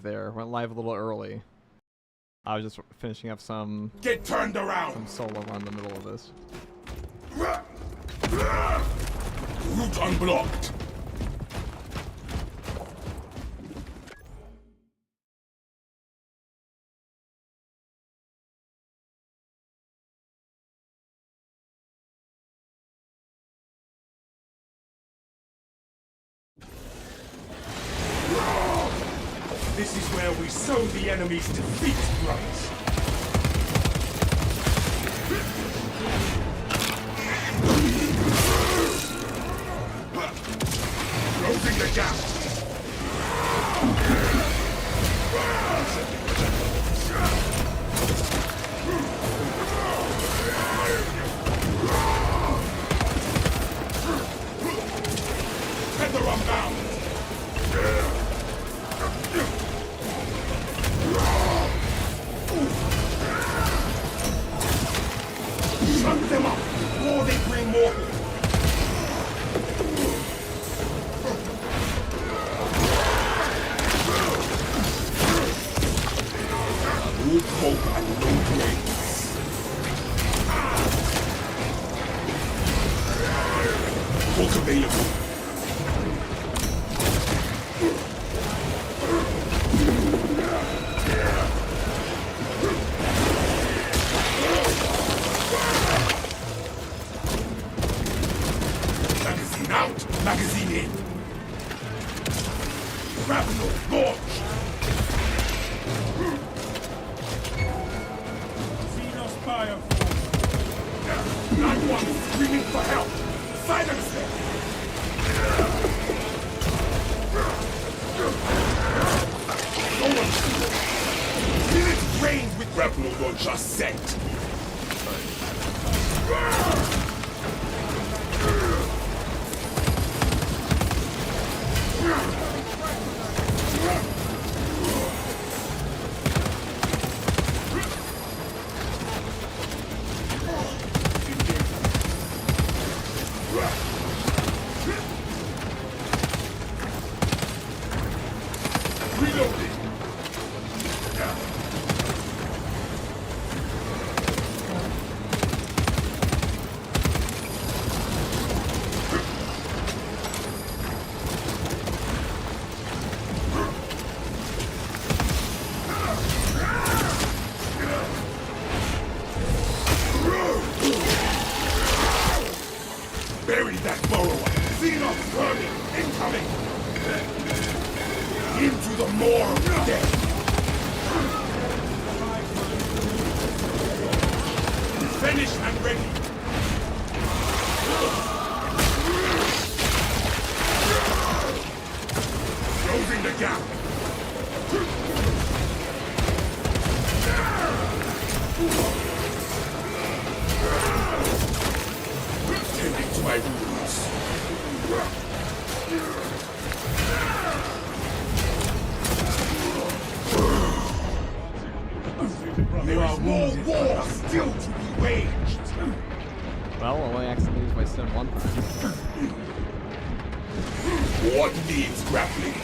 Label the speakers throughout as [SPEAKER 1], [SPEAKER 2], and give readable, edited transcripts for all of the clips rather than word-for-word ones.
[SPEAKER 1] there. Went live a little early. I was just finishing up some
[SPEAKER 2] Get turned around.
[SPEAKER 1] Some solo run in the middle of this.
[SPEAKER 2] Route unblocked. This is where we sow the enemy's defeat, brothers. Closing the gap. Tether unbound. Shut them up before they bring more. Good hope and no grace. Book available. Magazine out, magazine in. Grapnel launch. Not one screaming for help! Silence them! No one shoots! Minutes range with grapnel launcher set! Bury that burrower! Xenos burning! Incoming! Into the maw of death! Finish and ready! Closing the gap! Tending to my wounds. There are more wars still to be waged.
[SPEAKER 1] Well, I only accidentally used my sim one time.
[SPEAKER 2] What needs grappling?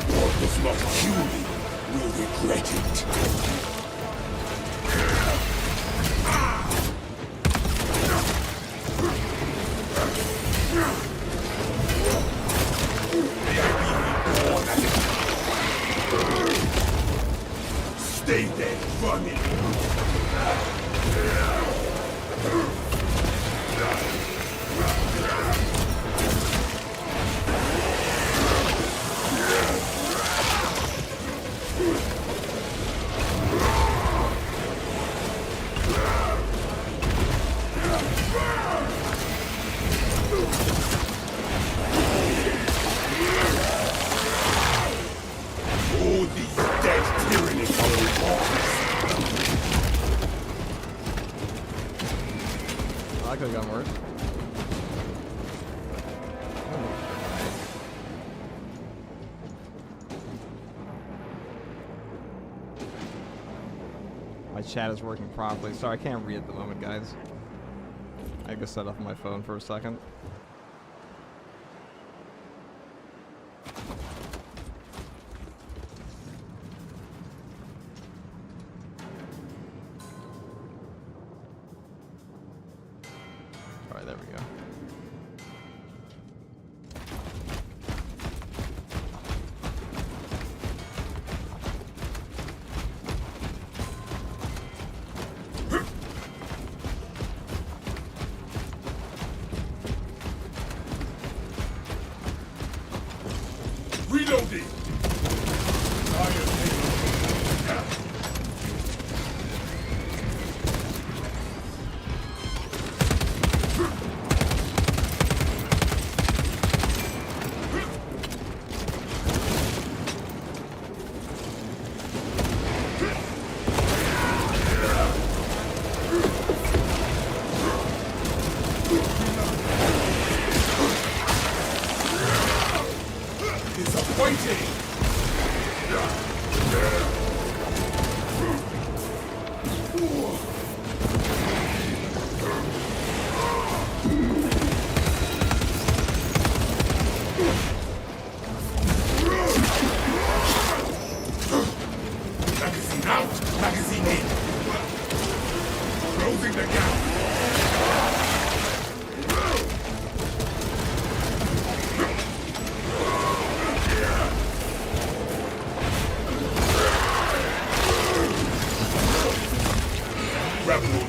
[SPEAKER 2] What does not kill me will regret it. Stay there, running. Oh, these dead tyrannies are
[SPEAKER 1] That could have gone worse. My chat is working properly. Sorry, I can't read at the moment, guys. I go set up my phone for a second.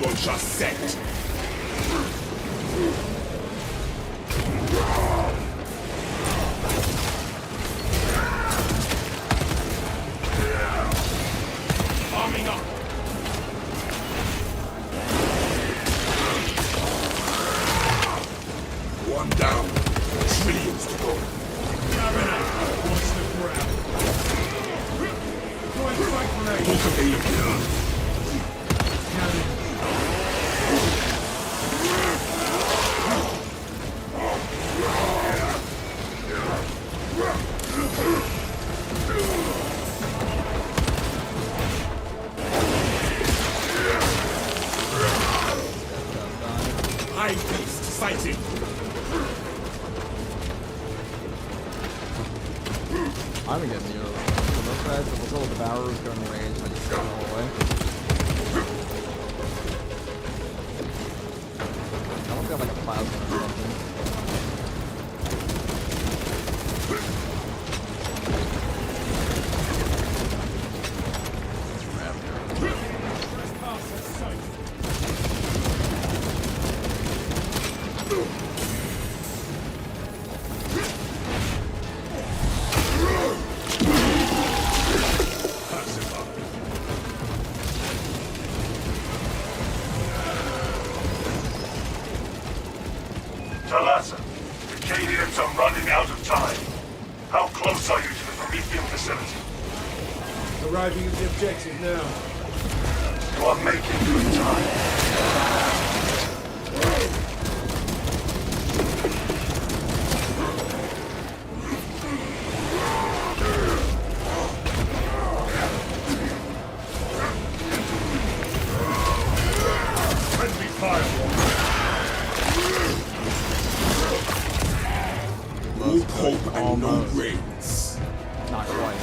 [SPEAKER 2] launcher set. Arming up. One down. Trillions to go. Watch the ground. High beast sighted.
[SPEAKER 1] I'm gonna get near those guys, so we'll go with the Devourers, go in range, and I just go all the way. I don't feel like a plasma or something.
[SPEAKER 3] Talassa, the Cadians are running out of time. How close are you to the Promethean facility?
[SPEAKER 4] Arriving at the objective now.
[SPEAKER 3] You are making good time. Friendly firewall.
[SPEAKER 2] No hope and no brains.
[SPEAKER 1] Not quite.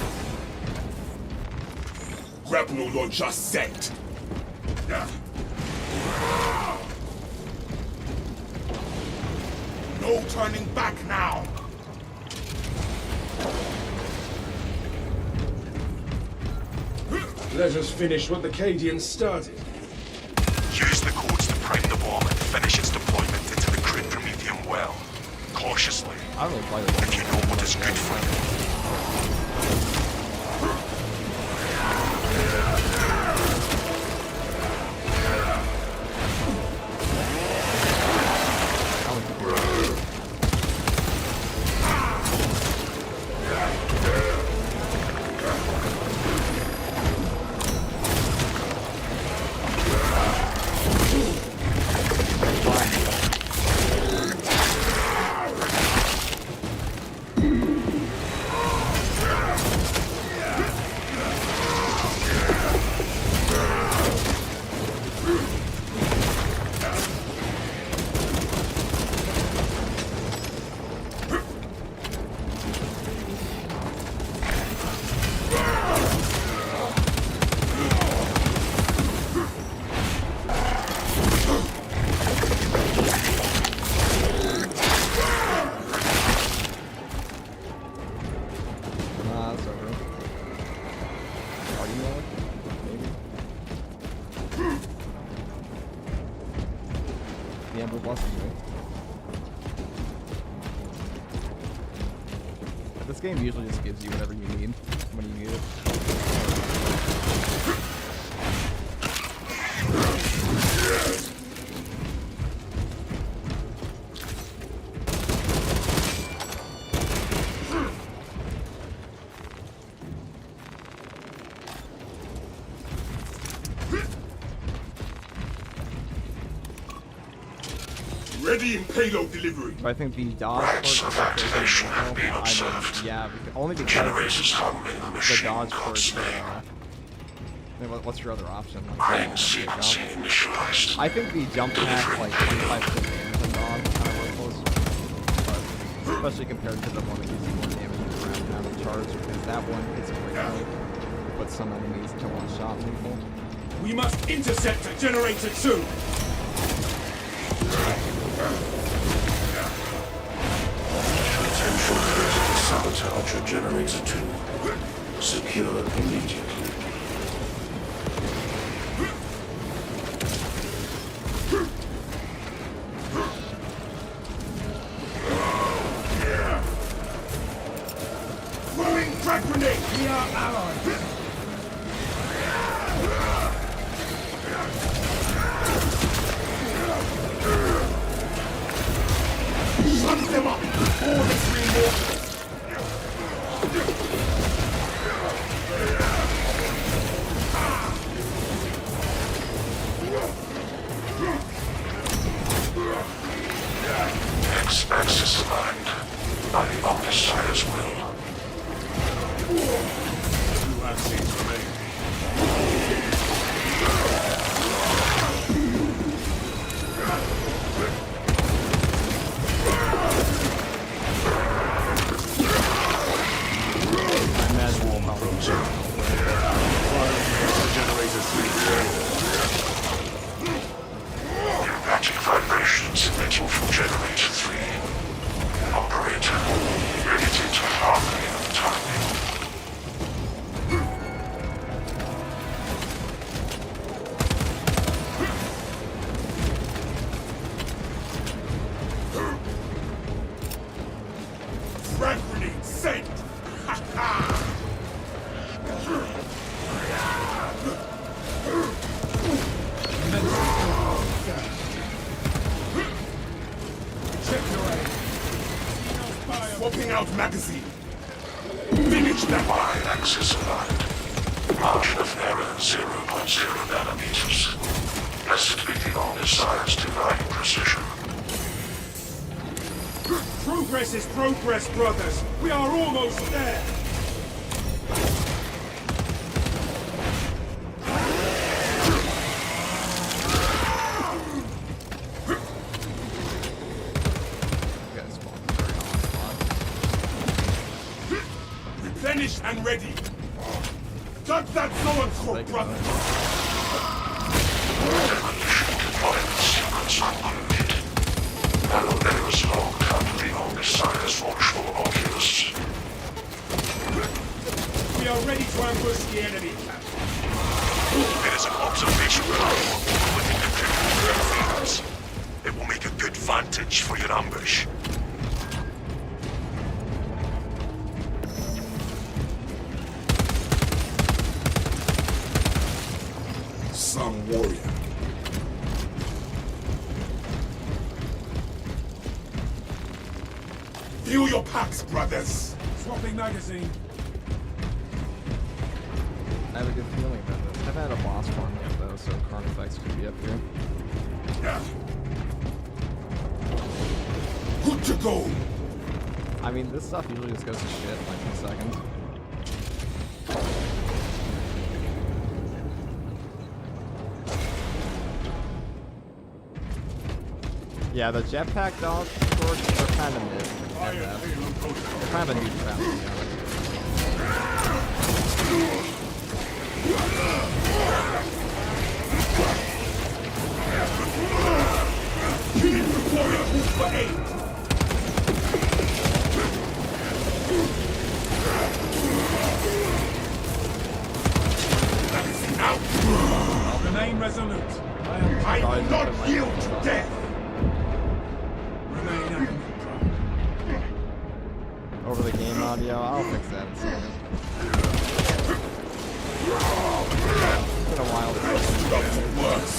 [SPEAKER 2] Grapnel launcher set. No turning back now.
[SPEAKER 4] Let us finish what the Cadians started.
[SPEAKER 3] Use the codes to prime the bomb and finish its deployment into the crude Promethean well. Cautiously,
[SPEAKER 1] I don't really play this
[SPEAKER 3] if you know what is good for you.
[SPEAKER 1] This game usually just gives you whatever you need when you need it.
[SPEAKER 2] Ready in payload delivery.
[SPEAKER 1] But I think the dodge port is
[SPEAKER 3] Activation
[SPEAKER 1] actually
[SPEAKER 3] being
[SPEAKER 1] I
[SPEAKER 3] observed.
[SPEAKER 1] mean, yeah, only because
[SPEAKER 3] Generators humming,
[SPEAKER 1] the
[SPEAKER 3] machine
[SPEAKER 1] dodge port.
[SPEAKER 3] codes there.
[SPEAKER 1] What's your other option?
[SPEAKER 3] Ring sequence initialized.
[SPEAKER 1] I think the jump pack, like 25% damage on dodge, kind of worthless. But especially compared to the one that gives you more damage and around time of charge, because that one hits a great point. Put some enemies to one-shot people.
[SPEAKER 4] We must intercept the generator soon.
[SPEAKER 3] Potential critical sabotage or generator 2. Secure immediately.
[SPEAKER 4] 5 seats remain.
[SPEAKER 1] I imagine we'll probably
[SPEAKER 4] Generator 3.
[SPEAKER 3] Magic vibrations emitting from Generator 3. Operator, ready to enter harmony of timing.
[SPEAKER 4] Frag grenade sent! Ha ha! Check your aim. Swapping out magazine. Finish that.
[SPEAKER 3] Y-axis aligned. Margin of error 0.0 nanometers. Blessed be the omniscience divine precision.
[SPEAKER 4] Progress is progress, brothers. We are almost there.
[SPEAKER 1] you guys spawn very on spot.
[SPEAKER 4] Replenished and ready. Touch that Zoanthrope, brother.
[SPEAKER 3] Demolition deployment sequence concluded. Now there is long under the omniscience watchful oculus.
[SPEAKER 4] We are ready to ambush the enemy.
[SPEAKER 3] It is an observation platform within the critical fields. It will make a good vantage for your ambush.
[SPEAKER 2] Some warrior.
[SPEAKER 4] Fill your packs, brothers. Swapping magazine.
[SPEAKER 1] I have a good feeling about this. I haven't had a boss farm yet though, so current effects could be up here.
[SPEAKER 4] Good to go.
[SPEAKER 1] I mean, this stuff usually just goes to shit in like a second. Yeah, the jetpack dogs are kind of mid. They're kind of a new trap, to be honest.
[SPEAKER 4] Killing the warrior who for aid. Magazine out. Remain resolute. I will not yield to death. Remain active.
[SPEAKER 1] Over the game audio, I'll fix that in a second. It's been a while.
[SPEAKER 4] Nothing worse.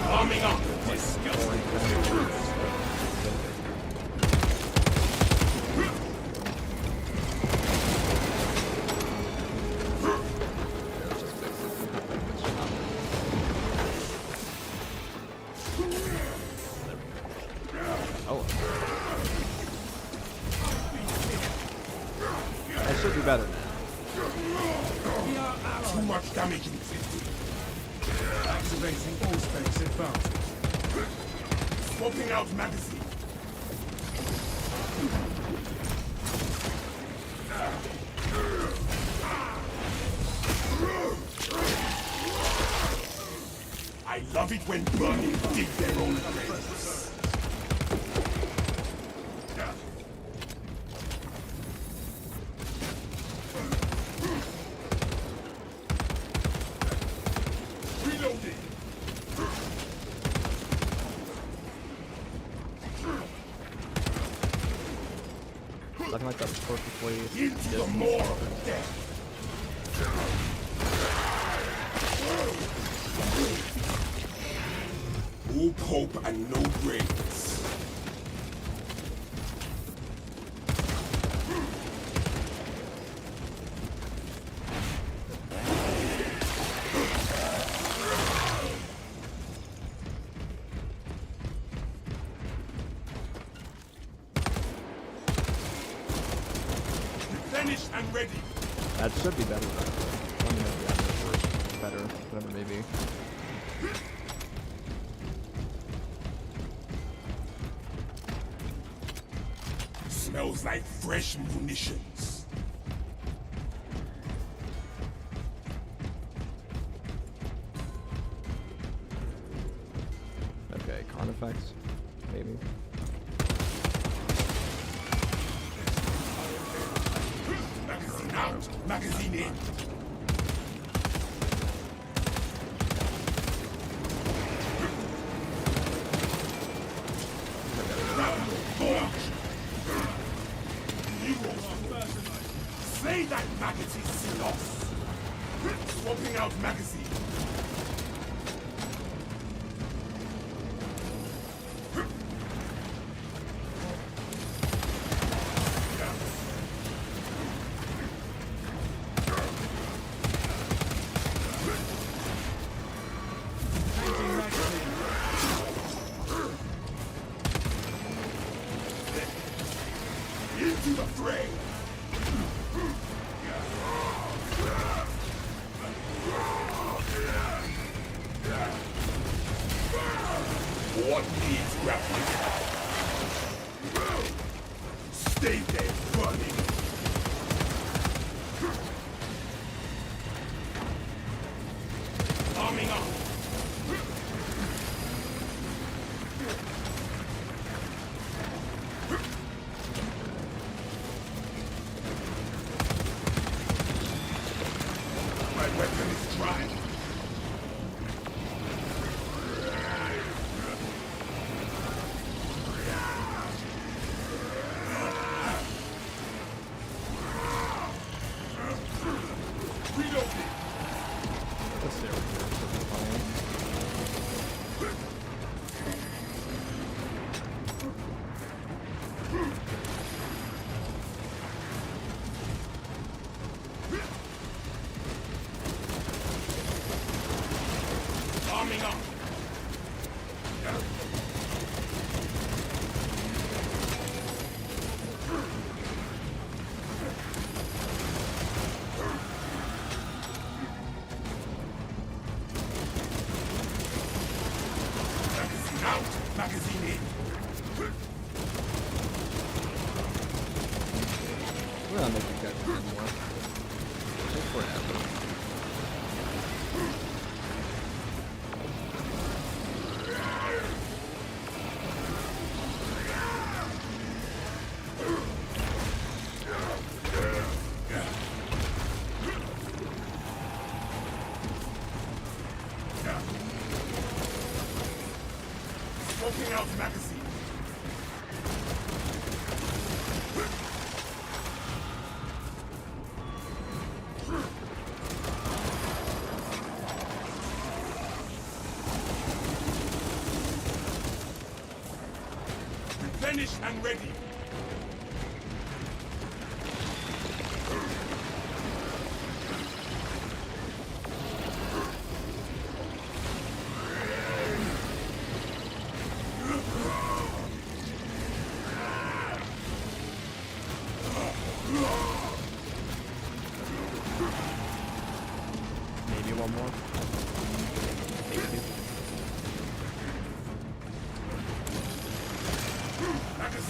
[SPEAKER 4] Arming up.
[SPEAKER 1] Oh. That should be better.
[SPEAKER 4] Too much damage inflicted. Activating all space advantage. Swapping out magazine. I love it when burning dig their own graves. Reloading.
[SPEAKER 1] Nothing like that was perfectly.
[SPEAKER 4] Into the maw of death. All hope and no brains.
[SPEAKER 2] Finished and ready.
[SPEAKER 1] That should be better. Let me know if the admin works better, whatever it may be.
[SPEAKER 2] Smells like fresh munitions.
[SPEAKER 1] Okay, con effects, maybe.
[SPEAKER 2] Magazine out. Magazine in. Barge. Slay that magazine sloth. Swapping out magazine. Into the fray! What needs grappling? Stay there, burning! Arming up! My weapon is dry.
[SPEAKER 1] Let's stay over here. Should be fine.
[SPEAKER 2] Arming up! Magazine out! Magazine in!
[SPEAKER 1] We're gonna make you guys run more. Take forever.
[SPEAKER 2] Swapping out magazine! Finished and ready!
[SPEAKER 1] Maybe one more. Maybe.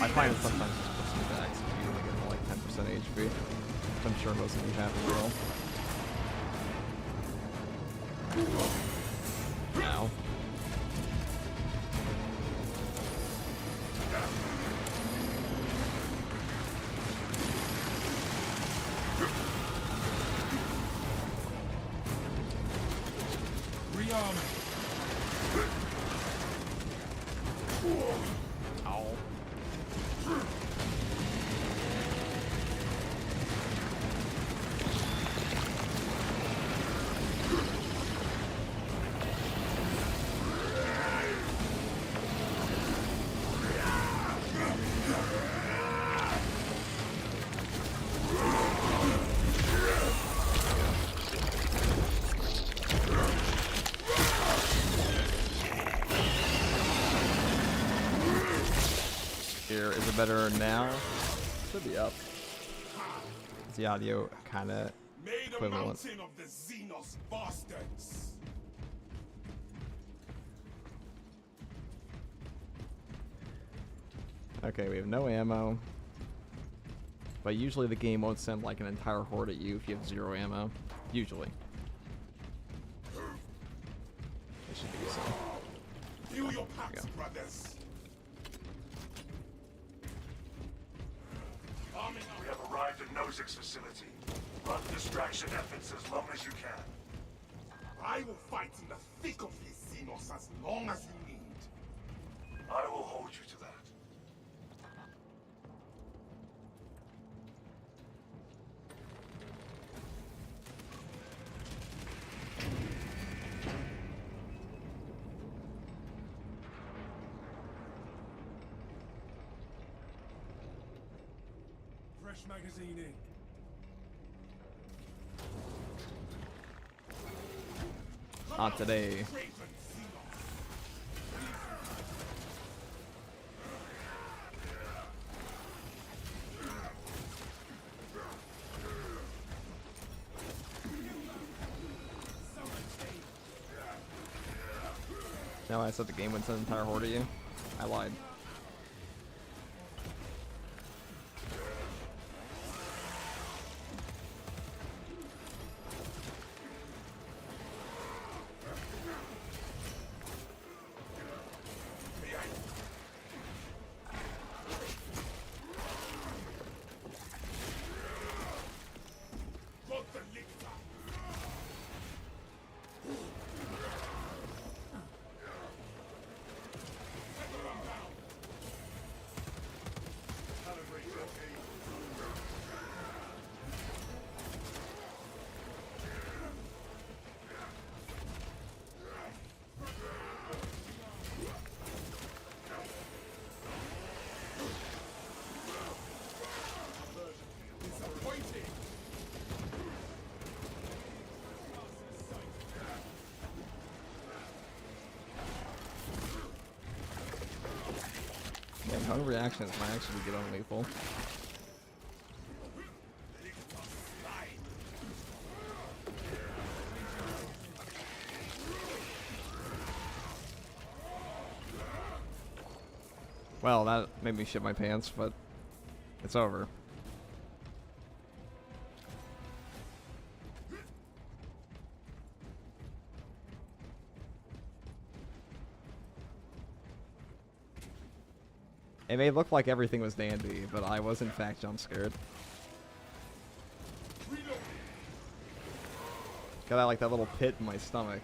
[SPEAKER 1] I find it sometimes it's supposed to be the execute and get like 10% HP. Which I'm sure most of you have as well. Now.
[SPEAKER 4] Rearming.
[SPEAKER 1] Ow. Here, is it better now? Should be up. Is the audio kind of
[SPEAKER 2] May the
[SPEAKER 1] equivalent?
[SPEAKER 2] mountain of the Xenos bastards.
[SPEAKER 1] Okay, we have no ammo. But usually the game won't send like an entire horde at you if you have 0 ammo. Usually. It should be so.
[SPEAKER 2] Feel your packs, brothers. Arming
[SPEAKER 3] We
[SPEAKER 2] up.
[SPEAKER 3] have arrived at Nozick's facility. Run distraction efforts as long as you can.
[SPEAKER 2] I will fight in the thick of these Xenos as long as you need.
[SPEAKER 3] I will hold you to that.
[SPEAKER 4] Fresh magazine in.
[SPEAKER 1] Not today.
[SPEAKER 2] Raven Xenos.
[SPEAKER 1] Now I said the game would send an entire horde at you. I lied.
[SPEAKER 2] Got the lictor. Disappointing.
[SPEAKER 1] Yeah, hung reactions might actually get unlethal. Well, that made me shit my pants, but it's over. It may look like everything was dandy, but I was in fact jump scared. Got that like that little pit in my stomach.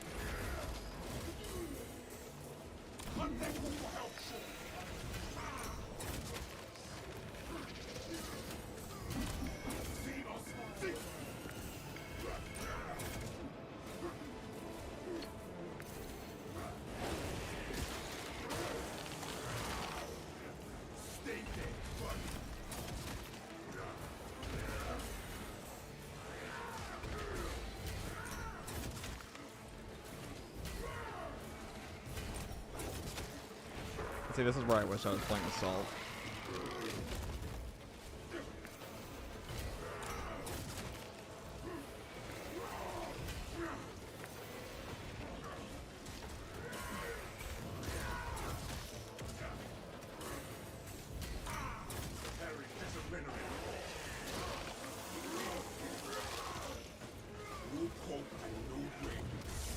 [SPEAKER 1] See, this is where I wish I was playing Assault.
[SPEAKER 2] No hope and no wings.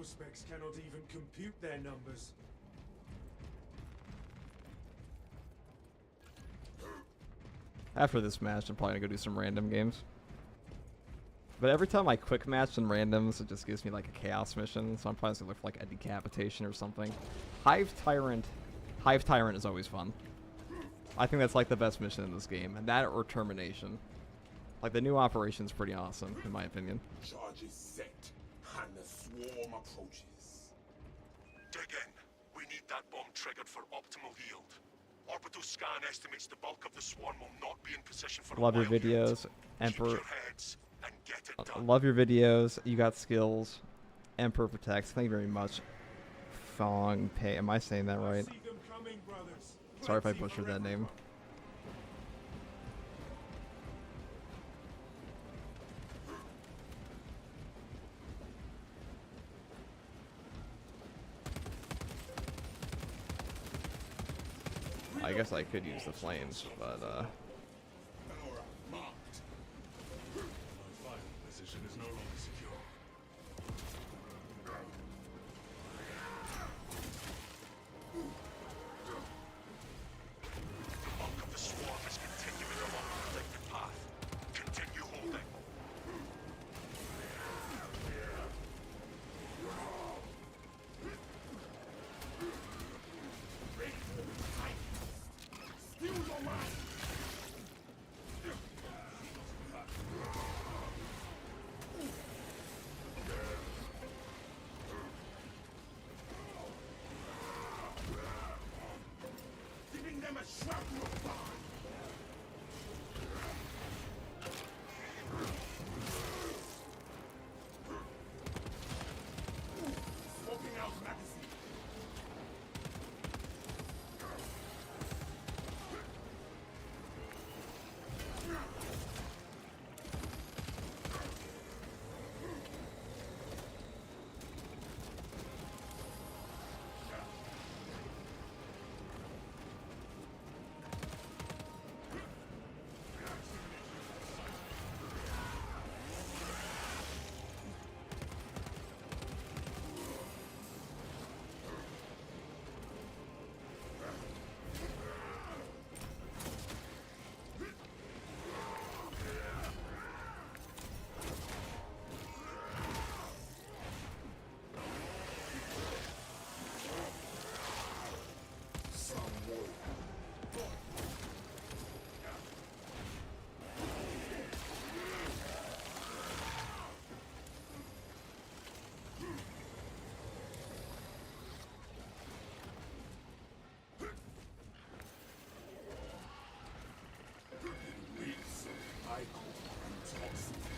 [SPEAKER 4] specs cannot even compute their numbers.
[SPEAKER 1] After this match, I'm probably gonna go do some random games. But every time I quick match in randoms, it just gives me like a chaos mission, so I'm probably just gonna look for like a decapitation or something. Hive Tyrant is always fun. I think that's like the best mission in this game, and that or Termination. Like the new operation's pretty awesome, in my opinion.
[SPEAKER 2] Charge is set, and the swarm approaches.
[SPEAKER 3] Dig in. We need that bomb triggered for optimal yield. Orbital scan estimates the bulk of the swarm will not be in position for
[SPEAKER 1] Love
[SPEAKER 3] a
[SPEAKER 1] your
[SPEAKER 3] while
[SPEAKER 1] videos,
[SPEAKER 3] yet.
[SPEAKER 1] Emperor.
[SPEAKER 3] Keep your heads and get it done.
[SPEAKER 1] Love your videos. You got skills. Emperor protects. Thank you very much. Fong Pei. Am I saying that right?
[SPEAKER 4] See them coming, brothers.
[SPEAKER 1] Sorry if I
[SPEAKER 4] Plenty
[SPEAKER 1] butchered
[SPEAKER 4] for
[SPEAKER 1] that name.
[SPEAKER 4] everyone.
[SPEAKER 1] I guess I could use the flames, but
[SPEAKER 2] Aura marked.
[SPEAKER 4] My final position is no longer secure.
[SPEAKER 3] The bulk of the swarm is continuing along the predicted path. Continue holding.
[SPEAKER 2] Still your mind. Giving them a shrapnel bomb. Swapping out magazine.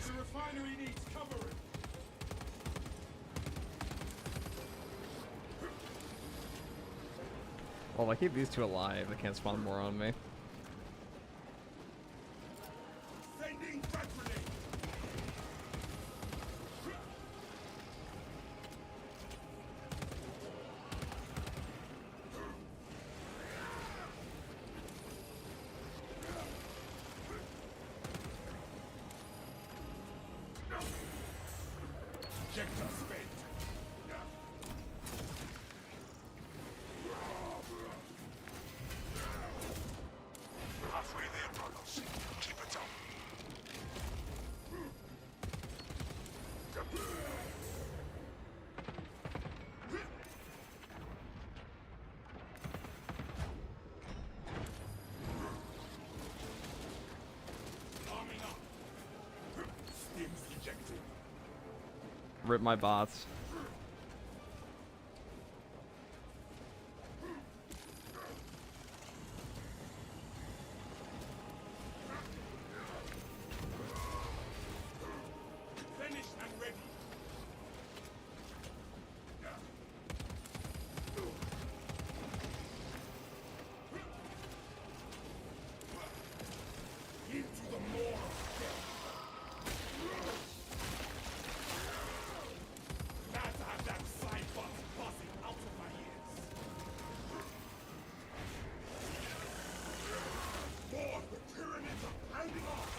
[SPEAKER 4] The refinery needs covering.
[SPEAKER 1] well, if I keep these two alive, they can't spawn more on me.
[SPEAKER 2] Sending frag grenade. Ejector spent.
[SPEAKER 3] Halfway there, brothers. Keep it up.
[SPEAKER 2] Arming up. Stims ejected.
[SPEAKER 1] Rip my bots.
[SPEAKER 2] Finished and ready. Into the maw of death. Glad to have that side box buzzing out of my ears. More of the pyramids are pounding off.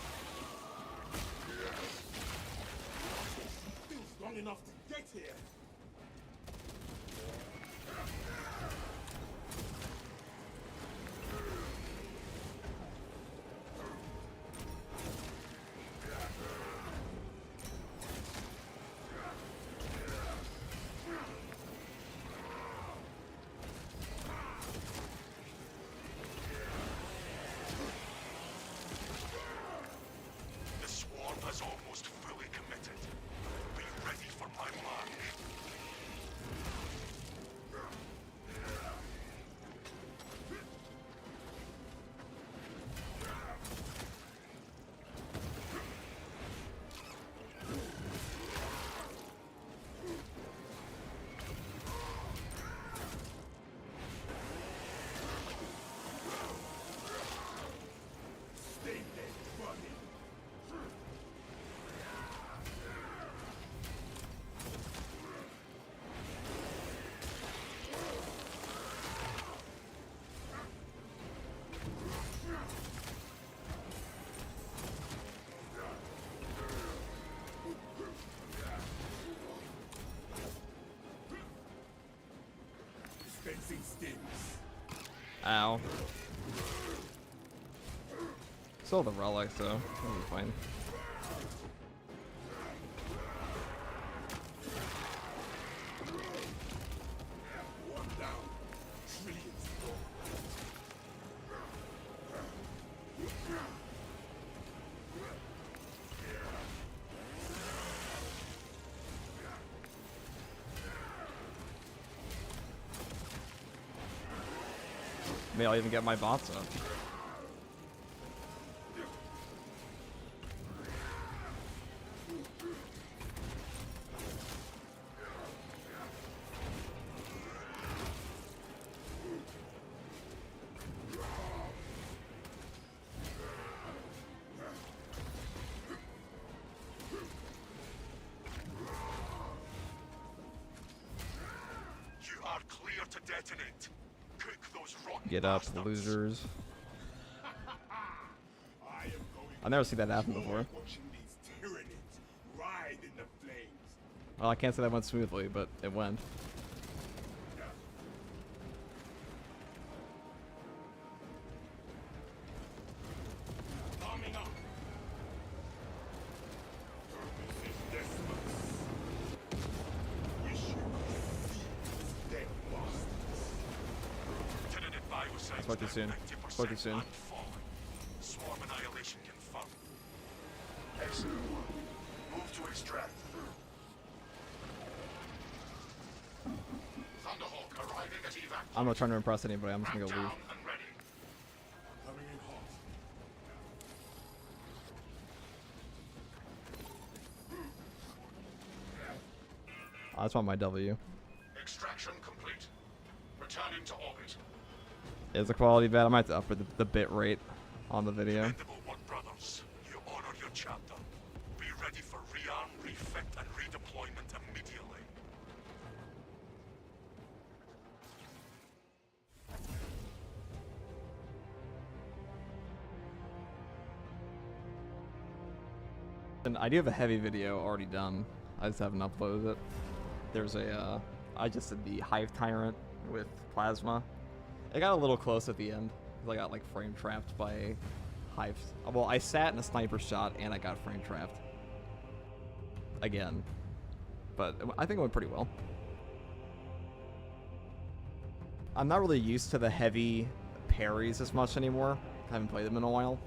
[SPEAKER 2] Feels long enough to get here. piercing stings.
[SPEAKER 1] Ow. Still the relics though. That'll be fine.
[SPEAKER 2] One down. Trillions gone.
[SPEAKER 1] Maybe I'll even get my bots up.
[SPEAKER 3] You are clear to detonate. Cook those rotten
[SPEAKER 1] Get up,
[SPEAKER 3] bastards.
[SPEAKER 1] losers.
[SPEAKER 2] I am going
[SPEAKER 1] I've never seen that happen before.
[SPEAKER 2] watching these tyrannies ride in the flames.
[SPEAKER 1] Well, I can't say that went smoothly, but it went.
[SPEAKER 2] Coming up. This is Desmos. Wish you could see these dead bastards.
[SPEAKER 3] Lieutenant Bioscience
[SPEAKER 1] Spoke too soon.
[SPEAKER 3] 90%
[SPEAKER 1] Spoke too soon.
[SPEAKER 3] unfallen. Swarm annihilation confirmed.
[SPEAKER 5] Excellent. Move to extract.
[SPEAKER 3] Thunderhawk arriving at evac.
[SPEAKER 1] I'm not trying to impress anybody. I'm just gonna go
[SPEAKER 3] Down
[SPEAKER 1] leave.
[SPEAKER 3] and ready.
[SPEAKER 2] Coming in hot.
[SPEAKER 1] I just want my W.
[SPEAKER 3] Extraction complete. Returning to orbit.
[SPEAKER 1] Is the quality bad? I might have to up the bit rate on the video.
[SPEAKER 3] Commendable One Brothers. You honor your chapter. Be ready for rearm, refit, and redeployment immediately.
[SPEAKER 1] And I do have a heavy video already done. I just haven't uploaded it. There's a, I just did the Hive Tyrant with Plasma. It got a little close at the end, because I got like frame trapped by Hives. Well, I sat in a sniper shot and I got frame trapped. Again. But I think it went pretty well. I'm not really used to the heavy parries as much anymore. I haven't played them in a while.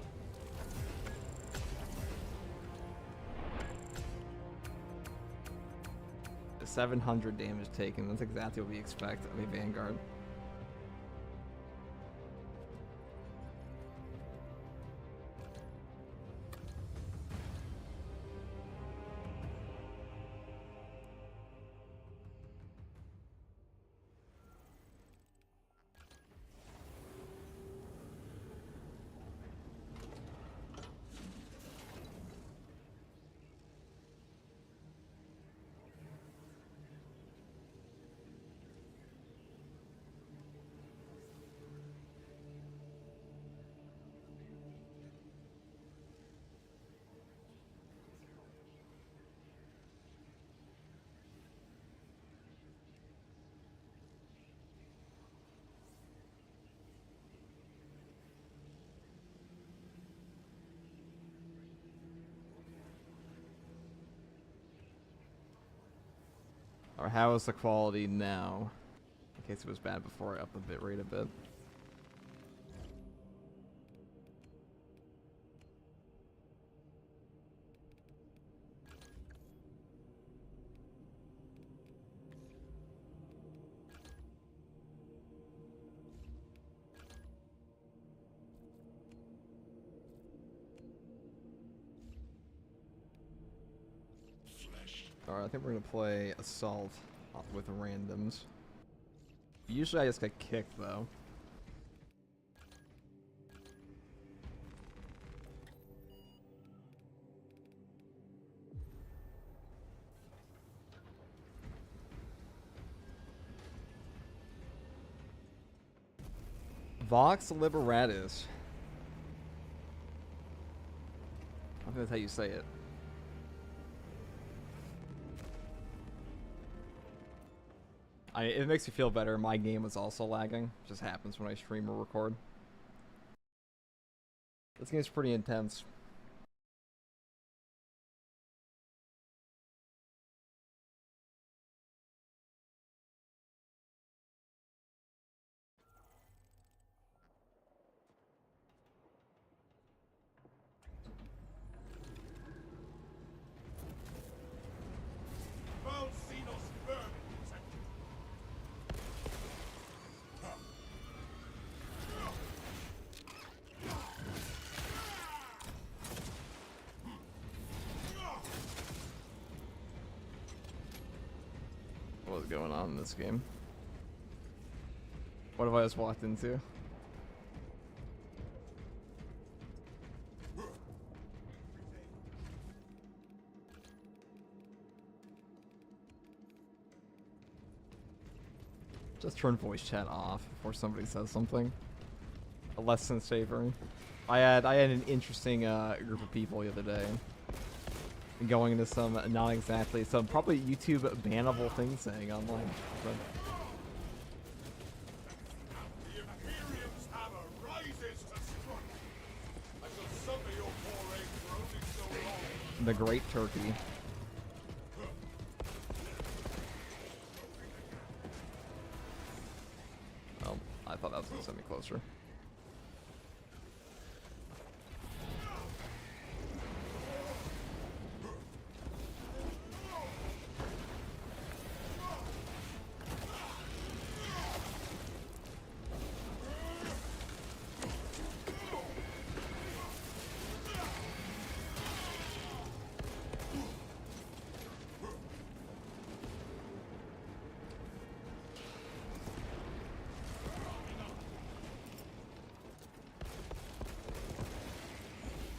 [SPEAKER 1] The 700 damage taken, that's exactly what we expect of a Vanguard. Or how is the quality now? In case it was bad before I upped the bitrate a bit. Alright, I think we're gonna play Assault with randoms. Usually I just get kicked though. Vox Liberatus. I think that's how you say it. It makes me feel better. My game was also lagging. It just happens when I stream or record. This game's pretty intense.
[SPEAKER 5] Mount Xenos burning detected.
[SPEAKER 1] What's going on in this game? What have I just walked into? Just turn voice chat off before somebody says something. Less than savory. I had an interesting group of people the other day. Going into some probably YouTube bannable things saying online. But
[SPEAKER 5] The Imperium's hammer rises to strike. I shall suffer your poor aim for only so long.
[SPEAKER 1] the Great Turkey. Oh, I thought that was gonna send me closer.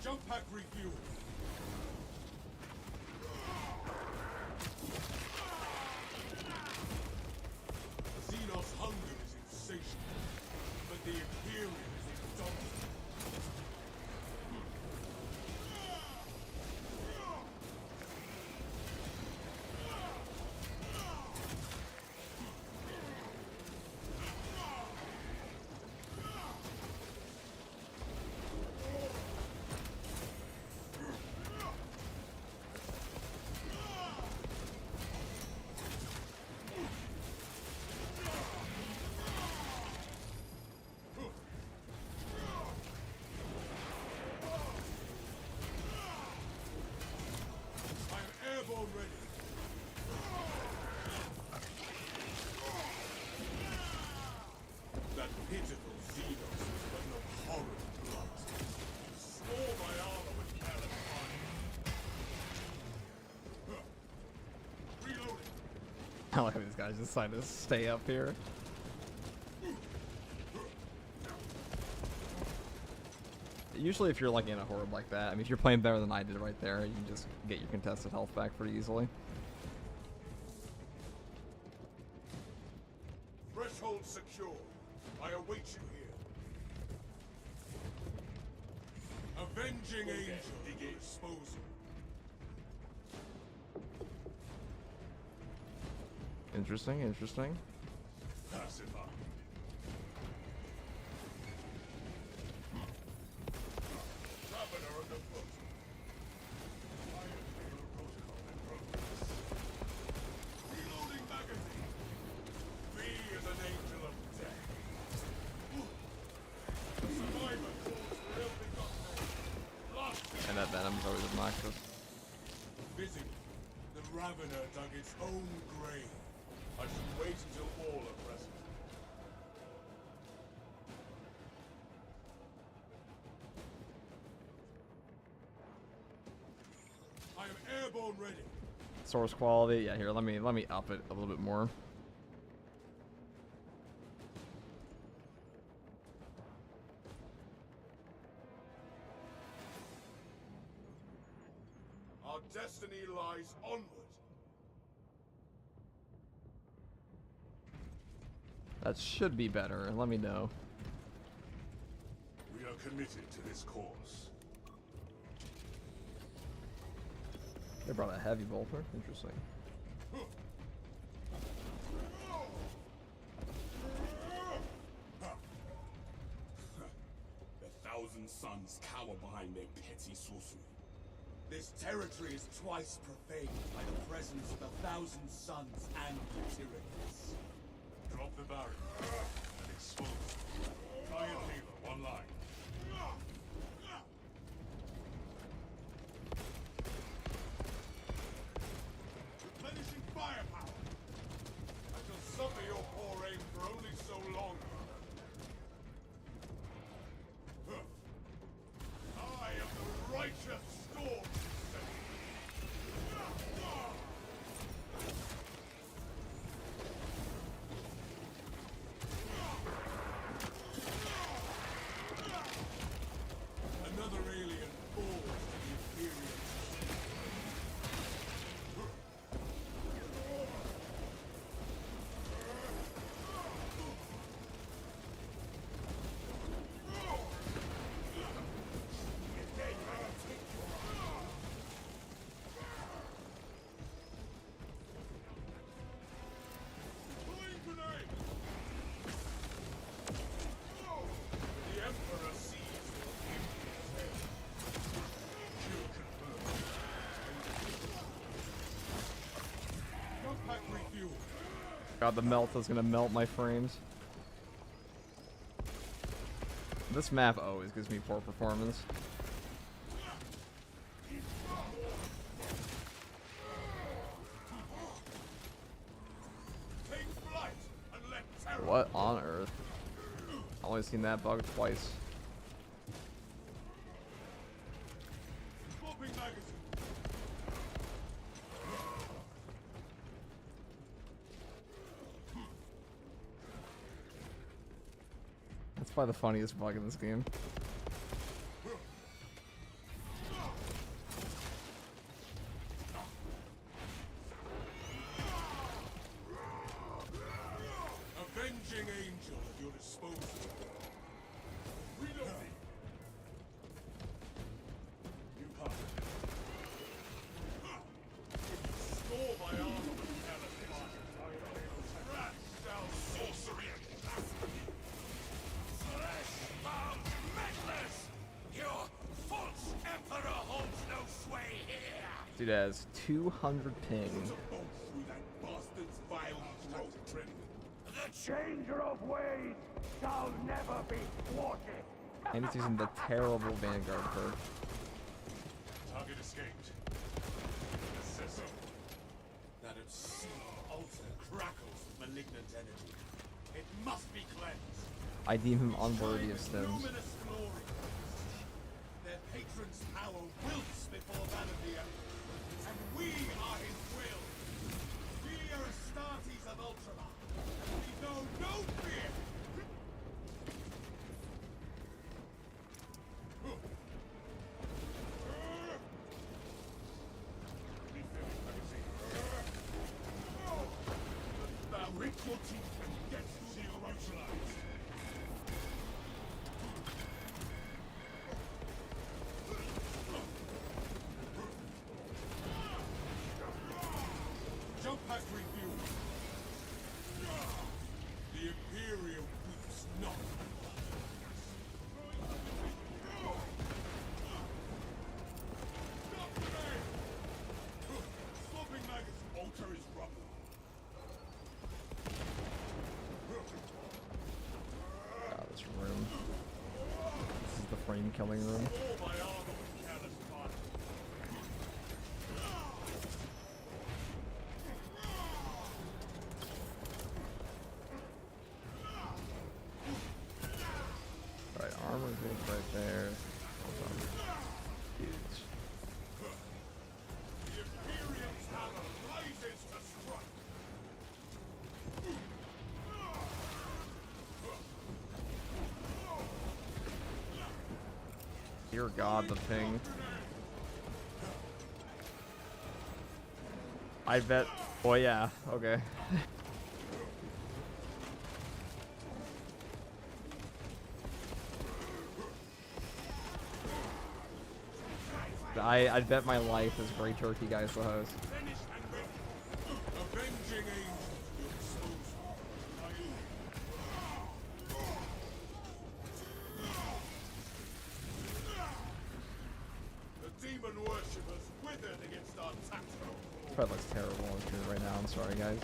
[SPEAKER 5] Jump pack refuel. Xenos' hunger is insatiable, but the Imperium is indomitable. I'm airborne ready. That pitiful Xenos was but an abhorrent blood. Swore my armor would carry fire. Reloading.
[SPEAKER 1] I like how these guys decided to stay up here. Usually if you're like in a horde like that, I mean if you're playing better than I did right there, you can just get your contested health back pretty easily.
[SPEAKER 5] Threshold secure. I await you here. Avenging Angel at disposal.
[SPEAKER 1] Interesting, interesting.
[SPEAKER 5] Pacify. Governor underfoot. Fire failure protocol in progress. Reloading magazine. V is an angel of death. The survivor calls for ill-begotten. Lost.
[SPEAKER 1] And that venom's always obnoxious.
[SPEAKER 5] Busy. The Ravener dug its own grave. I should wait until all are present. I am airborne ready.
[SPEAKER 1] Source quality, yeah. Here, let me up it a little bit more.
[SPEAKER 5] Our destiny lies onward.
[SPEAKER 1] That should be better. Let me know.
[SPEAKER 5] We are committed to this course.
[SPEAKER 1] They brought a heavy bolter. Interesting.
[SPEAKER 2] thousand suns cower behind their petty sorcery.
[SPEAKER 5] This territory is twice profaned by the presence of 1,000 suns and the Tyranids.
[SPEAKER 4] Drop the barrier and expose it. Giant healer, one line.
[SPEAKER 5] Replenishing firepower! I shall suffer your poor aim for only so long. I am the righteous storm. Another alien falls to the Imperium. Throwing grenade! The Emperor sees your head.
[SPEAKER 4] Cure confirmed.
[SPEAKER 5] Jump pack refuel.
[SPEAKER 1] God, the melt is gonna melt my frames. This map always gives me poor performance.
[SPEAKER 5] Take flight and let terror.
[SPEAKER 1] What on earth? I've only seen that bug twice.
[SPEAKER 5] Swapping magazine.
[SPEAKER 1] That's probably the funniest bug in this game.
[SPEAKER 5] Avenging angel at your disposal. Reloading.
[SPEAKER 4] You have
[SPEAKER 5] Score my armor, Rat shall sorcery.
[SPEAKER 2] Fleshbound meddlers! Your false emperor holds no sway here!
[SPEAKER 1] Dude has 200 ping.
[SPEAKER 2] A bolt through that bastard's vile throat, Trin. The
[SPEAKER 3] Changer of ways shall never be thwarted.
[SPEAKER 1] And he's using the terrible Vanguard perk.
[SPEAKER 4] target escaped. Assess him.
[SPEAKER 5] That obscene altar crackles with malignant energy. It must be cleansed.
[SPEAKER 1] I deem him unworthy of
[SPEAKER 5] With
[SPEAKER 1] stems.
[SPEAKER 5] luminous glory. Their patron's power wilts before that of the Emperor, and we are his will. We are Astartes of Ultramar, and we know no fear.
[SPEAKER 4] Refilling magazine.
[SPEAKER 5] Thou rip your teeth and get through
[SPEAKER 4] Shield
[SPEAKER 5] the corruption.
[SPEAKER 4] neutralized.
[SPEAKER 5] Jump pack refuel. The Imperium weeps not. Stop grenade! Swapping magazine. Altar is rubble.
[SPEAKER 1] God, this room. This is the frame killing room.
[SPEAKER 5] All my armor with careless fire.
[SPEAKER 1] Right, armor goods right there. Hold on. Huge.
[SPEAKER 5] The Imperium Tower rises to strike.
[SPEAKER 1] Dear God, the ping. I bet. Oh yeah. Okay. I bet my life this Great Turkey guy's the host.
[SPEAKER 5] Finished and ready. Avenging angel at your disposal.
[SPEAKER 1] Probably looks terrible on screen right now. I'm sorry, guys.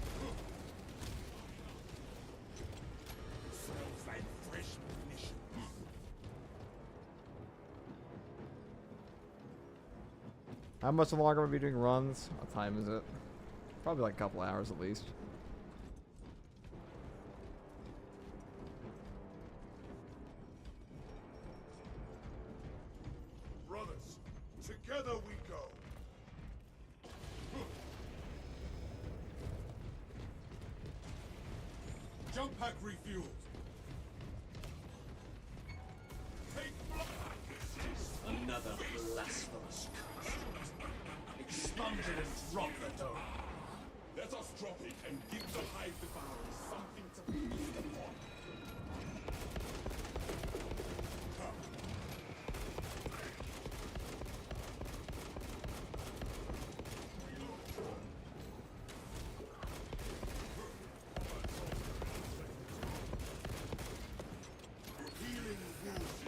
[SPEAKER 5] Smells like fresh munitions.
[SPEAKER 1] How much longer will we be doing runs? What time is it? Probably like a couple hours at least.
[SPEAKER 5] Brothers, together we go. Jump pack refueled. Take blood.
[SPEAKER 6] Another blasphemous construct. Expunge it and drop the dome.
[SPEAKER 2] Let us drop it and give the Hive Devourers something to feast upon.
[SPEAKER 5] Healing wounds.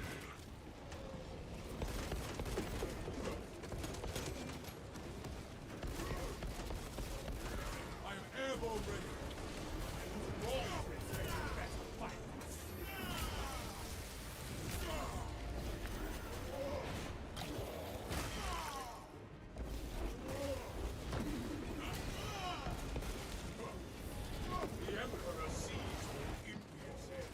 [SPEAKER 5] I am airborne ready. The Emperor sees with impious head.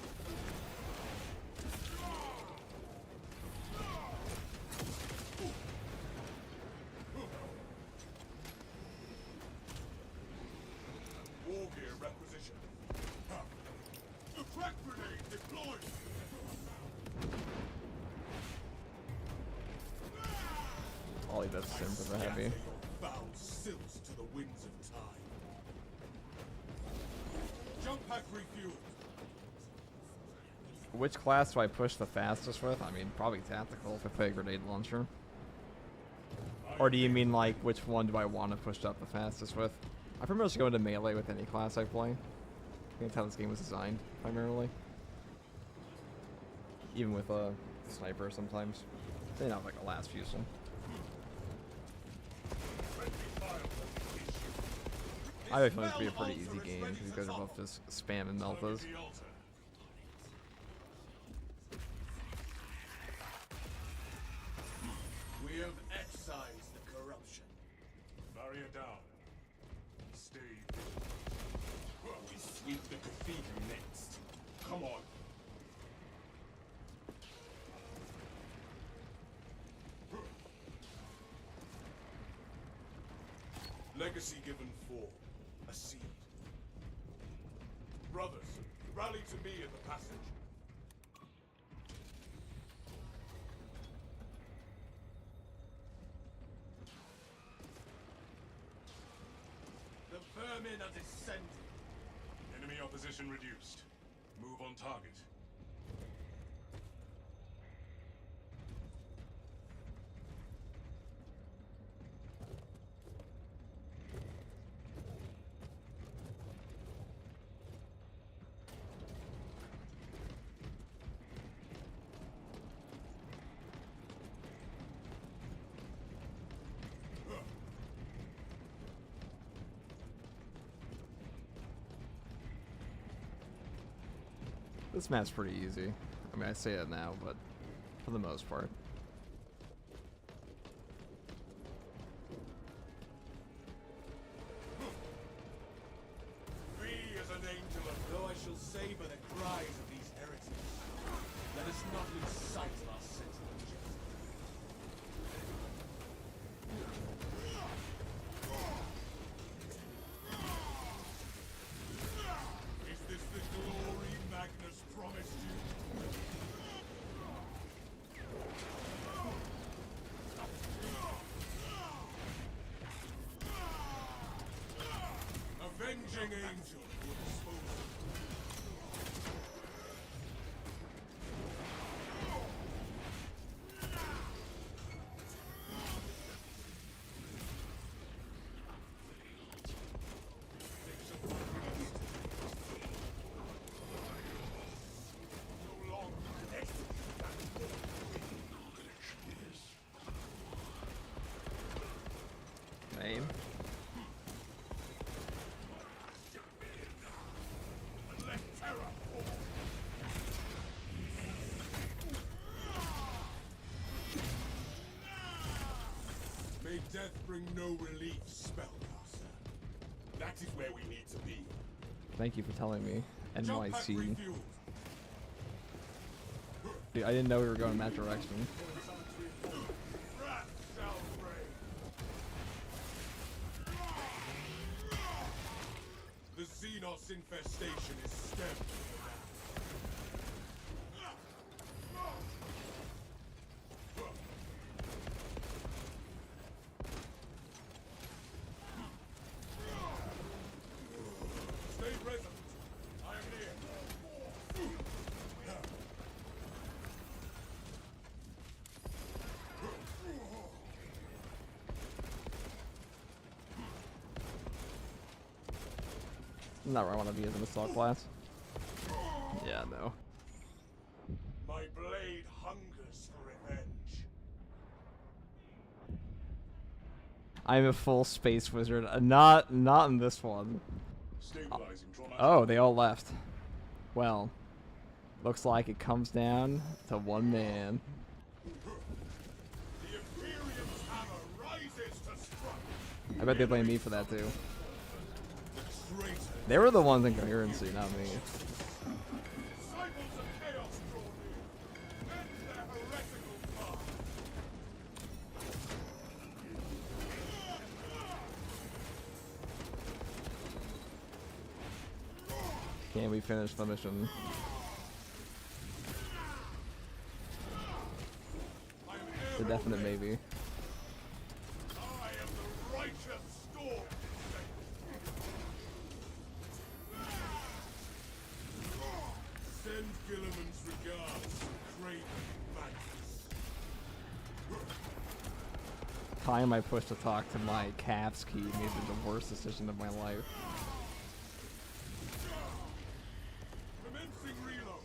[SPEAKER 5] War gear requisitioned. The crack grenade deployed!
[SPEAKER 1] Ollie does sim for the heavy.
[SPEAKER 5] Scatter your foul silts to the winds of time. Jump pack refueled.
[SPEAKER 1] Which class do I push the fastest with? I mean, probably tactical if I play a grenade launcher. Or do you mean like which one do I want to push up the fastest with? I pretty much go into melee with any class I play. I think that's how this game was designed, primarily. Even with a sniper sometimes. They not like a last fusel. I would find it to be a pretty easy game because you guys are both just spam and melt those.
[SPEAKER 5] We have excised the corruption.
[SPEAKER 2] Barrier down. Stay vigilant. We sweep the cathedral next. Come on.
[SPEAKER 5] Legacy given 4. A seed. Brothers, rally to me at the passage. The vermin are descending.
[SPEAKER 2] Enemy opposition reduced. Move on target.
[SPEAKER 1] This map's pretty easy. I mean, I say that now, but for the most part.
[SPEAKER 5] Be as an angel of though I shall savor the cries of these heretics. Let us not lose sight of our sense of justice. Is this the glory Magnus promised you? Avenging angel will dispose of you. No longer
[SPEAKER 1] Aim.
[SPEAKER 5] death bring no relief, spellcaster? That is where we need to be.
[SPEAKER 1] Thank you for telling me.
[SPEAKER 5] Jump pack
[SPEAKER 1] NYC.
[SPEAKER 5] refueled.
[SPEAKER 1] Dude, I didn't know we were going that direction.
[SPEAKER 5] Wrath shall reign. The Xenos infestation is stemmed from the Stay resolute. I am near.
[SPEAKER 1] Not where I want to be as an assault class. Yeah, no.
[SPEAKER 5] My blade hungers for revenge.
[SPEAKER 1] I'm a full space wizard. Not in this one.
[SPEAKER 5] Stabilizing trauma.
[SPEAKER 1] Oh, they all left. Well, looks like it comes down to one man.
[SPEAKER 5] The Imperium's hammer rises to strike.
[SPEAKER 1] I bet they blame me for that too.
[SPEAKER 5] The traitor.
[SPEAKER 1] They were the ones in coherency, not me.
[SPEAKER 5] Disciples of chaos draw near. End their heretical path.
[SPEAKER 1] Can we finish the mission?
[SPEAKER 5] I am
[SPEAKER 1] The definite maybe.
[SPEAKER 5] I am the righteous storm. Send Gilliman's regards to Craven Madness.
[SPEAKER 1] Time I pushed to talk to my calves key made it the worst decision of my life.
[SPEAKER 5] Commencing reload.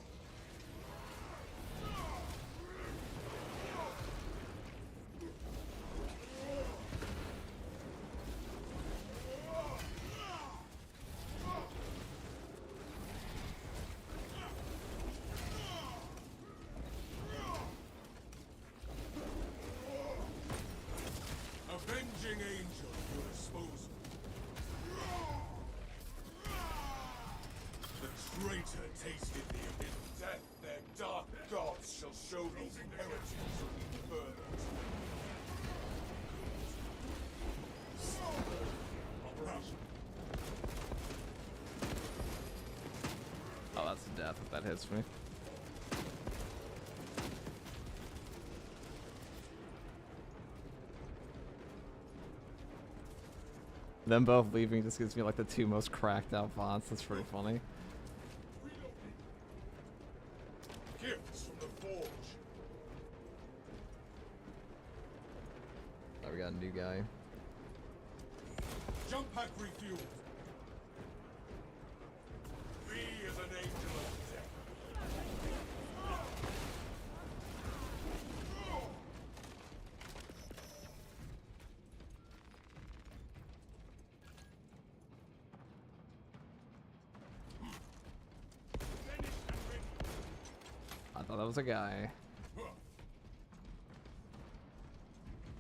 [SPEAKER 5] Avenging angel at your disposal. The traitor tasted the abyss. Death, their dark gods shall show these inheritors who need further. Operation.
[SPEAKER 1] Oh, that's death if that hits me. Them both leaving just gives me like the two most cracked out fonts. That's pretty funny.
[SPEAKER 5] Gifts from the forge.
[SPEAKER 1] Oh, we got a new guy.
[SPEAKER 5] Jump pack refueled. Be as an angel of death.
[SPEAKER 1] I thought that was a guy.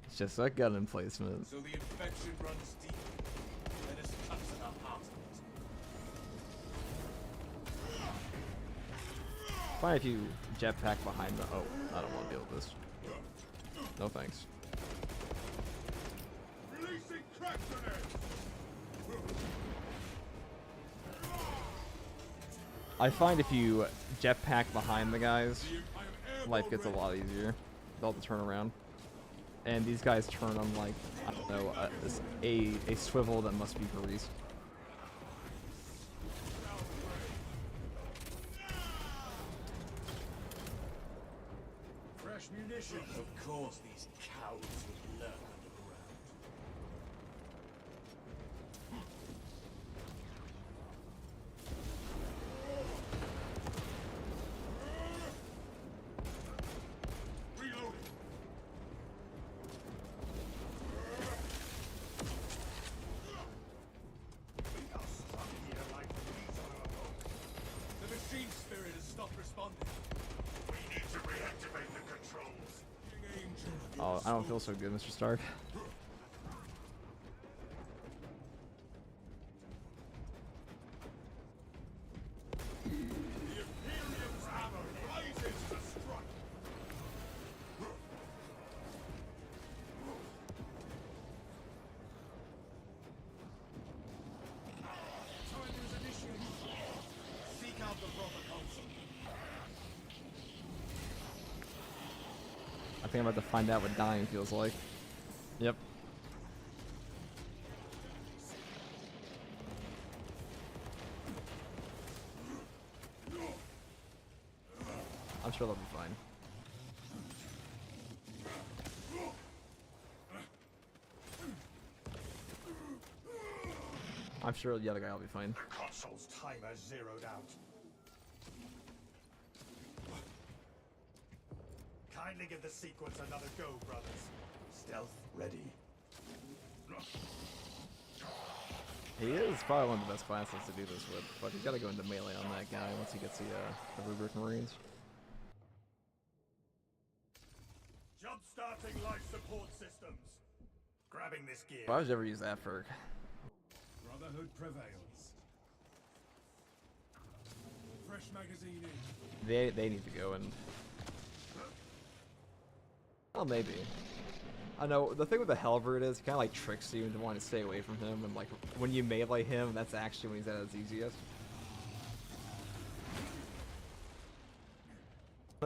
[SPEAKER 1] It's just a gun emplacement.
[SPEAKER 6] So the infection runs deep. Let us cut to the heart of it.
[SPEAKER 1] Fine if you jetpack behind the. Oh, I don't want to deal with this. No thanks.
[SPEAKER 5] Releasing crack grenades.
[SPEAKER 1] I find if you jetpack behind the guys,
[SPEAKER 5] I am airborne
[SPEAKER 1] life gets a
[SPEAKER 5] ready.
[SPEAKER 1] lot easier. They'll have to turn around. And these guys turn on like, I don't know, a swivel that must be greased.
[SPEAKER 6] Fresh munition. Of course, these cowards would lurk underground.
[SPEAKER 5] Reloading. We are stuck here like fleas on a hook. The machine spirit has stopped responding.
[SPEAKER 3] We need to reactivate the controls.
[SPEAKER 5] Angel.
[SPEAKER 1] Oh, I don't feel so good, Mr. Stark. think I'm about to find out what dying feels like. Yep. I'm sure they'll be fine. I'm sure the other guy will be fine.
[SPEAKER 5] The console's timer zeroed out. Kindly give the sequence another go, brothers. Stealth ready.
[SPEAKER 1] He is probably one of the best classes to do this with, but he's got to go into melee on that guy once he gets the rubric marines.
[SPEAKER 5] Jump-starting life support systems. Grabbing this gear.
[SPEAKER 1] Why would you ever use that for?
[SPEAKER 4] Brotherhood prevails. Fresh magazine in.
[SPEAKER 1] They need to go and. Well, maybe. I know the thing with the halberd is he kind of like tricks you into wanting to stay away from him, and like when you melee him, that's actually when he's at his easiest.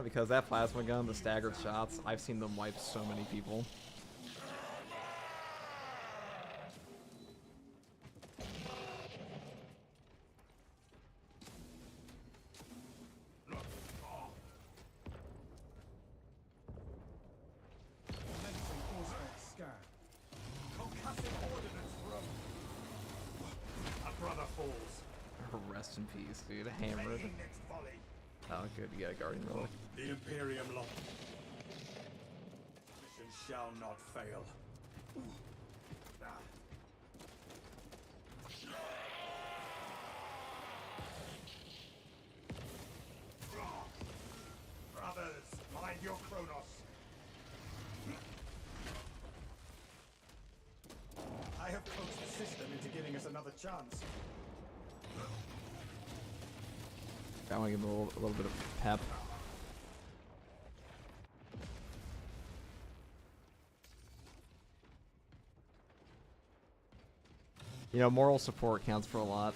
[SPEAKER 1] Because that plasma gun, the staggered shots, I've seen them wipe so many people.
[SPEAKER 5] Concussive ordnance thrown. A brother falls.
[SPEAKER 1] Rest in peace, dude. Hammered.
[SPEAKER 5] Taking next volley.
[SPEAKER 1] Oh, good. You got a guardian relic.
[SPEAKER 5] The Imperium lock. Mission shall not fail. Ah. Brothers, find your Kronos. I have coached the system into giving us another chance.
[SPEAKER 1] I want to give him a little bit of pep. You know, moral support counts for a lot.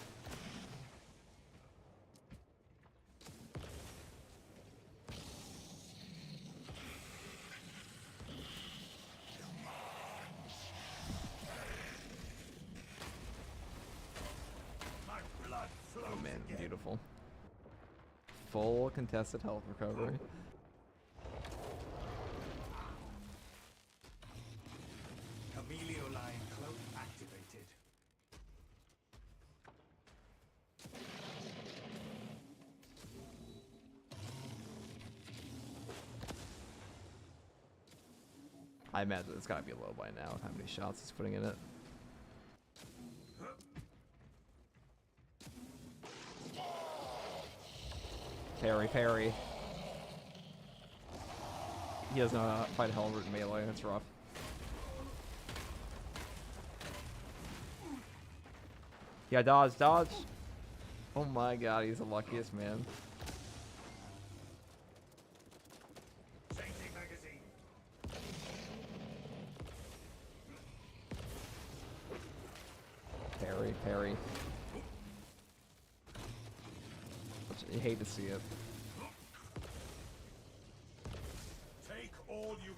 [SPEAKER 5] My blood flows
[SPEAKER 1] Oh man,
[SPEAKER 5] again.
[SPEAKER 1] beautiful. Full contested health recovery.
[SPEAKER 5] Camelio line cloak activated.
[SPEAKER 1] I imagine it's gotta be low by now with how many shots he's putting in it. Parry, parry. He doesn't know how to fight halberd in melee, it's rough. Yeah, dodge, dodge! Oh my god, he's the luckiest man.
[SPEAKER 5] Changing magazine.
[SPEAKER 1] Parry, parry. You hate to see it.
[SPEAKER 5] Take all you.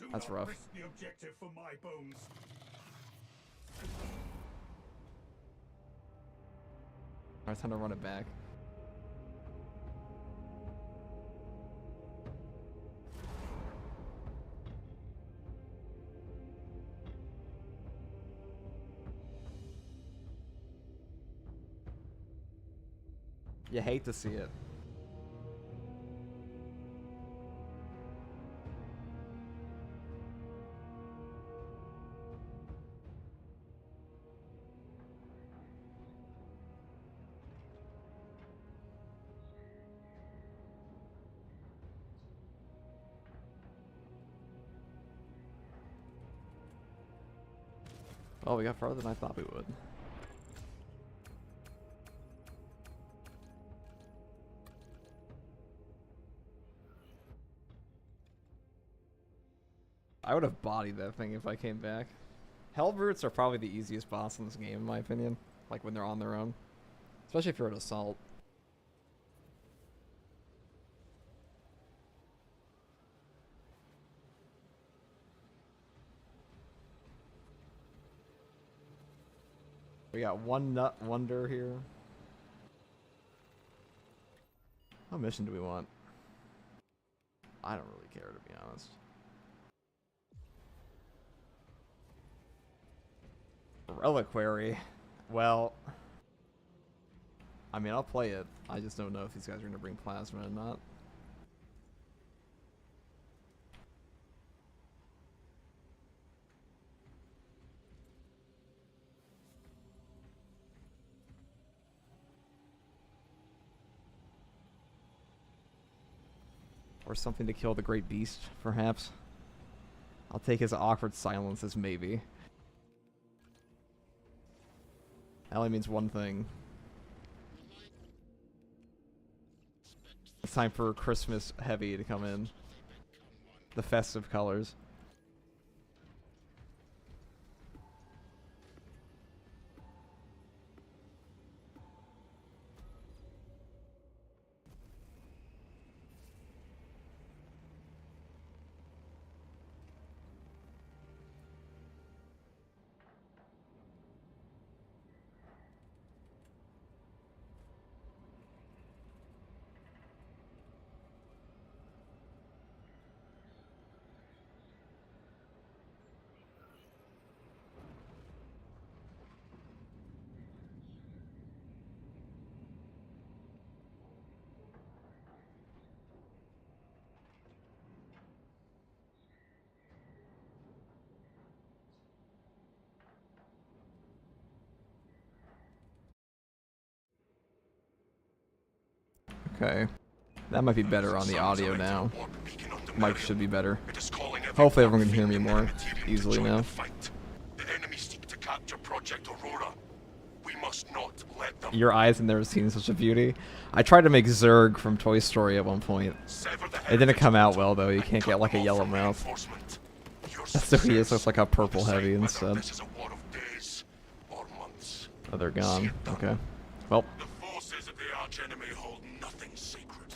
[SPEAKER 5] Do
[SPEAKER 1] That's
[SPEAKER 5] not
[SPEAKER 1] rough.
[SPEAKER 5] risk the objective for my bones.
[SPEAKER 1] Alright, time to run it back. You hate to see it. Oh, we got farther than I thought we would. I would have bodied that thing if I came back. Hellbrutes are probably the easiest boss in this game, in my opinion. Like when they're on their own. Especially if you're at assault. We got one nut wonder here. What mission do we want? I don't really care, to be honest. Reliquary. Well, I mean, I'll play it. I just don't know if these guys are going to bring plasma or not. Or something to kill the great beast, perhaps. I'll take his awkward silence as maybe. That only means one thing. It's time for Christmas heavy to come in. The festive colors. Okay. That might be better on the audio now. Mic should be better. Hopefully everyone can hear me more easily now.
[SPEAKER 3] The enemy seek to capture Project Aurora. We must not let them.
[SPEAKER 1] Your eyes have never seen such a beauty. I tried to make Zurg from Toy Story at one point. It didn't come out well though. You can't get like a yellow mouth. That's so he is. Looks like a purple heavy instead. Oh, they're gone. Okay. Well.
[SPEAKER 3] The forces of the arch enemy hold nothing sacred.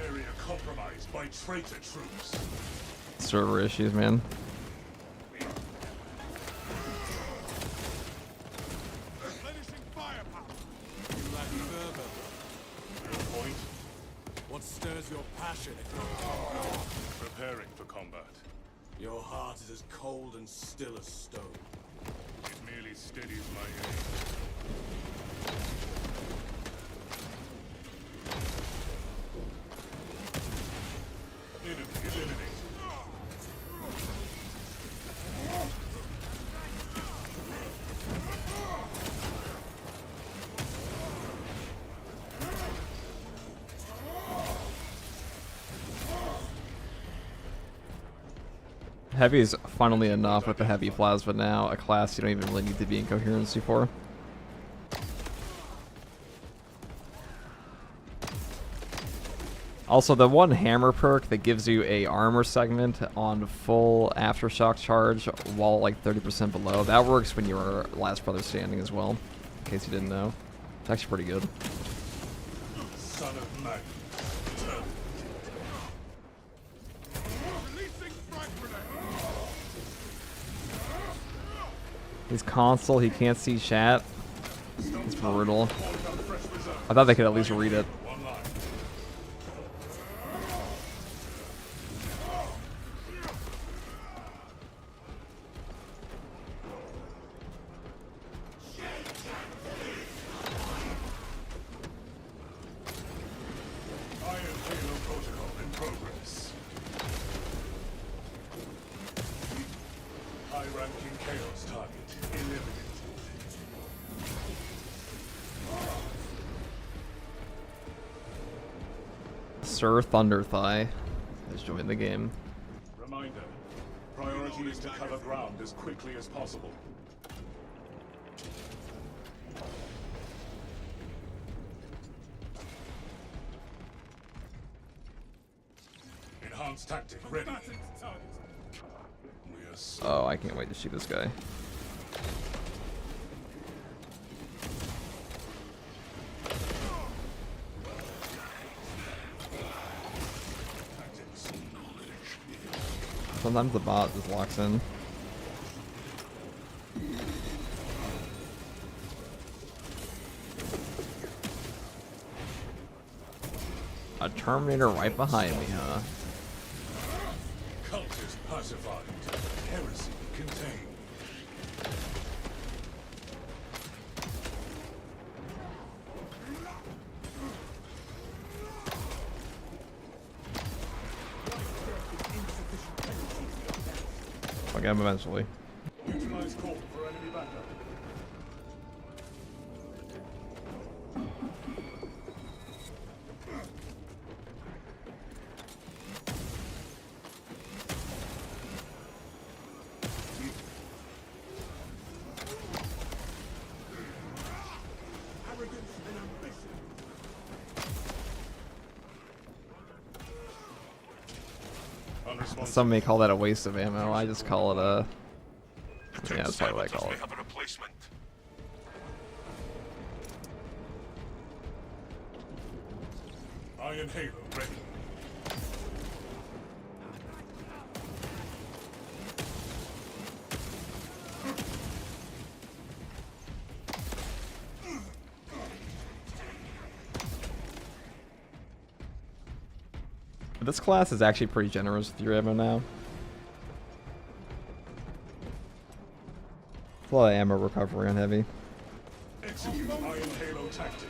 [SPEAKER 4] Area compromised by traitor troops.
[SPEAKER 1] Server issues, man.
[SPEAKER 5] Replenishing firepower. You lack fervor.
[SPEAKER 4] Your point?
[SPEAKER 5] What stirs your passion if not
[SPEAKER 4] Preparing for combat.
[SPEAKER 5] your heart is as cold and still as stone?
[SPEAKER 4] It merely steadies my aim. Enemy eliminated.
[SPEAKER 1] Heavy is funnily enough with the heavy plasma now, a class you don't even really need to be in coherency for. Also, the one hammer perk that gives you a armor segment on full aftershock charge while like 30% below, that works when you're last brother standing as well, in case you didn't know. It's actually pretty good.
[SPEAKER 4] Son of man.
[SPEAKER 5] Releasing frag grenade.
[SPEAKER 1] His console, he can't see chat. It's brutal. I thought they could at least read it.
[SPEAKER 4] One line. Iron Halo protocol in progress. High-ranking Chaos target eliminated.
[SPEAKER 1] Sir Thunderthigh has joined the game.
[SPEAKER 4] Reminder, priority is to cover ground as quickly as possible. Enhanced tactic ready.
[SPEAKER 5] Combatant target.
[SPEAKER 4] We are
[SPEAKER 1] Oh, I can't wait to shoot this guy. sometimes the bot just locks in. A Terminator right behind me, huh?
[SPEAKER 4] Cult is pacified. Heresy contained.
[SPEAKER 1] I'll get him eventually.
[SPEAKER 4] Utilize call for enemy backup.
[SPEAKER 5] Arrogance and ambition.
[SPEAKER 4] Unresponsive.
[SPEAKER 1] Some may call that a waste of ammo. I just call it a. Yeah, that's probably what I call it.
[SPEAKER 3] Have a replacement.
[SPEAKER 4] Iron Halo ready.
[SPEAKER 1] This class is actually pretty generous with your ammo now. It's a lot of ammo recovery on heavy.
[SPEAKER 4] Execute Iron Halo tactic.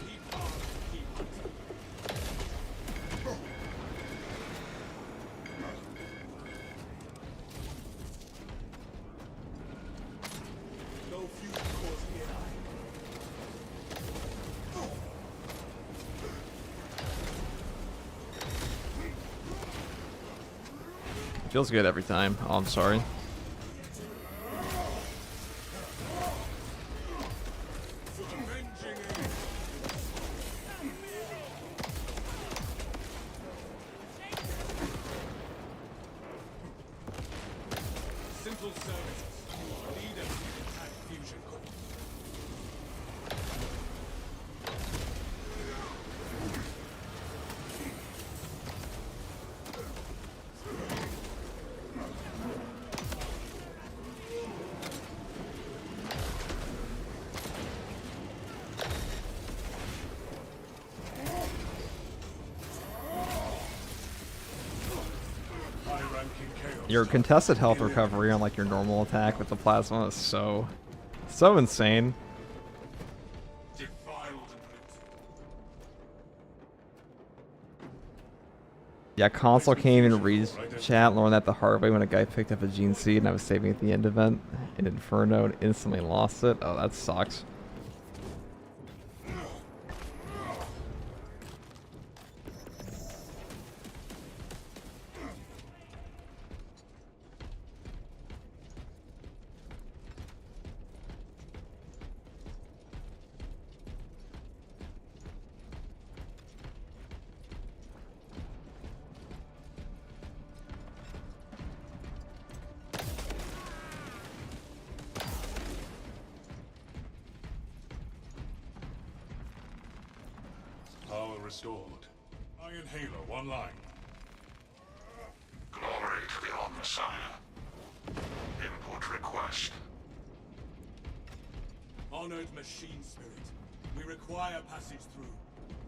[SPEAKER 5] No fusion cores near.
[SPEAKER 1] Feels good every time. Oh, I'm sorry.
[SPEAKER 5] Simple services. Leader attack fusion core.
[SPEAKER 4] High-ranking chaos.
[SPEAKER 1] Your contested health recovery on like your normal attack with the plasma is so insane.
[SPEAKER 5] Defiled and loot.
[SPEAKER 1] Yeah, console came in Reed's chat, learned that the hard way when a guy picked up a gene seed and I was saving at the end event in Inferno and instantly lost it. Oh, that sucks.
[SPEAKER 4] Power restored. Iron Halo online.
[SPEAKER 3] Glory to the Omnissiah. Input request.
[SPEAKER 5] Honored machine spirit. We require passage through.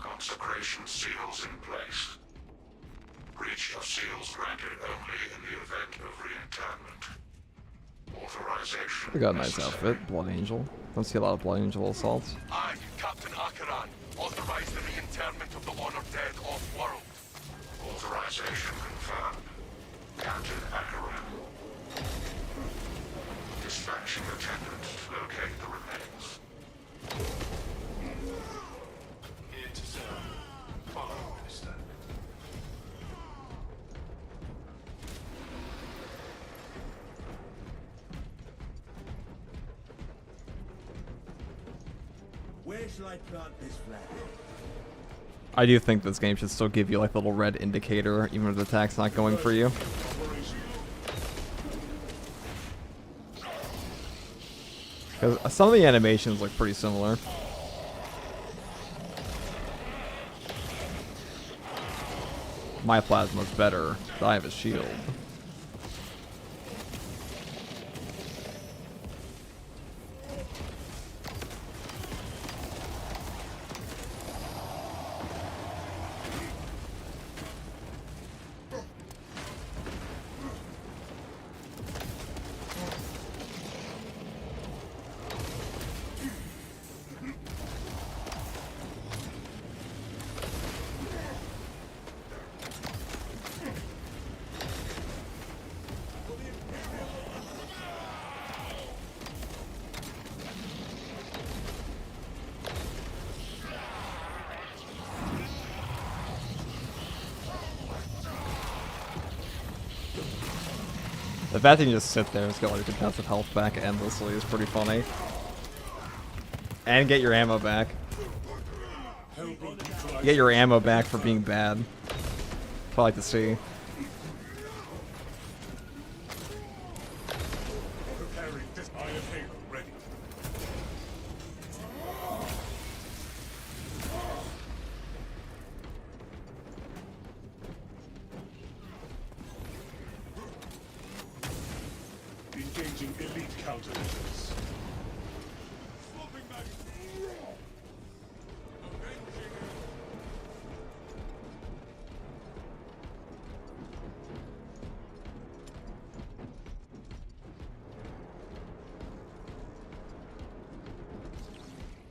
[SPEAKER 3] Consecration seals in place. Breach of seals granted only in the event of reinterment. Authorization.
[SPEAKER 1] We got a nice outfit, Blood Angel. Don't see a lot of Blood Angel assaults.
[SPEAKER 3] I, Captain Akaran, authorize the reinterment of the honored dead off-world. Authorization confirmed. Captain Akaran. Dispatching attendant to locate the remains.
[SPEAKER 4] Here to serve. Follow, Minister.
[SPEAKER 5] Where shall I plant this flag?
[SPEAKER 1] I do think this game should still give you like a little red indicator, even if the attack's not going for you. Because some of the animations look pretty similar. My plasma's better, but I have a shield. The fact that you can just sit there and get all your contested health back endlessly is pretty funny. And get your ammo back. You get your ammo back for being bad. That's what I like to see.
[SPEAKER 4] Preparing this iron halo ready. Engaging elite countermeasures.
[SPEAKER 5] Swapping back.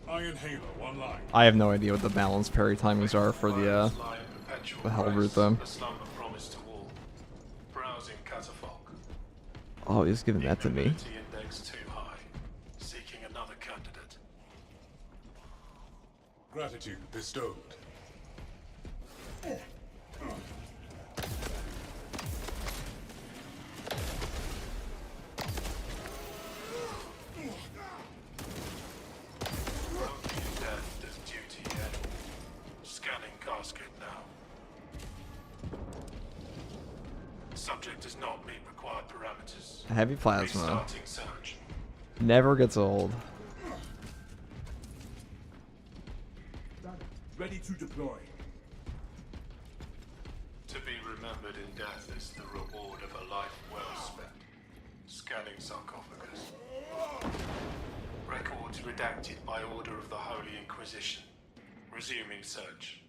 [SPEAKER 4] Iron halo online.
[SPEAKER 1] I have no idea what the balanced parry timings are for the hell route though.
[SPEAKER 7] Browsing catafalque.
[SPEAKER 1] Oh, he's giving that to me.
[SPEAKER 7] Ability index too high. Seeking another candidate.
[SPEAKER 4] Gratitude bestowed.
[SPEAKER 7] Death does duty yet. Scanning casket now. Subject does not meet required parameters.
[SPEAKER 1] Heavy plasma.
[SPEAKER 7] Restarting search.
[SPEAKER 1] Never gets old.
[SPEAKER 4] Ready to deploy.
[SPEAKER 7] To be remembered in death is the reward of a life well spent. Scanning sarcophagus. Records redacted by order of the Holy Inquisition. Resuming search.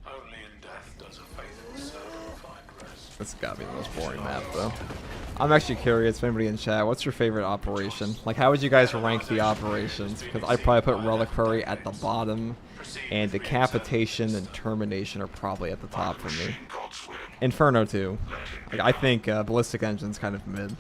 [SPEAKER 7] Only in death does a faithful servant find rest.
[SPEAKER 1] This has got to be the most boring map though. I'm actually curious if anybody in chat, what's your favorite operation? Like, how would you guys rank the operations? Because I'd probably put Reliquary at the bottom, and Decapitation and Termination are probably at the top for me. Inferno too. Like, I think Ballistic Engine's kind of mid.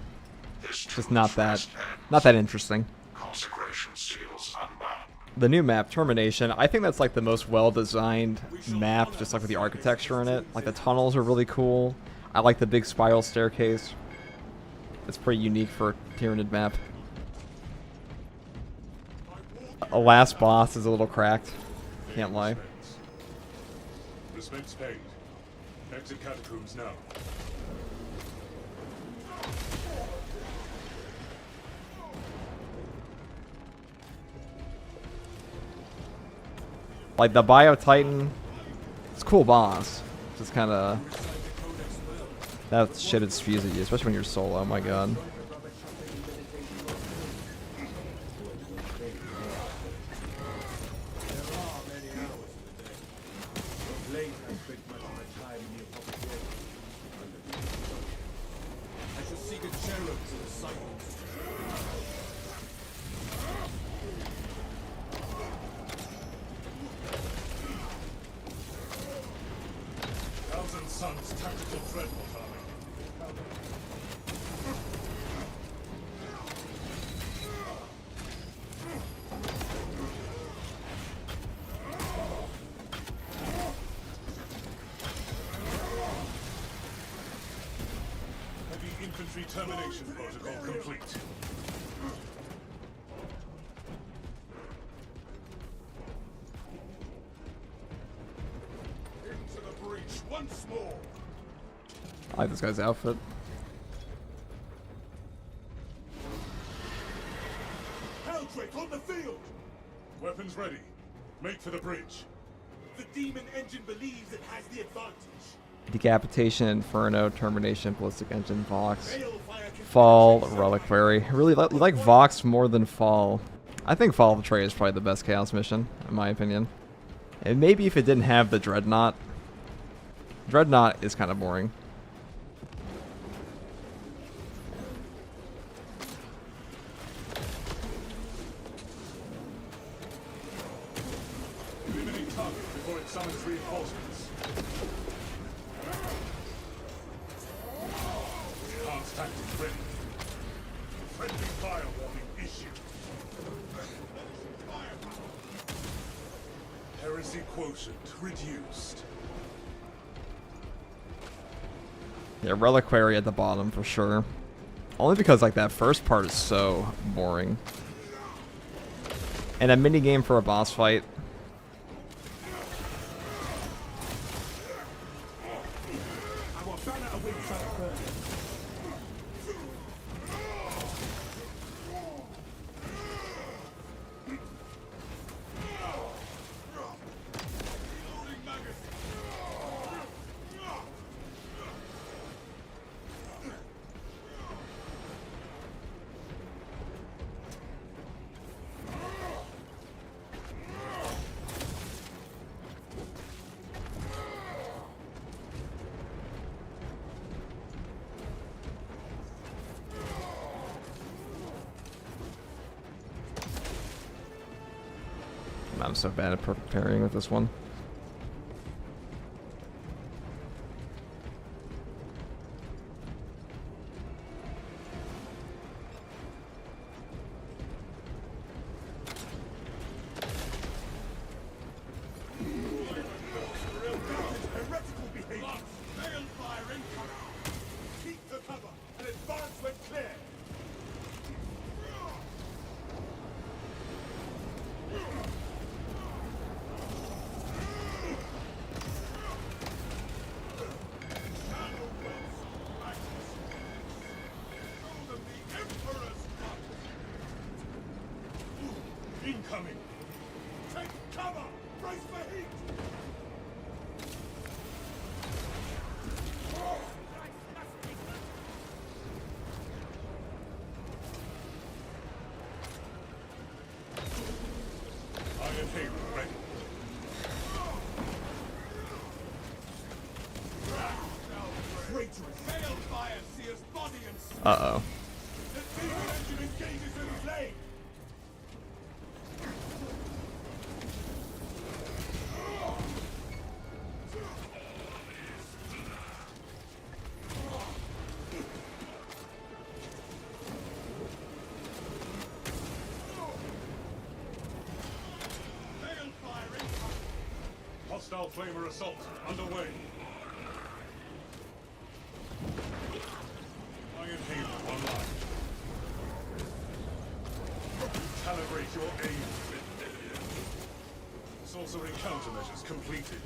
[SPEAKER 1] Just not that interesting.
[SPEAKER 3] Consecration seals unbound.
[SPEAKER 1] The new map, Termination, I think that's like the most well-designed map, just like with the architecture in it. Like, the tunnels are really cool. I like the big spiral staircase. It's pretty unique for a Tyranid map. The last boss is a little cracked. Can't lie.
[SPEAKER 4] Respects paid. Exit catacombs now.
[SPEAKER 1] Like, the Bio Titan, it's a cool boss. Just kind of... That shit it spews at you, especially when you're solo, oh my god.
[SPEAKER 5] I shall seek a cherub to the sight.
[SPEAKER 4] Thousand Suns Tactical Dreadnought Army. Heavy infantry termination protocol complete.
[SPEAKER 5] Into the breach once more.
[SPEAKER 1] I like this guy's outfit.
[SPEAKER 5] Helldrake on the field.
[SPEAKER 4] Weapons ready. Make for the bridge.
[SPEAKER 5] The demon engine believes it has the advantage.
[SPEAKER 1] Decapitation, Inferno, Termination, Ballistic Engine, Vox,
[SPEAKER 5] Balefire can
[SPEAKER 1] Fall, Reliquary. Really, you like Vox more than Fall. I think Fall of Trey is probably the best Chaos mission, in my opinion. And maybe if it didn't have the Dreadnought. Dreadnought is kind of boring.
[SPEAKER 4] Eliminate target before it summons reinforcements. Enhanced tactics ready. Friendly fire warning issued. Heresy quotient reduced.
[SPEAKER 1] Yeah, reliquary at the bottom for sure. Only because like that first part is so boring. And a mini game for a boss fight.
[SPEAKER 5] I will banner a wing sight first. Reloading magazine.
[SPEAKER 1] I'm so bad at preparing with this one.
[SPEAKER 5] Heretical behavior. Balefire incoming. Keep the cover and advance when clear. Show them the Emperor's wrath. Incoming. Take cover. Brace for heat.
[SPEAKER 4] Iron Hail ready.
[SPEAKER 5] Traitorous. Balefire sears body and soul.
[SPEAKER 1] Uh-oh.
[SPEAKER 5] The demon engine engages in flame. Balefire incoming.
[SPEAKER 4] Hostile flamer assault underway. Iron Hail online. Calibrate your aim. Sorcery countermeasures completed.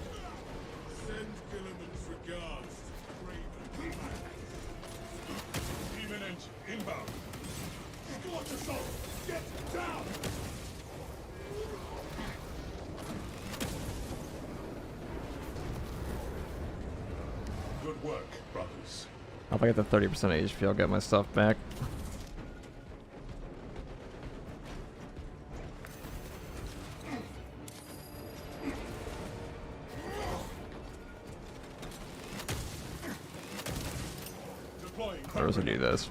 [SPEAKER 5] Send Gilliman's regards to Raven.
[SPEAKER 4] Demon engine inbound.
[SPEAKER 5] Scorch assault! Get down!
[SPEAKER 4] Good work, brothers.
[SPEAKER 1] If I get the 30% HP, I'll get my stuff back.
[SPEAKER 4] Deploying.
[SPEAKER 1] Or else I do this.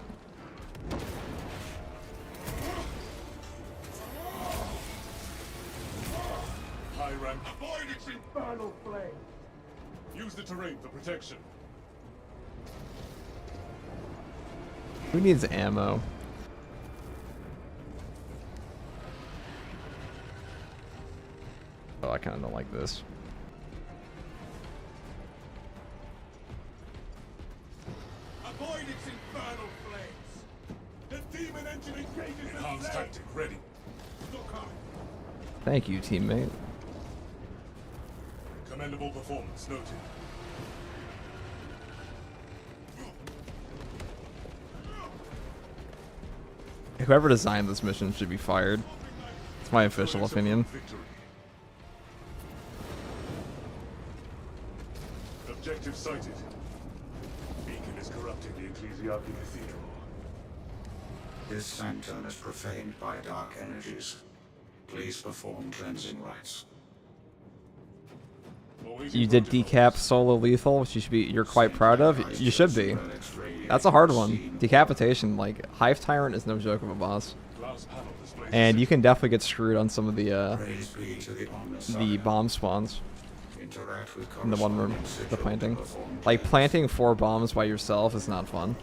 [SPEAKER 4] High rank.
[SPEAKER 5] Avoid its infernal flame!
[SPEAKER 4] Use the terrain for protection.
[SPEAKER 1] Who needs ammo? Oh, I kind of don't like this.
[SPEAKER 5] Avoid its infernal flames! The demon engine engages in
[SPEAKER 4] Enhanced
[SPEAKER 5] flame!
[SPEAKER 4] tactic ready.
[SPEAKER 5] Look on!
[SPEAKER 1] Thank you, teammate.
[SPEAKER 4] Commendable performance noted.
[SPEAKER 1] Whoever designed this mission should be fired. It's my official opinion.
[SPEAKER 4] Victory. Objective sighted. Beacon is corrupting the Ecclesiarchy Cathedral.
[SPEAKER 3] This sanctum is profaned by dark energies. Please perform cleansing rites.
[SPEAKER 1] You did decap solo lethal, which you're quite proud of. You should be. That's a hard one. Decapitation, like Hive Tyrant, is no joke of a boss,
[SPEAKER 4] Glass panel displays
[SPEAKER 1] and you can definitely get screwed on some of the
[SPEAKER 3] Praise be to the omnis
[SPEAKER 1] bomb spawns.
[SPEAKER 3] Interact with
[SPEAKER 1] In the one room,
[SPEAKER 3] corresponding
[SPEAKER 1] the
[SPEAKER 3] sigil
[SPEAKER 1] planting.
[SPEAKER 3] to perform
[SPEAKER 1] Like planting 4 bombs by yourself is not fun.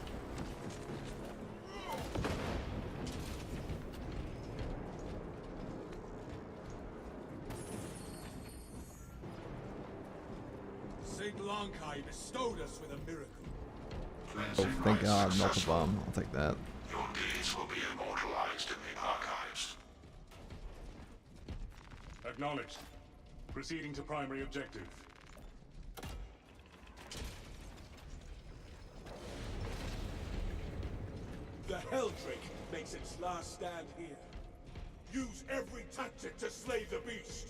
[SPEAKER 5] Saint Lankai bestowed us with a miracle.
[SPEAKER 1] Oh, thank God, melt a bomb. I'll take that.
[SPEAKER 3] Your deeds will be immortalized in the archives.
[SPEAKER 4] Acknowledged. Proceeding to primary objective.
[SPEAKER 5] The Helldrake makes its last stand here. Use every tactic to slay the beast.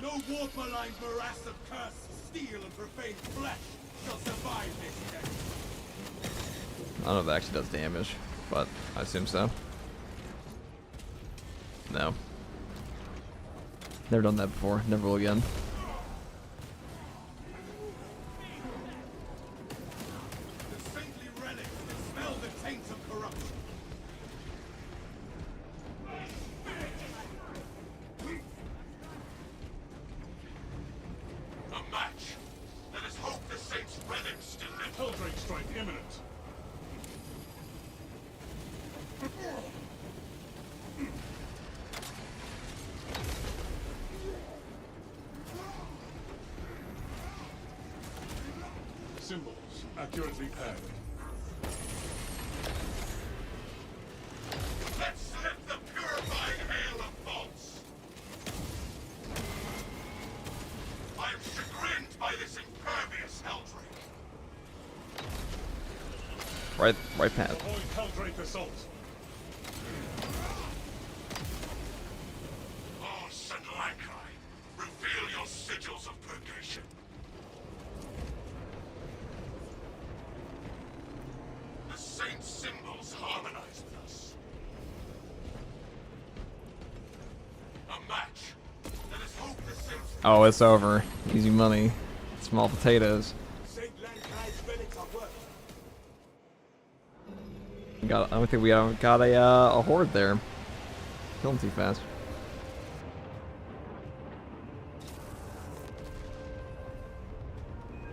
[SPEAKER 5] No warp-aligned morass of cursed steel and profane flesh shall survive this test.
[SPEAKER 1] I don't know if it actually does damage, but I assume so. No. Never done that before. Never will again.
[SPEAKER 5] The saintly relics dispel the taints of corruption.
[SPEAKER 3] A match. Let us hope the Saint's relics still live.
[SPEAKER 4] Helldrake strike imminent. Symbols accurately paired.
[SPEAKER 3] Let slip the purifying hail of faults. I am chagrined by this impervious Helldrake.
[SPEAKER 1] Right path.
[SPEAKER 4] Avoid Helldrake assault.
[SPEAKER 3] Oh, St. Lankai, reveal your sigils of purgation. The Saint's symbols harmonize with us. A match. Let us hope the Saint's...
[SPEAKER 1] Oh, it's over. Easy money. Small potatoes.
[SPEAKER 5] Saint Lankai's relics are worth.
[SPEAKER 1] I don't think we got a horde there. Kill him too fast.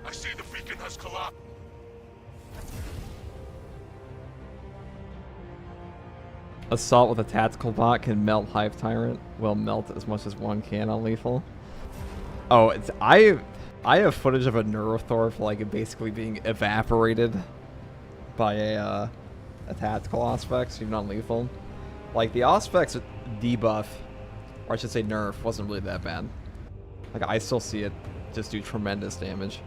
[SPEAKER 3] I see the beacon has collapsed.
[SPEAKER 1] Assault with a tactical bot can melt Hive Tyrant. Will melt as much as one can on lethal. Oh, it's I have footage of a Neurothorf like basically being evaporated by a tactical Auspex, even on lethal. Like the Auspex debuff, or I should say nerf, wasn't really that bad. Like I still see it just do tremendous damage.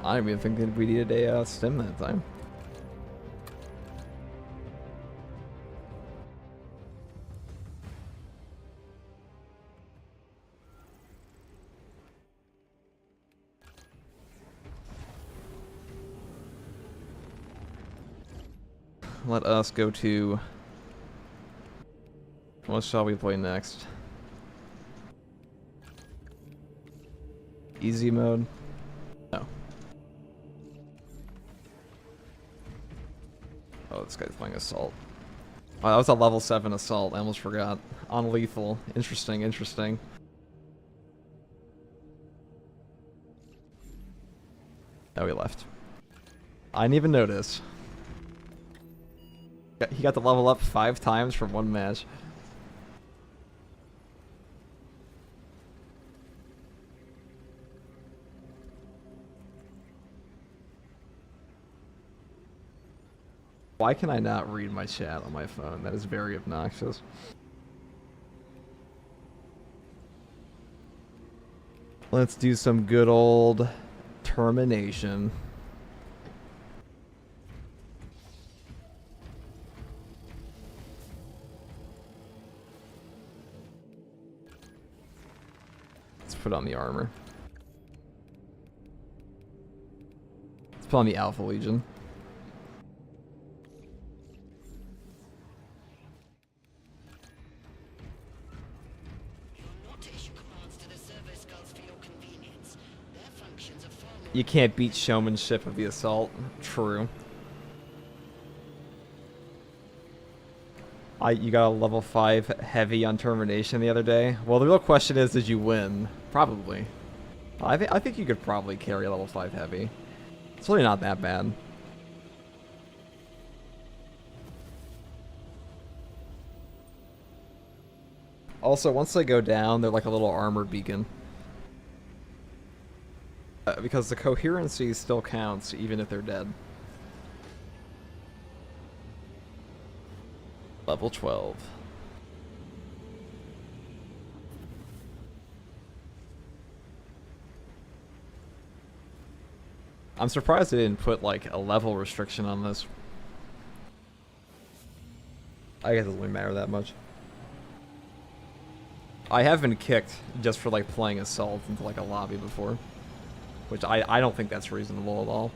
[SPEAKER 1] I don't even think that we needed a stim that time. Let us go to... What shall we play next? Easy mode? No. Oh, this guy's playing Assault. Oh, that was a level 7 Assault. I almost forgot. On lethal. Interesting, interesting. Oh, he left. I didn't even notice. He got to level up 5 times from one match. Why can I not read my chat on my phone? That is very obnoxious. Let's do some good old termination. Let's put on the armor. Let's put on the Alpha Legion. You can't beat showmanship of the Assault. True. You got a level 5 heavy on termination the other day. Well, the real question is, did you win? Probably. I think you could probably carry a level 5 heavy. It's really not that bad. Also, once they go down, they're like a little armored beacon. Because the coherency still counts, even if they're dead. Level 12. I'm surprised they didn't put, like, a level restriction on this. I guess it doesn't really matter that much. I have been kicked just for, like, playing Assault into, like, a lobby before. Which I don't think that's reasonable at all.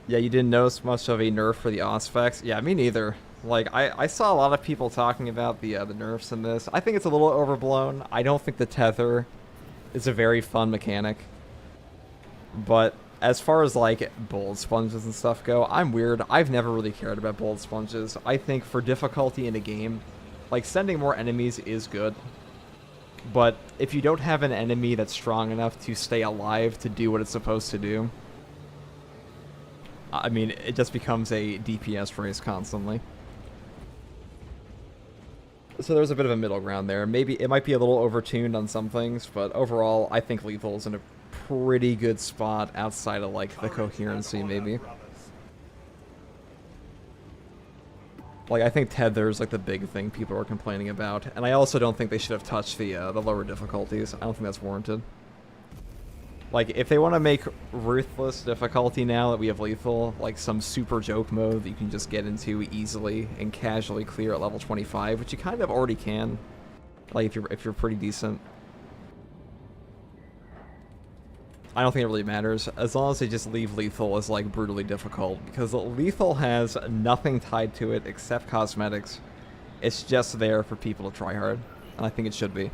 [SPEAKER 1] Yeah, you didn't notice much of a nerf for the Auspex? Yeah, me neither. Like, I saw a lot of people talking about the nerfs in this. I think it's a little overblown. I don't think the tether is a very fun mechanic. But as far as, like, bullet sponges and stuff go, I'm weird. I've never really cared about bullet sponges. I think for difficulty in a game, like, sending more enemies is good. But if you don't have an enemy that's strong enough to stay alive to do what it's supposed to do, I mean, it just becomes a DPS race constantly. So there's a bit of a middle ground there. Maybe it might be a little overtuned on some things, but overall, I think Lethal's in a pretty good spot outside of, like, the coherency, maybe. Like, I think Tether's, like, the big thing people are complaining about. And I also don't think they should have touched the lower difficulties. I don't think that's warranted. Like, if they want to make Ruthless difficulty now that we have Lethal, like some super joke mode that you can just get into easily and casually clear at level 25, which you kind of already can, like, if you're pretty decent. I don't think it really matters, as long as they just leave Lethal as, like, brutally difficult, because Lethal has nothing tied to it except cosmetics. It's just there for people to try hard, and I think it should be.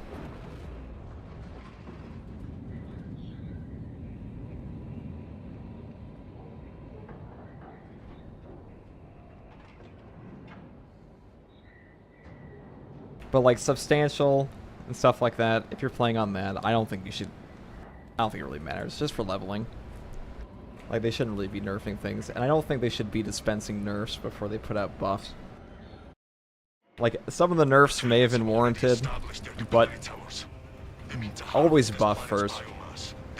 [SPEAKER 1] But, like, substantial and stuff like that, if you're playing on that, I don't think you should... I don't think it really matters. It's just for leveling. Like, they shouldn't really be nerfing things. And I don't think they should be dispensing nerfs before they put out buffs. Like, some of the nerfs may have been warranted, but always buff first.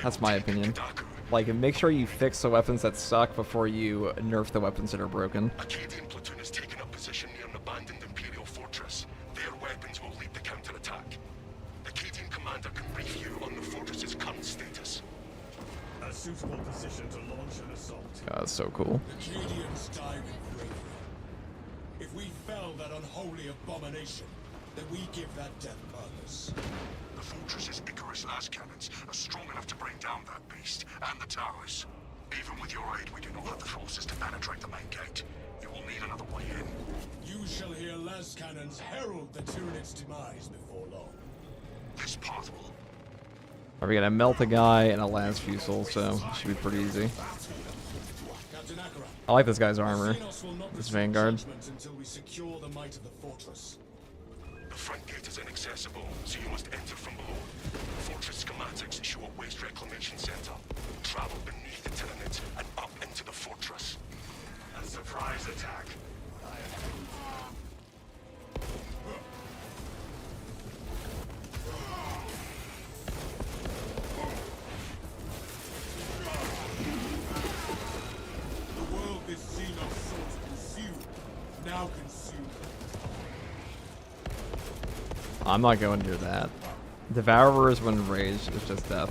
[SPEAKER 1] That's my opinion. Like, make sure you fix the weapons that suck before you nerf the weapons that are broken.
[SPEAKER 3] Acadian platoon has taken up position near an abandoned Imperial fortress. Their weapons will lead the counterattack. Acadian commander can brief you on the fortress's current status.
[SPEAKER 5] A suitable position to launch an assault.
[SPEAKER 1] God, that's so cool.
[SPEAKER 5] Acadians die with bravery. If we fell that unholy abomination, then we give that death purpose.
[SPEAKER 3] The fortress's Icarus las cannons are strong enough to bring down that beast and the towers. Even with your aid, we do not have the forces to penetrate the main gate. You will need another way in.
[SPEAKER 5] You shall hear las cannons herald the Tyranid's demise before long.
[SPEAKER 3] This path will...
[SPEAKER 1] Are we gonna melt a guy and a las fusel, so it should be pretty easy.
[SPEAKER 5] Captain Akara,
[SPEAKER 1] I like this guy's armor.
[SPEAKER 5] Xenos will not
[SPEAKER 1] This
[SPEAKER 5] receive
[SPEAKER 1] Vanguard.
[SPEAKER 5] judgment until we secure the might of the fortress.
[SPEAKER 3] The front gate is inaccessible, so you must enter from below. Fortress schematics show a waste reclamation center. Travel beneath the Tyranid and up into the fortress. A surprise attack.
[SPEAKER 5] The world this Xenos sought to consume, now consumed.
[SPEAKER 1] I'm not going near that. Devourers when enraged is just death.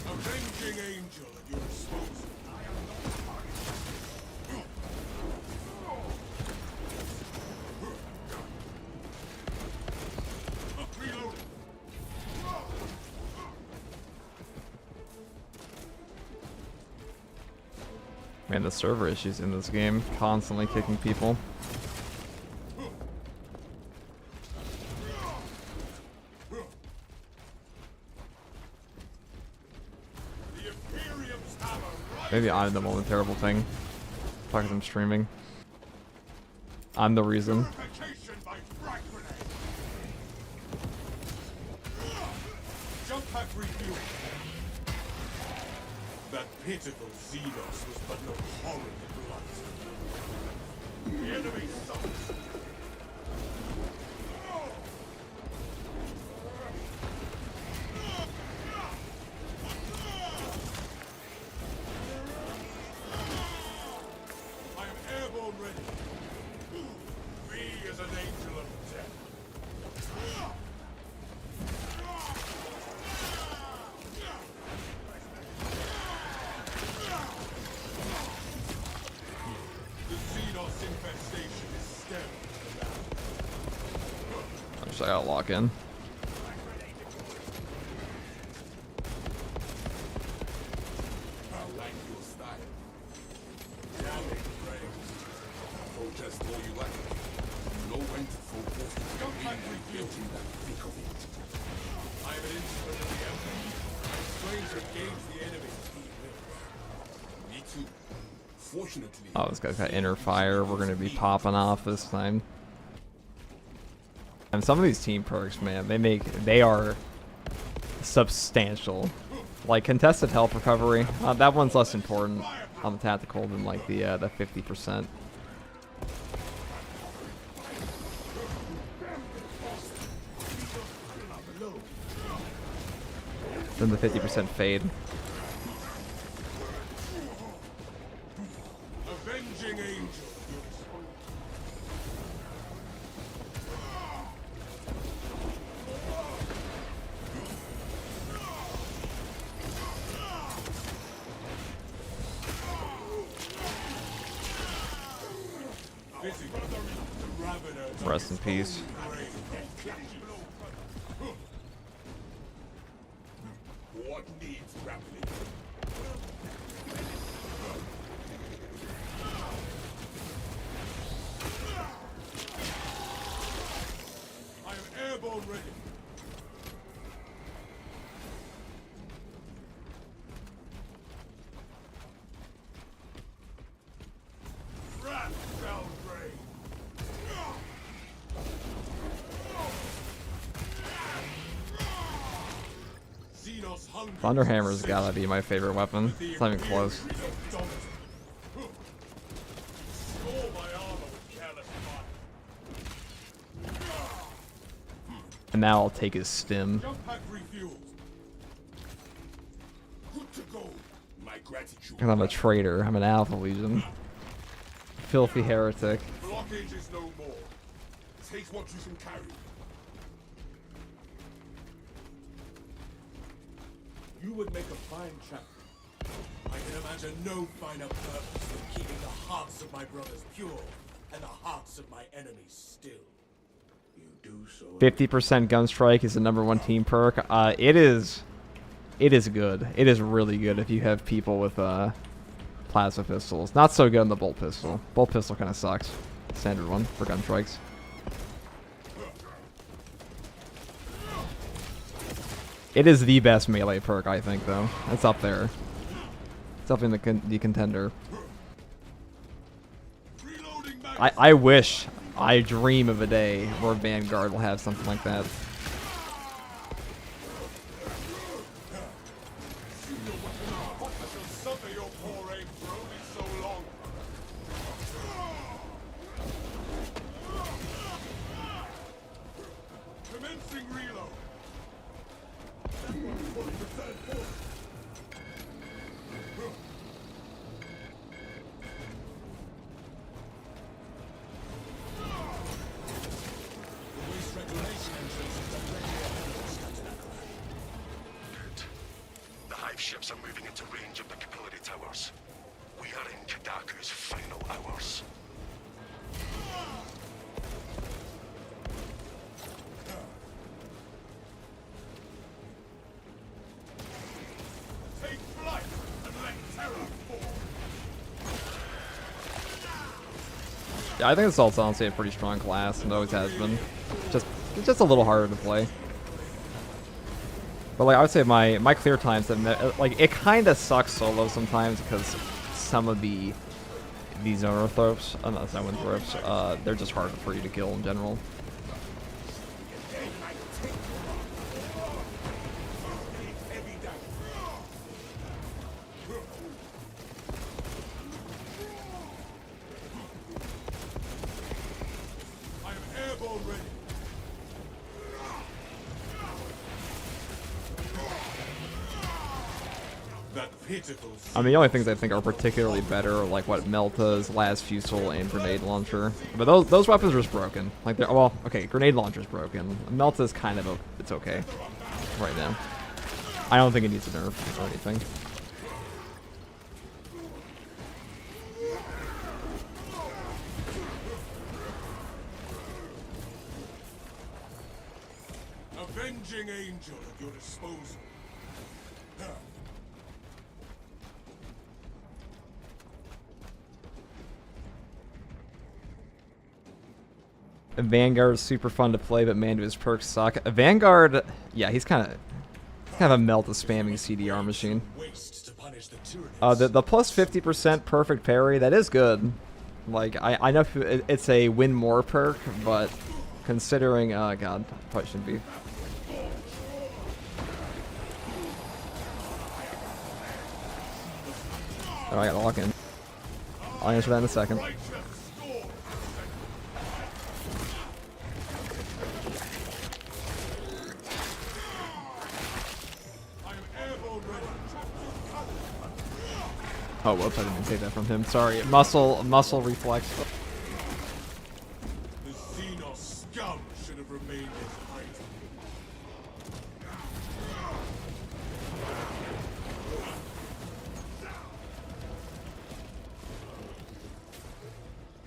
[SPEAKER 5] Avenging angel at your disposal. I am not reloading.
[SPEAKER 1] Man, the server issues in this game, constantly kicking people. Maybe I'm the moment terrible thing. Fuck, I'm streaming. I'm the reason.
[SPEAKER 5] Jump pack refuel. That pitiful Xenos was but no horrid blunt. The enemy sucks. I am airborne ready. Me as an angel of death. The Xenos infestation is stemming
[SPEAKER 1] I just gotta lock in.
[SPEAKER 2] I like your style. Damn it, Greg. Protest all you like. You know when to focus. Don't let me get in the thick of it.
[SPEAKER 5] I am an instrument of the Emperor. I'm trained to engage the enemy's key will.
[SPEAKER 2] Me too. Fortunately,
[SPEAKER 1] Oh, this guy's got inner fire. We're gonna be popping off this time. And some of these team perks, man, they are substantial. Like contested health recovery, that one's less important on the tactical than like the 50%. Then the 50% fade.
[SPEAKER 5] Avenging angel.
[SPEAKER 1] Rest in peace.
[SPEAKER 2] what needs grappling?
[SPEAKER 5] I am airborne ready. Rat Belgrade. Xenos hunger.
[SPEAKER 1] Thunderhammer's gotta be my favorite weapon. It's not even close.
[SPEAKER 5] Score my armor with careless fire.
[SPEAKER 1] And now I'll take his stim.
[SPEAKER 5] Jump pack refueled.
[SPEAKER 2] Good to go. My gratitude.
[SPEAKER 1] Because I'm a traitor. I'm an Alpha Legion. Filthy heretic.
[SPEAKER 5] Blockage is no more.
[SPEAKER 2] Take what you can carry.
[SPEAKER 5] You would make a fine champion. I can imagine no finer purpose than keeping the hearts of my brothers pure and the hearts of my enemies still. You do so.
[SPEAKER 1] 50% gun strike is the #1 team perk. It is good. It is really good if you have people with plasma pistols. Not so good on the bolt pistol. Bolt pistol kind of sucks. Standard one for gun strikes. It is the best melee perk, I think, though. It's up there. It's up in the contender. I wish, I dream of a day where Vanguard will have something like that.
[SPEAKER 5] Suffer your poor aim for only so long. Commencing reload. The waste reclamation entrance is directly ahead of us, Captain Ackroyd.
[SPEAKER 3] Good. The hive ships are moving into range of the capillary towers. We are in Kadaku's final hours.
[SPEAKER 5] Take flight and let terror fall.
[SPEAKER 1] I think Assault's honestly a pretty strong class, and always has been. It's just a little harder to play. But like I would say, my clear times have like it kind of sucks solo sometimes because some of these zoner thropes, not zone thropes, they're just harder for you to kill in general. I mean, the only things I think are particularly better are like what Melta's, Las Fusel, and Grenade Launcher. But those weapons are just broken. Like, well, okay, Grenade Launcher's broken. Melta's kind of it's okay right now. I don't think it needs a nerf or anything.
[SPEAKER 5] Avenging angel at your disposal.
[SPEAKER 1] Vanguard's super fun to play, but man, do his perks suck. Vanguard, yeah, he's kind of a Melta spamming CDR machine. The plus 50% perfect parry, that is good. Like, I know it's a win more perk, but considering, god, probably shouldn't be. Oh, I gotta lock in. I'll answer that in a second. Oh, whoops, I didn't even say that from him. Sorry. Muscle reflex.
[SPEAKER 5] The Xenos scum should have remained in hiding.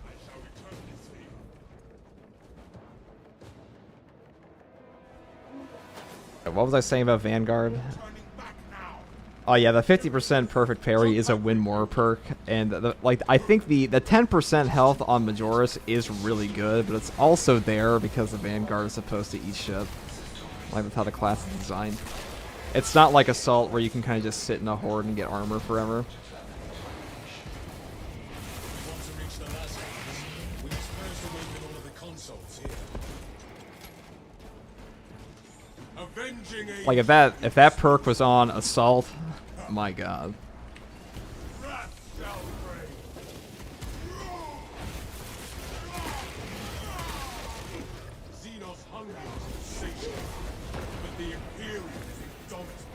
[SPEAKER 5] I shall return this favor.
[SPEAKER 1] What was I saying about Vanguard? Oh yeah, the 50% perfect parry is a win more perk, and I think the 10% health on Majoris is really good, but it's also there because the Vanguard is supposed to eat shit. Like that's how the class is designed. It's not like Assault where you can kind of just sit in a horde and get armor forever. Like if that perk was on Assault, my god.
[SPEAKER 5] Xenos hunger is insatiable, but the Imperium is indomitable.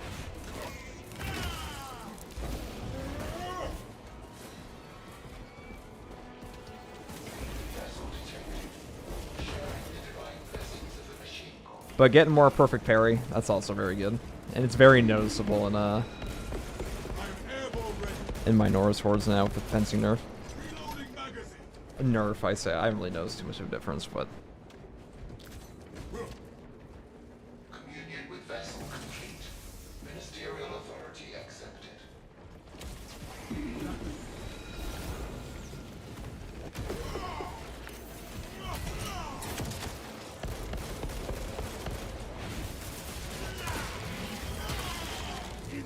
[SPEAKER 1] But getting more perfect parry, that's also very good. And it's very noticeable in my Norse hordes now with the fencing nerf. Nerf, I say. I haven't really noticed too much of a difference, but...
[SPEAKER 3] Communion with vessel complete. Ministerial authority accepted.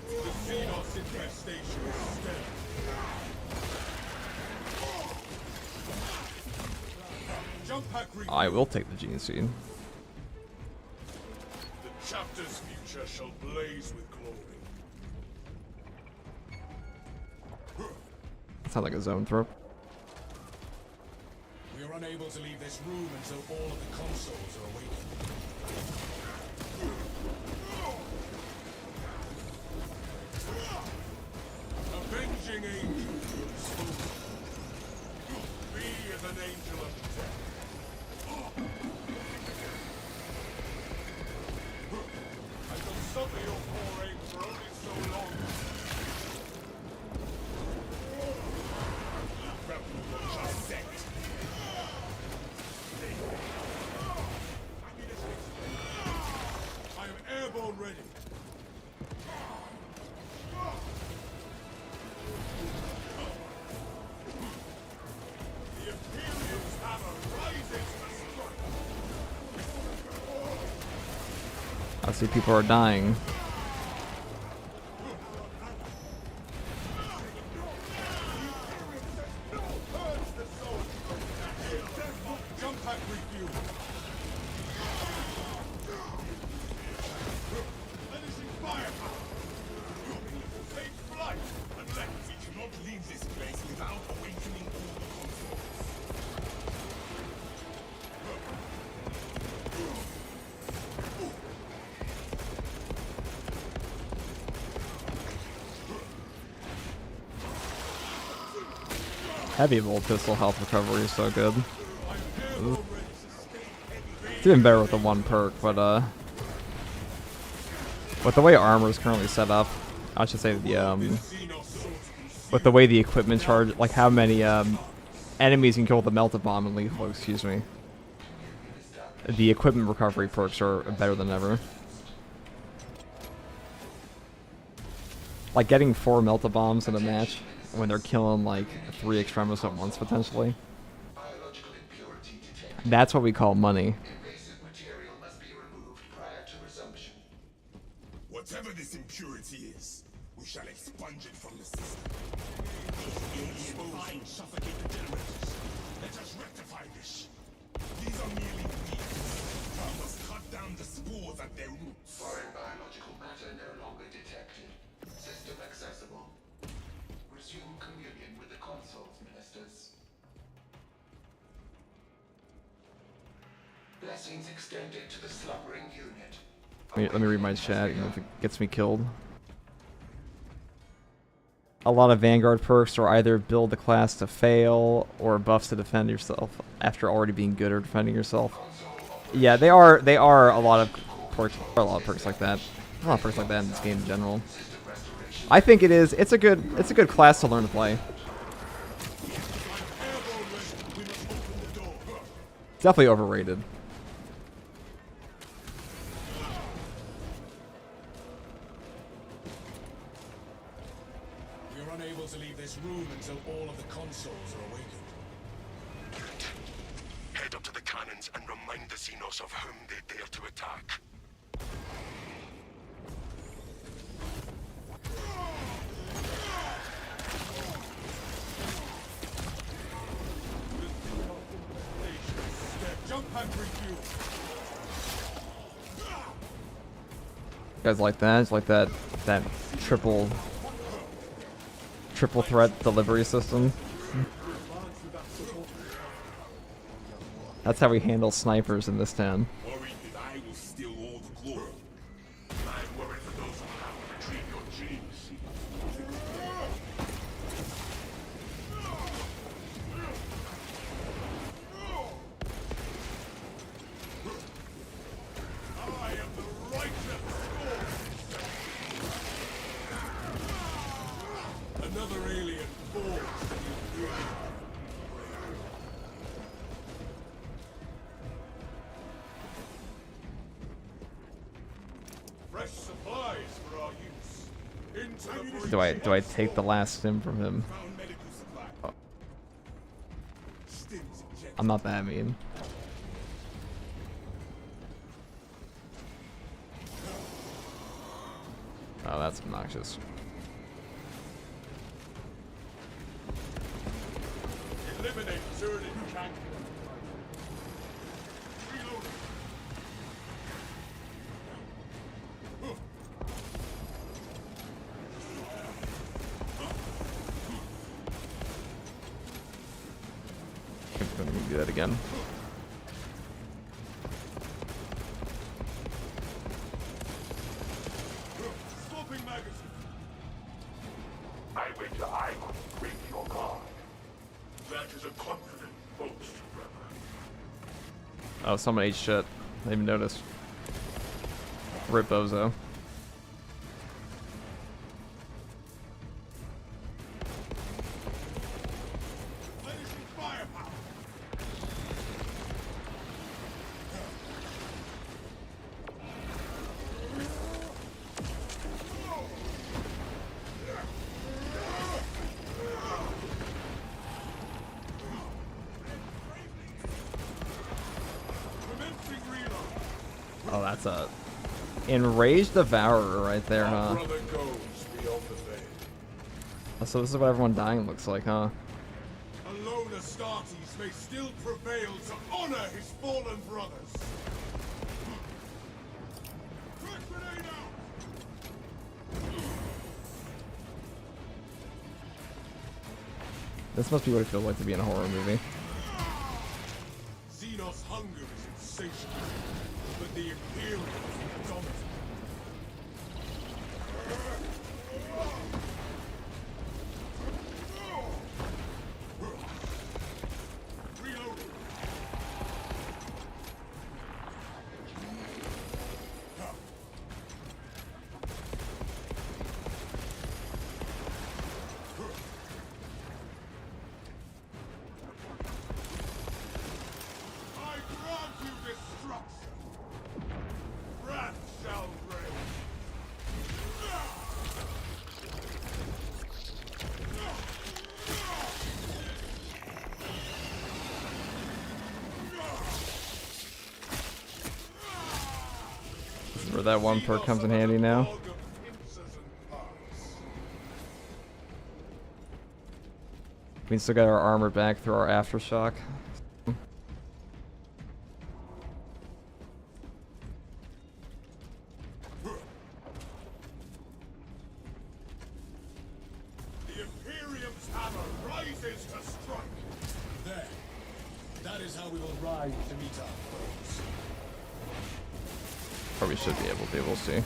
[SPEAKER 5] The Xenos infestation is steady. Jump pack
[SPEAKER 1] I will take the Gene Seed.
[SPEAKER 5] The chapter's future shall blaze with glory.
[SPEAKER 1] Sounds like a zone throw.
[SPEAKER 5] We are unable to leave this room until all of the consoles are awakened. Avenging angel to your disposal. Be as an angel of death. I shall suffer your poor aim for only so long. Rebel just sect.
[SPEAKER 1] I see people are dying.
[SPEAKER 5] Jump pack refuel. Finishing firepower. Take flight. Unless we cannot leave this place without awakening all the consoles.
[SPEAKER 1] Heavy bolt pistol health recovery is so good. It's even better with the one perk, but with the way armor is currently set up, I should say the with the way the equipment charge, like how many enemies you can kill with the melted bomb and lethal, excuse me. The equipment recovery perks are better than ever. Like getting 4 melted bombs in a match when they're killing like 3 extremists at once potentially.
[SPEAKER 3] Biological impurity detected.
[SPEAKER 1] That's what we call money.
[SPEAKER 3] Invasive material must be removed prior to resumption.
[SPEAKER 5] Whatever this impurity is, we shall expunge it from the system. Alien fine suffocate the generators. Let us rectify this. These are merely weeds. We must cut down the spores at their roots.
[SPEAKER 3] Foreign biological matter no longer detected. System accessible. Resume communion with the consoles, ministers. Blessings extended to the slumbering unit.
[SPEAKER 1] Let me read my chat, even if it gets me killed. A lot of Vanguard perks are either build the class to fail or buffs to defend yourself after already being good or defending yourself. Yeah, they are a lot of perks. A lot of perks like that. A lot of perks like that in this game in general. I think it is. It's a good class to learn to play. Definitely overrated.
[SPEAKER 5] We are unable to leave this room until all of the consoles are awakened.
[SPEAKER 3] Head up to the cannons and remind the Xenos of whom they dare to attack.
[SPEAKER 5] Jump pack refuel.
[SPEAKER 1] You guys like that? It's like that triple threat delivery system. That's how we handle snipers in this town.
[SPEAKER 5] Worried that I will steal all the glory.
[SPEAKER 3] I'm worried for those who have to retrieve your genes.
[SPEAKER 5] I am the righteous Scorn. Another alien force. Fresh supplies for our use. Into the
[SPEAKER 1] Do I take the last stim from him?
[SPEAKER 5] found medical supply.
[SPEAKER 1] Oh.
[SPEAKER 5] Stims injected.
[SPEAKER 1] I'm not that mean. Oh, that's obnoxious.
[SPEAKER 5] Eliminate turret can't. Reload.
[SPEAKER 1] I'm gonna do that again.
[SPEAKER 5] Swapping magazine.
[SPEAKER 3] I wager I could break your guard. That is a confident boast, brother.
[SPEAKER 1] Oh, someone ate shit. I didn't even notice. Rip Bozo.
[SPEAKER 5] Finishing firepower. Commencing reload.
[SPEAKER 1] Oh, that's a Enraged Devourer right there,
[SPEAKER 2] Our
[SPEAKER 1] huh?
[SPEAKER 2] brother goes beyond the veil.
[SPEAKER 1] So this is what everyone dying looks like, huh?
[SPEAKER 5] Alone Astartes may still prevail to honor his fallen brothers. Quick grenade out!
[SPEAKER 1] This must be what it feels like to be in a horror movie.
[SPEAKER 5] Xenos' hunger is insatiable, but the Imperials are dominant. Reloading. I grant you destruction. Wrath shall reign.
[SPEAKER 1] This is where that one perk comes in handy now.
[SPEAKER 5] Dog of pincers and parts.
[SPEAKER 1] We can still get our armor back through our aftershock.
[SPEAKER 5] The Imperium's hammer rises to strike. There. That is how we will rise to meet our foes.
[SPEAKER 1] Or we should be able to, we'll see.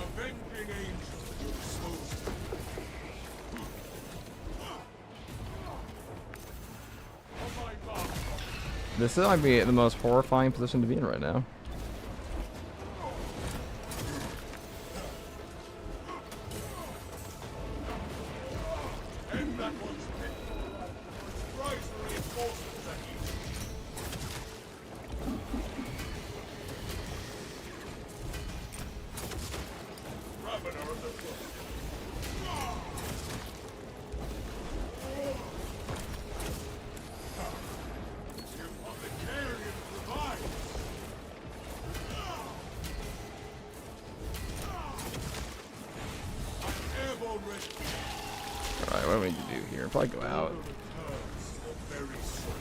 [SPEAKER 5] Avenging angel at your disposal. On my mark.
[SPEAKER 1] This might be the most horrifying position to be in right now.
[SPEAKER 5] End that one's pitfall. Rise for reinforcements at each. Ravener of the Flood. Your Apothecarian provides. I'm airborne ready.
[SPEAKER 1] Alright, what do we need to do here? Probably go out.
[SPEAKER 5] Returns to the very soul.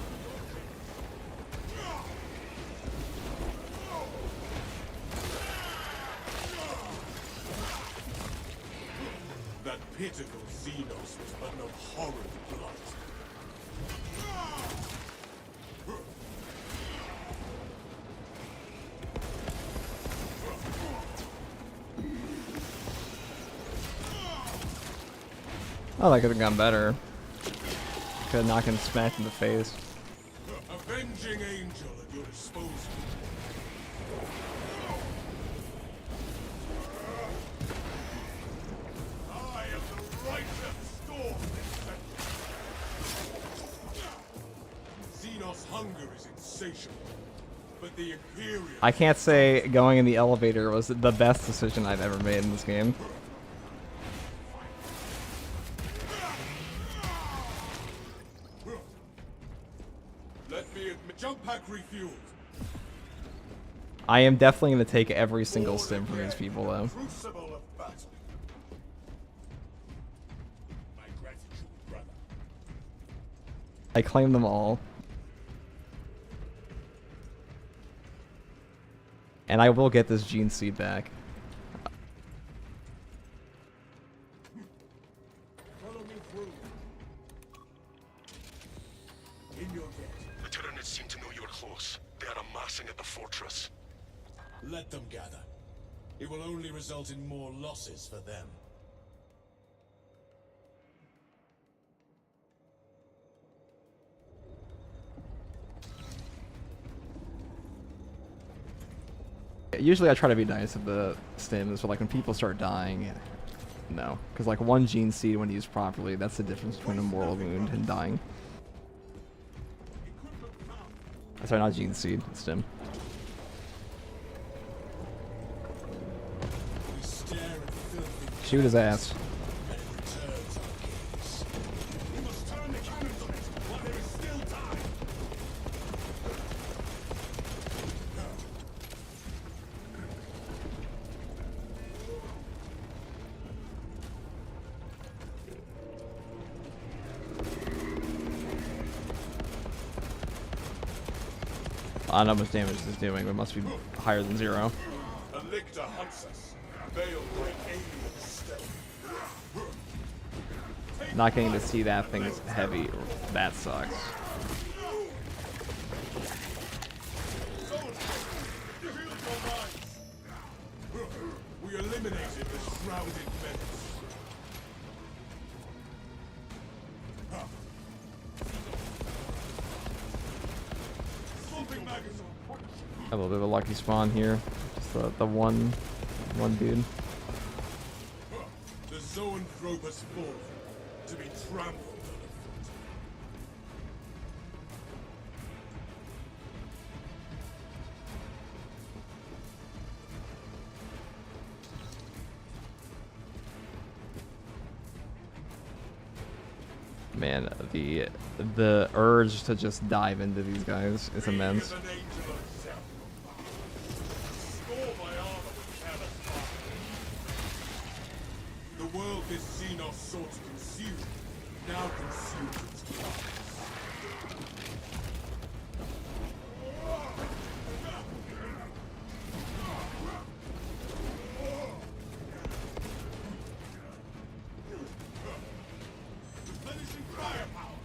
[SPEAKER 5] That pitiful Xenos was but an abhorrent blight.
[SPEAKER 1] Oh, that could have gone better. Could have knocked him smacked in the face.
[SPEAKER 5] Avenging angel at your disposal. I am the righteous storm this century. Xenos' hunger is insatiable, but the Imperium.
[SPEAKER 1] I can't say going in the elevator was the best decision I've ever made in this game.
[SPEAKER 5] Let me admit, jump pack refueled.
[SPEAKER 1] I am definitely going to take every single
[SPEAKER 5] Born
[SPEAKER 1] stim from these
[SPEAKER 5] again
[SPEAKER 1] people,
[SPEAKER 5] in the
[SPEAKER 1] though.
[SPEAKER 5] Crucible of battle. My gratitude, brother.
[SPEAKER 1] I claim them all. And I will get this gene seed back.
[SPEAKER 5] Follow me through. In your gate.
[SPEAKER 3] The Tyranids seem to know you're close. They are amassing at the fortress.
[SPEAKER 5] Let them gather. It will only result in more losses for them.
[SPEAKER 1] Usually I try to be nice at the stims, but like when people start dying, no. Because like one gene seed when used properly, that's the difference between a mortal wound and dying. Sorry, not gene seed, stim.
[SPEAKER 5] We stare at filthy
[SPEAKER 1] Shoot his ass.
[SPEAKER 5] and it returns our gaze. We must turn the cannons on it while there is still time.
[SPEAKER 1] I don't know how much damage this is doing, but it must be higher than 0.
[SPEAKER 5] A lictor hunts us, veiled by alien stealth.
[SPEAKER 1] Not getting to see that thing's heavy. That sucks.
[SPEAKER 5] We eliminated the shrouded menace. Swapping magazine.
[SPEAKER 1] A little bit of a lucky spawn here. Just the one dude.
[SPEAKER 5] The zoanthrope has fallen to be trampled underfoot.
[SPEAKER 1] Man, the urge to just dive into these guys is immense.
[SPEAKER 5] He is an angel himself. Score my armor with careless fire. The world this Xenos sought to consume now consumes its class. Replenishing firepower.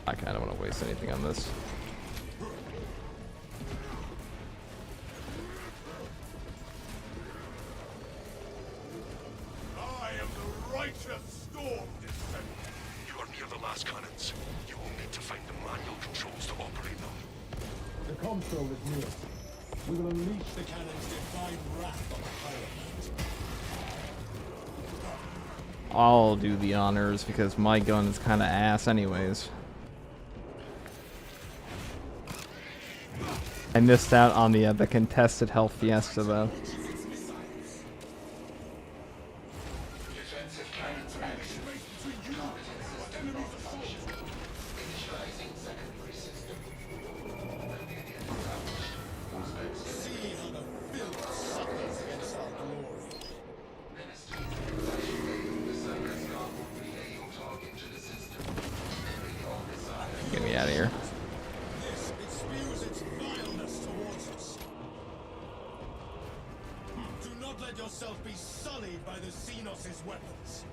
[SPEAKER 1] I kind of want to waste anything on this.
[SPEAKER 5] I am the righteous storm descender.
[SPEAKER 3] You are near the last cannons. You will need to find the manual controls to operate them.
[SPEAKER 5] The console is near. We will unleash the cannon's divine wrath on the Hierophant.
[SPEAKER 1] I'll do the honors because my gun is kind of ass anyways. I missed out on the contested health fiesta though.
[SPEAKER 5] See how the filth suffers against our glory.
[SPEAKER 1] Get me out of here.
[SPEAKER 5] This, it spews its vileness towards us. Do not let yourself be sullied by the Xenos' weapons.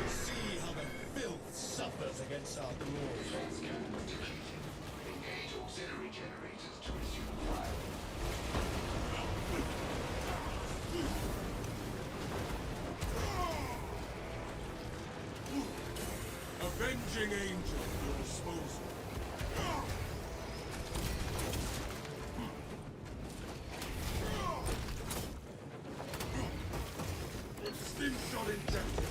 [SPEAKER 5] See how the filth suffers against our glory. Avenging angel at your disposal. Stim shot injected.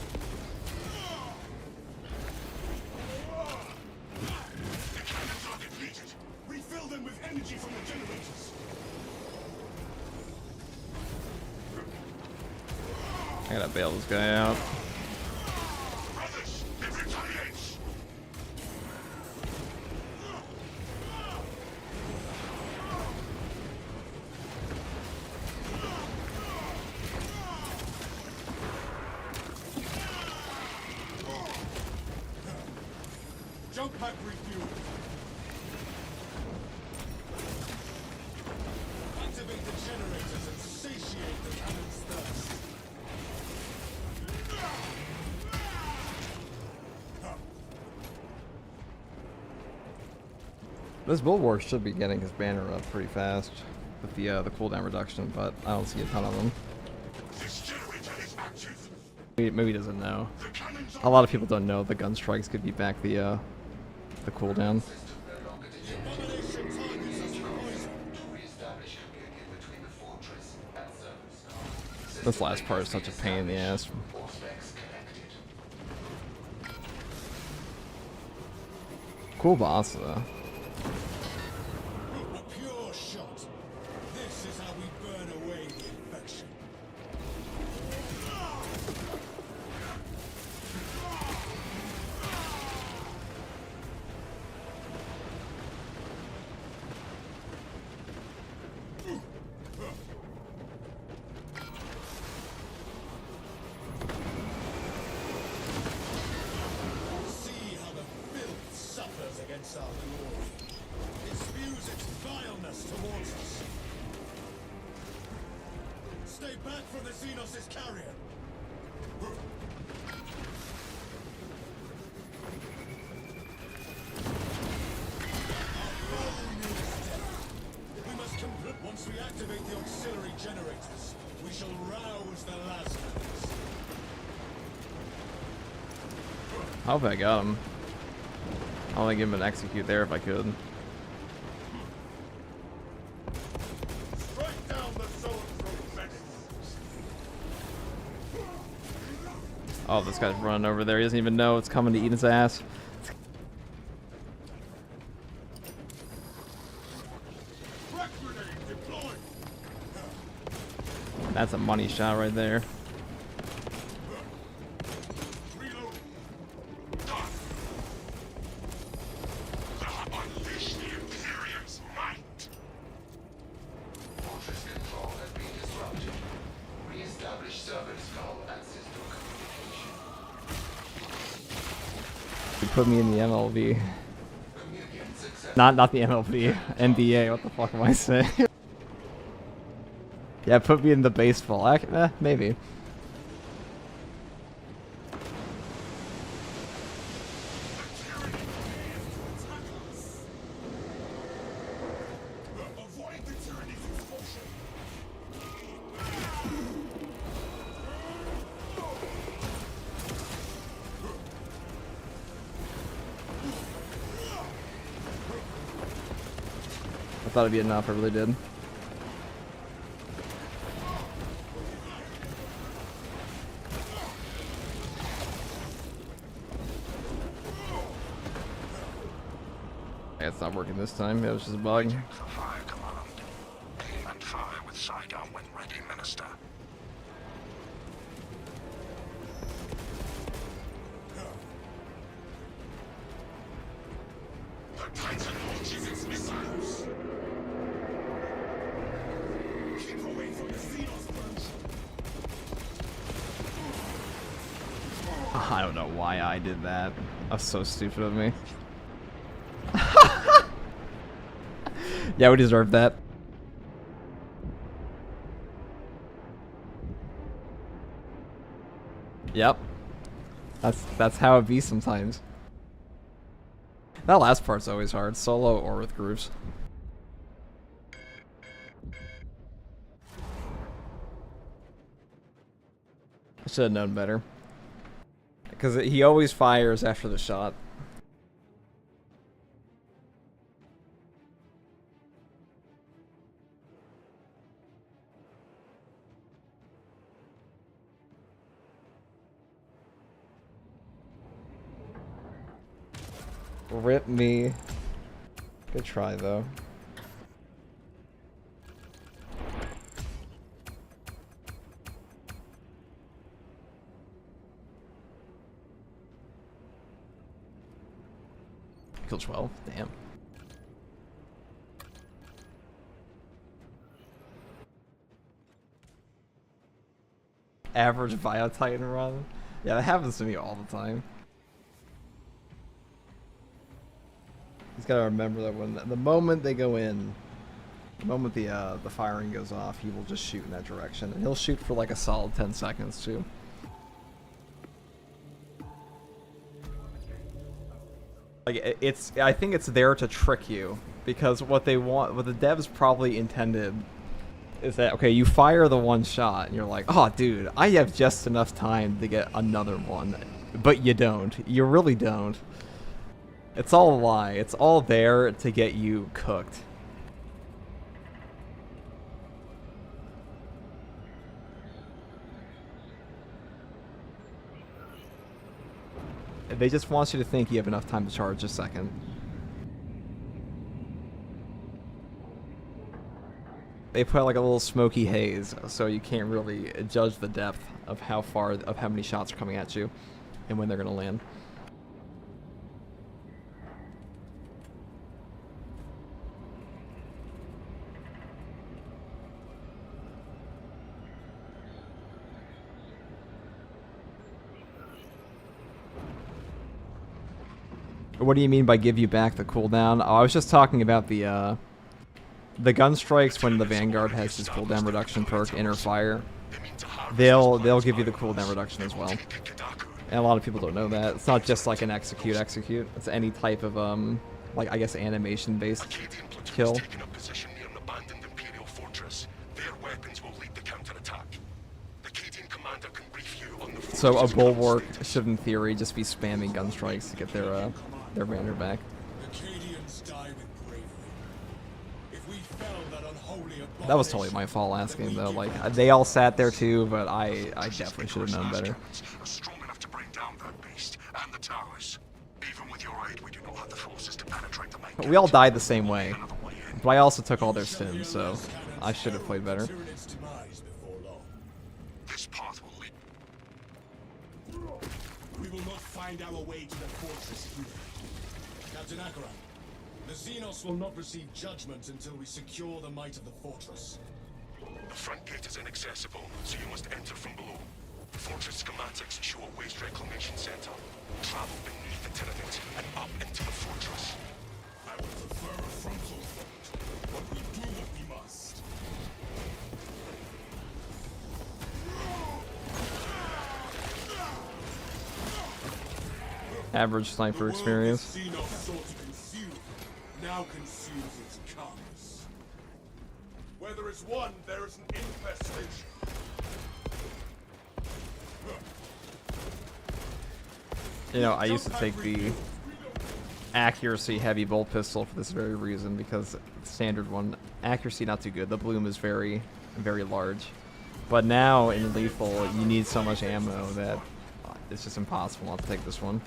[SPEAKER 5] The cannons are depleted. Refill them with energy from the generators.
[SPEAKER 1] I gotta bail this guy out.
[SPEAKER 3] Brothers, it retaliates!
[SPEAKER 5] Jump pack refuel. Activate the generators and satiate the cannon's thirst.
[SPEAKER 1] This Bulwark should be getting his banner up pretty fast with the cooldown reduction, but I don't see a ton of them.
[SPEAKER 3] This generator is active.
[SPEAKER 1] Maybe he doesn't know.
[SPEAKER 3] The cannons
[SPEAKER 1] A lot of people don't know the gun strikes could be back the cooldown.
[SPEAKER 5] Abomination targets us with poison.
[SPEAKER 1] This last part is such a pain in the ass. Cool boss though.
[SPEAKER 5] A pure shot. This is how we burn away the infection. our glory. It spews its vileness towards us. Stay back from the Xenos' carrier. We must complete. Once we activate the auxiliary generators, we shall rouse the Lascars.
[SPEAKER 1] I hope I got him. I'll only give him an execute there if I could.
[SPEAKER 5] Strike down the zone menace.
[SPEAKER 1] Oh, this guy's running over there. He doesn't even know it's coming to eat his ass.
[SPEAKER 5] Frag grenade deployed.
[SPEAKER 1] That's a money shot right there.
[SPEAKER 5] Reloading.
[SPEAKER 3] Unleash the Imperium's might!
[SPEAKER 8] Fortress control has been disrupted. Re-establish service call and system communication.
[SPEAKER 1] You put me in the MLB.
[SPEAKER 8] Communicate success.
[SPEAKER 1] Not the MLB. NBA. What the fuck am I saying? Yeah, put me in the baseball. Maybe.
[SPEAKER 5] Avoid the tyranny's expulsion.
[SPEAKER 1] I thought it'd be enough. I really did. It's not working this time. It was just a bug.
[SPEAKER 3] For fire command. Aim and fire with sidearm when ready, Minister. The Titan launches its missiles.
[SPEAKER 5] Keep away from the Xenos burst.
[SPEAKER 1] I don't know why I did that. That's so stupid of me. Yeah, we deserve that. Yep. That's how it be sometimes. That last part's always hard, solo or with groups. I should have known better. Because he always fires after the shot. Rip me. Good try, though. Kill 12? Damn. Average Bio Titan run? Yeah, that happens to me all the time. He's got to remember that when the moment they go in, the moment the firing goes off, he will just shoot in that direction, and he'll shoot for like a solid 10 seconds too. Like I think it's there to trick you, because what the devs probably intended is that, okay, you fire the one shot and you're like, oh dude, I have just enough time to get another one, but you don't. You really don't. It's all a lie. It's all there to get you cooked. They just want you to think you have enough time to charge a second. They put like a little smoky haze, so you can't really judge the depth of how many shots are coming at you and when they're gonna land. What do you mean by give you back the cooldown? Oh, I was just talking about the gun strikes when the Vanguard has his cooldown reduction perk, Inner Fire. They'll give you the cooldown reduction as well. And a lot of people don't know that. It's not just like an execute. It's any type of like I guess animation based kill. So a bulwark should in theory just be spamming gun strikes to get their Vanguard back. That was totally my fault last game though. Like they all sat there too, but I definitely should have known better. But we all died the same way. But I also took all their stims, so I should have played better.
[SPEAKER 5] We will not find our way to the fortress here. Captain Akaran, the Xenos will not receive judgment until we secure the might of the fortress.
[SPEAKER 3] The front gate is inaccessible, so you must enter from below. Fortress schematics show a waste reclamation center. Travel beneath the tenement and up into the fortress.
[SPEAKER 5] I would prefer a frontal threat, but we do what we must.
[SPEAKER 1] Average sniper experience.
[SPEAKER 5] Now consumes its carcass. Where there is one, there is an infestation.
[SPEAKER 1] You know, I used to take the accuracy heavy bolt pistol for this very reason, because the standard one, accuracy not too good. The bloom is very, very large. But now in lethal, you need so much ammo that it's just impossible not to take this one.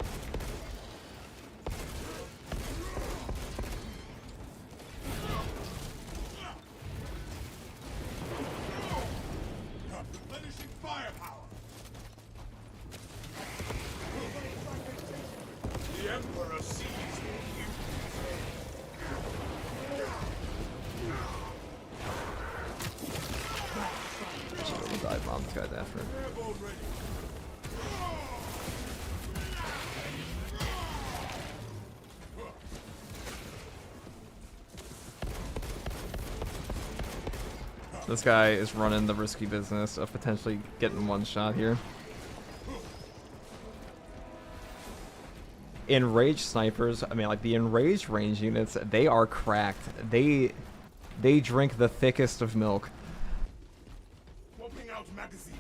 [SPEAKER 1] This guy is running the risky business of potentially getting one shot here. Enraged snipers, I mean, like the enraged range units, they are cracked. They drink the thickest of milk.
[SPEAKER 5] Swapping out magazine.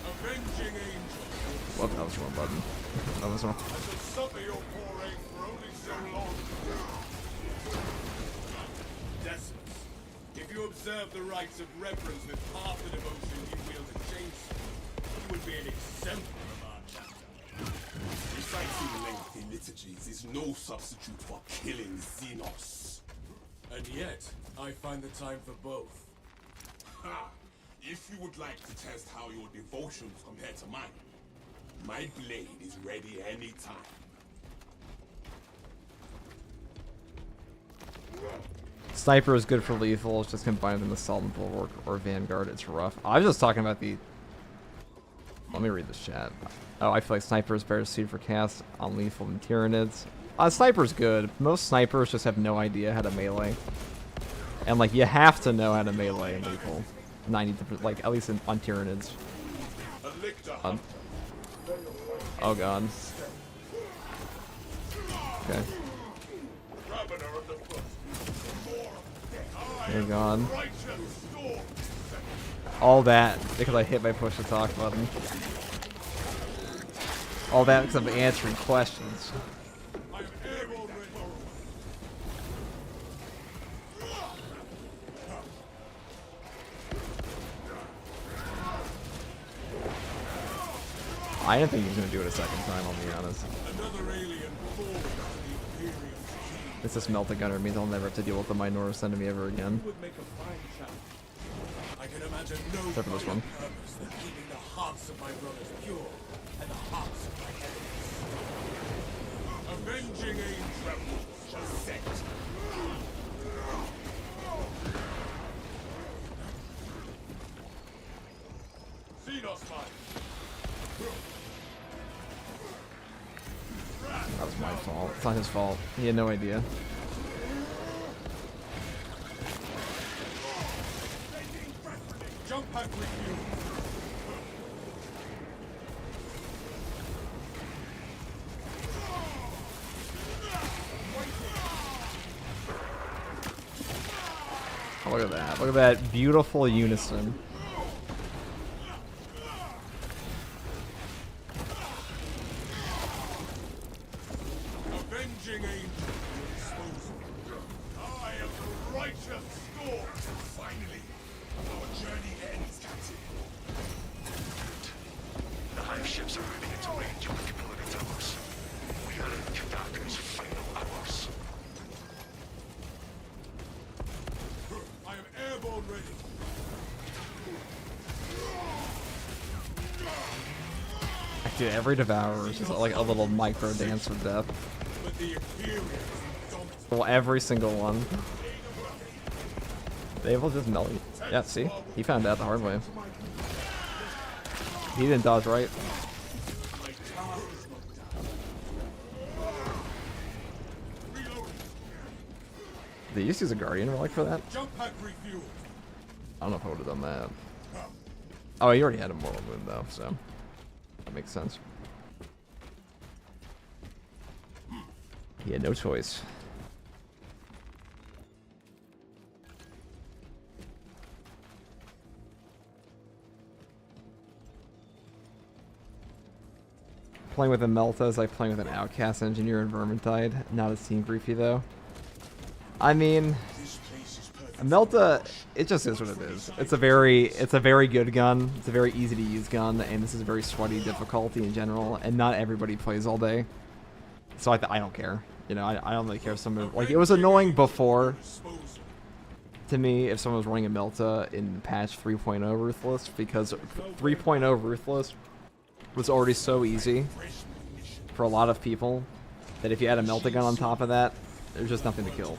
[SPEAKER 5] Avenging angel.
[SPEAKER 1] Whoop, that was the wrong button. That was wrong.
[SPEAKER 5] I shall suffer your poor aim for only so long. Decimus, if you observe the rites of reverence with half the devotion you wield to chainsaw, you would be an exemplar of our chapter. Reciting lengthy liturgies is no substitute for killing Xenos. And yet, I find the time for both. Ha! If you would like to test how your devotions compare to mine, my blade is ready any time.
[SPEAKER 1] Sniper is good for lethal, it's just combined with Assault and Bulwark or Vanguard, it's rough. I was just talking about the... Let me read this chat. Oh, I feel like Sniper is better suited for cast on lethal than Tyranids. Sniper's good. Most snipers just have no idea how to melee. And like, you have to know how to melee in lethal. 90%, like, at least on Tyranids. Oh god. Okay. They're gone. All that because I hit my push to talk button. All that because I'm answering questions. I didn't think he was going to do it a second time, I'll be honest. It's this melta gunner means I'll never have to deal with the Minoris enemy ever again. Except for this one.
[SPEAKER 5] Avenging angel shall set.
[SPEAKER 1] fault. It's not his fault. He had no idea.
[SPEAKER 5] Jump pack refuel.
[SPEAKER 1] Oh, look at that. Look at that beautiful unison.
[SPEAKER 5] Avenging angel. I am the righteous storm. Finally, our journey ends, Captain.
[SPEAKER 3] The hive ships are moving into range of the capillary towers. We are in Kadaku's final hours.
[SPEAKER 5] I am airborne ready.
[SPEAKER 1] Dude, every devourer is just like a little micro dance of death.
[SPEAKER 5] But the Imperials indomitable.
[SPEAKER 1] Well, every single one. They will just melt you. Yeah, see? He found out the hard way. He didn't dodge right. They used to use a Guardian relic for that?
[SPEAKER 5] Jump pack refuel.
[SPEAKER 1] I don't know if I would have done that. Oh, he already had a mortal wound though, so that makes sense. He had no choice. Playing with a Melta is like playing with an Outcast Engineer and Vermintide. Not as Team Griefy though. I mean, a Melta, it just is what it is. It's a very good gun. It's a very easy to use gun, and this is a very sweaty difficulty in general. And not everybody plays all day, so I don't care. You know, I don't really care if someone like it was annoying before. To me, if someone was running a Melta in patch 3.0 Ruthless, because 3.0 Ruthless was already so easy for a lot of people that if you add a Melta gun on top of that, there's just nothing to kill.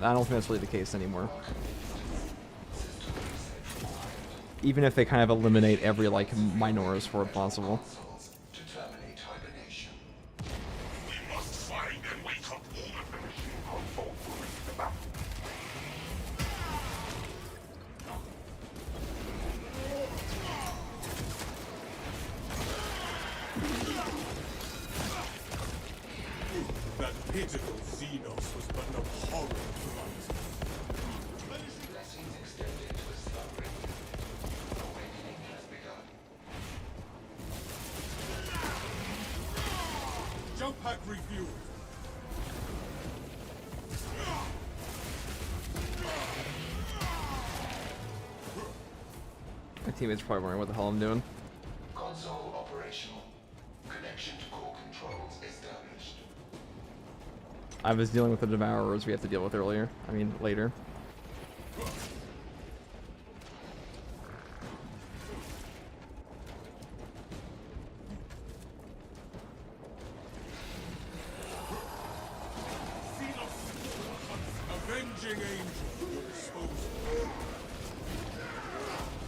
[SPEAKER 1] I don't think that's really the case anymore. Even if they kind of eliminate every like Minotaurs for it possible.
[SPEAKER 8] To terminate hibernation.
[SPEAKER 3] We must find and wake up all of the machine console to reach the map.
[SPEAKER 5] That pitiful Xenos was but an abhorrent fright.
[SPEAKER 8] Blessings extended to a slumbering. Awakening has begun.
[SPEAKER 5] Jump pack refuel.
[SPEAKER 1] My teammates are probably wondering what the hell I'm doing.
[SPEAKER 8] Console operational. Connection to core controls established.
[SPEAKER 1] I was dealing with the Devourers we have to deal with earlier. I mean, later.
[SPEAKER 5] Avenging angel. Your disposal.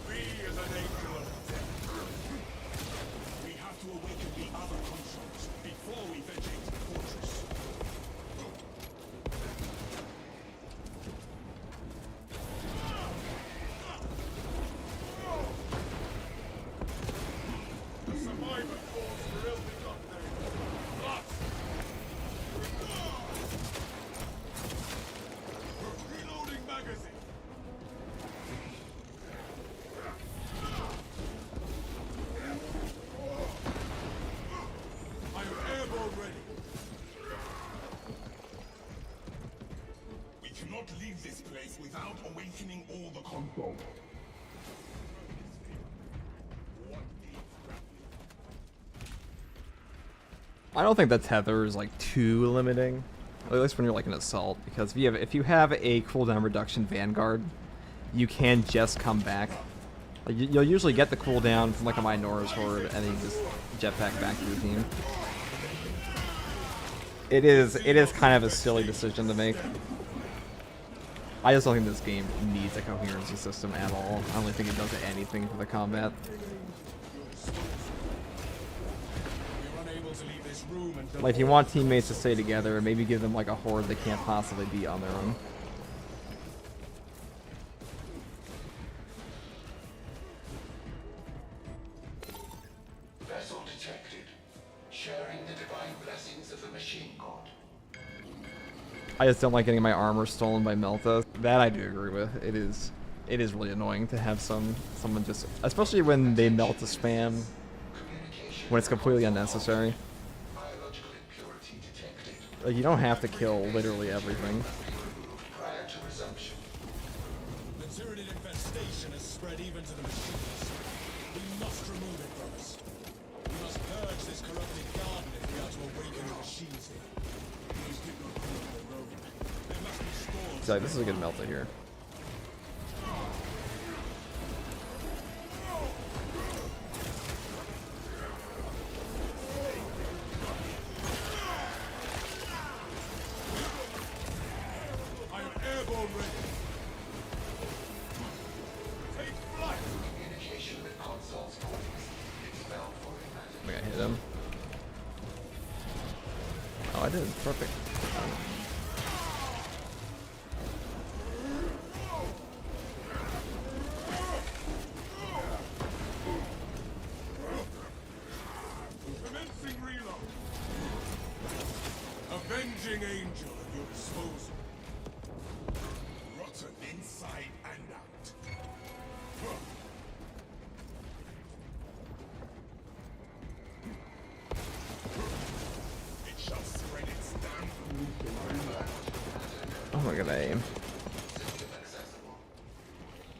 [SPEAKER 5] We as an angel of death. We have to awaken the other consoles before we vacate the fortress. The survivor calls for every update. Lots. Reloading magazine. I am airborne ready. We cannot leave this place without awakening all the consoles.
[SPEAKER 1] I don't think the tether is like too limiting, at least when you're like an assault, because if you have a cooldown reduction Vanguard, you can just come back. Like, you'll usually get the cooldown from like a Minotaur's Horde, and then you just jetpack back to your team. It is kind of a silly decision to make. I just don't think this game needs a coherency system at all. I don't really think it does anything for the combat.
[SPEAKER 5] We're unable
[SPEAKER 4] to leave this room until
[SPEAKER 1] Like, if you want teammates to stay together, maybe give them like a horde they can't possibly be on their own.
[SPEAKER 8] Vessel detected. Sharing the divine blessings of the machine god.
[SPEAKER 1] I just don't like getting my armor stolen by Melta. That I do agree with. It is really annoying to have someone just, especially when they Melta spam when it's completely unnecessary.
[SPEAKER 8] Biological impurity detected.
[SPEAKER 1] Like, you don't have to kill literally everything.
[SPEAKER 8] Prior to resumption.
[SPEAKER 5] The Tyranid infestation has spread even to the machines. We must remove it from us. We must purge this corrupted garden if we are to awaken the machines here. These did not come on their own. There must be scores.
[SPEAKER 1] So this is a good Melta here.
[SPEAKER 5] I am airborne ready. Take flight.
[SPEAKER 8] Communication with consoles poised. Expel formatting.
[SPEAKER 1] I think I hit him. Oh, I did. Perfect.
[SPEAKER 5] Commencing reload. Avenging angel at your disposal. Rotten inside and out. It shall spread its damn.
[SPEAKER 1] Oh my god, I aim.
[SPEAKER 8] System accessible.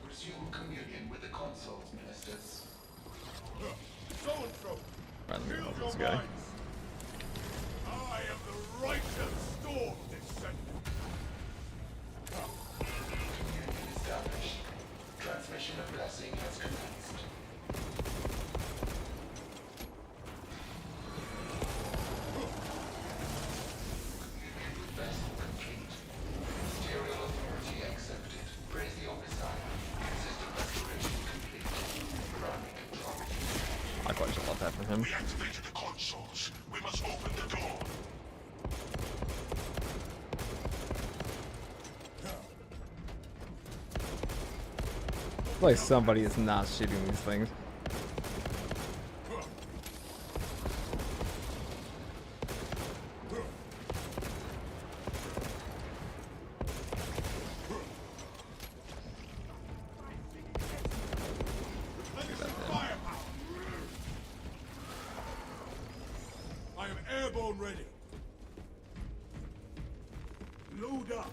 [SPEAKER 8] Resume communion with the consoles ministers.
[SPEAKER 5] So and so.
[SPEAKER 1] Right, let me
[SPEAKER 5] Fill
[SPEAKER 1] help
[SPEAKER 5] your
[SPEAKER 1] this guy.
[SPEAKER 5] minds. I am the righteous storm descendant.
[SPEAKER 8] Communion established. Transmission of blessing has commenced. Communion with vessel complete. Material authority accepted. Praise the Messiah. System restoration complete. Grounding control.
[SPEAKER 1] I probably should let that for him.
[SPEAKER 3] We activated the consoles. We must open the door.
[SPEAKER 1] Like somebody is not shooting these things.
[SPEAKER 5] Firepower. I am airborne ready. Load up.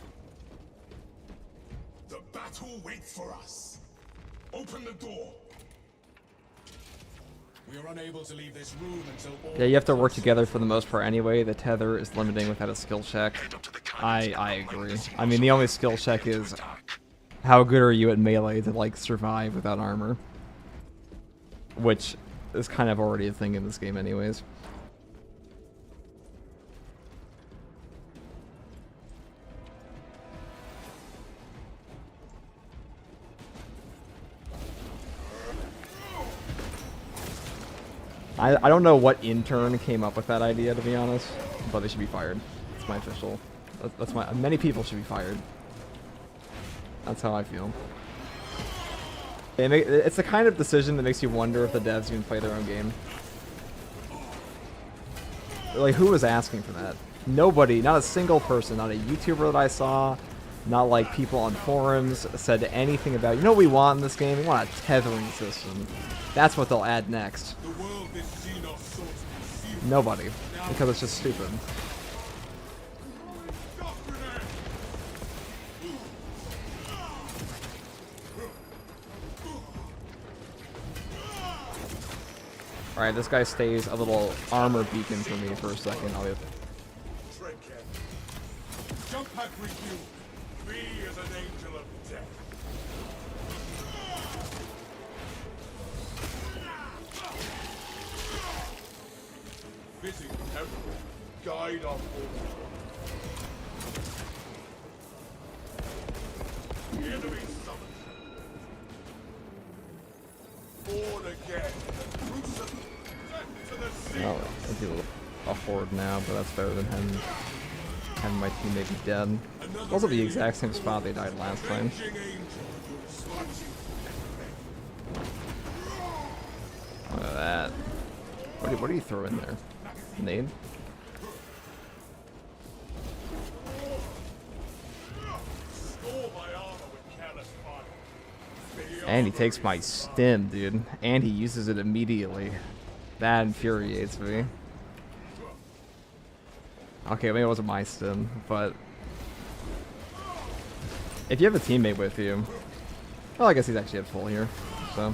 [SPEAKER 5] The battle waits for us. Open the door. We are unable to leave this room until all.
[SPEAKER 1] Yeah, you have to work together for the most part anyway. The tether is limiting without a skill check. I agree. I mean, the only skill check is how good are you at melee to like survive without armor, which is kind of already a thing in this game anyways. I don't know what intern came up with that idea, to be honest, but they should be fired. That's my official. That's my. Many people should be fired. That's how I feel. It's the kind of decision that makes you wonder if the devs even play their own game. Like, who was asking for that? Nobody, not a single person, not a YouTuber that I saw, not like people on forums said anything about, you know what we want in this game? We want a tethering system. That's what they'll add next.
[SPEAKER 5] The world this Xenos sought to conceal.
[SPEAKER 1] Nobody, because it's just stupid.
[SPEAKER 5] Shock grenade.
[SPEAKER 1] Alright, this guy stays a little armor beacon for me for a second. I'll be...
[SPEAKER 5] Tread carefully. Jump pack refuel. Be as an angel of death. Fitting temple. Guide our forward. The enemy summoned. Born again. Crucible. Death to the sea.
[SPEAKER 1] Oh, thank you. a horde now, but that's better than having my teammate be dead. Also the exact same spot they died last time. Look at that. What do you throw in there? Nade? And he takes my stim, dude. And he uses it immediately. That infuriates me. Okay, maybe it wasn't my stim, but... if you have a teammate with you... well, I guess he's actually at full here, so...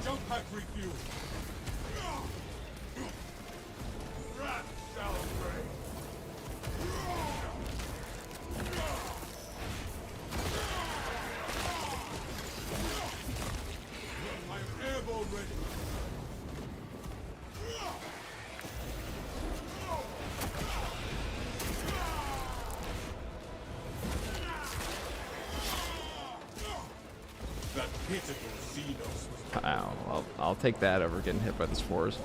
[SPEAKER 1] Ow, I'll take that over getting hit by the spores.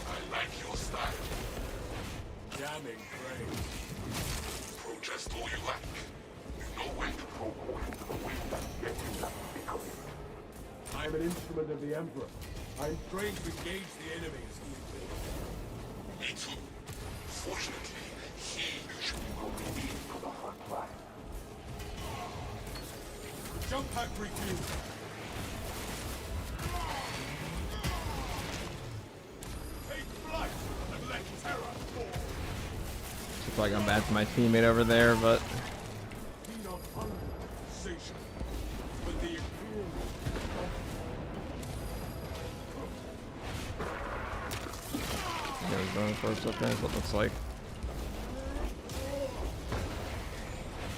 [SPEAKER 2] I like your style. Damning praise. Protest all you like. You know when to go into the wind.
[SPEAKER 5] I am an instrument of the Emperor. I am trained to engage the enemy as he
[SPEAKER 2] Me too. Fortunately, he usually will be for the front line.
[SPEAKER 5] Jump pack review. Take flight and let terror fall.
[SPEAKER 1] Looks like I'm bad for my teammate over there, but...
[SPEAKER 5] Be not under sensation, but the Imperial.
[SPEAKER 1] yeah, he's going first up there, is what it looks like.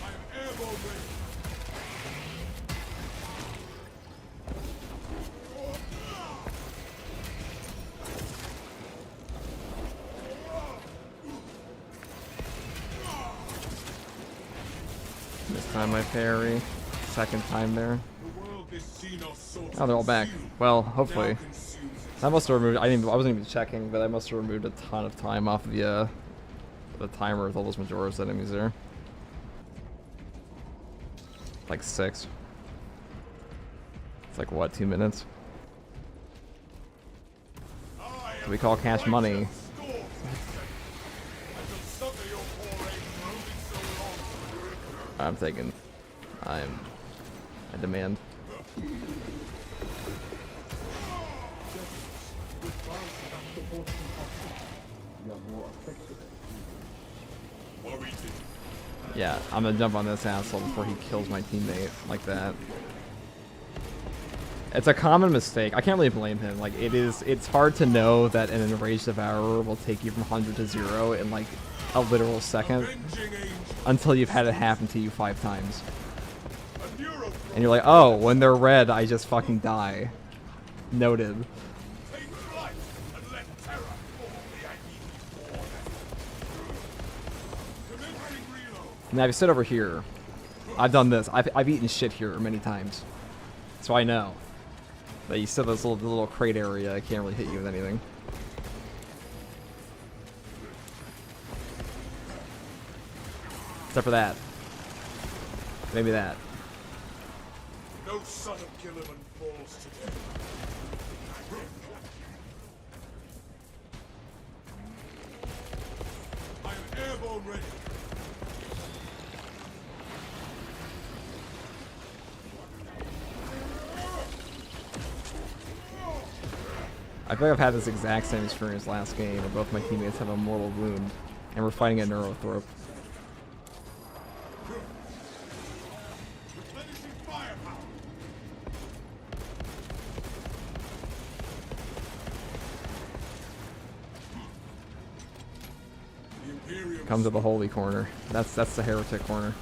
[SPEAKER 5] I am airborne ready.
[SPEAKER 1] This time I parry. Second time there.
[SPEAKER 5] The world is seen of sorts
[SPEAKER 1] Oh, they're all back. Well, hopefully.
[SPEAKER 5] now consumes its
[SPEAKER 1] I must have removed... I wasn't even checking, but I must have removed a ton of time off the timer with all those Majora's enemies there. Like 6. It's like, what, 2 minutes? So we call cash money. I'm taking... I demand. Yeah, I'm gonna jump on this asshole before he kills my teammate like that. It's a common mistake. I can't really blame him. Like, it's hard to know that an enraged devourer will take you from 100 to 0 in like a literal second until you've had it happen to you 5 times. And you're like, oh, when they're red, I just fucking die. Noted. Now, if you sit over here, I've done this. I've eaten shit here many times. So I know. But you sit in this little crate area, I can't really hit you with anything. Except for that. Maybe that.
[SPEAKER 5] No son of Gilliman falls today. I am airborne ready.
[SPEAKER 1] I feel like I've had this exact same experience last game, where both my teammates have a mortal wound, and we're fighting a Neurothorpe. Come to the holy corner. That's the heretic corner.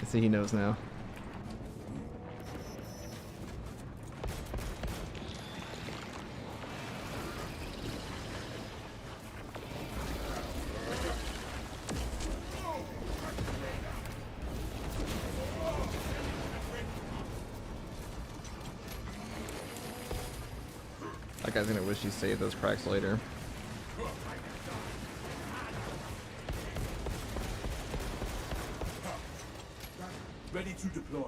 [SPEAKER 1] I see he knows now. That guy's gonna wish he saved those cracks later.
[SPEAKER 4] Ready to deploy.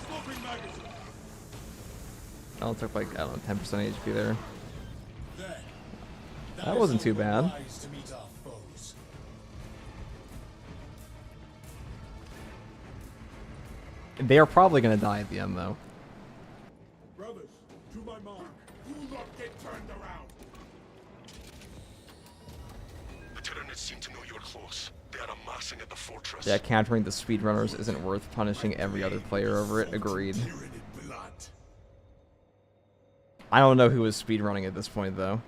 [SPEAKER 5] Swapping magazine.
[SPEAKER 1] I only took like, I don't know, 10% HP there.
[SPEAKER 5] There.
[SPEAKER 1] That wasn't too bad.
[SPEAKER 5] Rise to meet our foes.
[SPEAKER 1] They are probably gonna die at the end though.
[SPEAKER 5] Brothers, to my mark. Do not get turned around.
[SPEAKER 3] The Tyranids seem to know you're close. They are amassing at the fortress.
[SPEAKER 1] Yeah, countering the speedrunners isn't worth punishing every other player over it. Agreed.
[SPEAKER 5] Tyranid blood.
[SPEAKER 1] I don't know who was speedrunning at this point though.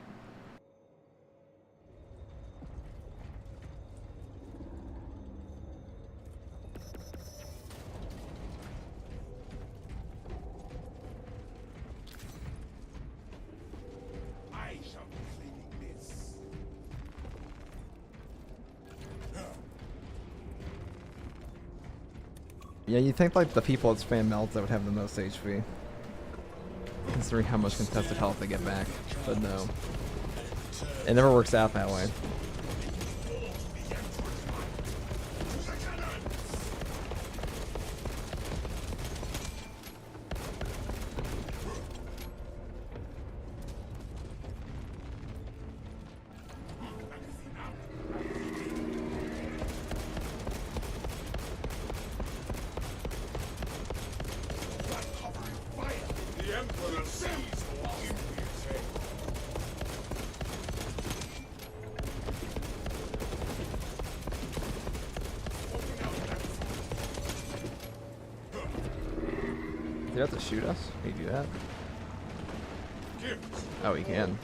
[SPEAKER 5] I shall be cleaning this.
[SPEAKER 1] Yeah, you'd think like the people at spam Melta would have the most HP. Considering how much contested health they get back. But no. It never works out that way.
[SPEAKER 5] The Emperor sees what you say.
[SPEAKER 1] Did he have to shoot us? Can he do that? Oh, he can.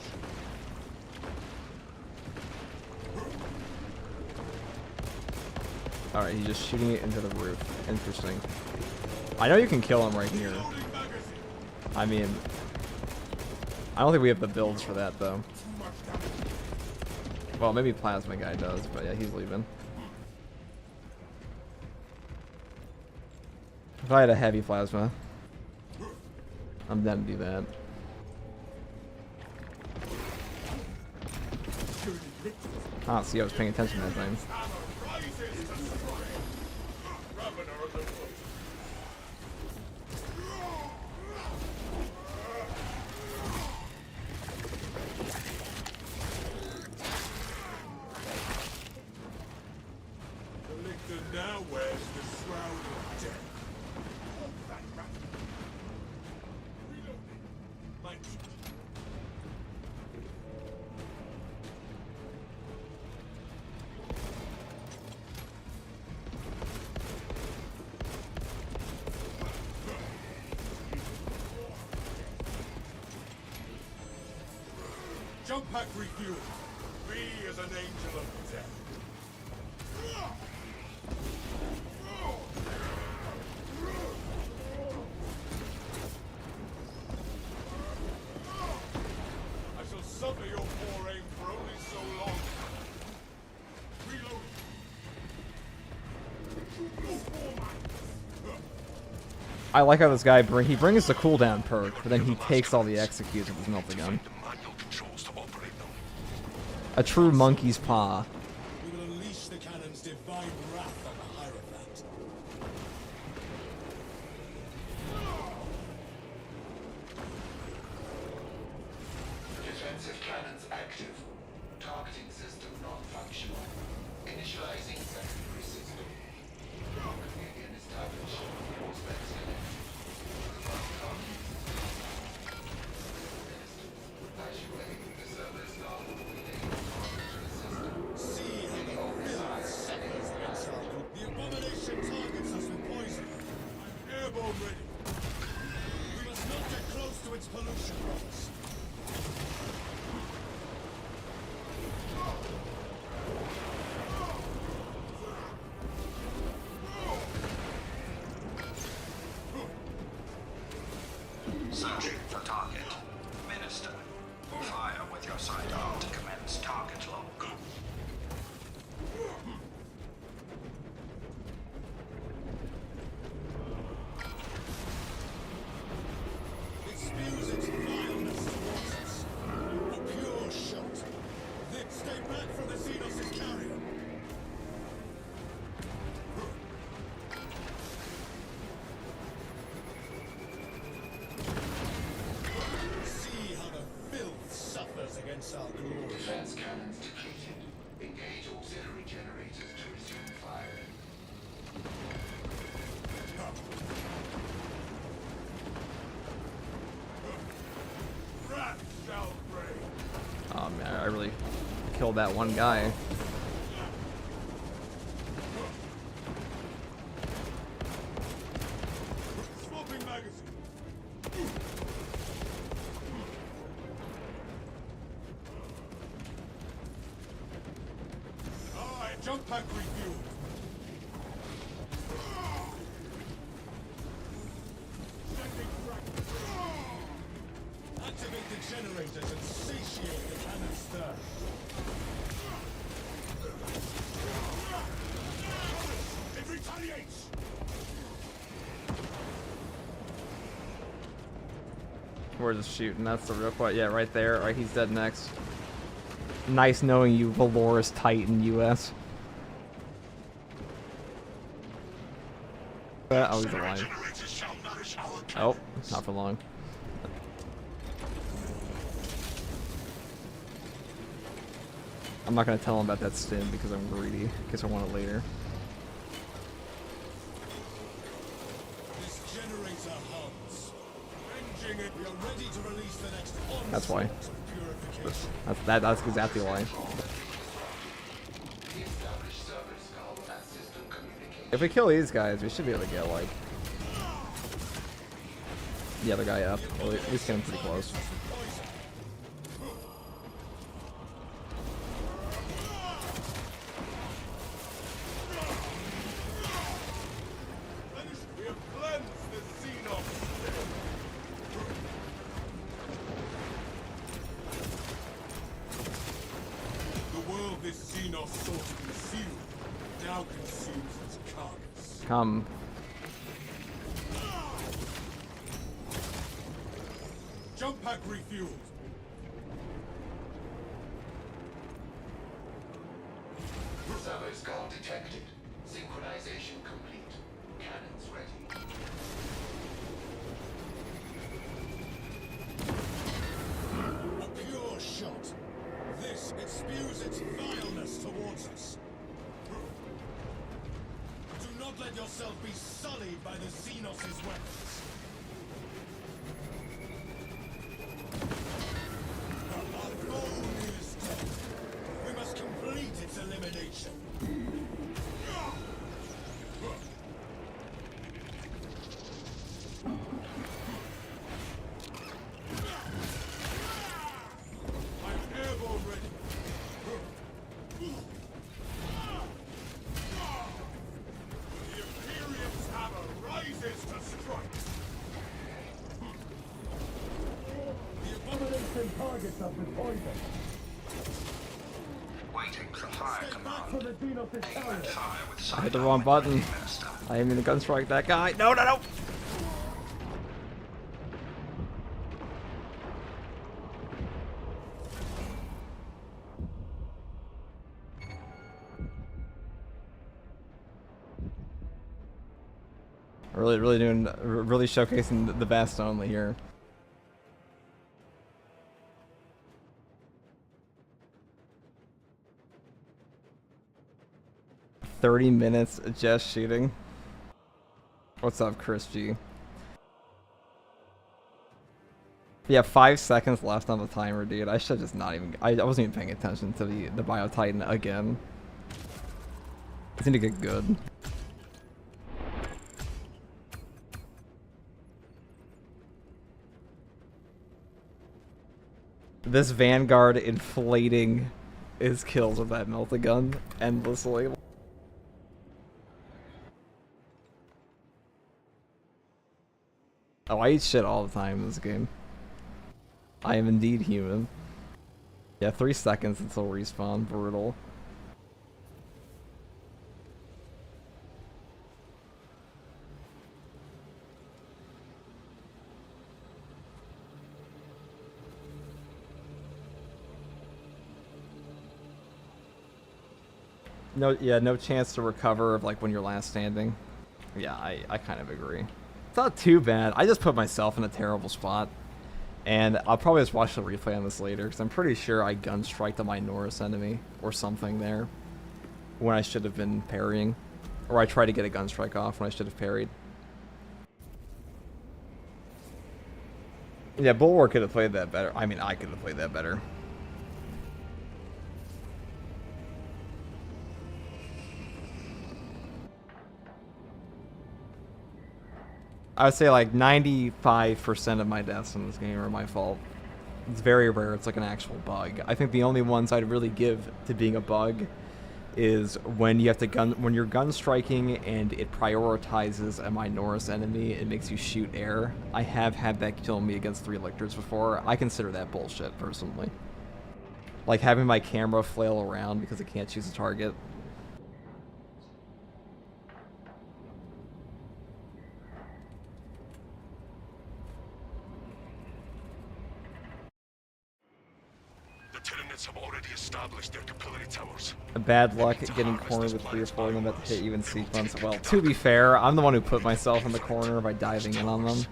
[SPEAKER 1] Alright, he's just shooting it into the roof. Interesting. I know you can kill him right here. I mean, I don't think we have the builds for that, though. Well, maybe Plasma Guy does, but yeah, he's leaving. If I had a heavy plasma, I'm down to do that. Ah, see, I was paying attention to that thing.
[SPEAKER 5] Now wears the shroud of death. Jump pack refuel. Me as an angel of death. I shall suffer your poor aim for only so long.
[SPEAKER 1] I like how this guy he brings the cooldown perk, but then he takes all the executes with his melta gun. A true monkey's paw.
[SPEAKER 5] We will unleash the cannon's divine wrath on the Hierophant.
[SPEAKER 8] Defensive cannons active. Targeting system non-functional. Initializing secondary system. Companion established. All specs connected. As you aim, the server start relaying target to the system.
[SPEAKER 5] See how the villain suffers the insult. The abomination targets us with poison. I'm airborne ready. We must not get close to its pollution rods.
[SPEAKER 9] fire with your sidearm to commence target lock.
[SPEAKER 5] It spews its vileness towards us. A pure shot. Stay back from the Xenos' carrier. See how the filth suffers against our glory.
[SPEAKER 8] Defense cannons depleted. Engage auxiliary generators to resume firing.
[SPEAKER 5] Wrath shall reign.
[SPEAKER 1] Oh man, I really killed that one guy.
[SPEAKER 5] Swapping magazine. Alright, jump pack refueled. Sending frag. Activate the generators and satiate the cannon stern. It retaliates!
[SPEAKER 1] We're just shooting. That's the real point. Yeah, right there. Alright, he's dead next. Nice knowing you, Valorous Titan US. Oh, he's alive. Oh, not for long. I'm not gonna tell him about that stim because I'm greedy, because I want it later.
[SPEAKER 5] This generator hums. Ranging it, we are ready to release the next onslaught
[SPEAKER 1] That's why.
[SPEAKER 5] of purification.
[SPEAKER 1] That's exactly why.
[SPEAKER 8] Establish server skull and system communication.
[SPEAKER 1] If we kill these guys, we should be able to get like the other guy up. Or at least get him pretty close.
[SPEAKER 5] We have cleansed the Xenos. The world this Xenos sought to conceal now consumes its carcass.
[SPEAKER 1] Come.
[SPEAKER 5] Jump pack refueled.
[SPEAKER 8] Server skull detected. Synchronization complete. Cannons ready.
[SPEAKER 5] A pure shot. This, it spews its vileness towards us. Do not let yourself be sullied by the Xenos' weapons. Our foe is dead. We must complete its elimination. I'm airborne ready. The Imperium's hammer rises to strike. The abomination targets us with poison.
[SPEAKER 9] Waiting for fire
[SPEAKER 5] Stay back
[SPEAKER 9] command.
[SPEAKER 5] from the Xenos' carrier.
[SPEAKER 9] Fire with
[SPEAKER 1] I
[SPEAKER 9] sidearm
[SPEAKER 1] hit the wrong
[SPEAKER 9] when
[SPEAKER 1] button.
[SPEAKER 9] ready, Minister.
[SPEAKER 1] I didn't mean to gun strike that guy. No, no, no! Really showcasing the best only here. $30 minutes just shooting. What's up, Chris G? Yeah, 5 seconds left on the timer, dude. I should just not even. I wasn't even paying attention to the Bio Titan again. I need to get good. This Vanguard inflating his kills with that melt-a-gun endlessly. Oh, I eat shit all the time in this game. I am indeed human. Yeah, 3 seconds until respawn. Brutal. No, yeah, no chance to recover of like when you're last standing. Yeah, I kind of agree. It's not too bad. I just put myself in a terrible spot. And I'll probably just watch the replay on this later, because I'm pretty sure I gun-striked a Minoris enemy or something there when I should have been parrying. Or I tried to get a gun strike off when I should have parried. Yeah, Bulwark could have played that better. I mean, I could have played that better. I would say like 95% of my deaths in this game are my fault. It's very rare it's like an actual bug. I think the only ones I'd really give to being a bug is when you have to when you're gun striking and it prioritizes a Minoris enemy, it makes you shoot air. I have had that kill me against 3 lictors before. I consider that bullshit personally. Like having my camera flail around because I can't choose a target.
[SPEAKER 3] Have already established their capillary towers.
[SPEAKER 1] Bad luck getting cornered with 3 or 4 of them at the hit you in sequence. Well, to be fair, I'm the one who put myself in the corner by diving in on them.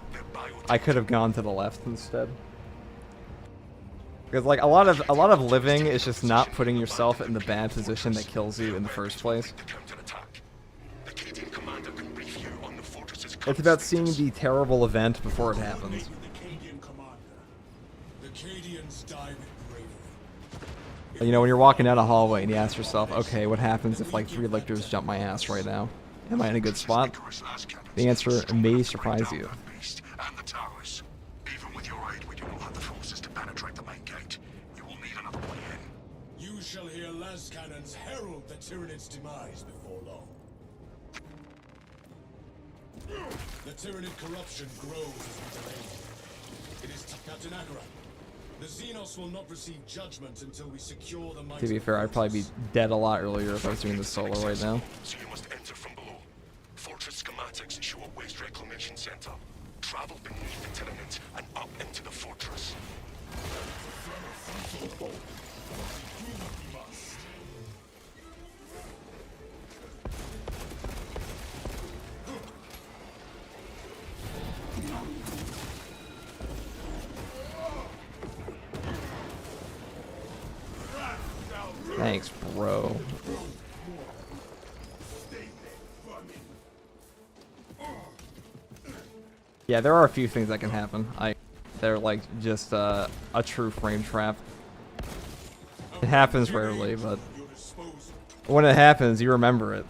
[SPEAKER 1] I could have gone to the left instead. Because like a lot of living is just not putting yourself in the bad position that kills you in the first place. It's about seeing the terrible event before it happens. You know, when you're walking down a hallway and you ask yourself, okay, what happens if like 3 lictors jump my ass right now? Am I in a good spot? The answer may surprise you.
[SPEAKER 3] Even with your aid, we do not have the forces to penetrate the main gate. You will need another way in.
[SPEAKER 5] You shall hear las cannons herald the Tyrannid's demise before long. The Tyrannid corruption grows as we delay. It is Captain Akara. The Xenos will not receive judgment until we secure the might.
[SPEAKER 1] To be fair, I'd probably be dead a lot earlier if I was doing this solo right now.
[SPEAKER 3] So you must enter from below. Fortress schematics show a waste reclamation center. Travel beneath the Tyrannid and up into the fortress.
[SPEAKER 1] Thanks, bro. Yeah, there are a few things that can happen. They're like just a true frame trap. It happens rarely, but when it happens, you remember it.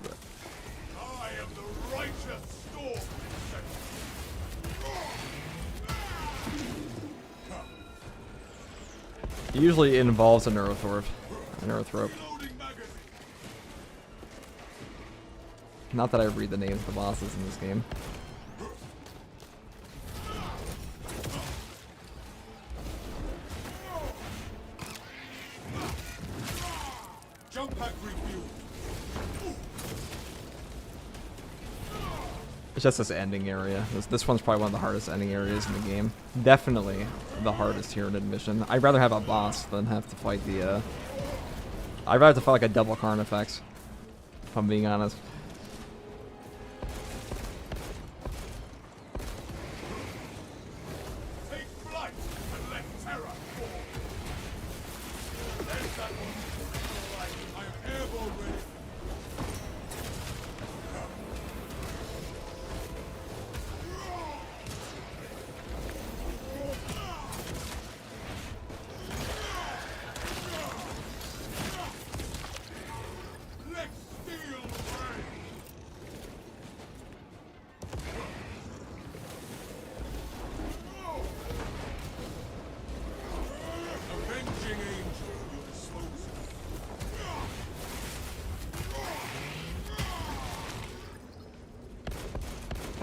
[SPEAKER 5] I am the righteous storm.
[SPEAKER 1] Usually it involves a Neurothorpe. Not that I read the names of the bosses in this game.
[SPEAKER 5] Jump pack refuel.
[SPEAKER 1] It's just this ending area. This one's probably one of the hardest ending areas in the game. Definitely the hardest here in Admission. I'd rather have a boss than have to fight the, I'd rather have to fight like a double Carnifex, if I'm being honest.
[SPEAKER 5] Take flight and let terror fall. There's that one. All right, I am airborne ready.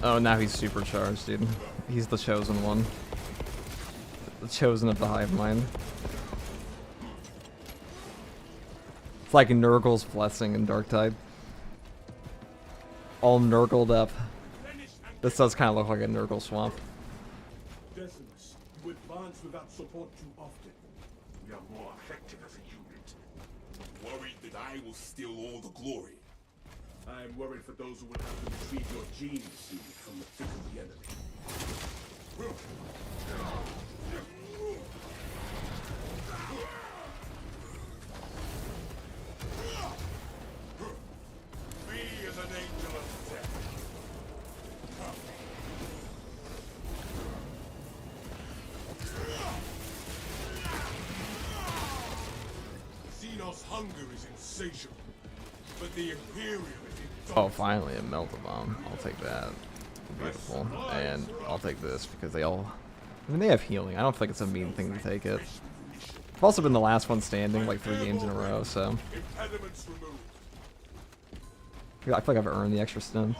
[SPEAKER 1] Oh, now he's supercharged, dude. He's the chosen one. The chosen of the hive mind. It's like Nurgle's blessing in Dark Tide. All Nurgled up. This does kind of look like a Nurgle swamp.
[SPEAKER 4] Decimus, you advance without support too often. We are more effective as a unit.
[SPEAKER 2] Worried that I will steal all the glory.
[SPEAKER 4] I am worried for those who will have to retrieve your gene seed from the thick of the enemy.
[SPEAKER 2] Me is an angel of death.
[SPEAKER 4] Xenos' hunger is insatiable, but the Imperium is indomitable.
[SPEAKER 1] Oh, finally a melta bomb. I'll take that. Beautiful. And I'll take this because they all... I mean, they have healing. I don't think it's a mean thing to take it. I've also been the last one standing like 3 games in a row, so...
[SPEAKER 2] Impediments removed.
[SPEAKER 1] I feel like I've earned the extra stim.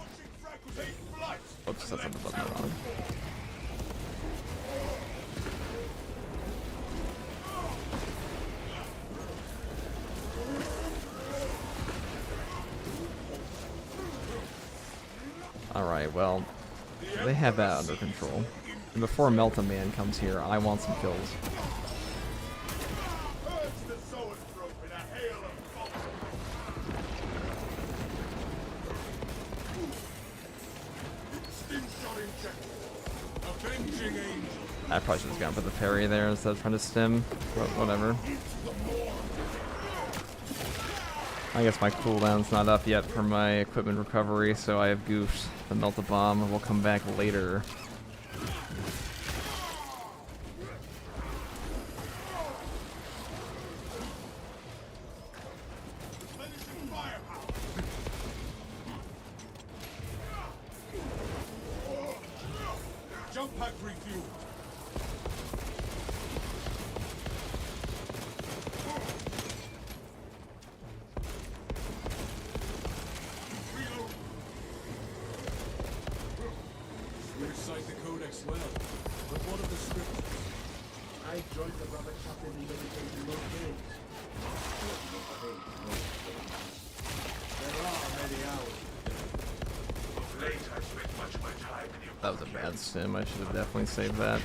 [SPEAKER 1] Oops, that's the button wrong. Alright, well, they have that under control. And before Melta Man comes here, I want some kills. I probably should have gone for the parry there instead of trying to stim, but whatever. I guess my cooldown's not up yet for my equipment recovery, so I have goofed the Melta Bomb, and we'll come back later.
[SPEAKER 4] Jump pack refueled.
[SPEAKER 6] You recite the Codex well, but what of the scriptures?
[SPEAKER 4] I joined the brother captain in military low days. There are many hours.
[SPEAKER 3] Of late, I've spent much of my time in the
[SPEAKER 1] That was a bad stim, I should have definitely saved that.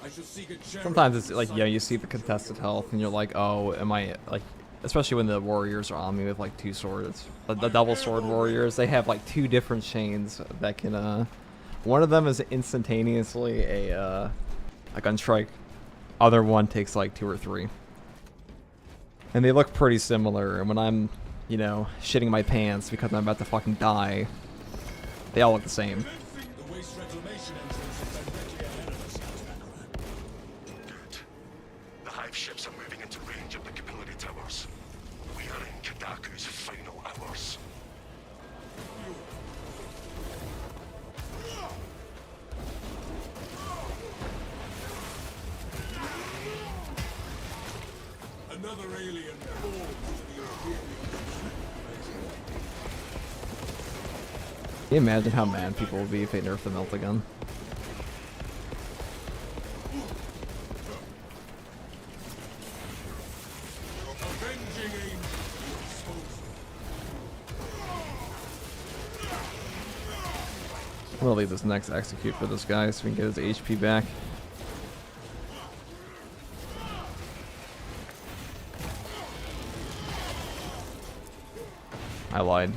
[SPEAKER 6] I shall seek a chariot.
[SPEAKER 1] Sometimes it's like, you see the contested health, and you're like, oh, am I, like, especially when the warriors are on me with, like, 2 swords. The double sword warriors, they have, like, 2 different chains that can, one of them is instantaneously a gun strike. Other one takes, like, 2 or 3. And they look pretty similar, and when I'm, shitting my pants because I'm about to fucking die, they all look the same.
[SPEAKER 6] The waste reclamation entrance is directly ahead of us, Cathedral.
[SPEAKER 3] Good. The hive ships are moving into range of the capillary towers. We are in Kadaku's final hours.
[SPEAKER 4] Another alien falls to the Imperium.
[SPEAKER 1] Can you imagine how mad people will be if they nerf the Melta Gun?
[SPEAKER 4] Avenging angel.
[SPEAKER 1] I'm gonna leave this next execute for this guy so we can get his HP back. I lied.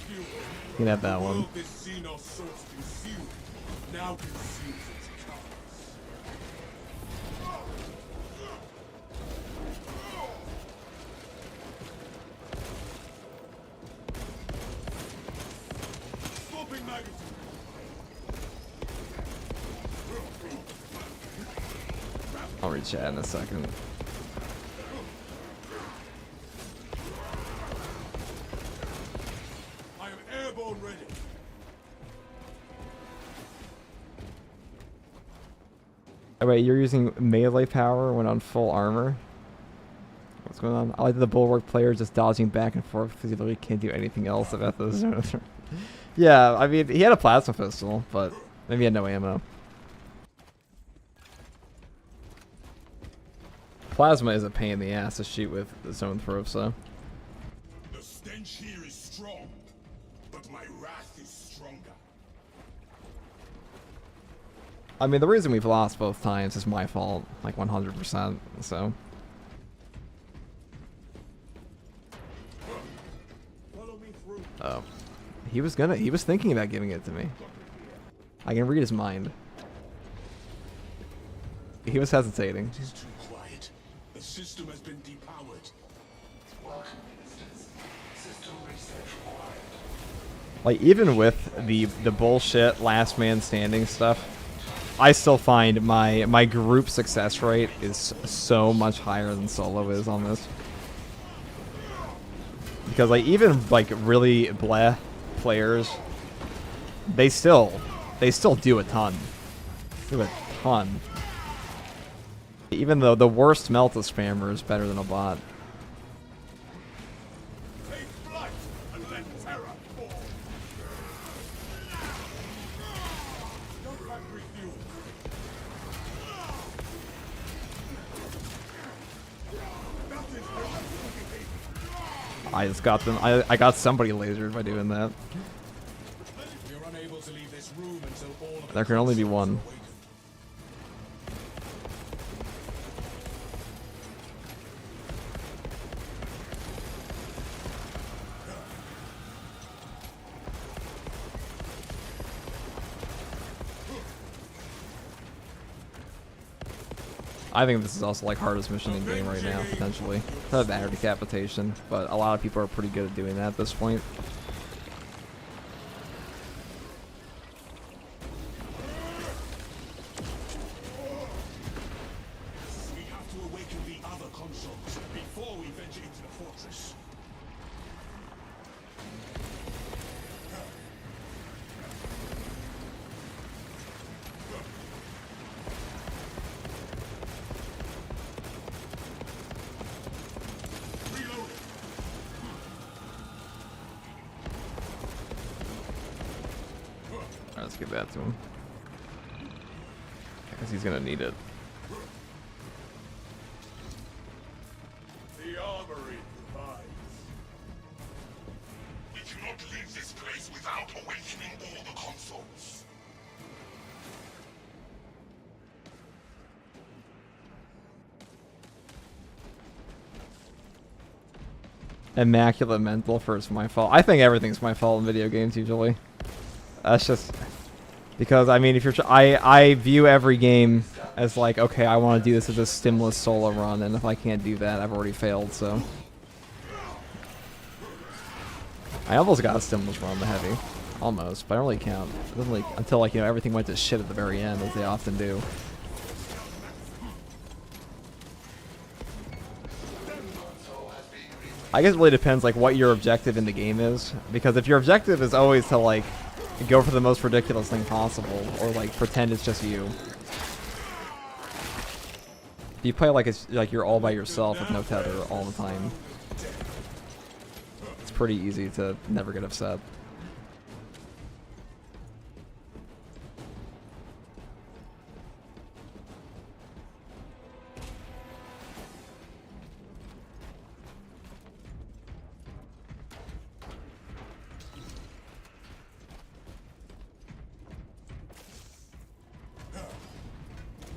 [SPEAKER 1] You can have that one.
[SPEAKER 4] This Xenos source concealed, now conceals its colors. Swapping magazine.
[SPEAKER 1] I'll read chat in a second.
[SPEAKER 4] I am airborne ready.
[SPEAKER 1] Oh wait, you're using melee power when on full armor? What's going on? I like the Bulwark player just dodging back and forth because he literally can't do anything else about this. Yeah, I mean, he had a plasma pistol, but maybe he had no ammo. Plasma is a pain in the ass to shoot with the zone throw, so.
[SPEAKER 2] The stench here is strong, but my wrath is stronger.
[SPEAKER 1] I mean, the reason we've lost both times is my fault, like 100%, so. Oh. He was thinking about giving it to me. I can read his mind. He was hesitating.
[SPEAKER 2] It is too quiet. The system has been depowered.
[SPEAKER 8] Welcome, ministers. System research required.
[SPEAKER 1] Like, even with the bullshit last man standing stuff, I still find my group success rate is so much higher than solo is on this. Because like even like really bleh players, they still do a ton. Do a ton. Even though the worst Melta spammer is better than a bot.
[SPEAKER 2] Take flight and let terror fall. Don't back refuel.
[SPEAKER 1] I just got them. I got somebody lasered by doing that.
[SPEAKER 2] We're unable to leave this room until all of
[SPEAKER 1] There can only be one. I think this is also like hardest mission in game right now, potentially. Not that or decapitation, but a lot of people are pretty good at doing that at this point.
[SPEAKER 2] We have to awaken the other consoles before we venture into the fortress.
[SPEAKER 1] Alright, let's give that to him. Because he's gonna need it.
[SPEAKER 2] The armory provides.
[SPEAKER 3] We cannot leave this place without awakening all the consoles.
[SPEAKER 1] Immaculate mental for it's my fault. I think everything's my fault in video games usually. That's just because I mean if you're I view every game as like, okay, I want to do this as a stimulus solo run, and if I can't do that, I've already failed. So I almost got a stimulus run the heavy, almost, but I don't really count. It doesn't like until like everything went to shit at the very end, as they often do. I guess it really depends like what your objective in the game is, because if your objective is always to like go for the most ridiculous thing possible, or like pretend it's just you. If you play like it's like you're all by yourself with no tether all the time, it's pretty easy to never get upset.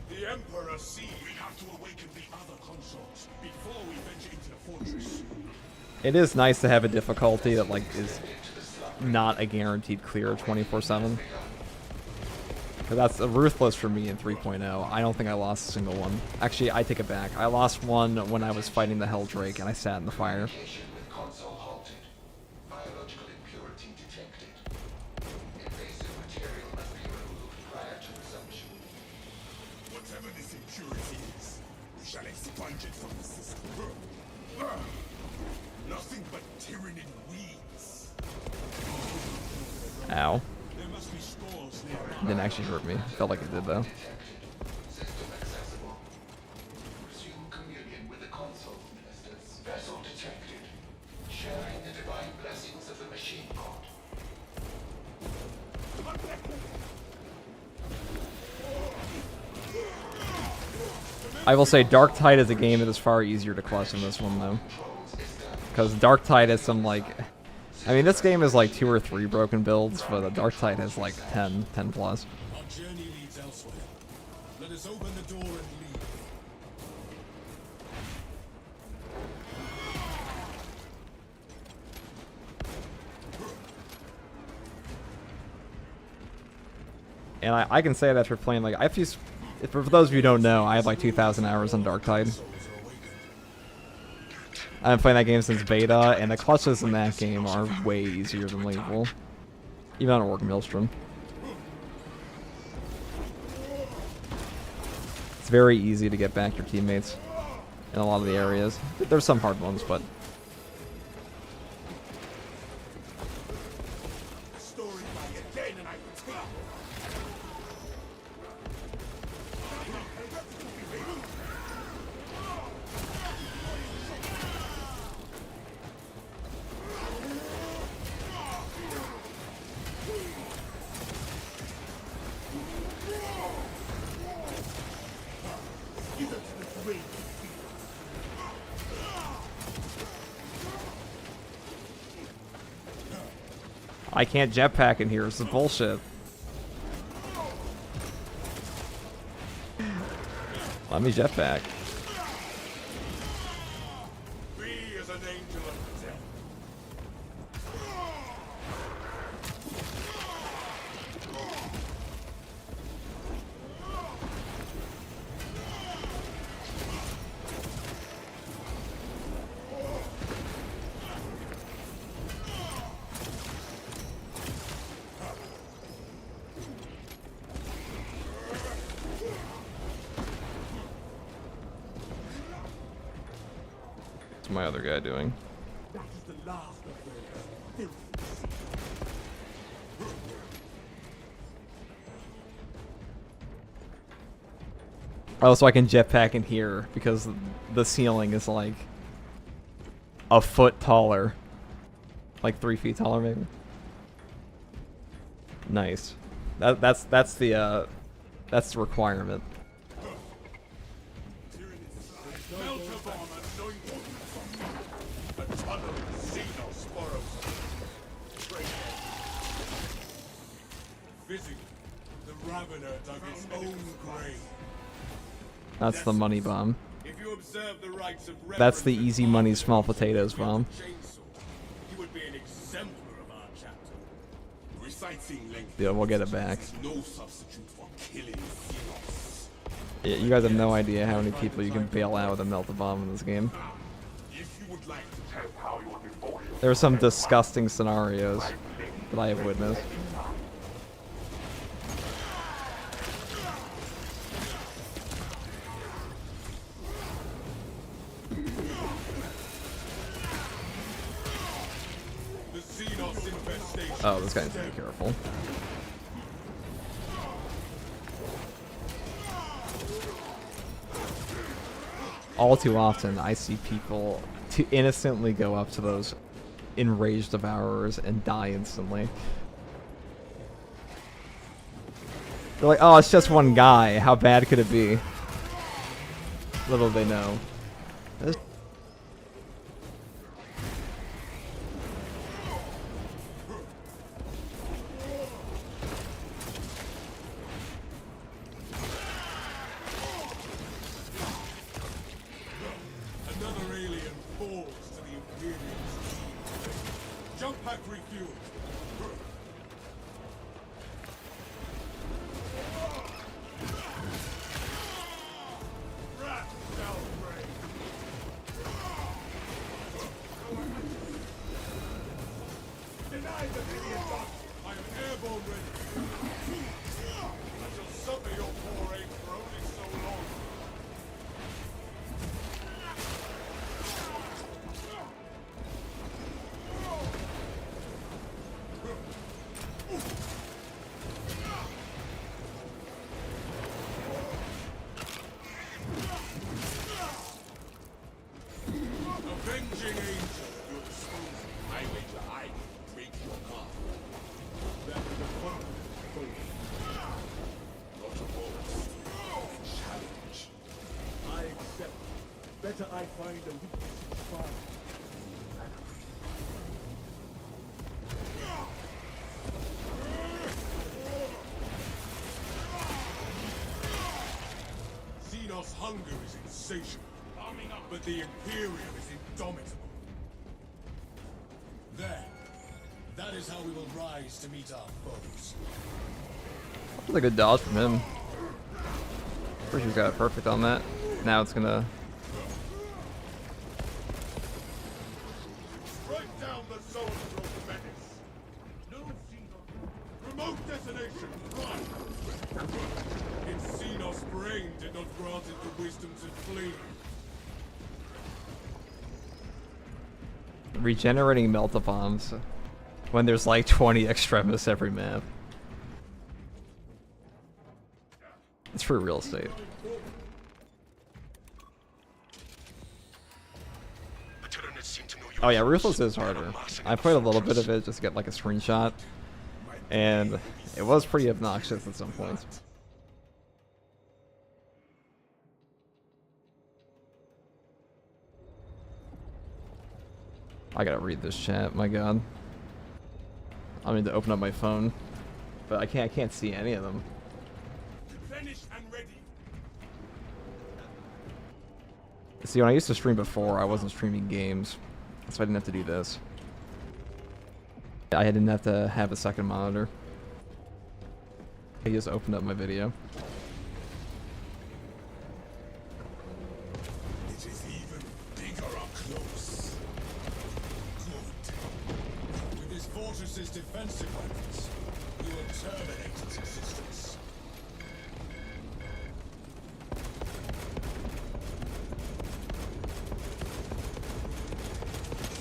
[SPEAKER 2] The Emperor sees. We have to awaken the other consoles before we venture into the fortress.
[SPEAKER 1] It is nice to have a difficulty that like is not a guaranteed clear 24/7. That's ruthless for me in 3.0. I don't think I lost a single one. Actually, I take it back. I lost one when I was fighting the Hell Drake and I sat in the fire.
[SPEAKER 8] With console halted. Biological impurity detected. Invasive material must be removed prior to resumption.
[SPEAKER 2] Whatever this impurity is, we shall expunge it from the system. Nothing but tyranid weeds.
[SPEAKER 1] Ow.
[SPEAKER 2] There must be scores near.
[SPEAKER 1] Didn't actually hurt me. Felt like it did though.
[SPEAKER 8] System accessible. Resume communion with the console, ministers. Vessel detected. Sharing the divine blessings of the machine god.
[SPEAKER 1] I will say Dark Tide is a game that is far easier to clutch than this one, though. Because Dark Tide has some, like... I mean, this game is like 2 or 3 broken builds, but the Dark Tide has like 10 plus.
[SPEAKER 5] Our journey leads elsewhere. Let us open the door and leave.
[SPEAKER 1] And I can say that after playing, like, for those of you who don't know, I have like 2,000 hours on Dark Tide. I've been playing that game since beta, and the clutches in that game are way easier than Lethal. Even on Orc Maelstrom. It's very easy to get back your teammates in a lot of the areas. There's some hard ones, but... I can't jetpack in here, this is bullshit. Let me jetpack.
[SPEAKER 5] Be as an angel of death.
[SPEAKER 1] What's my other guy doing?
[SPEAKER 4] That is the last of those filthy.
[SPEAKER 1] Oh, so I can jetpack in here because the ceiling is like a foot taller. Like 3 feet taller, maybe. Nice. That's the requirement.
[SPEAKER 5] The Ravener dug his own grave.
[SPEAKER 1] That's the money bomb.
[SPEAKER 5] If you observe the rites of
[SPEAKER 1] That's the easy money small potatoes bomb.
[SPEAKER 5] He would be an exemplar of our chapter.
[SPEAKER 2] Reciting length.
[SPEAKER 1] Yeah, we'll get it back.
[SPEAKER 2] No substitute for killing Xenos.
[SPEAKER 1] Yeah, you guys have no idea how many people you can bail out with a melt bomb in this game.
[SPEAKER 2] If you would like to test how your devotion
[SPEAKER 1] There are some disgusting scenarios that I have witnessed. Oh, this guy needs to be careful. All too often, I see people to innocently go up to those enraged devourers and die instantly. They're like, oh, it's just one guy. How bad could it be? Little they know.
[SPEAKER 5] Another alien falls to the Imperium's team. Jump pack refueled. Rat shall break.
[SPEAKER 4] Better I find a weakness in fire.
[SPEAKER 5] Xenos' hunger is insatiable, but the Imperium is indomitable. There. That is how we will rise to meet our foes.
[SPEAKER 1] That was a good dodge from him. Pretty sure he got it perfect on that. Now it's gonna.
[SPEAKER 5] Strike down the soldier of the menace. No Xenos. Remote detonation. Run. Its Xenos brain did not grant it the wisdom to flee.
[SPEAKER 1] Regenerating melt-a-bombs when there's like 20 extremis every map. It's free real estate. Oh yeah, Ruthless is harder. I played a little bit of it just to get like a screenshot, and it was pretty obnoxious at some points. I gotta read this chat, my god. I need to open up my phone, but I can't see any of them.
[SPEAKER 5] Finished and ready.
[SPEAKER 1] See, when I used to stream before, I wasn't streaming games, so I didn't have to do this. I didn't have to have a second monitor. I just opened up my video.
[SPEAKER 5] It is even bigger up close. Good. With this fortress's defensive weapons, we will terminate its existence.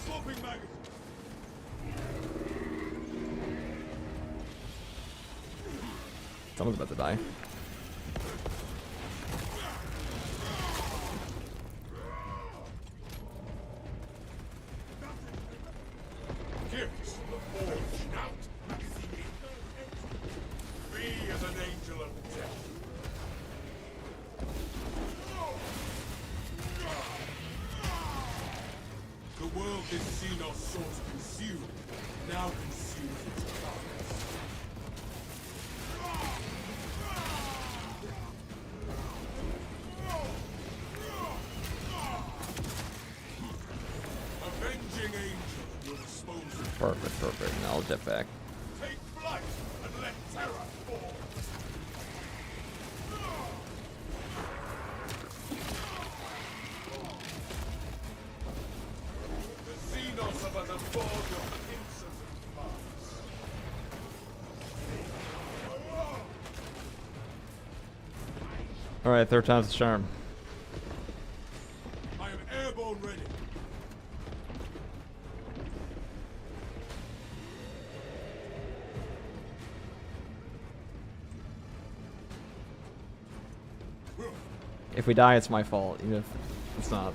[SPEAKER 5] Swapping magazine.
[SPEAKER 1] Someone's about to die.
[SPEAKER 5] Gifts from the forge. Out. Magazine. Free as an angel of death. The world this Xenos sought to consume now consumes its targets. Avenging angel will dispose of.
[SPEAKER 1] Perfect. Now I'll jet back.
[SPEAKER 5] Take flight and let terror fall. The Xenos are but a bog of insufficient parts.
[SPEAKER 1] Alright, third time's the charm.
[SPEAKER 5] I am airborne ready.
[SPEAKER 1] If we die, it's my fault, even if it's not.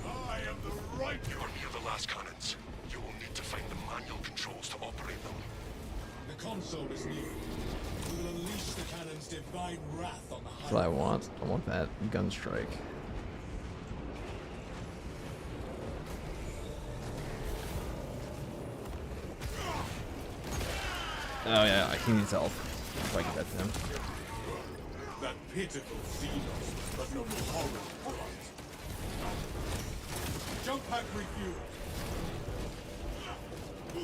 [SPEAKER 5] I am the right.
[SPEAKER 3] You are near the last cannons. You will need to find the manual controls to operate them.
[SPEAKER 5] The console is near. We will unleash the cannon's divine wrath on the high.
[SPEAKER 1] That's what I want. I want that gun strike. Oh yeah, he needs help. If I can get to him.
[SPEAKER 5] That pitiful Xenos, but no horror bright. Jump pack refueled. We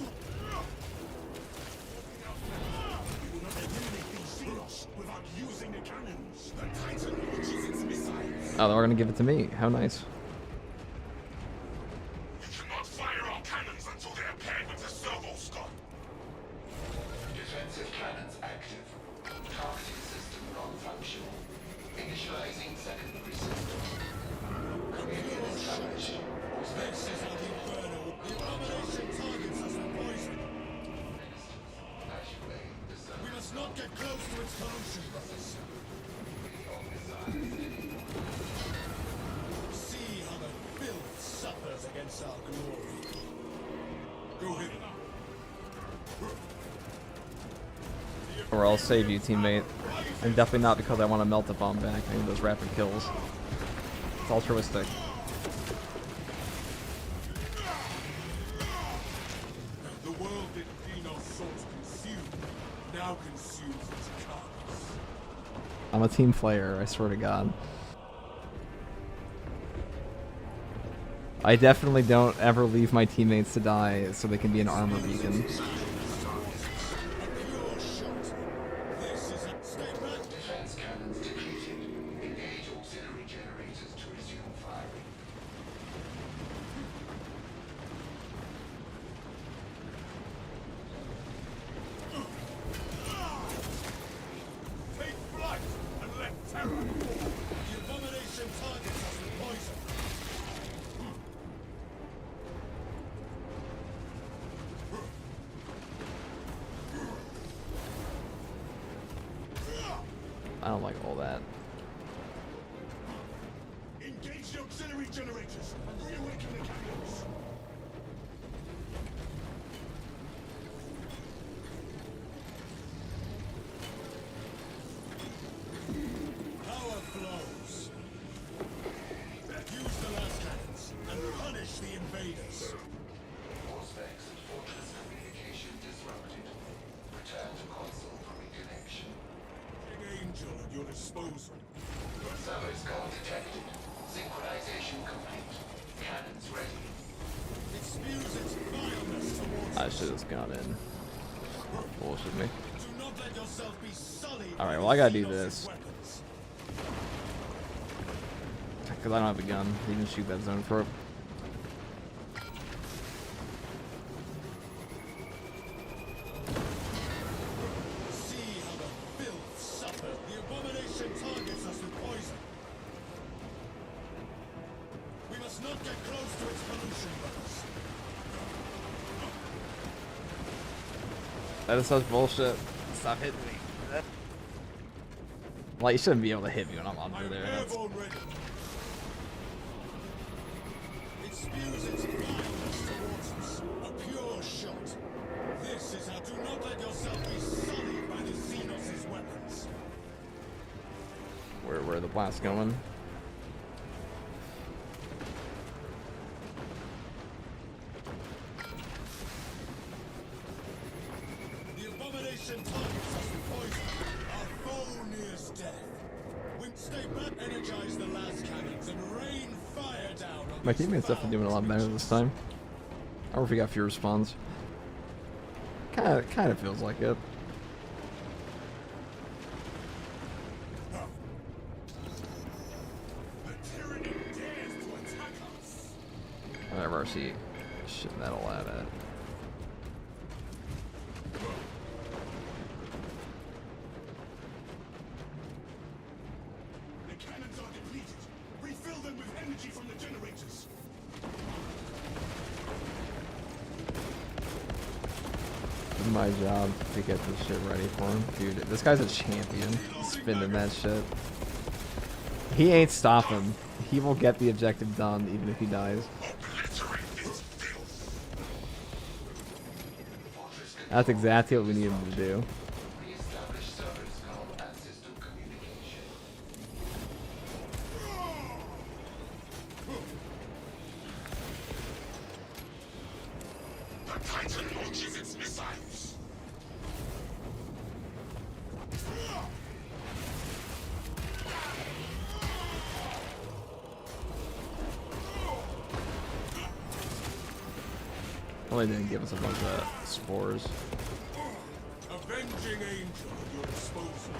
[SPEAKER 5] will not eliminate these Xenos without using the cannons. The Titan launches its missiles.
[SPEAKER 1] Oh, they're gonna give it to me. How nice.
[SPEAKER 3] You cannot fire all cannons until they are paired with the servo stun.
[SPEAKER 8] Defensive cannons active. Targeting system non-functional. Initializing secondary system. Chameleon establishing.
[SPEAKER 5] This is how the Inferno. The abomination targets us with poison. We must not get close to its pollution, brothers. See how the filth suffers against our glory. Go hither.
[SPEAKER 1] Or I'll save you, teammate. And definitely not because I want to melt the bomb back. I need those rapid kills. It's altruistic.
[SPEAKER 4] The world that Genos sought to consume now consumes its carcass.
[SPEAKER 1] I'm a team player, I swear to God. I definitely don't ever leave my teammates to die so they can be an armor beacon.
[SPEAKER 5] Defense cannons depleted. Engage auxiliary generators to resume firing.
[SPEAKER 4] Take flight and let terror fall. The abomination targets us with poison.
[SPEAKER 1] I don't like all that.
[SPEAKER 4] Engage the auxiliary generators and reawaken the cannons. Power flows. Use the last cannons and punish the invaders.
[SPEAKER 5] Auspex and Fortress communication disrupted. Return to console for reconnection.
[SPEAKER 4] Big angel at your disposal.
[SPEAKER 5] Service call detected. Synchronization complete. Cannons ready.
[SPEAKER 4] It spews its vileness towards
[SPEAKER 1] I should have gone in. Bullshit me.
[SPEAKER 4] Do not let yourself be sullied.
[SPEAKER 1] Alright,
[SPEAKER 4] by
[SPEAKER 1] well I gotta
[SPEAKER 4] the
[SPEAKER 1] do
[SPEAKER 4] Xenos'
[SPEAKER 1] this.
[SPEAKER 4] weapons.
[SPEAKER 1] Because I don't have a gun. You can shoot that zone probe.
[SPEAKER 4] See how the filth suffers. The abomination targets us with poison. We must not get close to its pollution boats.
[SPEAKER 1] That is such bullshit. Stop hitting me. Like, you shouldn't be able to hit me when I'm under
[SPEAKER 4] I'm
[SPEAKER 1] there. That's...
[SPEAKER 4] airborne ready. It spews its violence towards us. A pure shot. This is how. Do not let yourself be sullied by the Xenos' weapons.
[SPEAKER 1] Where are the blasts going?
[SPEAKER 4] The abomination targets us with poison. Our foe nears death. We stay back, energize the last cannons, and rain fire down on
[SPEAKER 1] My
[SPEAKER 4] these
[SPEAKER 1] teammate's definitely doing a lot better this time. I wonder if we got fewer spawns. Kind of feels like it.
[SPEAKER 4] The tyranny dares to attack us.
[SPEAKER 1] Whatever I see shit metal at it.
[SPEAKER 4] The cannons are depleted. Refill them with energy from the generators.
[SPEAKER 1] It's my job to get this shit ready for him. Dude, this guy's a champion. Spinning that shit. He ain't stopping. He will get the objective done even if he dies. That's exactly what we need him to do.
[SPEAKER 5] Reestablish service call and system communication.
[SPEAKER 3] The Titan launches its missiles.
[SPEAKER 1] Well, they didn't give us a bunch of spores.
[SPEAKER 4] Avenging angel at your disposal.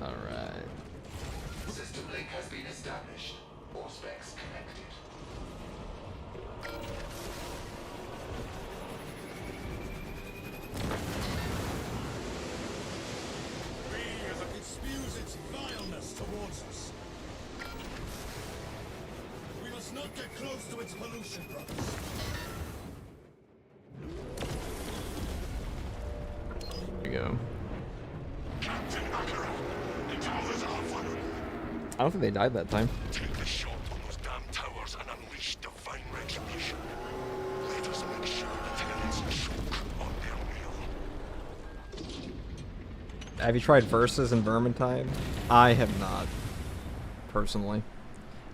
[SPEAKER 1] Alright.
[SPEAKER 5] System link has been established. Auspex connected.
[SPEAKER 4] It spews its vileness towards us. We must not get close to its pollution, brothers.
[SPEAKER 1] There we go.
[SPEAKER 3] Captain Akira, the towers are vulnerable.
[SPEAKER 1] I don't think they died that time.
[SPEAKER 3] Take the shot on those damn towers and unleash divine retribution.
[SPEAKER 1] Have you tried Versus and Vermintide? I have not, personally.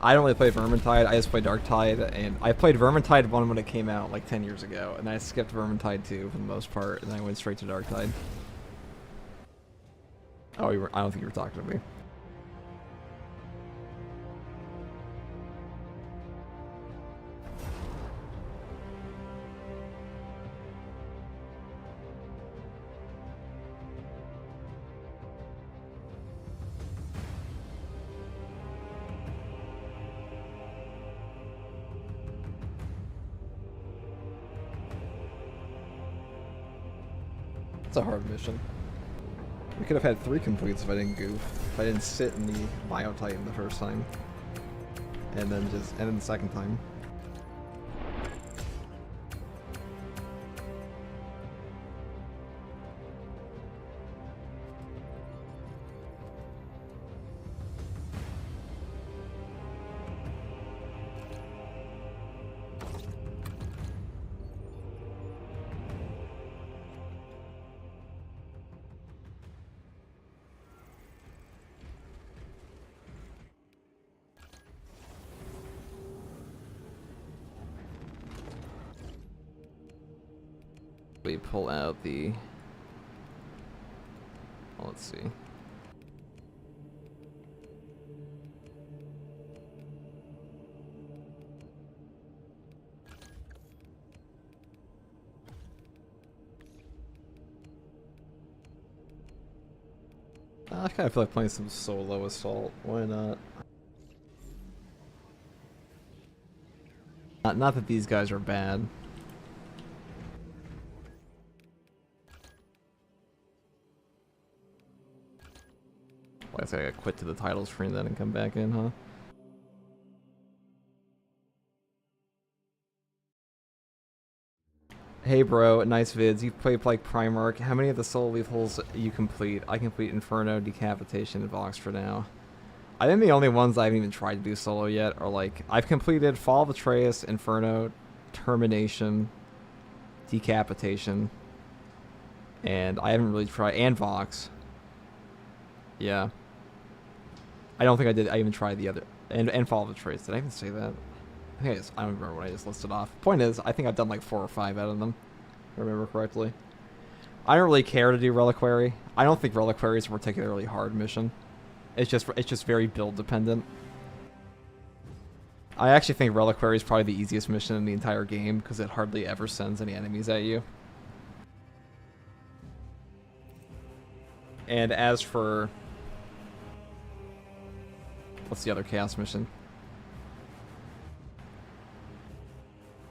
[SPEAKER 1] I don't really play Vermintide, I just play Darktide, and I played Vermintide 1 when it came out, like 10 years ago, and I skipped Vermintide 2 for the most part, and then I went straight to Darktide. Oh, I don't think you were talking to me. It's a hard mission. We could have had 3 completes if I didn't goof. If I didn't sit in the Biotitan the first time. And then the second time. We pull out the... Well, let's see. I kind of feel like playing some solo assault. Why not? Not that these guys are bad. I guess I gotta quit to the title screen then and come back in, huh? Hey bro, nice vids. You played like Primarch. How many of the solo lethals you complete? I complete Inferno, Decapitation, and Vox for now. I think the only ones I haven't even tried to do solo yet are like, I've completed Fall of Atreus, Inferno, Termination, Decapitation, and I haven't really tried, and Vox. Yeah. I don't think I even tried the other, and Fall of Atreus. Did I even say that? I think I don't remember what I just listed off. Point is, I think I've done like 4 or 5 out of them, if I remember correctly. I don't really care to do Reliquary. I don't think Reliquary is a particularly hard mission. It's just very build dependent. I actually think Reliquary is probably the easiest mission in the entire game because it hardly ever sends any enemies at you. And as for... What's the other chaos mission?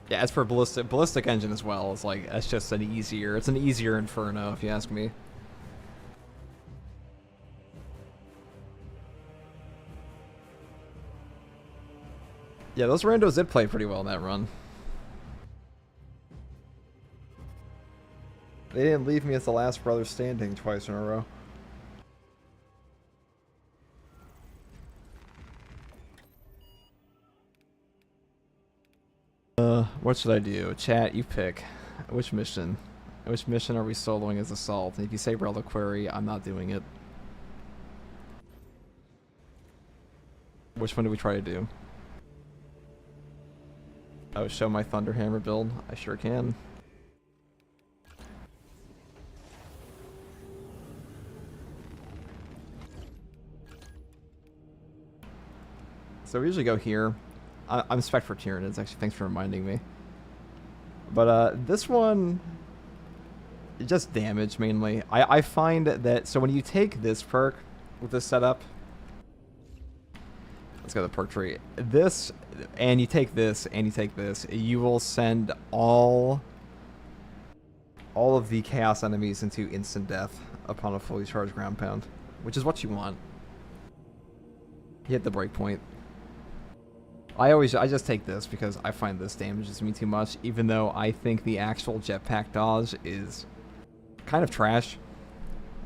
[SPEAKER 1] Yeah, as for ballistic engine as well, it's like it's just an easier Inferno if you ask me. Yeah, those randos did play pretty well in that run. They didn't leave me as the last brother standing twice in a row. What should I do? Chat, you pick. Which mission? Which mission are we soloing as Assault? And if you say Reliquary, I'm not doing it. Which one do we try to do? Oh, show my Thunderhammer build? I sure can. So we usually go here. I'm spec for Tyranids, actually, thanks for reminding me. But this one, just damage mainly. I find that, so when you take this perk with this setup, let's go to the perk tree. This, and you take this, and you take this, you will send all of the chaos enemies into instant death upon a fully charged ground pound, which is what you want. You hit the breakpoint. I just take this because I find this damages me too much, even though I think the actual jetpack dodge is kind of trash.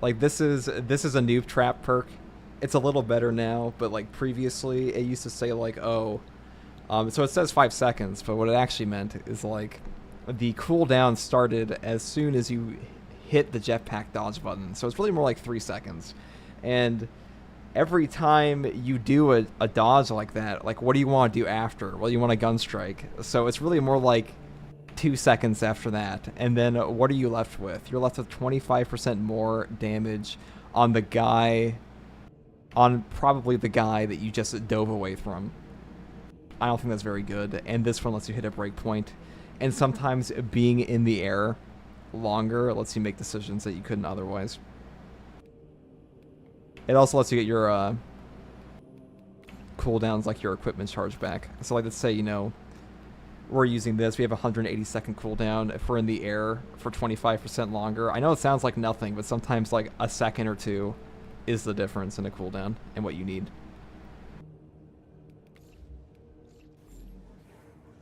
[SPEAKER 1] Like this is a noob trap perk. It's a little better now, but like previously it used to say like, oh, so it says 5 seconds, but what it actually meant is like the cooldown started as soon as you hit the jetpack dodge button. So it's really more like 3 seconds. And every time you do a dodge like that, like, what do you want to do after? Well, you want a gun strike. So it's really more like 2 seconds after that. And then what are you left with? You're left with 25% more damage on the guy, on probably the guy that you just dove away from. I don't think that's very good. And this one lets you hit a breakpoint. And sometimes being in the air longer lets you make decisions that you couldn't otherwise. It also lets you get your cooldowns, like your equipment charge back. So like, let's say, you know, we're using this, we have a 180-second cooldown. If we're in the air for 25% longer, I know it sounds like nothing, but sometimes like a second or two is the difference in a cooldown and what you need.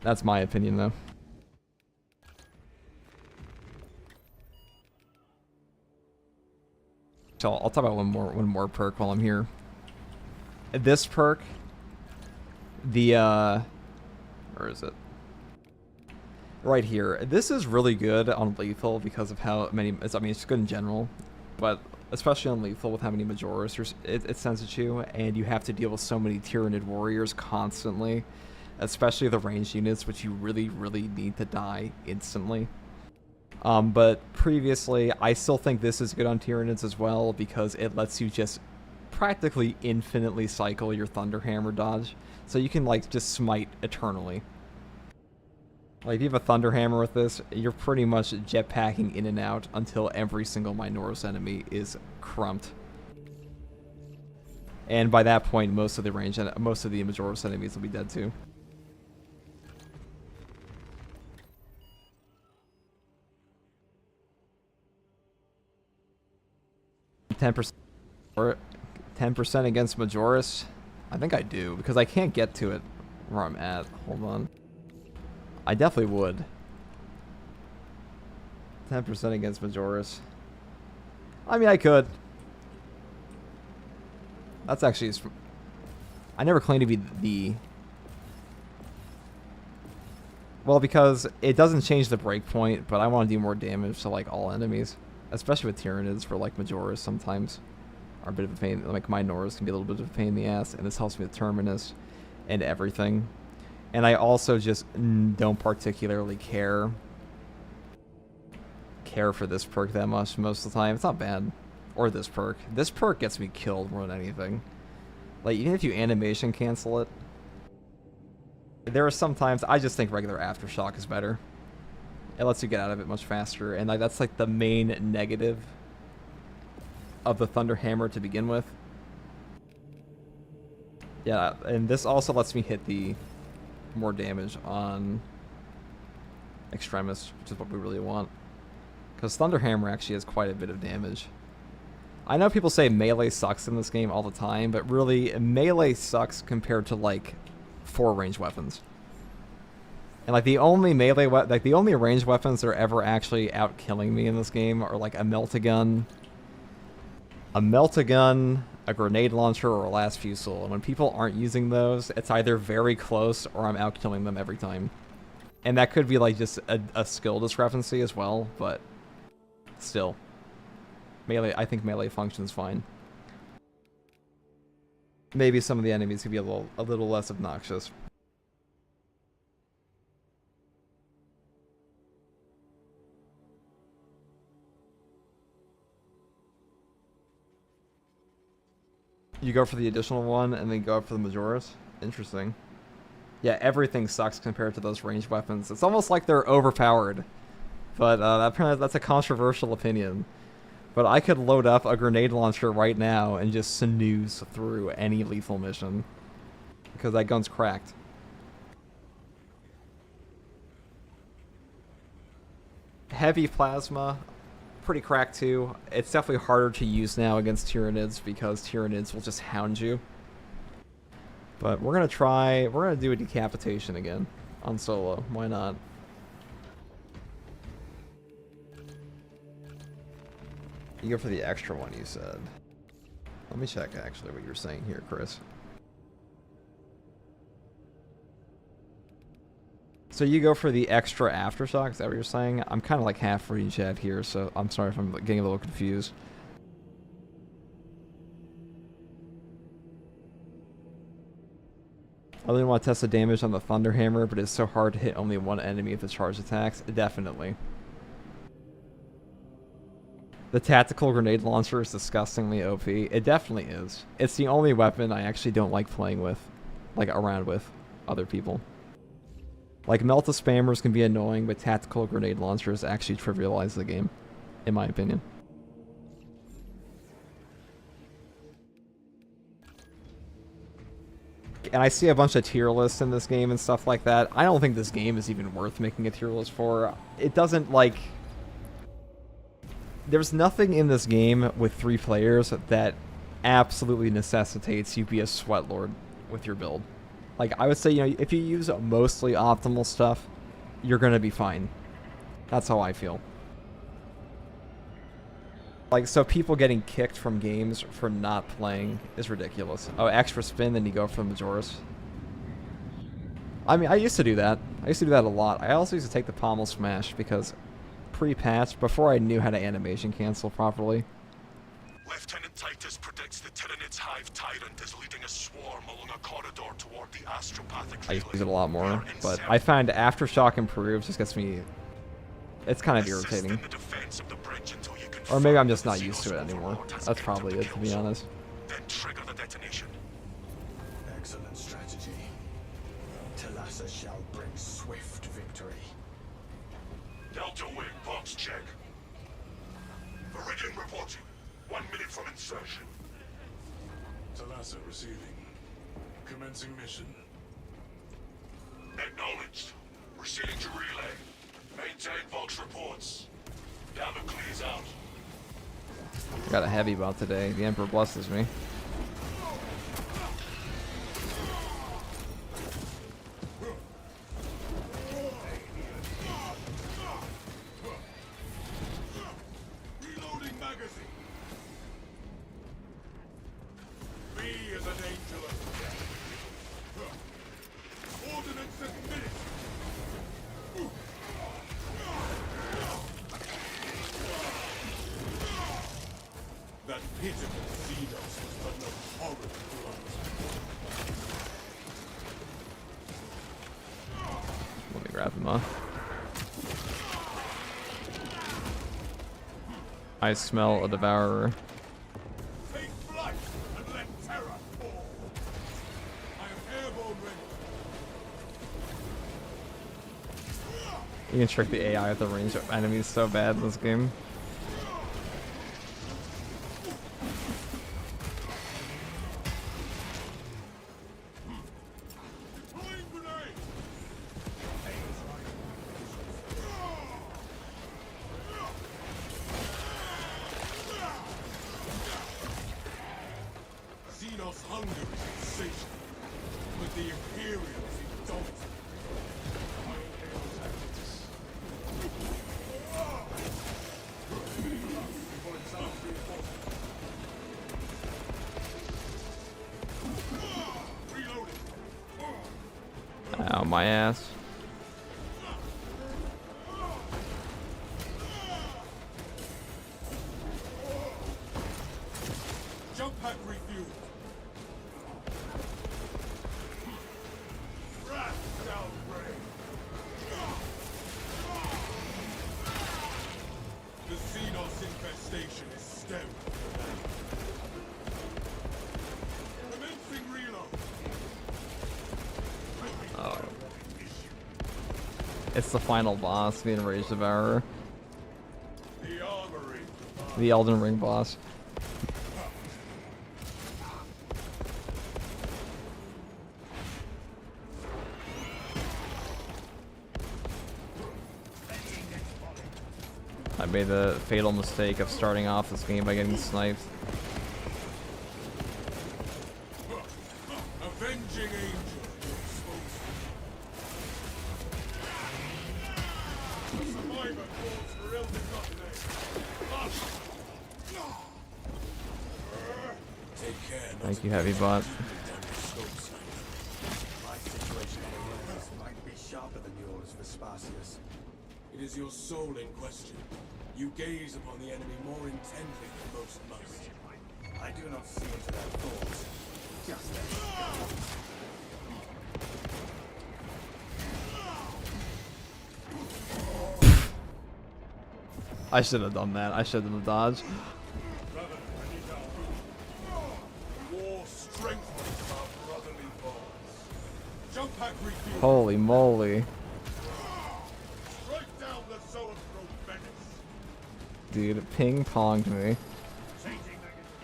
[SPEAKER 1] That's my opinion, though. So I'll talk about one more perk while I'm here. This perk, where is it? Right here. This is really good on lethal because of how many. I mean, it's good in general, but especially on lethal with how many Majoras it sends at you, and you have to deal with so many Tyranid warriors constantly, especially the ranged units, which you really, really need to die instantly. But previously, I still think this is good on Tyranids as well because it lets you just practically infinitely cycle your Thunderhammer dodge. So you can, like, just smite eternally. Like, if you have a Thunderhammer with this, you're pretty much jetpacking in and out until every single Minoros enemy is crumped. And by that point, most of the Majoros enemies will be dead too. 10% against Majoris? I think I do, because I can't get to it where I'm at. Hold on. I definitely would. 10% against Majoris. I mean, I could. That's actually... I never claimed to be the... Well, because it doesn't change the breakpoint, but I want to do more damage to, like, all enemies. Especially with Tyranids, for like Majoras sometimes are a bit of a pain. Like Minoras can be a little bit of a pain in the ass, and this helps me with Terminus and everything. And I also just don't particularly care for this perk that much most of the time. It's not bad. Or this perk. This perk gets me killed more than anything. Like, even if you animation cancel it, there are some times I just think regular Aftershock is better. It lets you get out of it much faster, and like, that's like the main negative of the Thunderhammer to begin with. Yeah, and this also lets me hit the more damage on Extremis, which is what we really want. Because Thunderhammer actually has quite a bit of damage. I know people say melee sucks in this game all the time, but really, melee sucks compared to like 4 ranged weapons. And like the only the only ranged weapons that are ever actually out killing me in this game are like a melt-a-gun, a grenade launcher, or a last fusel. And when people aren't using those, it's either very close or I'm out killing them every time. And that could be like just a skill discrepancy as well, but still, melee. I think melee functions fine. Maybe some of the enemies could be a little less obnoxious. You go for the additional one and then go up for the Majoras? Interesting. Yeah, everything sucks compared to those ranged weapons. It's almost like they're overpowered. But apparently that's a controversial opinion. But I could load up a grenade launcher right now and just snooze through any lethal mission. Because that gun's cracked. Heavy plasma, pretty cracked too. It's definitely harder to use now against Tyranids because Tyranids will just hound you. But we're gonna do a decapitation again on solo. Why not? You go for the extra one, you said. Let me check actually what you're saying here, Chris. So you go for the extra aftershock, is that what you're saying? I'm kind of like half reading chat here, so I'm sorry if I'm getting a little confused. I really want to test the damage on the Thunder Hammer, but it's so hard to hit only one enemy with the charge attacks. Definitely. The tactical grenade launcher is disgustingly OP. It definitely is. It's the only weapon I actually don't like playing with, like around with other people. Like, Melta spammers can be annoying, but tactical grenade launchers actually trivialize the game, in my opinion. And I see a bunch of tier lists in this game and stuff like that. I don't think this game is even worth making a tier list for. It doesn't, like... There's nothing in this game with 3 players that absolutely necessitates you be a sweat lord with your build. Like, I would say, you know, if you use mostly optimal stuff, you're gonna be fine. That's how I feel. Like, so people getting kicked from games for not playing is ridiculous. Oh, extra spin, then you go for the Majoris. I mean, I used to do that. I used to do that a lot. I also used to take the pommel smash because pre-patch, before I knew how to animation cancel properly.
[SPEAKER 3] Lieutenant Titus predicts the Tyrannid's Hive Tyrant is leading a swarm along a corridor toward the astropathic.
[SPEAKER 1] I used to use it a lot more, but I find Aftershock Improved just gets me... It's kind of irritating. Or maybe I'm just not used to it anymore. That's probably it, to be honest.
[SPEAKER 3] Then trigger the detonation.
[SPEAKER 4] Excellent strategy. Talassa shall bring swift victory.
[SPEAKER 3] Delta Wing box check. Viridian reporting. 1 minute from insertion.
[SPEAKER 7] Talassa receiving. Commencing mission.
[SPEAKER 3] Acknowledged. Proceeding to relay. Maintain Vox reports. Damocles out.
[SPEAKER 1] Got a heavy bot today. The Emperor blesses me.
[SPEAKER 4] Reloading magazine. B is an angel of death. Ordnance administered. That pitiful Xenos was but no horrid blood.
[SPEAKER 1] Let me grab him up. I smell a devourer.
[SPEAKER 4] Take flight and let terror fall. I am airborne ready.
[SPEAKER 1] You can trick the AI at the range of enemies so bad in this game.
[SPEAKER 4] Xenos hunger is insatiable, but the Imperials indomitable.
[SPEAKER 1] Ow, my ass.
[SPEAKER 4] Jump pack refueled. Wrath shall reign. The Xenos infestation is stemmed. Commencing reload.
[SPEAKER 1] Oh. It's the final boss, the Enraged Devourer.
[SPEAKER 4] The armory.
[SPEAKER 1] The Elden Ring boss. I made the fatal mistake of starting off this game by getting sniped.
[SPEAKER 4] Avenging angel. Survivor calls for Take care.
[SPEAKER 1] Thank you, Heavy Bot.
[SPEAKER 5] My situation on the might be sharper than yours.
[SPEAKER 4] purpose, Vespasius. It is your soul in question. You gaze upon the enemy more intently than most must. I do not see into their thoughts. Just as
[SPEAKER 1] I should have done that. I should have dodged.
[SPEAKER 4] war strengthens our brotherly bonds. Jump pack refuel.
[SPEAKER 1] Holy moly.
[SPEAKER 4] Strike down the Zoanthrope menace.
[SPEAKER 1] Dude, it ping-ponged me.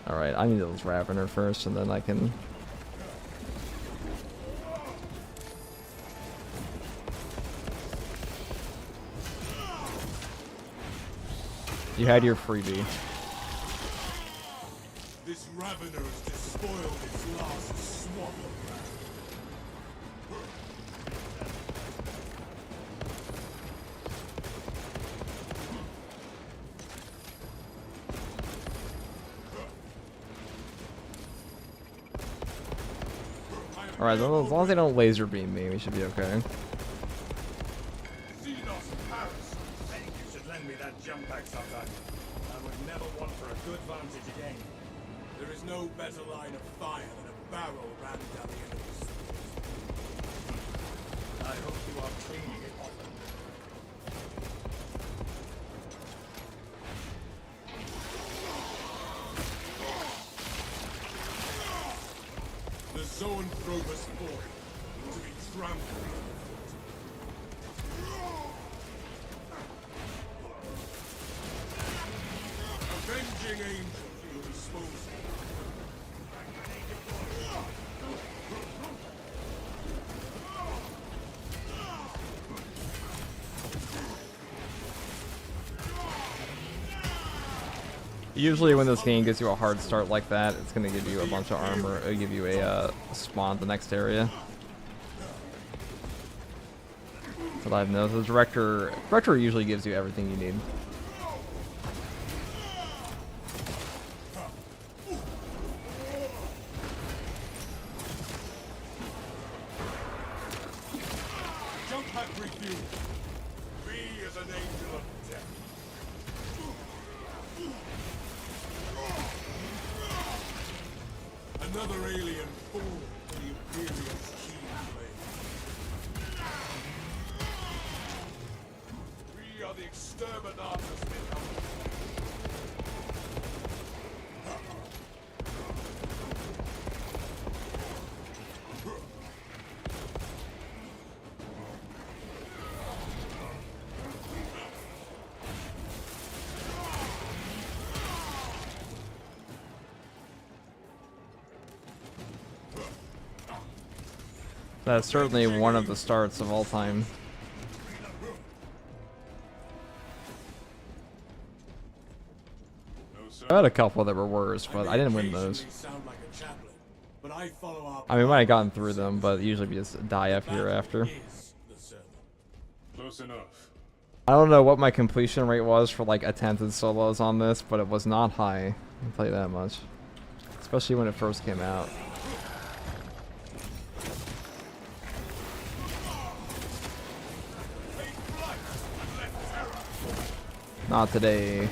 [SPEAKER 1] Alright, I need those Ravener first, and then I can... You had your freebie.
[SPEAKER 4] This Ravener has despoiled its last swamp of land.
[SPEAKER 1] Alright, as long as they don't laser beam me, we should be okay.
[SPEAKER 4] Xenos Paris. I think you should lend me that jump pack sometime. I would never want for a good vantage again. There is no better line of fire than a barrel rammed down the enemy's throat. I hope you are cleaning it often. The Zoanthrope has fallen, to be trampled underfoot. Avenging angels at your disposal.
[SPEAKER 1] Usually when this game gives you a hard start like that, it's going to give you a bunch of armor, it'll give you a spawn the next area. That's what I've noticed. The director usually gives you everything you need.
[SPEAKER 4] Jump pack refuel. Be as an angel of death. Another alien fool for the Imperium's keen blade. We are the exterminators without.
[SPEAKER 1] That's certainly one of the starts of all time. I had a couple that were worse, but I didn't win those. I mean, we might have gotten through them, but usually we just die up here after.
[SPEAKER 7] Close enough.
[SPEAKER 1] I don't know what my completion rate was for like attempted solos on this, but it was not high. I'll tell you that much. Especially when it first came out. Not today.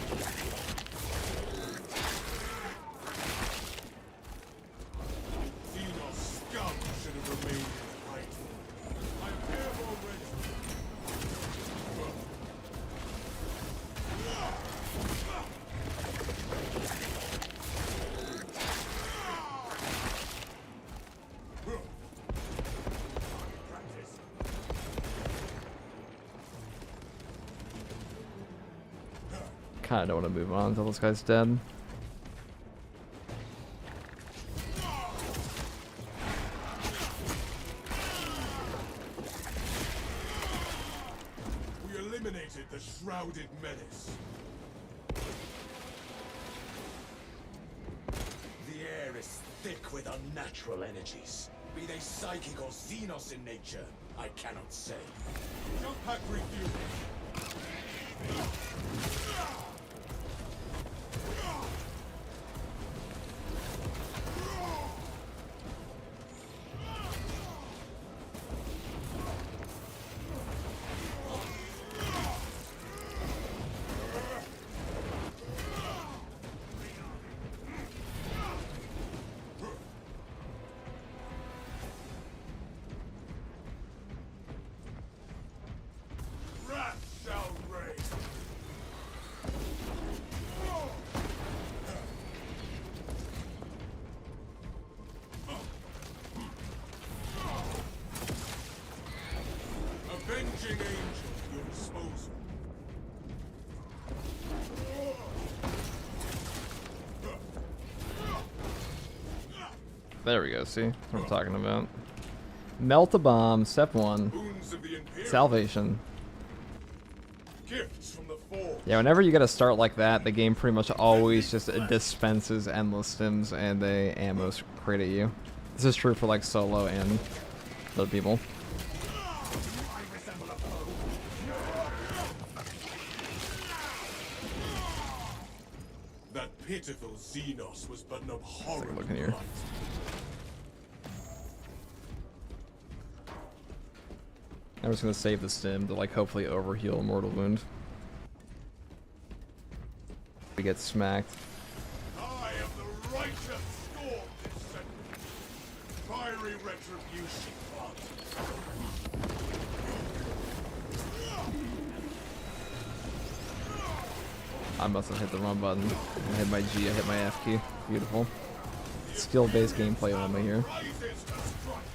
[SPEAKER 1] Kinda don't want to move on until this guy's dead.
[SPEAKER 4] We eliminated the shrouded menace. The air is thick with unnatural energies. Be they psychic or Xenos in nature, I cannot say. Jump pack refuel. Avenging angel at your disposal.
[SPEAKER 1] There we go, see? That's what I'm talking about. Melt a bomb, step 1.
[SPEAKER 4] Boons of the Imperium.
[SPEAKER 1] Salvation.
[SPEAKER 4] Gifts from the Forge.
[SPEAKER 1] Yeah, whenever you get a start like that, the game pretty much always just dispenses endless stims and the ammo crate at you. This is true for like solo and other people.
[SPEAKER 4] That pitiful Xenos was but an
[SPEAKER 1] Let's take a
[SPEAKER 4] abhorrent
[SPEAKER 1] look in here.
[SPEAKER 4] blight.
[SPEAKER 1] I'm just gonna save the stim to like hopefully overheal a mortal wound. We get smacked.
[SPEAKER 4] I am the righteous storm descendant. Fiery retribution font.
[SPEAKER 1] I must have hit the wrong button. I hit my G, I hit my F key. Beautiful. Skill-based gameplay only here.
[SPEAKER 4] Rises to strike.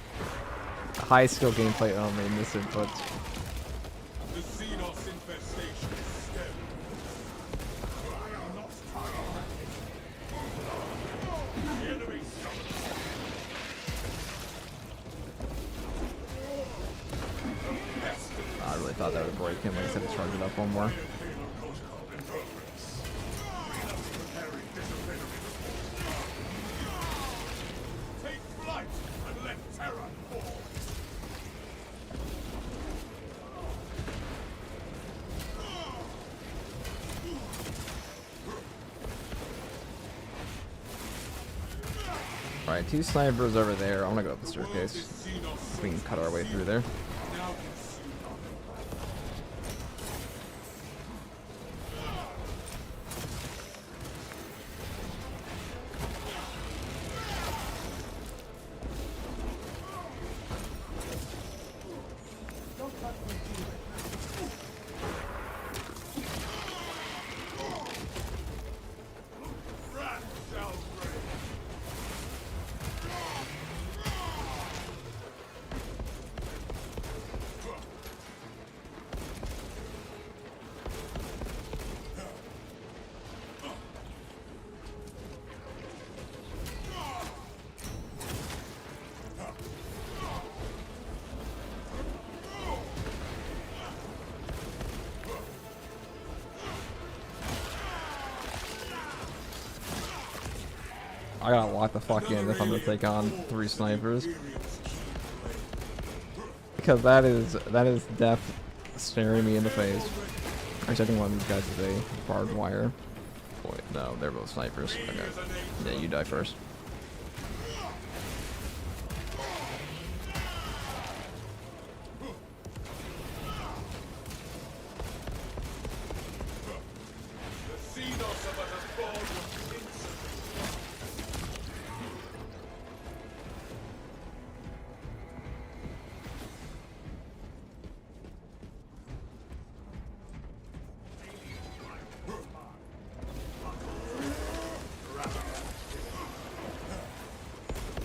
[SPEAKER 1] High skill gameplay only in this input.
[SPEAKER 4] The Xenos infestation is stemmed. I am not targeted. The enemy summons.
[SPEAKER 1] I really thought that would break him. Like I said, to charge it up one more.
[SPEAKER 4] Take flight and let terror fall.
[SPEAKER 1] Alright, 2 snipers over there. I'm gonna go up the staircase. We can cut our way through there.
[SPEAKER 4] Now consume wrath shall reign.
[SPEAKER 1] I gotta lock the fuck in if I'm gonna take on 3 snipers. Because that is death staring me in the face. Actually, I think one of these guys is a barbed wire. Wait, no, they're both snipers. Okay. Yeah, you die first.
[SPEAKER 4] The Xenos are but a ball of incense.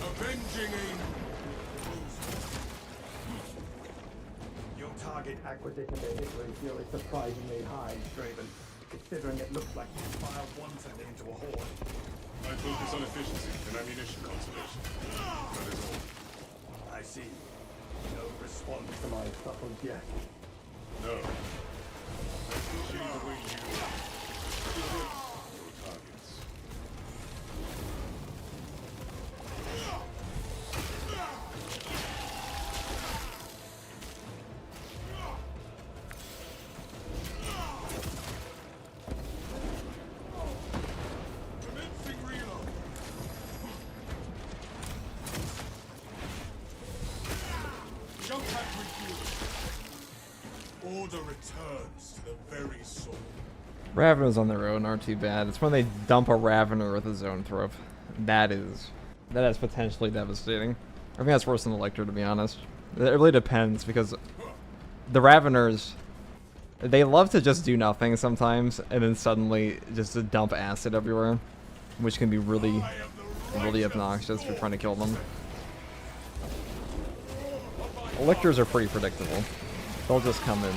[SPEAKER 4] Avenging angel.
[SPEAKER 10] Your target acquisition behavior is really surprisingly high, Draven, considering it looks like you filed wanton into a horde.
[SPEAKER 4] I focus on efficiency and ammunition conservation. That is all.
[SPEAKER 10] I see. No response to my subtle jest.
[SPEAKER 4] No. That's usually the way you hit your targets. Commencing reload. Jump pack refueling. Order returns to the very soul.
[SPEAKER 1] Raveners on their own aren't too bad. It's when they dump a Ravener with a zone throw. That is potentially devastating. I think that's worse than Elector, to be honest. It really depends, because the Raveners, they love to just do nothing sometimes, and then suddenly just to dump acid everywhere, which can be really, really obnoxious for trying to kill them. Electors are pretty predictable. They'll just come in.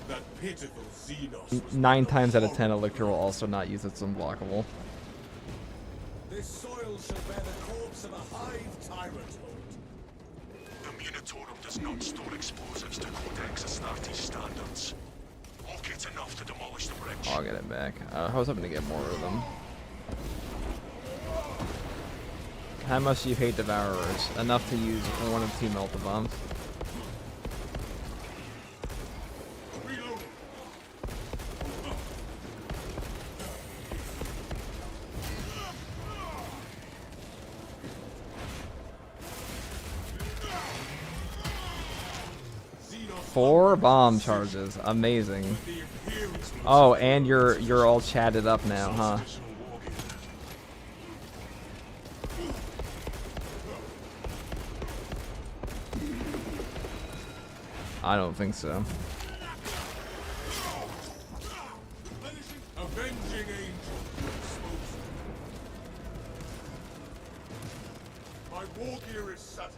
[SPEAKER 4] That pitiful Xenos was
[SPEAKER 1] 9
[SPEAKER 4] but a
[SPEAKER 1] times out of 10,
[SPEAKER 4] horrible
[SPEAKER 1] Electra will also not use its unblockable.
[SPEAKER 4] This soil shall bear the corpse of a hive tyrant lord.
[SPEAKER 3] The Munitorum does not store explosives to Codex Astartes standards. Locate enough to demolish the bridge.
[SPEAKER 1] I'll get it back. I was hoping to get more of them. How much do you hate Devourers? Enough to use 1 of 2 melta bombs.
[SPEAKER 4] Reloading.
[SPEAKER 1] 4 bomb charges. Amazing. Oh, and you're all chatted up now, huh? I don't think so.
[SPEAKER 4] Avenging angel. My war gear is satisfied.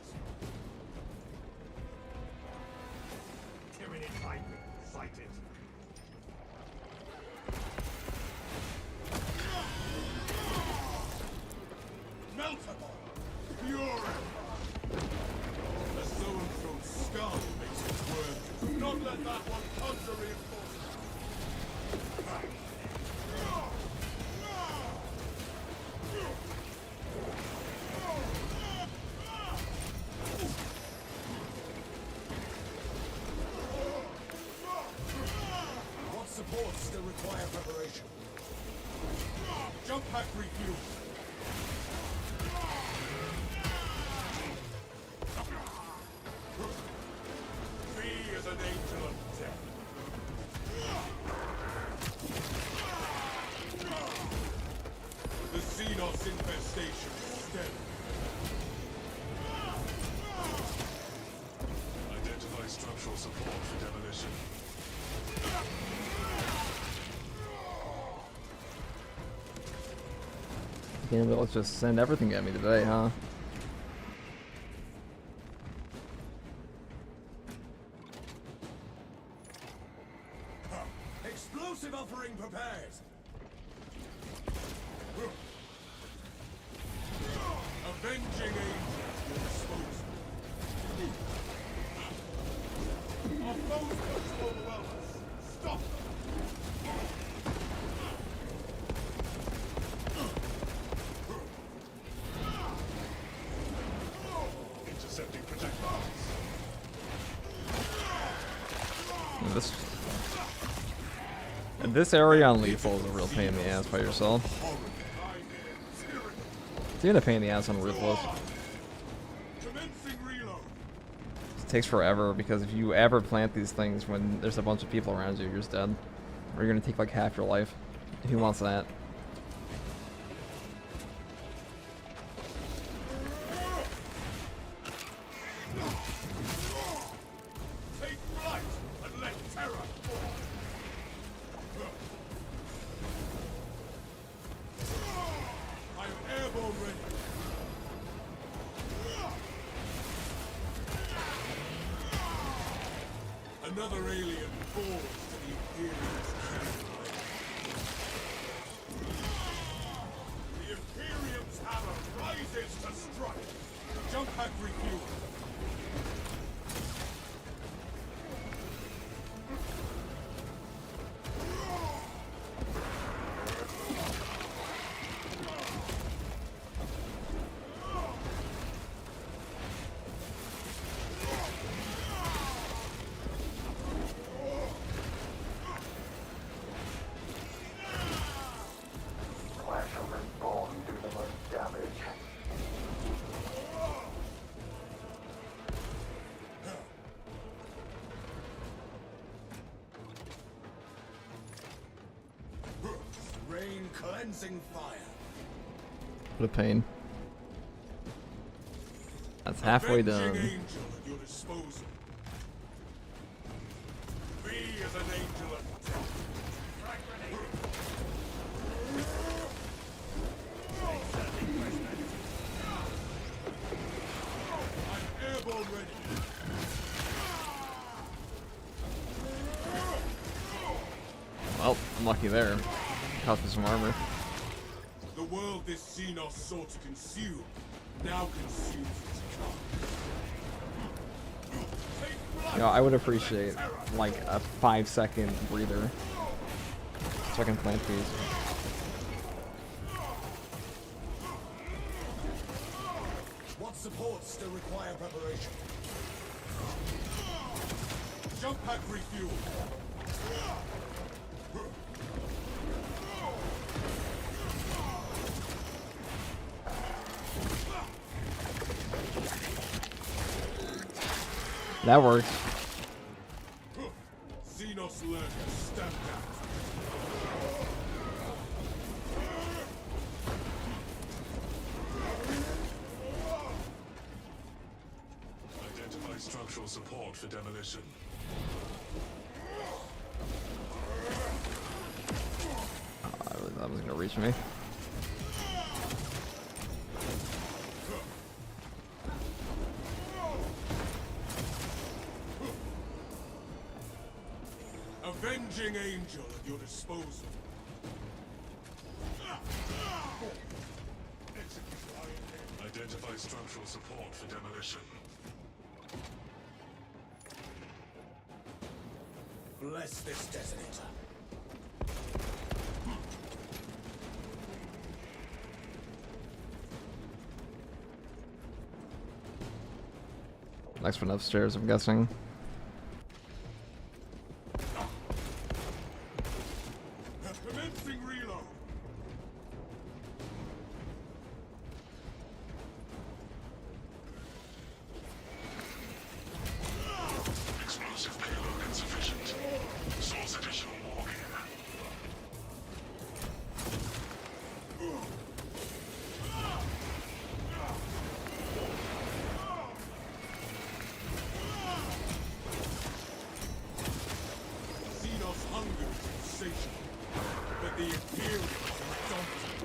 [SPEAKER 4] Tyranny lightning sighted. Meltable. Pure. A zone-thrown skull makes it worth. Do not let that one conjure reinforcements. What supports still require preparation? Jump pack refuel. Be as an angel of death. The Xenos infestation is steady.
[SPEAKER 7] Identify structural support for demolition.
[SPEAKER 1] Yeah, but let's just send everything at me today, huh?
[SPEAKER 4] Explosive offering prepared. Avenging angel at your disposal. Our foes come to overwhelm us. Stop them.
[SPEAKER 7] Intercepting projectiles.
[SPEAKER 1] This area on lethal is a real pain in the ass by yourself. It's even a pain in the ass on ruthless.
[SPEAKER 4] Commencing reload.
[SPEAKER 1] It takes forever because if you ever plant these things when there's a bunch of people around you, you're just dead. Or you're gonna take like half your life. Who wants that?
[SPEAKER 4] Take flight and let terror fall. I'm airborne ready. Another alien falls to the Imperium's killing blade. The Imperium's hammer rises to strike. Jump pack refuel.
[SPEAKER 3] Flashover born do the most damage.
[SPEAKER 4] Rain cleansing fire.
[SPEAKER 1] What a pain. That's halfway
[SPEAKER 4] Avenging
[SPEAKER 1] done.
[SPEAKER 4] angel at your disposal. Be as an angel of death. I'm airborne ready.
[SPEAKER 1] Oh, I'm lucky there. Cost me some armor.
[SPEAKER 4] The world this Xenos sought to consume now consumes its kind.
[SPEAKER 1] You know, I would appreciate like a 5-second breather so I can plant these.
[SPEAKER 5] What supports still require preparation?
[SPEAKER 4] Jump pack refuel.
[SPEAKER 1] That works.
[SPEAKER 4] Xenos learn to stand down.
[SPEAKER 2] Identify structural support for demolition.
[SPEAKER 1] I really thought that was gonna reach me.
[SPEAKER 4] Avenging angel at your disposal.
[SPEAKER 2] Identify structural support for demolition.
[SPEAKER 5] Bless this detonator.
[SPEAKER 1] Next one upstairs, I'm guessing.
[SPEAKER 4] Commencing reload.
[SPEAKER 3] Explosive payload insufficient. Source additional war gear.
[SPEAKER 4] Xenos hunger is insatiable, but the Imperials are indomitable.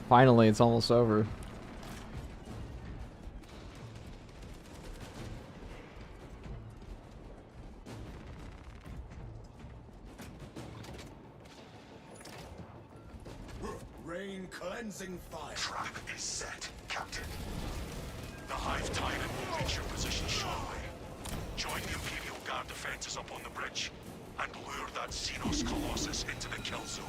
[SPEAKER 1] Finally, it's almost over.
[SPEAKER 5] Rain cleansing fire.
[SPEAKER 3] Trap is set, Captain. The Hive Titan will reach your position shortly. Join the Imperial Guard defenses up on the bridge and lure that Xenos Colossus into the kill zone.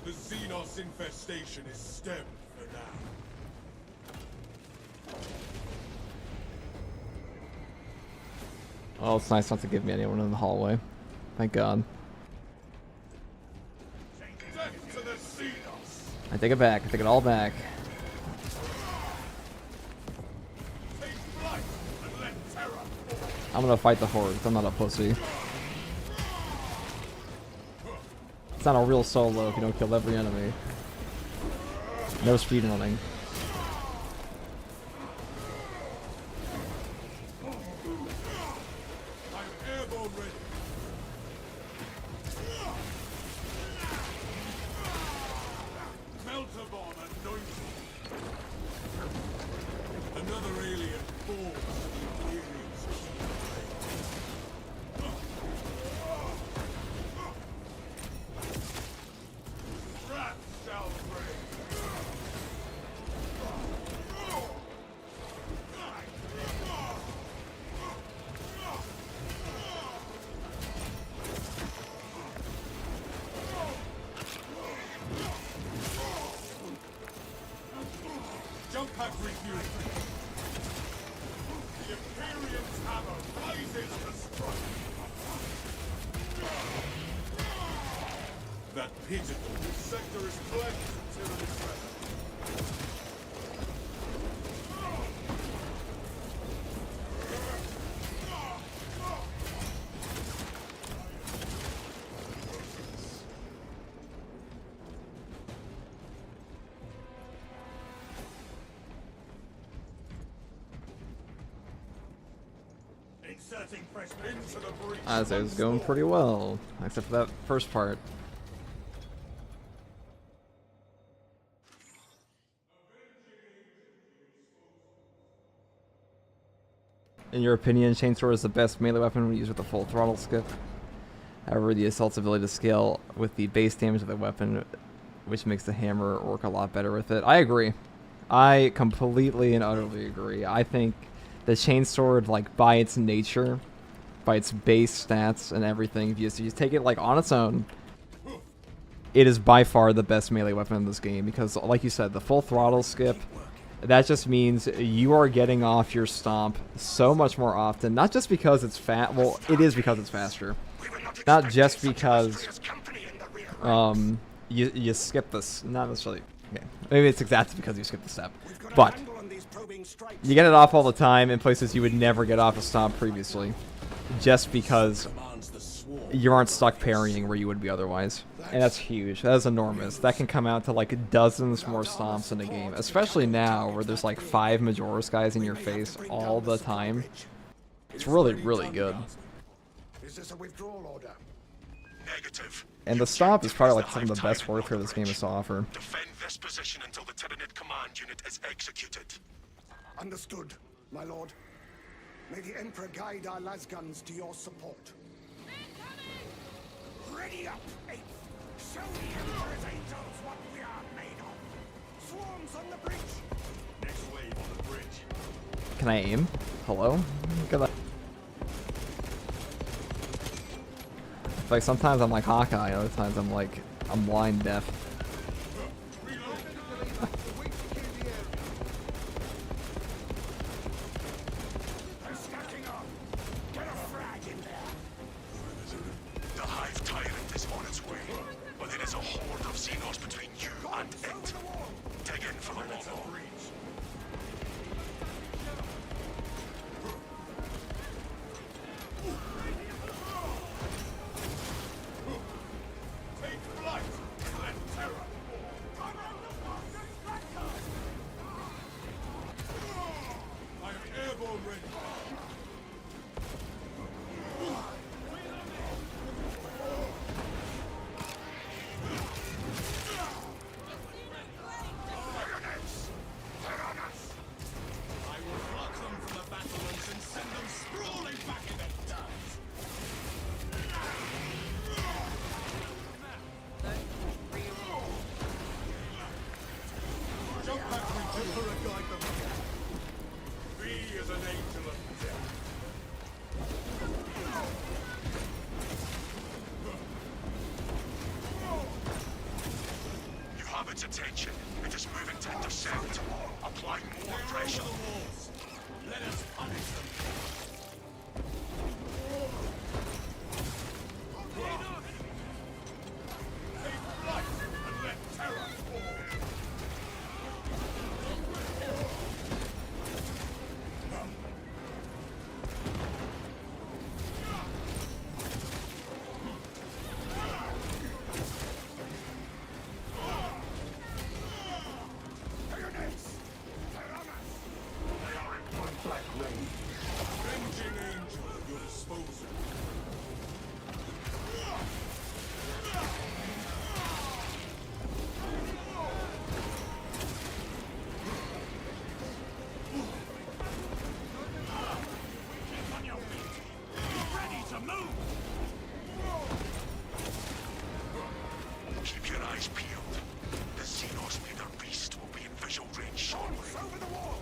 [SPEAKER 4] The Xenos infestation is stemmed for now.
[SPEAKER 1] Oh, it's nice not to give me anyone in the hallway. Thank God.
[SPEAKER 4] Death to the Xenos!
[SPEAKER 1] I take it back. I take it all back.
[SPEAKER 4] Take flight and let terror fall.
[SPEAKER 1] I'm gonna fight the horde. I'm not a pussy. It's not a real solo if you don't kill every enemy. No speedrunning.
[SPEAKER 4] I'm airborne ready. Melter bomb anointed. Another alien falls to the Imperial's key. Wrath shall reign. Jump pack refuel. The Imperial hammer rises to strike. That pigeonhole. This sector is cleansed until it is ready. Inserting fresh into the breach.
[SPEAKER 1] I'd say it's going pretty well, except for that first part. In your opinion, Chainsword is the best melee weapon when used with a full throttle skip. However, the assault's ability to scale with the base damage of the weapon, which makes the hammer work a lot better with it. I agree. I completely and utterly agree. I think the Chainsword, like, by its nature, by its base stats and everything, if you take it, like, on its own, it is by far the best melee weapon in this game because, like you said, the full throttle skip, that just means you are getting off your stomp so much more often, not just because it's well, it is because it's faster. Not just because you skip this, not necessarily, okay, maybe it's exactly because you skip the step, but you get it off all the time in places you would never get off a stomp previously, just because you aren't stuck parrying where you would be otherwise. And that's huge. That is enormous. That can come out to like dozens more stomps in a game, especially now where there's like 5 Majoris guys in your face all the time. It's really, really good.
[SPEAKER 5] Is this a withdrawal order?
[SPEAKER 3] Negative.
[SPEAKER 1] And the stomp is probably like some of the best warfare this game has to offer.
[SPEAKER 3] Defend this position until the Tyranid command unit is executed.
[SPEAKER 5] Understood, my lord. May the Emperor guide our lasguns to your support. Ready up, Eighth! Show the Emperor's angels what we are made of! Swarms on the bridge!
[SPEAKER 4] Next wave on the bridge.
[SPEAKER 1] Can I aim? Hello? Good. Like sometimes I'm like Hawkeye, other times I'm blind deaf.
[SPEAKER 3] The Hive Tyrant is on its way, but there is a horde of Xenos between you and it. Dig in for the long haul. Its attention. It is moving to intercept. Apply more pressure.
[SPEAKER 4] Let us punish them. Take flight and let terror fall.
[SPEAKER 3] Keep your eyes peeled. The Xenos leader beast will be in visual range shortly. Over the wall!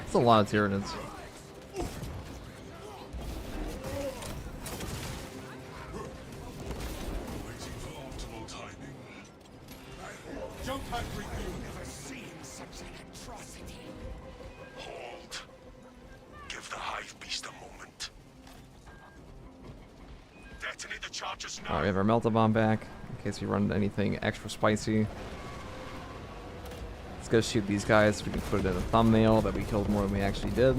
[SPEAKER 1] It's a lot of Tyranids.
[SPEAKER 2] Waiting for optimal timing.
[SPEAKER 4] Jump pack review.
[SPEAKER 5] Never seen such an atrocity.
[SPEAKER 3] Hold. Give the Hive beast a moment. Detonate the charges now.
[SPEAKER 1] Alright, we have our Melta Bomb back, in case we run into anything extra spicy. Let's go shoot these guys so we can put it in a thumbnail that we killed more than we actually did.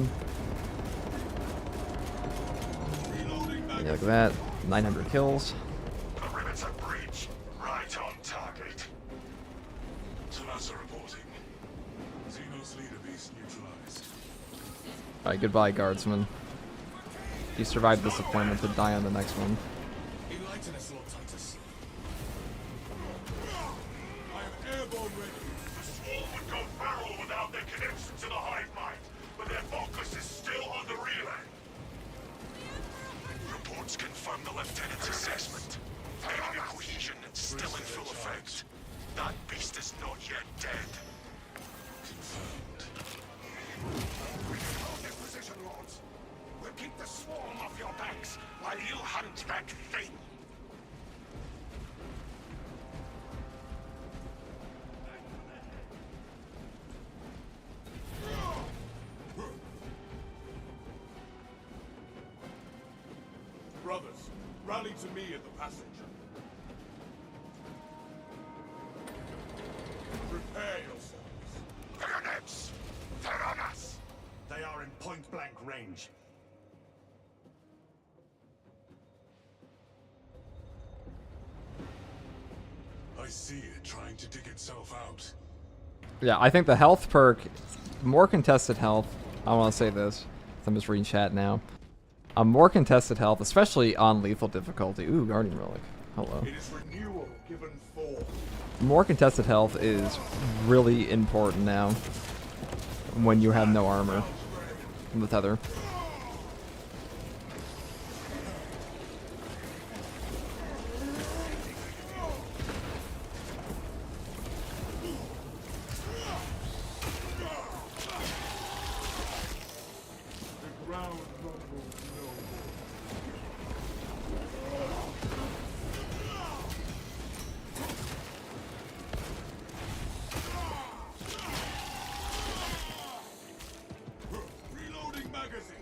[SPEAKER 1] Yeah, look at that. 900 kills.
[SPEAKER 3] Perimeter breach. Right on target. Sonasa reporting.
[SPEAKER 2] Xenos leader beast neutralized.
[SPEAKER 1] Alright, goodbye, guardsman. You survived this appointment to die on the next one.
[SPEAKER 4] Enlighten us, Lord Titus.
[SPEAKER 2] I am airborne ready.
[SPEAKER 3] The swarm would go feral without their connection to the hive mind, but their focus is still on the relay. Reports confirm the lieutenant's assessment. Enemy cohesion still in full effect. That beast is not yet dead. Hold your position, Lords. We'll keep the swarm off your backs while you hunt that thing.
[SPEAKER 2] Brothers, rally to me at the passage. Prepare yourselves.
[SPEAKER 3] Bayonets! They're on us!
[SPEAKER 4] They are in point-blank range.
[SPEAKER 2] I see it trying to dig itself out.
[SPEAKER 1] Yeah, I think the health perk, more contested health. I want to say this. I'm just reading chat now. More contested health, especially on lethal difficulty. Ooh, Guardian Relic. Hello.
[SPEAKER 2] It is renewal given form.
[SPEAKER 1] More contested health is really important now when you have no armor from the tether.
[SPEAKER 2] The ground rumbles no more. Reloading magazine.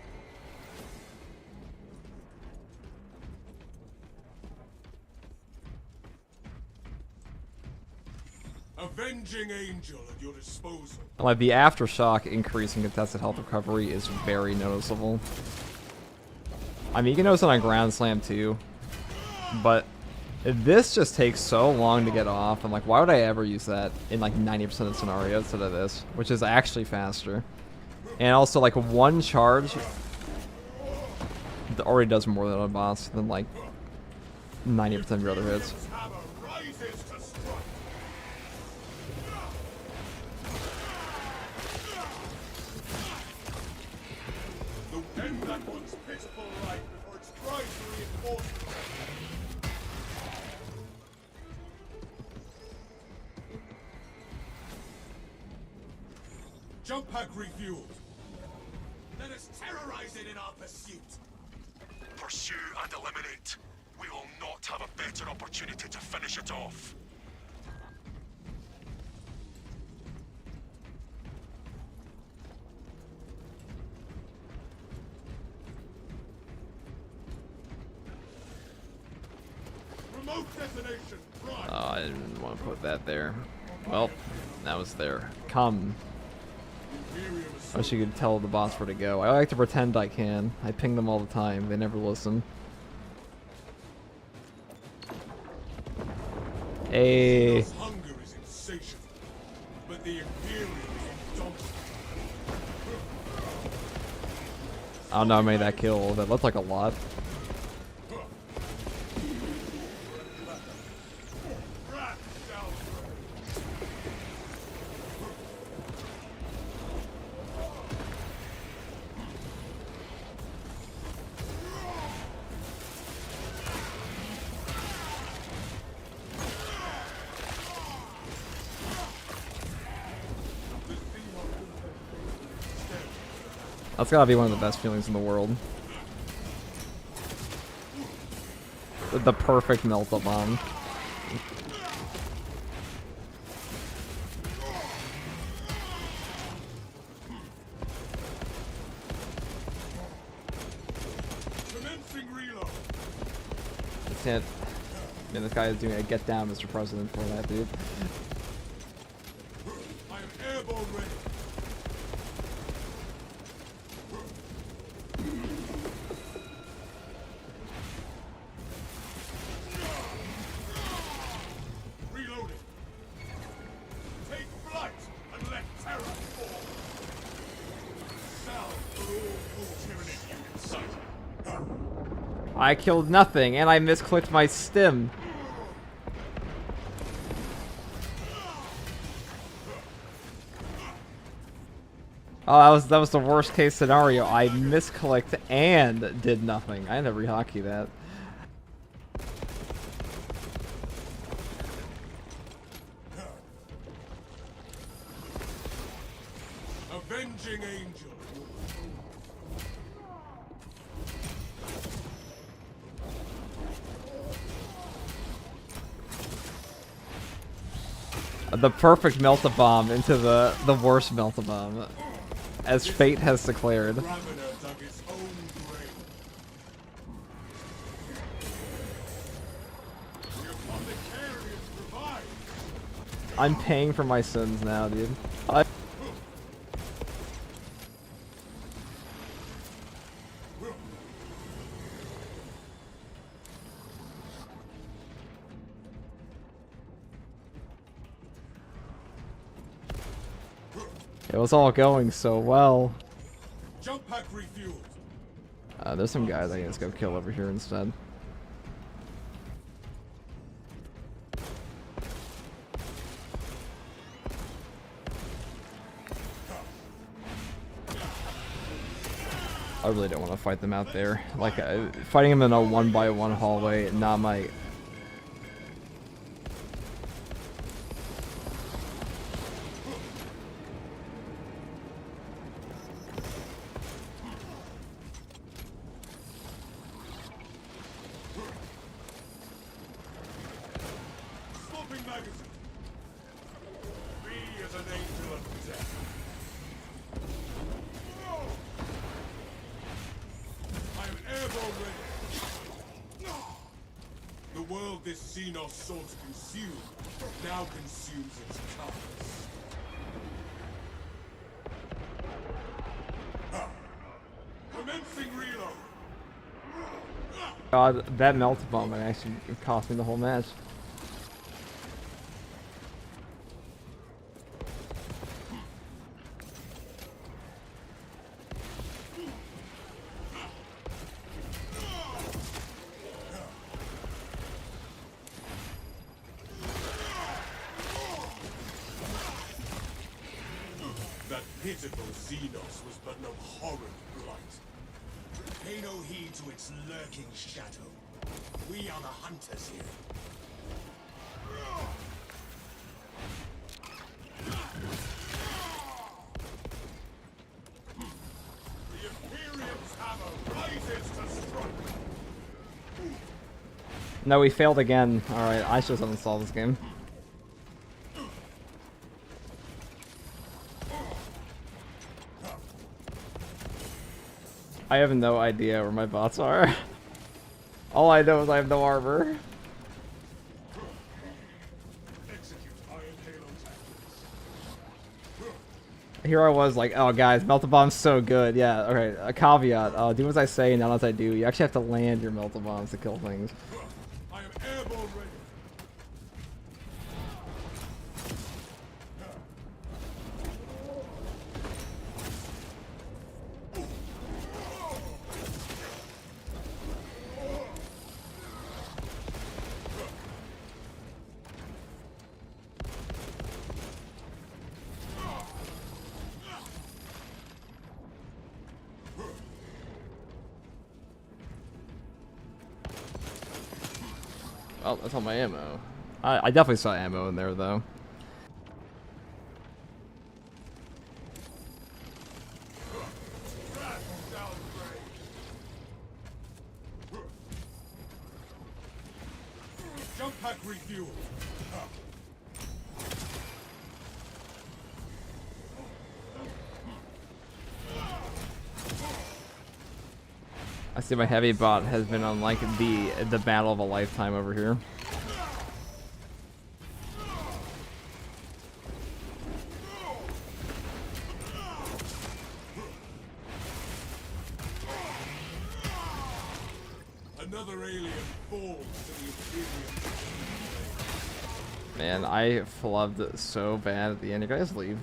[SPEAKER 2] Avenging Angel at your disposal.
[SPEAKER 1] Like the aftershock increase in contested health recovery is very noticeable. I mean, you can notice it on Ground Slam too, but this just takes so long to get off. I'm like, why would I ever use that in like 90% of scenarios instead of this, which is actually faster. And also, like, one charge that already does more than a boss than like 90% of your other hits.
[SPEAKER 2] Hammer rises to strike. The end that one's pitiful life before it's tried to reinforce it. Jump pack refueled. Let us terrorize it in our pursuit.
[SPEAKER 3] Pursue and eliminate. We will not have a better opportunity to finish it off.
[SPEAKER 2] Remote detonation. Prime.
[SPEAKER 1] Oh, I didn't want to put that there. Well, that was there. Come.
[SPEAKER 2] Imperium
[SPEAKER 1] I wish you could tell the boss where to go. I like to pretend I can. I ping them all the time. They never listen. Hey.
[SPEAKER 2] Assault's hunger is insatiable, but the Imperium is indomitable.
[SPEAKER 1] I don't know how many that killed. That looked like a lot.
[SPEAKER 2] Rat down.
[SPEAKER 1] That's gotta be one of the best feelings in the world. The perfect melt-up bomb.
[SPEAKER 2] Commencing reload.
[SPEAKER 1] Can't. Man, this guy is doing a get down, Mr. President, for that, dude.
[SPEAKER 2] I am airborne ready. Reloading. Take flight and let terror fall. Salve for all tyranny you incite.
[SPEAKER 1] I killed nothing, and I misclicked my stim. Oh, that was the worst case scenario. I misclicked and did nothing. I had to rehockey that.
[SPEAKER 2] Avenging angel.
[SPEAKER 1] The perfect melt-a-bomb into the worst melt-a-bomb, as fate has declared.
[SPEAKER 2] Ravener dug his own grave. The Apothecarius revived.
[SPEAKER 1] I'm paying for my sins now, dude. It was all going so well.
[SPEAKER 2] Jump pack refueled.
[SPEAKER 1] There's some guys I can just go kill over here instead. I really don't want to fight them out there. Like, fighting them in a 1-by-1 hallway, not my...
[SPEAKER 2] Swapping magazine. Be as an angel of death. I am airborne ready. The world this Xenos sought to consume now consumes its carcass. Commencing reload.
[SPEAKER 1] God, that melt-a-bomb actually cost me the whole match.
[SPEAKER 2] That pitiful Xenos was but an abhorrent blight.
[SPEAKER 5] Pay no heed to its lurking shadow. We are the hunters here.
[SPEAKER 2] The Imperium's hammer rises to strike.
[SPEAKER 1] No, we failed again. Alright, I should have uninstalled this game. I have no idea where my bots are. All I know is I have no armor.
[SPEAKER 2] Execute Iron Halo tactics.
[SPEAKER 1] Here I was like, oh guys, melt-a-bomb's so good. Yeah, okay, a caveat. Do as I say, not as I do. You actually have to land your melt-a-bombs to kill things.
[SPEAKER 2] I am airborne ready.
[SPEAKER 1] Oh, that's all my ammo. I definitely saw ammo in there, though.
[SPEAKER 2] Jump pack refueled.
[SPEAKER 1] I see my heavy bot has been on, like, the battle of a lifetime over here.
[SPEAKER 2] Another alien falls to the Imperium.
[SPEAKER 1] Man, I flubbed it so bad at the end. You guys leave.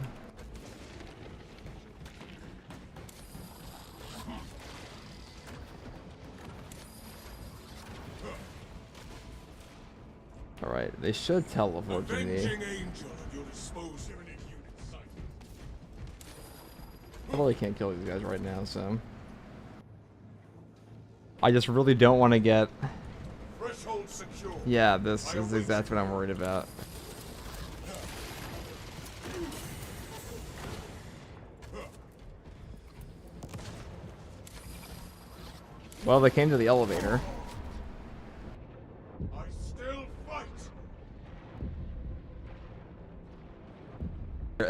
[SPEAKER 1] Alright, they should teleport to me.
[SPEAKER 2] Avenging angel at your disposal.
[SPEAKER 1] I really can't kill these guys right now, so I just really don't want to get.
[SPEAKER 5] Threshold secure.
[SPEAKER 1] Yeah, this is exactly what I'm worried about. Well, they came to the elevator.
[SPEAKER 5] I still fight.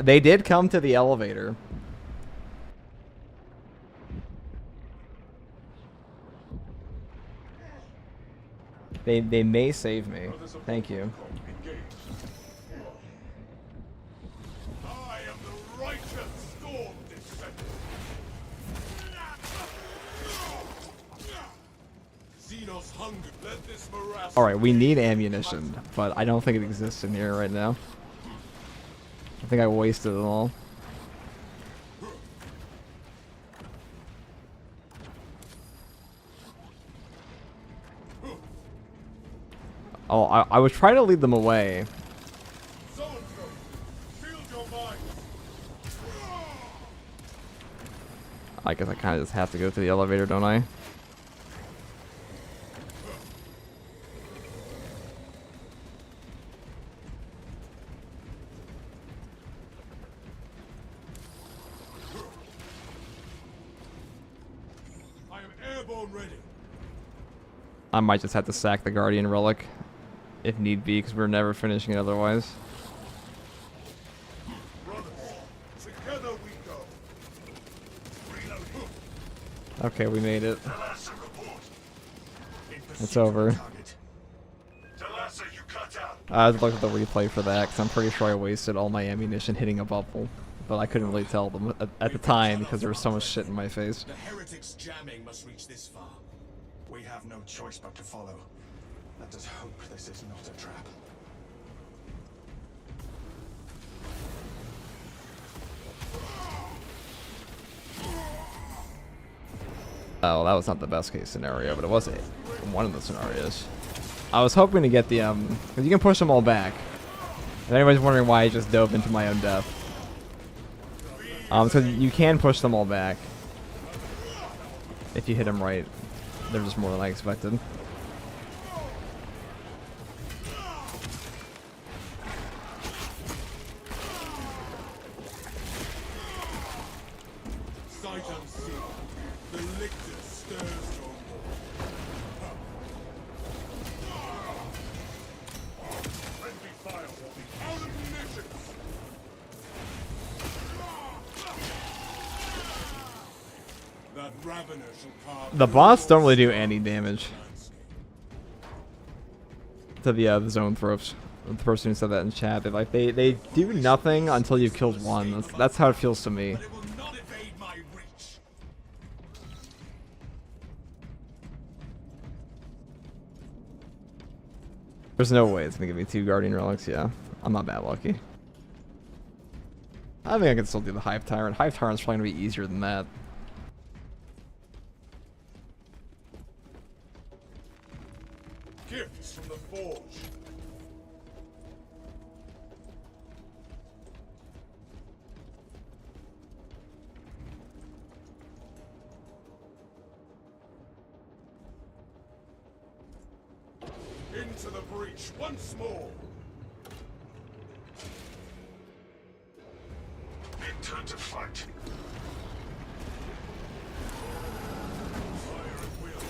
[SPEAKER 1] They did come to the elevator. They may save me. Thank you.
[SPEAKER 5] I am the righteous storm descendant. Xenos hunger. Let this morass.
[SPEAKER 1] Alright, we need ammunition, but I don't think it exists in here right now. I think I wasted it all. Oh, I was trying to lead them away. I guess I kind of just have to go to the elevator, don't I?
[SPEAKER 5] I am airborne ready.
[SPEAKER 1] I might just have to sack the Guardian Relic, if need be, because we're never finishing it otherwise.
[SPEAKER 5] Brothers, together we go. Reloading.
[SPEAKER 1] Okay, we made it. It's over. I was looking at the replay for that, because I'm pretty sure I wasted all my ammunition hitting a bubble. But I couldn't really tell them at the time, because there was so much shit in my face.
[SPEAKER 4] The heretics jamming must reach this far.
[SPEAKER 10] We have no choice but to follow. Let us hope this is not a trap.
[SPEAKER 1] Oh, that was not the best case scenario, but it was one of the scenarios. I was hoping to get the, because you can push them all back. And everybody's wondering why I just dove into my own death. So you can push them all back. If you hit them right. They're just more than I expected.
[SPEAKER 5] Sight unseen. The lictor stirs your friendly fire will be out of munitions. That ravener shall carve.
[SPEAKER 1] The boss don't really do any damage to the zone throws. The person who said that in chat, like they do nothing until you've killed one. That's how it feels to me.
[SPEAKER 5] But it will not evade my reach.
[SPEAKER 1] There's no way it's gonna give me 2 Guardian Relics. Yeah, I'm not that lucky. I think I can still do the Hive Tyrant. Hive Tyrant's probably gonna be easier than that.
[SPEAKER 5] Gifts from the forge. Into the breach once more.
[SPEAKER 3] Return to fight.
[SPEAKER 5] Fire at will.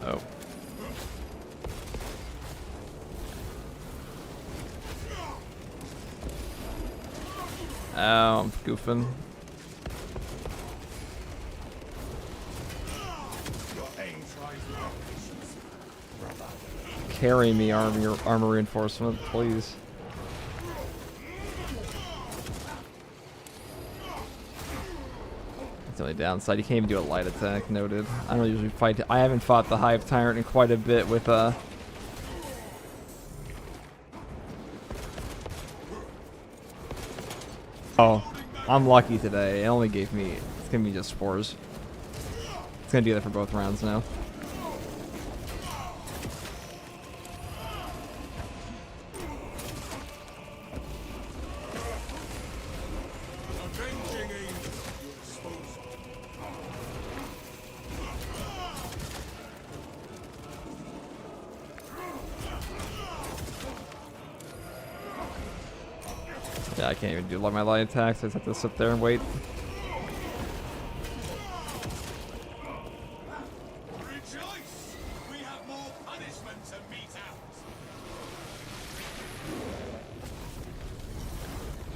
[SPEAKER 1] Oh. Oh, I'm goofing.
[SPEAKER 5] Your aim tries my patience.
[SPEAKER 1] Carry me, armor reinforcement, please. That's the only downside. You can't even do a light attack. Noted. I don't usually fight. I haven't fought the Hive Tyrant in quite a bit with Oh, I'm lucky today. It only gave me. It's gonna be just spores. It's gonna do that for both rounds now. Yeah, I can't even do my light attacks. I just have to sit there and wait.
[SPEAKER 5] Rejoice! We have more punishment to mete out.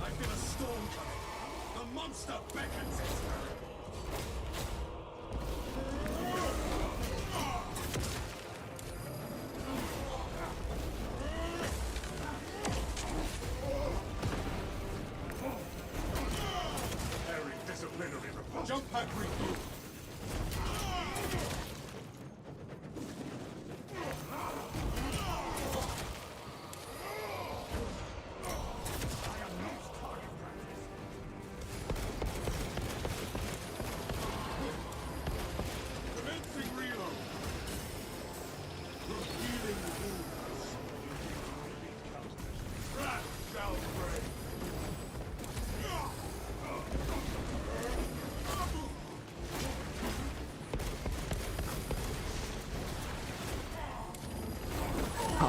[SPEAKER 5] I feel a storm coming. The monster beckons it. Very disciplinary report. Jump pack regroup. Commencing reload. Healing wounds. Wrath shall break.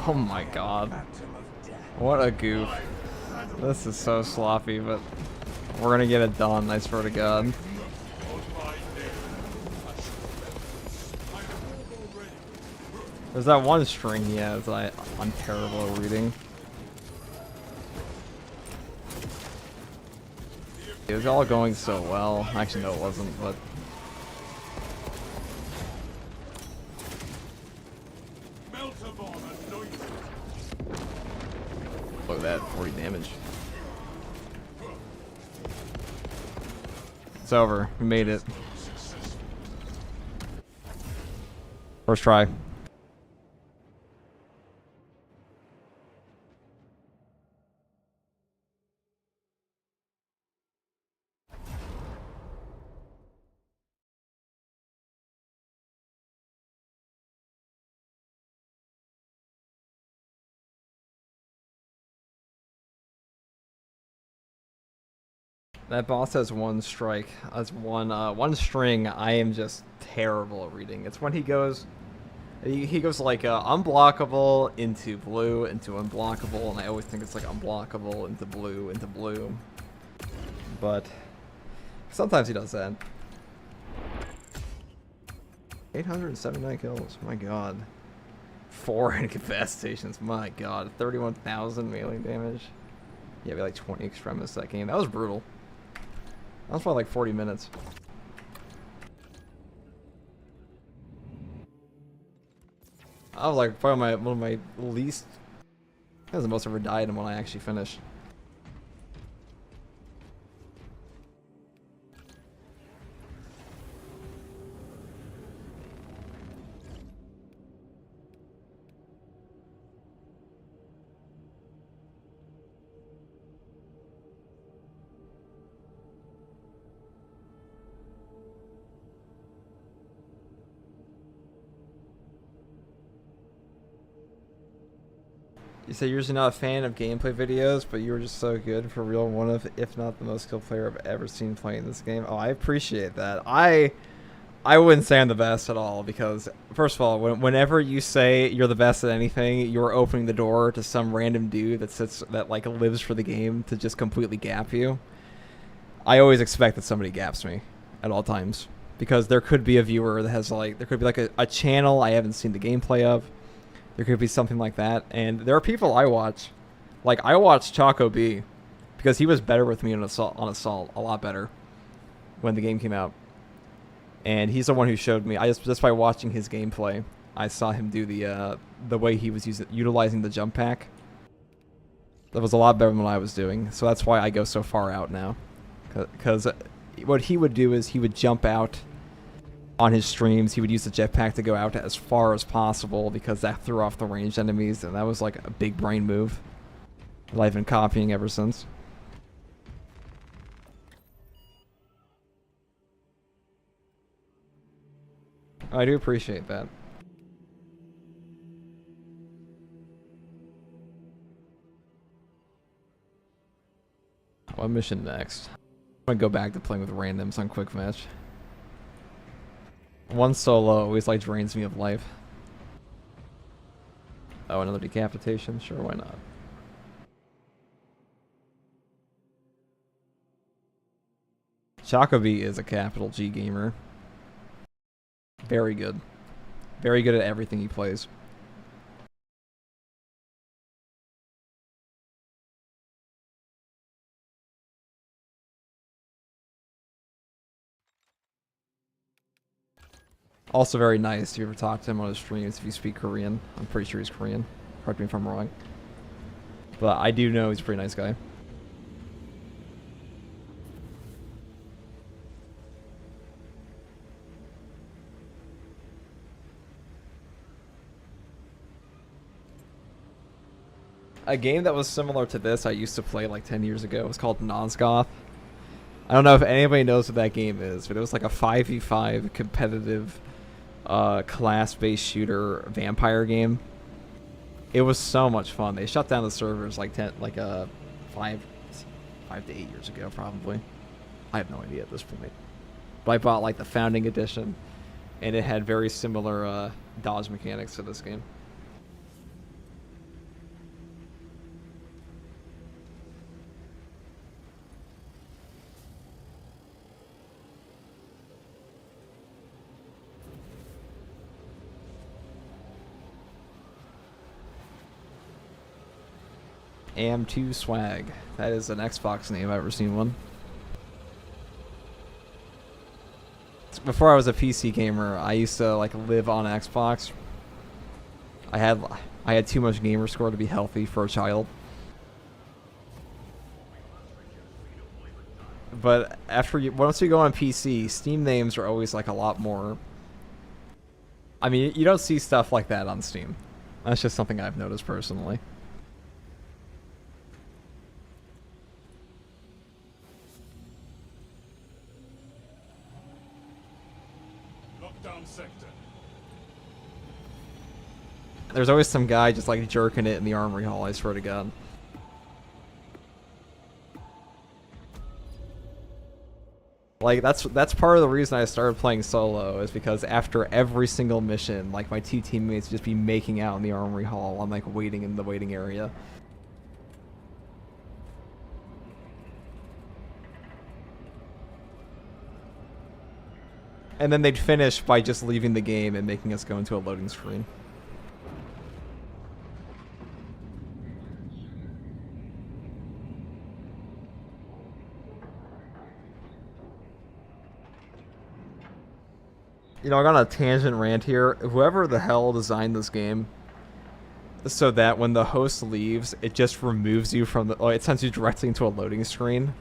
[SPEAKER 1] Oh my god. What a goof. This is so sloppy, but we're gonna get it done, I swear to god. There's that one string he has that I'm terrible at reading. It was all going so well. Actually, no, it wasn't, but... Look at that, 40 damage. It's over. We made it. First try. That boss has one strike, has one string. I am just terrible at reading. It's when he goes like unblockable into blue into unblockable, and I always think it's like unblockable into blue. But sometimes he does that. 879 kills. My god. 4 incapacitations. My god. 31,000 melee damage. Yeah, we like 20 extremis that game. That was brutal. That was probably like 40 minutes. I was like probably one of my least. That was the most I ever died in when I actually finished. You say you're usually not a fan of gameplay videos, but you were just so good. For real, one of, if not the most skilled player I've ever seen playing this game. Oh, I appreciate that. I wouldn't say I'm the best at all, because first of all, whenever you say you're the best at anything, you're opening the door to some random dude that like lives for the game to just completely gap you. I always expect that somebody gaps me at all times, because there could be a viewer that has like, there could be like a channel I haven't seen the gameplay of. There could be something like that, and there are people I watch. Like, I watched Choco B, because he was better with me on Assault, a lot better, when the game came out. And he's the one who showed me, just by watching his gameplay, I saw him do the way he was utilizing the jump pack. That was a lot better than what I was doing, so that's why I go so far out now. Because what he would do is he would jump out on his streams. He would use the jetpack to go out as far as possible, because that threw off the ranged enemies, and that was like a big brain move that I've been copying ever since. I do appreciate that. What mission next? I'm gonna go back to playing with randoms on quick match. One solo always like drains me of life. Oh, another decapitation? Sure, why not? Shakabi is a capital G gamer. Very good. Very good at everything he plays. Also very nice if you ever talk to him on his streams if you speak Korean. I'm pretty sure he's Korean. Correct me if I'm wrong. But I do know he's a pretty nice guy. A game that was similar to this I used to play like 10 years ago. It was called Nosgoth. I don't know if anybody knows what that game is, but it was like a 5v5 competitive class-based shooter vampire game. It was so much fun. They shut down the servers like 5 to 8 years ago, probably. I have no idea at this point. But I bought like the Founding Edition, and it had very similar dodge mechanics to this game. AM2 Swag. That is an Xbox name. I've ever seen one. Before I was a PC gamer, I used to like live on Xbox. I had too much gamer score to be healthy for a child. But once you go on PC, Steam names are always like a lot more. I mean, you don't see stuff like that on Steam. That's just something I've noticed personally. There's always some guy just like jerking it in the armory hall, I swear to God. Like that's part of the reason I started playing solo, is because after every single mission, like my two teammates would just be making out in the armory hall. I'm like waiting in the waiting area. And then they'd finish by just leaving the game and making us go into a loading screen. You know, I got on a tangent rant here. Whoever the hell designed this game so that when the host leaves, it just removes you from the... Oh, it sends you directly into a loading screen.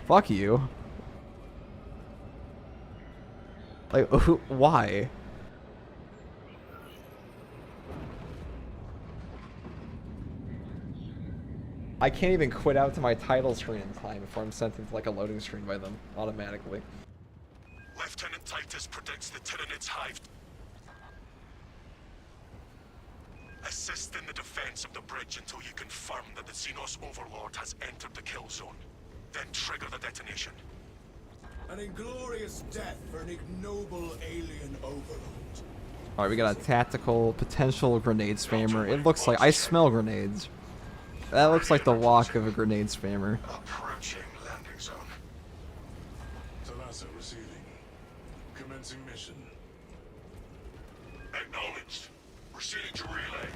[SPEAKER 1] Fuck you. Like, why? I can't even quit out to my title screen in time before I'm sent into like a loading screen by them automatically.
[SPEAKER 3] Lieutenant Titus predicts the Tyranids hive. Assist in the defense of the bridge until you confirm that the Xenos Overlord has entered the kill zone. Then trigger the detonation.
[SPEAKER 5] An inglorious death for an ignoble alien overlord.
[SPEAKER 1] Alright, we got a tactical potential grenade spammer. It looks like... I smell grenades. That looks like the walk of a grenade spammer.
[SPEAKER 3] Approaching landing zone.
[SPEAKER 7] Talassa receiving. Commencing mission.
[SPEAKER 3] Acknowledged. Proceeding to relay.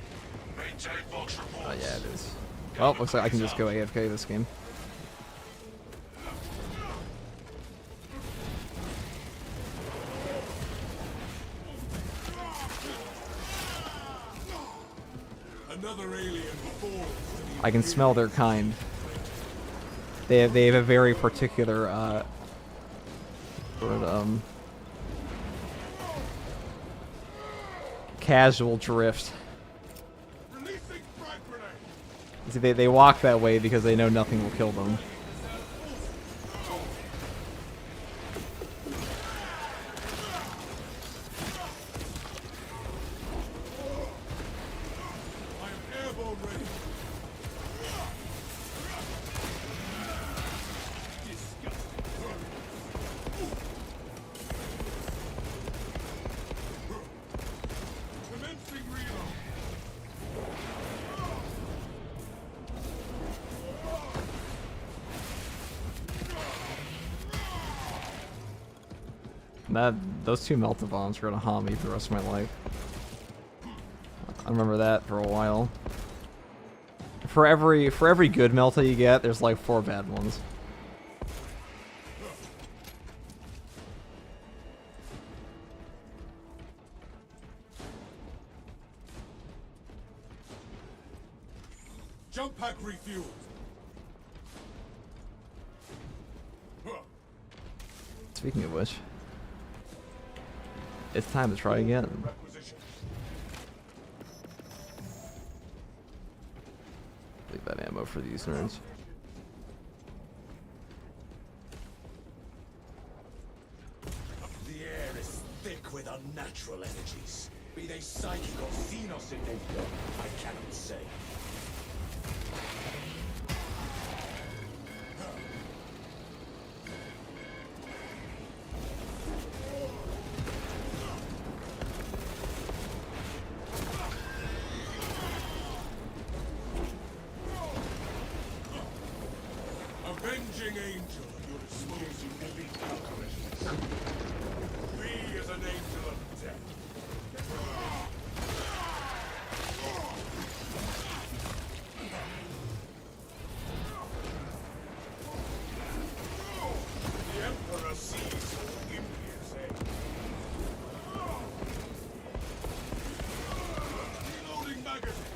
[SPEAKER 3] Maintain Vox reports.
[SPEAKER 1] Oh yeah, it is. Well, looks like I can just go AFK this game.
[SPEAKER 5] Another alien falls to the
[SPEAKER 1] I can smell their kind. They have a very particular casual drift.
[SPEAKER 5] releasing frag grenade.
[SPEAKER 1] See, they walk that way because they know nothing will kill them.
[SPEAKER 5] I am airborne ready. Commencing reload.
[SPEAKER 1] Those two melta bombs are gonna haunt me for the rest of my life. I remember that for a while. For every good melta you get, there's like 4 bad ones.
[SPEAKER 4] Jump pack refueled.
[SPEAKER 1] Speaking of which, it's time to try again.
[SPEAKER 4] Requisition.
[SPEAKER 1] Leave that ammo for these nerds.
[SPEAKER 4] The air is thick with unnatural energies. Be they psychic or xenos in nature, I cannot say. Avenging angel at your disposal, elite alchemists. We as an angel of death. The Emperor sees all impious ends. Reloading magazine.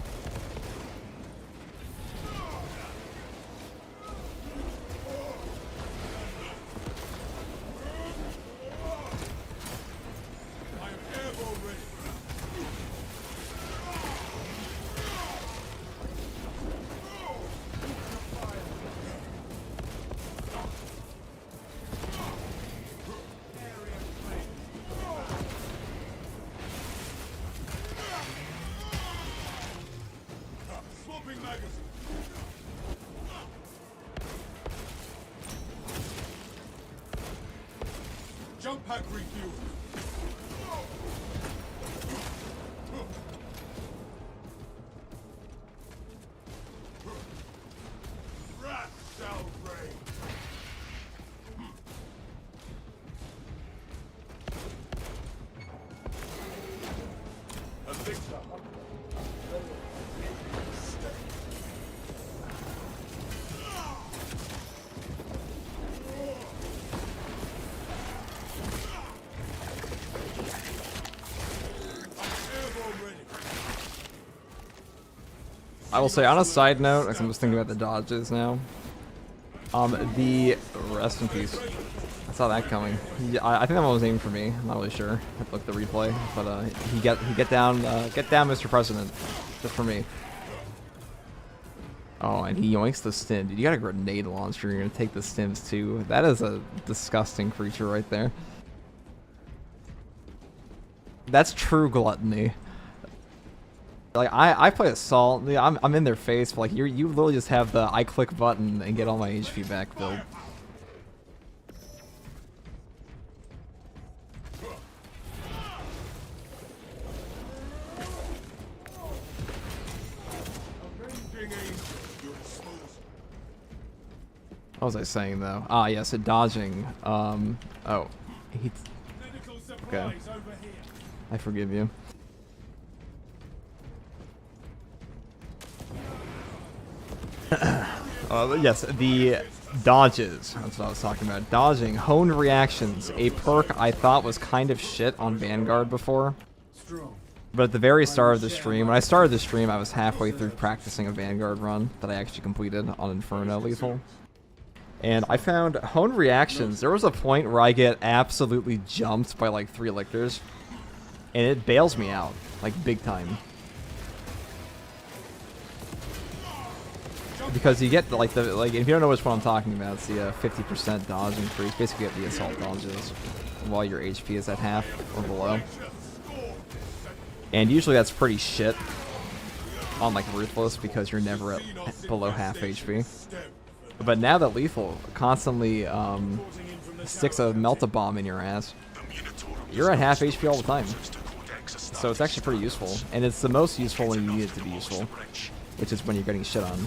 [SPEAKER 4] I am airborne ready. Swapping magazine. Jump pack refueled. Wrath shall reign. Elixir. Airborne ready.
[SPEAKER 1] I will say, on a side note, as I'm just thinking about the dodges now. The rest in peace. I saw that coming. I think that one was aimed for me. I'm not really sure. I have to look at the replay, but he get down, Mr. President, just for me. Oh, and he yoinks the stim. Dude, you got a grenade launcher. You're gonna take the stims too. That is a disgusting creature right there. That's true gluttony. Like I play Assault. Yeah, I'm in their face, but like you literally just have the I click button and get all my HP back build.
[SPEAKER 4] Avenging angel at your disposal.
[SPEAKER 1] What was I saying though? Ah, yes, dodging. Oh, he.
[SPEAKER 4] Medical supplies over here.
[SPEAKER 1] I forgive you. Yes, the dodges. That's what I was talking about. Dodging, honed reactions, a perk I thought was kind of shit on Vanguard before. But at the very start of the stream, when I started the stream, I was halfway through practicing a Vanguard run that I actually completed on Inferno Lethal. And I found honed reactions. There was a point where I get absolutely jumped by like 3 lictors, and it bails me out, like big time. Because you get like if you don't know which one I'm talking about, it's the 50% dodge increase. Basically, you get the assault dodges while your HP is at half or below. And usually that's pretty shit on like Ruthless because you're never at below half HP. But now that Lethal constantly sticks a melta bomb in your ass, you're at half HP all the time. So it's actually pretty useful, and it's the most useful when you need it to be useful, which is when you're getting shit on.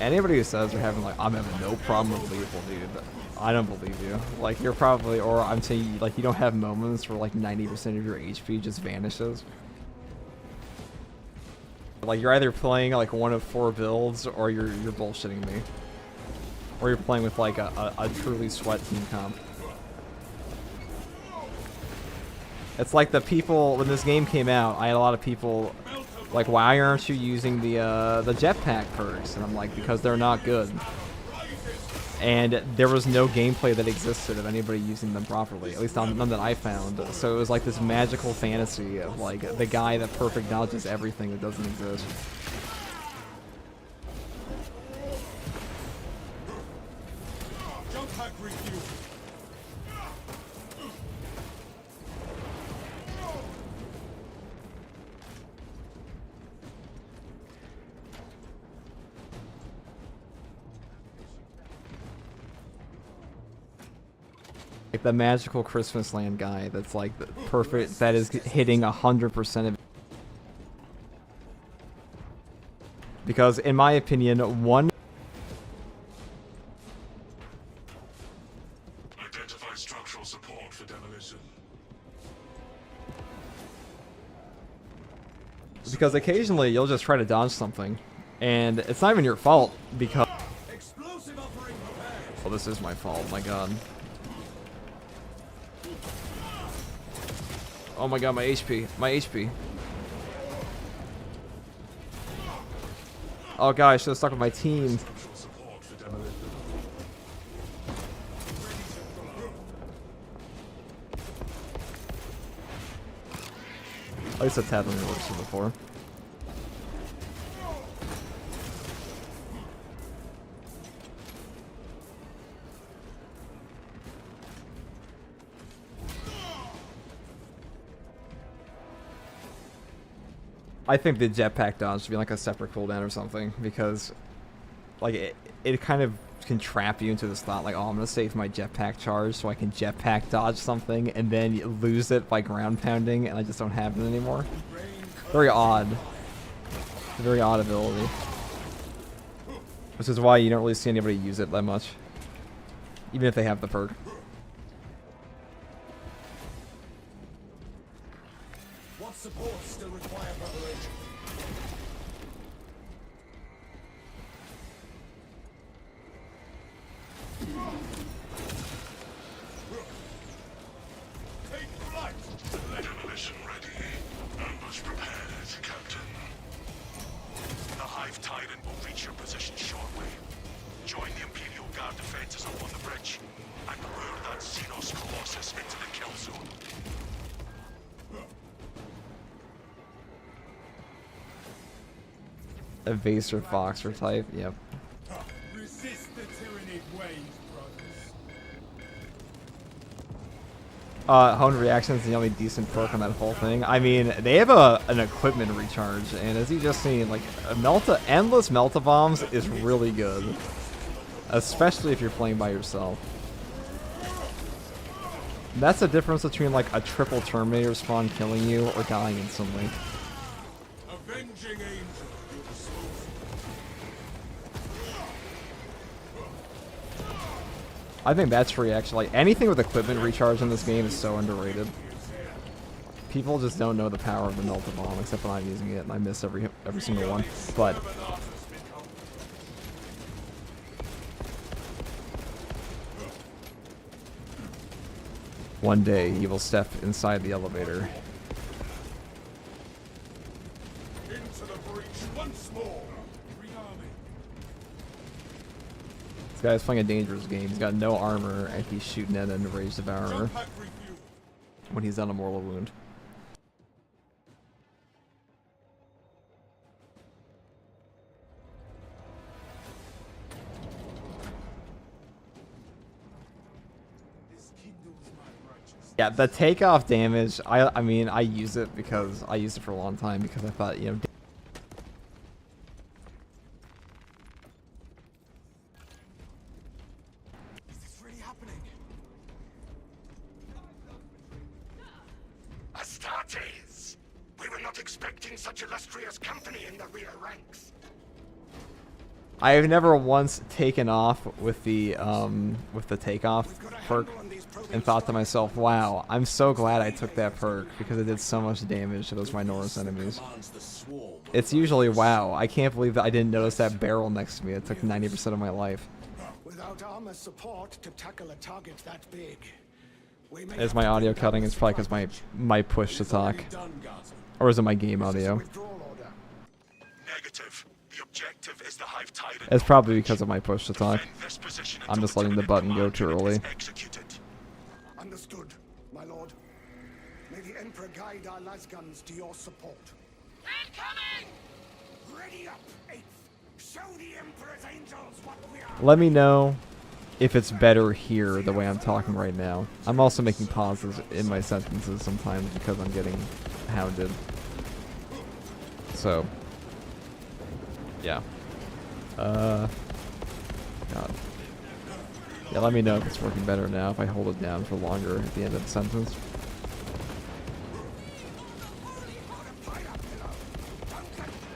[SPEAKER 1] Anybody who says they're having like, I'm having no problem with lethal, dude, I don't believe you. Like, you're probably, or I'm saying, like, you don't have moments where like 90% of your HP just vanishes. Like, you're either playing like one of 4 builds, or you're bullshitting me, or you're playing with like a truly sweat team comp. It's like the people when this game came out, I had a lot of people like, why aren't you using the jetpack perks? And I'm like, because they're not good. And there was no gameplay that existed of anybody using them properly, at least none that I found. So it was like this magical fantasy of like the guy that perfect dodges everything that doesn't exist.
[SPEAKER 4] Jump pack review.
[SPEAKER 1] Like the magical Christmas land guy that's like the perfect, that is hitting 100% of it. Because in my opinion, one
[SPEAKER 3] Identify structural support for demolition.
[SPEAKER 1] because occasionally you'll just try to dodge something, and it's not even your fault because.
[SPEAKER 4] Explosive offering prepared.
[SPEAKER 1] Well, this is my fault. My God. Oh my God, my HP. My HP. Oh God, I should have stuck with my team.
[SPEAKER 3] Structural support for demolition.
[SPEAKER 1] At least I've had them worse before. I think the jetpack dodge should be like a separate cooldown or something, because like it kind of can trap you into this thought like, oh, I'm gonna save my jetpack charge so I can jetpack dodge something and then you lose it by ground pounding, and I just don't have it anymore. Very odd. Very odd ability. Which is why you don't really see anybody use it that much, even if they have the perk.
[SPEAKER 4] What supports still require preparation? Take flight!
[SPEAKER 3] Demolition ready. Ambush prepared, Captain. The Hive Tyrant will reach your position shortly. Join the Imperial Guard defenses along the bridge and lure that Xenos Colossus into the kill zone.
[SPEAKER 1] Evasive Voxer type, yep.
[SPEAKER 4] Resist the tyrannid ways, brothers.
[SPEAKER 1] Honed Reaction is the only decent perk on that whole thing. I mean, they have an equipment recharge, and as you just seen, like, endless Melta Bombs is really good. Especially if you're playing by yourself. That's the difference between, like, a triple Terminator spawn killing you or dying instantly.
[SPEAKER 4] Avenging angel.
[SPEAKER 1] I think that's free, actually. Like, anything with equipment recharge in this game is so underrated. People just don't know the power of the Melta Bomb, except when I'm using it, and I miss every single one. But one day he will step inside the elevator.
[SPEAKER 4] Into the breach once more. Rearming.
[SPEAKER 1] This guy's playing a dangerous game. He's got no armor, and he's shooting at an Enraged Devourer
[SPEAKER 4] Jump pack review.
[SPEAKER 1] when he's on a mortal wound.
[SPEAKER 4] This kindles my righteousness.
[SPEAKER 1] Yeah, the takeoff damage, I mean, I use it because I used it for a long time because I thought, you know,
[SPEAKER 4] Is this really happening?
[SPEAKER 3] Astartes! We were not expecting such illustrious company in the rear ranks.
[SPEAKER 1] I have never once taken off with the takeoff perk and thought to myself, wow, I'm so glad I took that perk because it did so much damage to those Minoris enemies. It's usually, wow, I can't believe that I didn't notice that barrel next to me. It took 90% of my life.
[SPEAKER 5] Without armor support to tackle a target that big, we may
[SPEAKER 1] Is my audio cutting? It's probably because my push to talk. Or is it my game audio?
[SPEAKER 3] Negative. The objective is the Hive Tyrant.
[SPEAKER 1] It's probably because of my push to talk.
[SPEAKER 3] Defend this position
[SPEAKER 1] I'm
[SPEAKER 3] until
[SPEAKER 1] just letting the
[SPEAKER 3] Tyranid
[SPEAKER 1] button go
[SPEAKER 3] command
[SPEAKER 1] too
[SPEAKER 3] unit
[SPEAKER 1] early.
[SPEAKER 3] is executed.
[SPEAKER 5] Understood, my lord. May the Emperor guide our lasguns to your support. Incoming! Ready up, 8th. Show the Emperor's angels what we are.
[SPEAKER 1] Let me know if it's better here the way I'm talking right now. I'm also making pauses in my sentences sometimes because I'm getting hounded. So, yeah. God. Yeah, let me know if it's working better now if I hold it down for longer at the end of the sentence.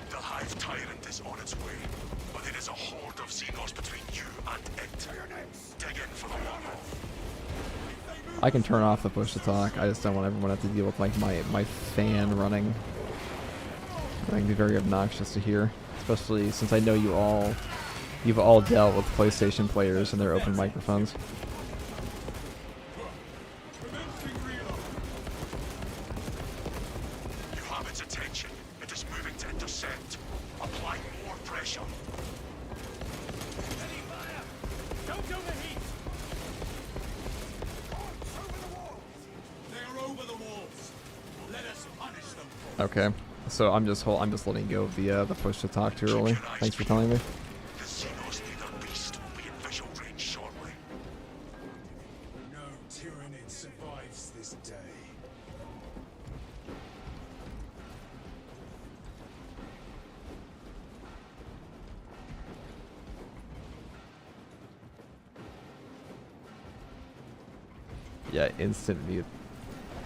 [SPEAKER 3] The Hive Tyrant is on its way, but it is a horde of Xenos between you and it. Dig in for the long haul.
[SPEAKER 1] I can turn off the push to talk. I just don't want everyone to have to deal with like my fan running. That can be very obnoxious to hear, especially since I know you've all dealt with PlayStation players and their open microphones.
[SPEAKER 3] You have its attention. It is moving to intercept. Apply more pressure.
[SPEAKER 4] Don't do the heat!
[SPEAKER 5] They are over the walls.
[SPEAKER 4] Let us punish them.
[SPEAKER 1] Okay, so I'm just letting go of the push to talk too early. Thanks for telling me.
[SPEAKER 3] The Xenos leader beast will be in visual range shortly.
[SPEAKER 4] No Tyranid survives this day.
[SPEAKER 1] Yeah, instant mute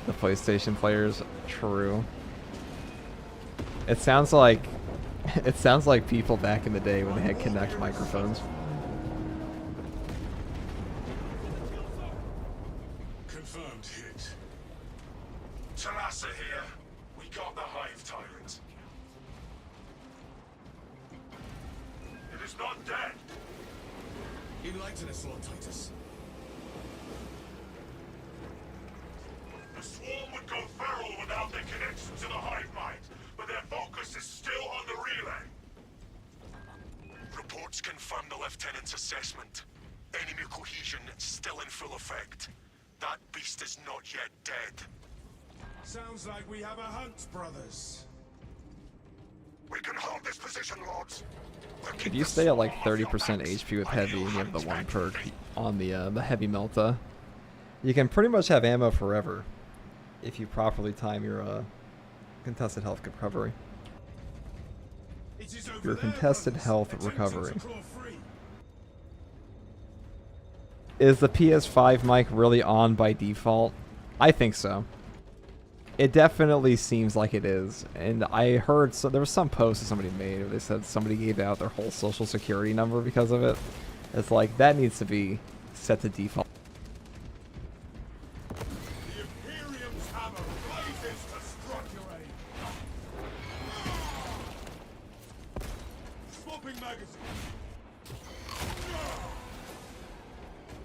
[SPEAKER 1] the PlayStation players. True. It sounds like people back in the day when they had Kinect microphones.
[SPEAKER 4] Confirmed hit.
[SPEAKER 3] Terrassa here. We got the Hive Tyrant. It is not dead.
[SPEAKER 4] Enlighten us, Lord Titus.
[SPEAKER 3] The swarm would go feral without their connection to the hive mind, but their focus is still on the relay. Reports confirm the lieutenant's assessment. Enemy cohesion still in full effect. That beast is not yet dead.
[SPEAKER 4] Sounds like we have a hunt, brothers.
[SPEAKER 3] We can hold this position, Lords. We'll keep
[SPEAKER 1] If you
[SPEAKER 3] the
[SPEAKER 1] stay at like
[SPEAKER 3] swarm off your
[SPEAKER 1] 30%
[SPEAKER 3] backs.
[SPEAKER 1] HP with
[SPEAKER 3] I
[SPEAKER 1] heavy
[SPEAKER 3] will
[SPEAKER 1] and you have the
[SPEAKER 3] hunt
[SPEAKER 1] one
[SPEAKER 3] back
[SPEAKER 1] perk
[SPEAKER 3] your
[SPEAKER 1] on the heavy melta, you can pretty much have ammo forever if you properly time your contested health recovery.
[SPEAKER 4] It is over
[SPEAKER 1] Your
[SPEAKER 4] there,
[SPEAKER 1] contested
[SPEAKER 4] brothers.
[SPEAKER 1] health
[SPEAKER 4] Attempting
[SPEAKER 1] recovery.
[SPEAKER 4] to claw free.
[SPEAKER 1] Is the PS5 mic really on by default? I think so. It definitely seems like it is. And I heard, so there was some post that somebody made where they said somebody gave out their whole social security number because of it. It's like, that needs to be set to default.
[SPEAKER 4] The Imperium's hammer rises to strike your aim. Swapping magazine.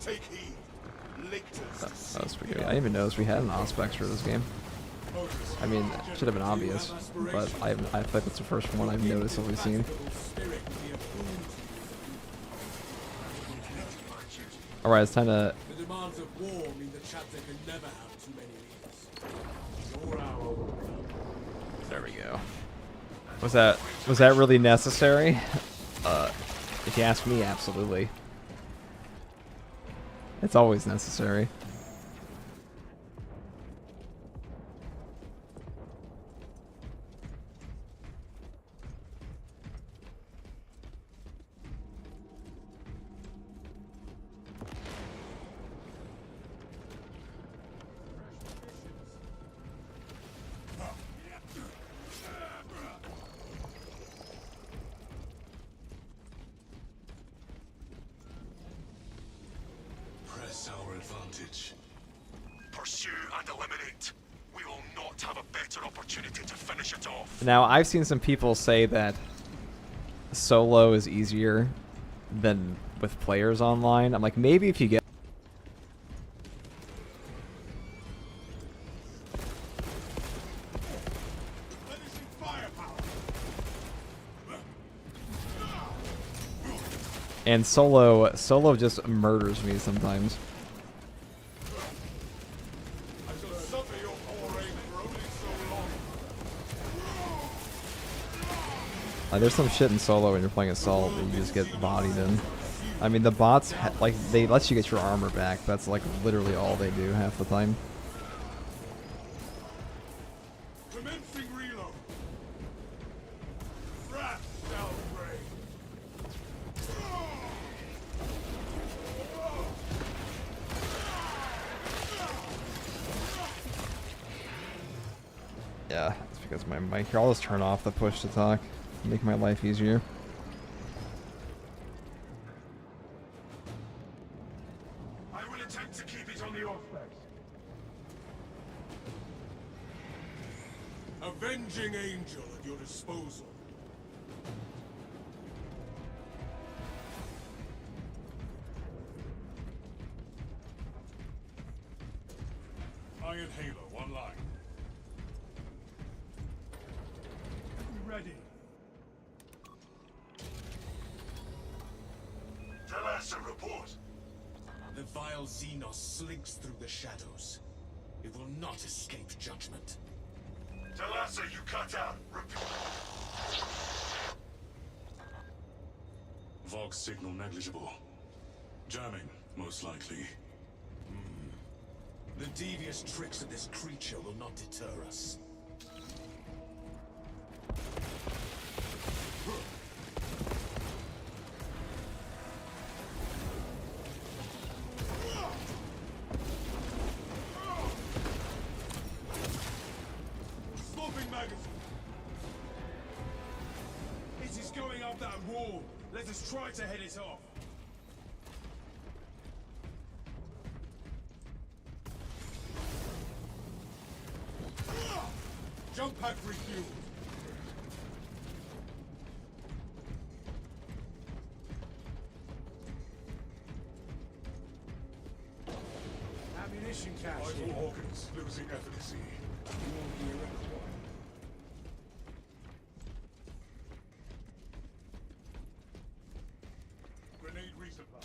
[SPEAKER 4] Take heed. Lictors.
[SPEAKER 1] That was pretty good. I didn't even notice we had an Auspex for this game. I mean, it should have been obvious, but I feel like it's the first one I've noticeably seen. Alright, it's time to...
[SPEAKER 4] The demands of war mean the chapter can never have too many leaders. Your hour will come.
[SPEAKER 1] There we go. Was that really necessary? If you ask me, absolutely. It's always necessary.
[SPEAKER 3] advantage. Pursue and eliminate. We will not have a better opportunity to finish it off.
[SPEAKER 1] Now, I've seen some people say that solo is easier than with players online. I'm like, maybe if you get...
[SPEAKER 5] Replenishing firepower.
[SPEAKER 1] And solo just murders me sometimes.
[SPEAKER 5] I shall suffer your poor aim for only so long.
[SPEAKER 1] There's some shit in solo when you're playing Assault that you just get bodied in. I mean, the bots, like, they let you get your armor back. That's, like, literally all they do half the time.
[SPEAKER 5] Commencing reload. Wrath shall reign.
[SPEAKER 1] Yeah, it's because my mic here. I'll just turn off the push to talk. Make my life easier.
[SPEAKER 3] I will attempt to keep it on the off specs.
[SPEAKER 5] Avenging angel at your disposal. Iron Halo, one line. Ready.
[SPEAKER 3] Tell us a report.
[SPEAKER 6] The vile Xenos slinks through the shadows. It will not escape judgment.
[SPEAKER 3] Tell us you cut out.
[SPEAKER 2] Vox signal negligible. Jamming, most likely.
[SPEAKER 6] The devious tricks of this creature will not deter us.
[SPEAKER 5] Swapping magazine. It is going up that wall. Let us try to head it off. Jump pack refueled. Ammunition cache.
[SPEAKER 2] Vital organs losing efficacy.
[SPEAKER 5] Grenade resupply.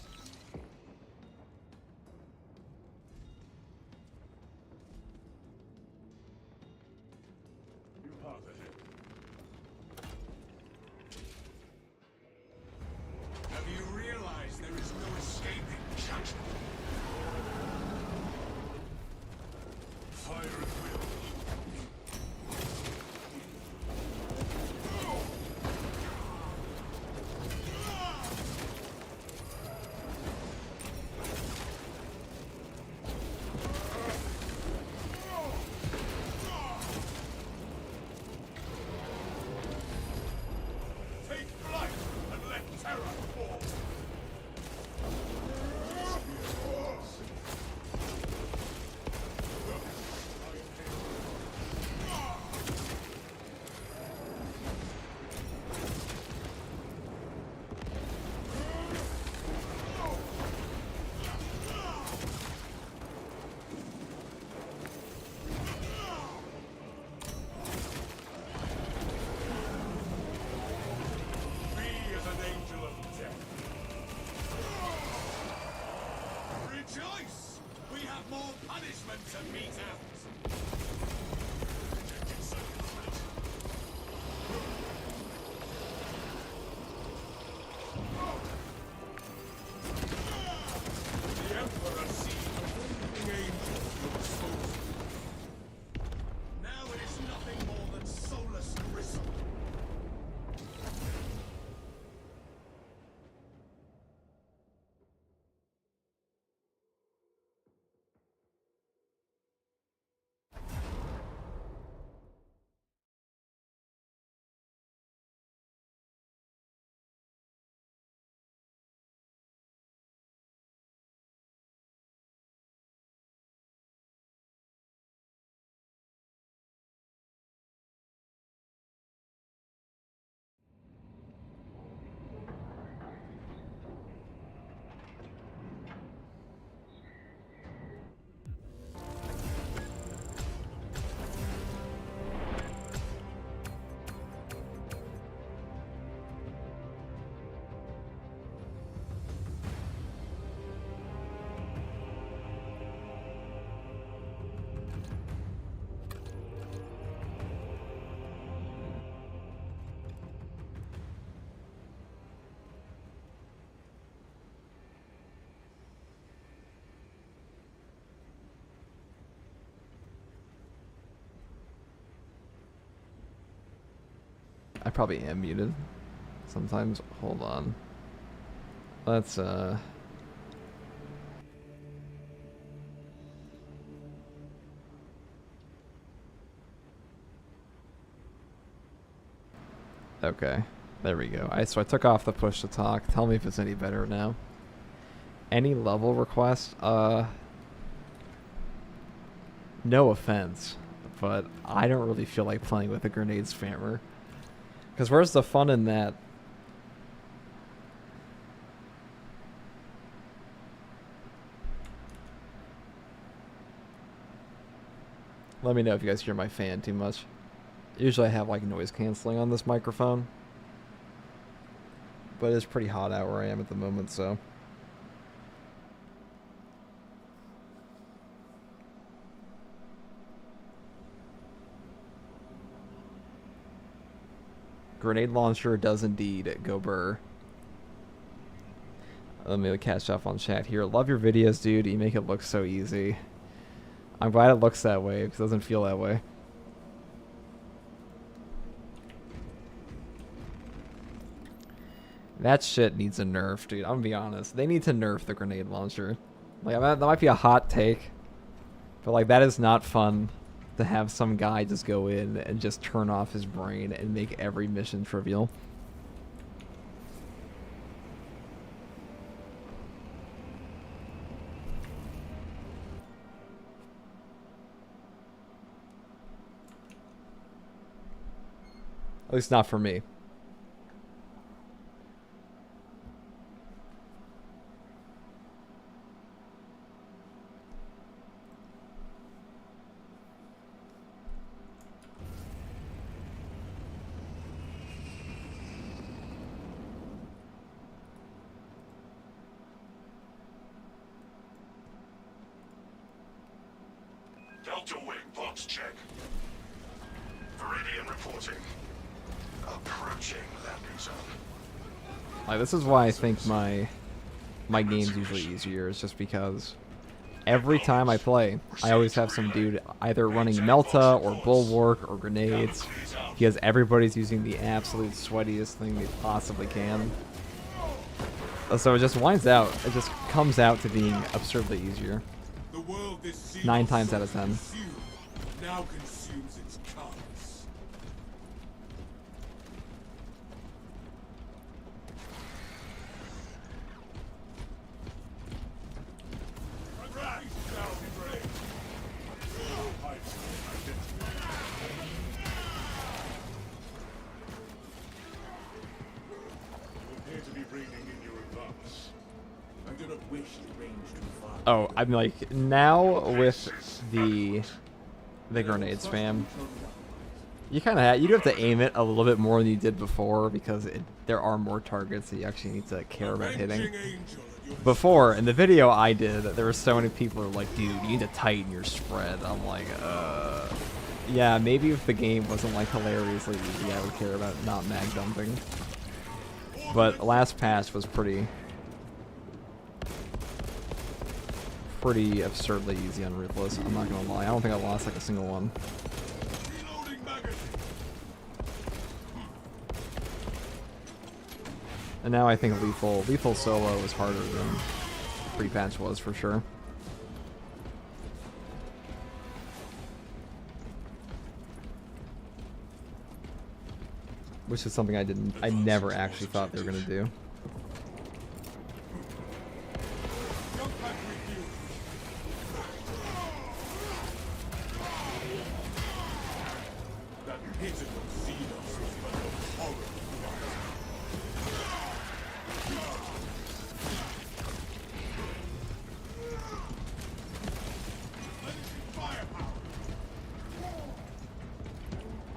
[SPEAKER 5] New path ahead. Have you realized there is no escaping judgment?
[SPEAKER 2] Fire at will.
[SPEAKER 5] Take flight and let terror fall. Be as an angel of death. Rejoice! We have more punishment to mete out. The Emperor sees a wounding angel at your disposal. Now it is nothing more than soulless gristle.
[SPEAKER 1] I probably am muted. Sometimes. Hold on. Let's okay. There we go. So I took off the push to talk. Tell me if it's any better now. Any level request? No offense, but I don't really feel like playing with a grenade spammer. Because where's the fun in that? Let me know if you guys hear my fan too much. Usually I have like noise canceling on this microphone. But it's pretty hot out where I am at the moment, so. Grenade launcher does indeed go burr. Let me catch up on chat here. Love your videos, dude. You make it look so easy. I'm glad it looks that way because it doesn't feel that way. That shit needs a nerf, dude. I'm gonna be honest. They need to nerf the grenade launcher. Like, that might be a hot take, but like, that is not fun to have some guy just go in and just turn off his brain and make every mission trivial. At least not for me.
[SPEAKER 3] Delta Wing, box check. Viridian reporting. Approaching landing zone.
[SPEAKER 1] Like, this is why I think my game's usually easier. It's just because every time I play, I always have some dude either running Melta or Bulwark or grenades, because everybody's using the absolute sweatiest thing they possibly can. So it just winds out. It just comes out to being absurdly easier. 9 times out of 10.
[SPEAKER 4] Now consumes its carcass.
[SPEAKER 1] Oh, I'm like, now with the grenade spam, you kind of you do have to aim it a little bit more than you did before, because there are more targets that you actually need to care about hitting. Before, in the video I did, there were so many people who were like, dude, you need to tighten your spread. I'm like, yeah, maybe if the game wasn't like hilariously easy, I would care about not mag dumping. But last patch was pretty absurdly easy on Ruthless. I'm not gonna lie. I don't think I lost like a single one. And now I think lethal solo is harder than pre-patch was for sure. Which is something I never actually thought they were gonna do.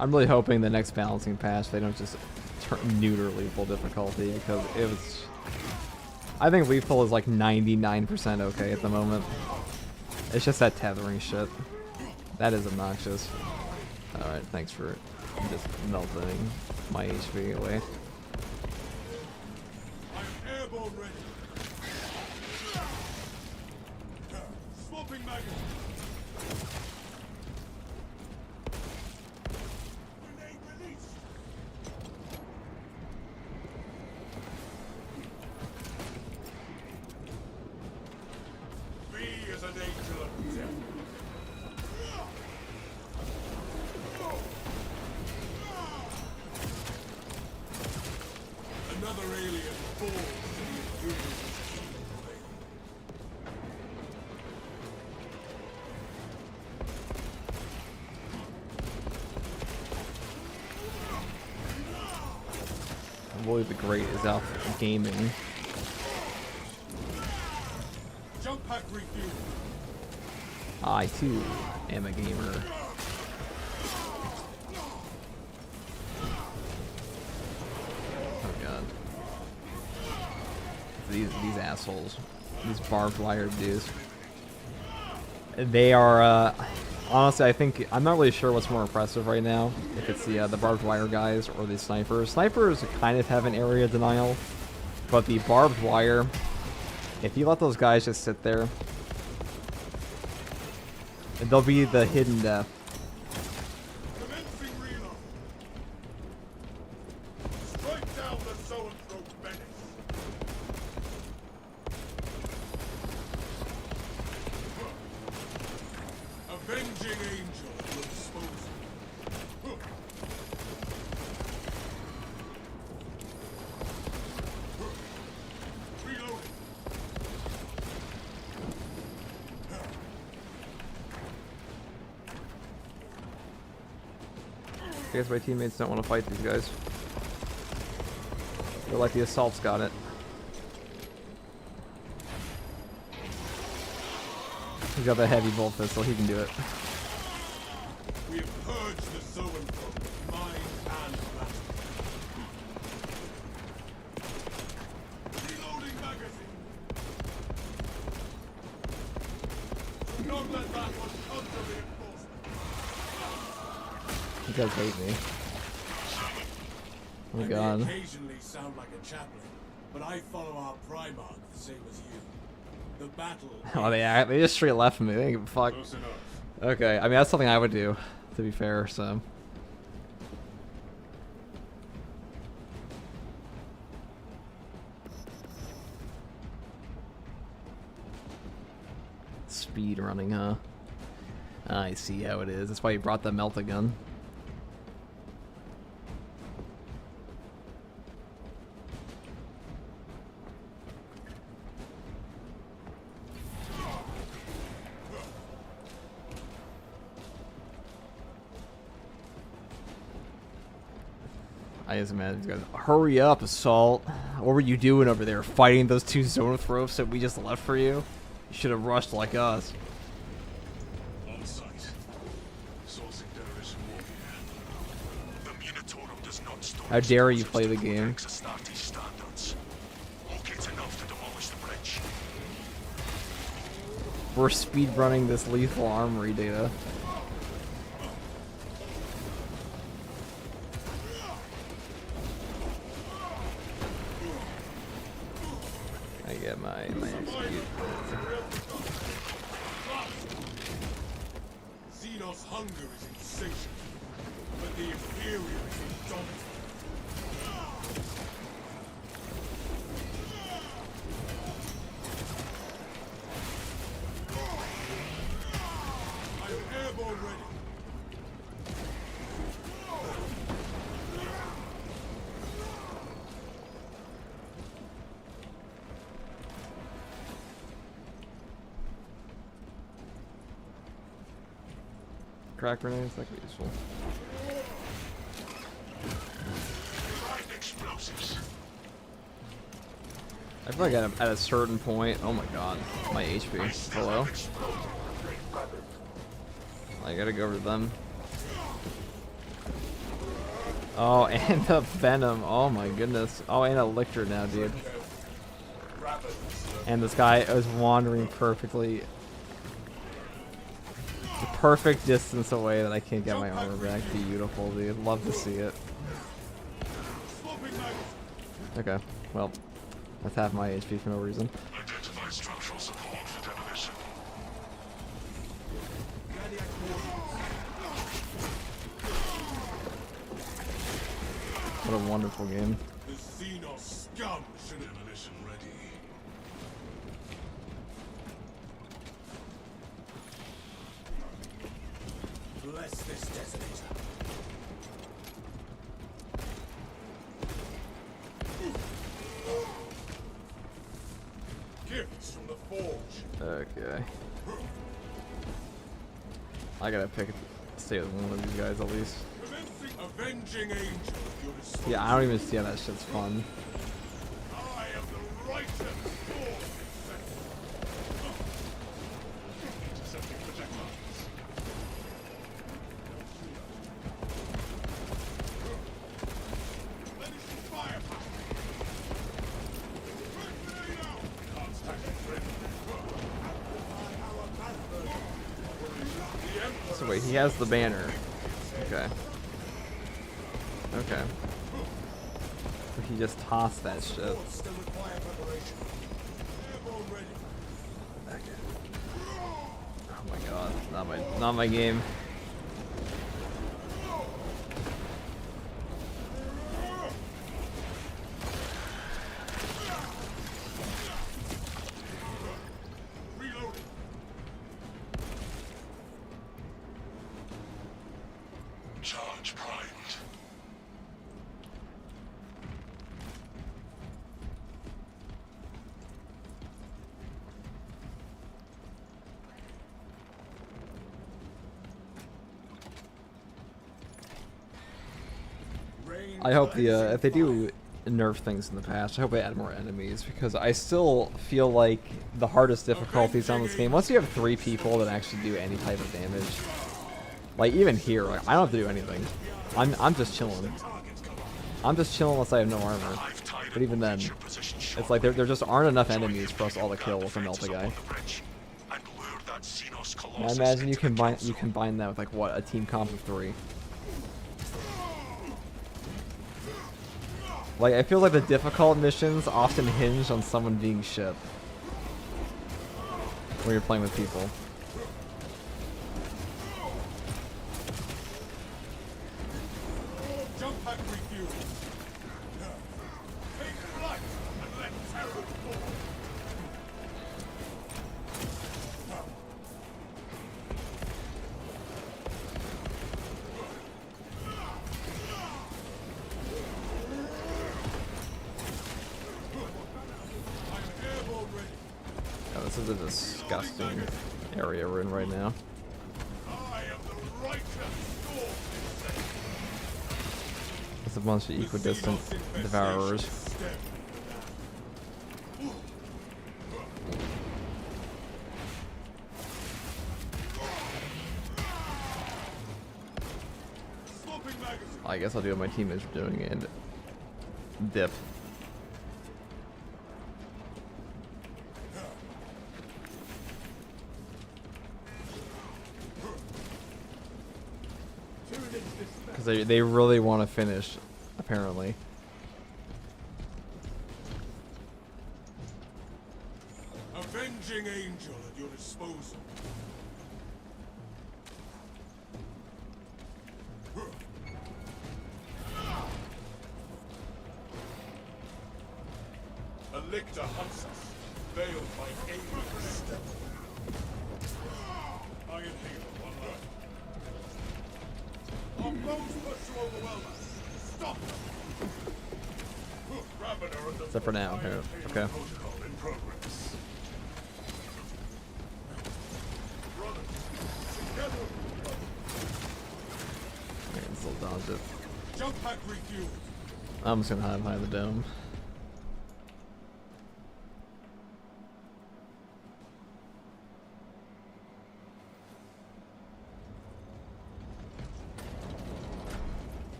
[SPEAKER 1] I'm really hoping the next balancing patch they don't just neuter lethal difficulty, because it was. I think lethal is like 99% okay at the moment. It's just that tethering shit. That is obnoxious. Alright, thanks for just melting my HP away.
[SPEAKER 4] I'm airborne ready. Swapping magazine. Grenade released. Another alien falls to the Imperial blade.
[SPEAKER 1] Boy, the great is out gaming.
[SPEAKER 4] Jump pack refuel.
[SPEAKER 1] I too am a gamer. Oh god. These assholes. These barbed wire dudes. They are honestly, I think I'm not really sure what's more impressive right now. If it's the barbed wire guys or the snipers. Snipers kind of have an area denial, but the barbed wire, if you let those guys just sit there, they'll be the hidden death.
[SPEAKER 4] Commencing reload. Strike down the Zoanthrope menace. Avenging angel will dispose of. Reloading.
[SPEAKER 1] I guess my teammates don't want to fight these guys. They're like the assault's got it. He's got the heavy bolt pistol, he can do it.
[SPEAKER 4] We have purged the Zoanthrope of mind and matter. Reloading magazine. Don't let that one come to reinforcement.
[SPEAKER 1] You guys hate me. Oh my
[SPEAKER 4] I
[SPEAKER 1] god.
[SPEAKER 4] may occasionally sound like a chaplain, but I follow our Primarch the same as you. The battle.
[SPEAKER 1] Oh, they just straight left me. They didn't give a fuck.
[SPEAKER 7] Close enough.
[SPEAKER 1] Okay, I mean that's something I would do, to be fair. So. Speed running, huh? I see how it is. That's why you brought the melt gun. I just imagine these guys. Hurry up, Assault. What were you doing over there? Fighting those two Zoanthropes that we just left for you? You should have rushed like us.
[SPEAKER 3] On site. Sourcing terrorism warfare. The Munitorum does not store.
[SPEAKER 1] How dare you play the game?
[SPEAKER 3] Astartes standards. Locate enough to demolish the bridge.
[SPEAKER 1] We're speedrunning this lethal armory data. I get my execute.
[SPEAKER 4] Xenos' hunger is insatiable, but the Imperial is indomitable. I'm airborne ready.
[SPEAKER 1] Crack grenades, that could be useful.
[SPEAKER 3] Explosives.
[SPEAKER 1] I feel like at a certain point, oh my god, my HP is low. I gotta go over to them. Oh, and the venom, oh my goodness. Oh, and a lictor now, dude. And this guy is wandering perfectly. The perfect distance away that I can't get my armor back. Beautiful, dude. Love to see it. Okay, well, that's half my HP for no reason.
[SPEAKER 3] Identify structural support for demolition.
[SPEAKER 1] What a wonderful game.
[SPEAKER 4] The Xenos scum should have
[SPEAKER 3] Demolition ready.
[SPEAKER 4] bless this detonator.
[SPEAKER 1] Okay. I gotta stay with one of these guys at least.
[SPEAKER 2] Avenging angel of your disposal.
[SPEAKER 1] Yeah, I don't even see how that shit's fun.
[SPEAKER 2] I am the righteous Lord. Intercepting projectiles. Replenishing firepower.
[SPEAKER 1] So wait, he has the banner. Okay. Okay. But he just tossed that shit. Okay. Oh my god, not my game.
[SPEAKER 3] Charge primed.
[SPEAKER 1] I hope if they do nerf things in the past, I hope they add more enemies, because I still feel like the hardest difficulties on this game, once you have 3 people that actually do any type of damage, like even here, like, I don't have to do anything. I'm just chilling. I'm just chilling unless I have no armor. But even then, it's like there just aren't enough enemies for us all to kill with a melt a guy. I imagine you combine that with like what, a team comp of 3. Like, I feel like the difficult missions often hinge on someone being shit when you're playing with people.
[SPEAKER 2] Jump pack refuel. Take flight and let terror fall.
[SPEAKER 1] Oh, this is a disgusting area we're in right now.
[SPEAKER 2] I am the righteous Lord.
[SPEAKER 1] It's a bunch of equidistant devourers. I guess I'll do what my team is doing and dip. Because they really want to finish, apparently.
[SPEAKER 2] Avenging angel at your disposal. A lictor hunts us, veiled by alien stealth. Iron Halo, one line. Our foes push to overwhelm us. Stop them! Ravener and the
[SPEAKER 1] Except for now, here. Okay.
[SPEAKER 2] protocol in progress. Brothers, together.
[SPEAKER 1] I can still dodge it.
[SPEAKER 2] Jump pack refueled.
[SPEAKER 1] I'm just gonna hide behind the dome.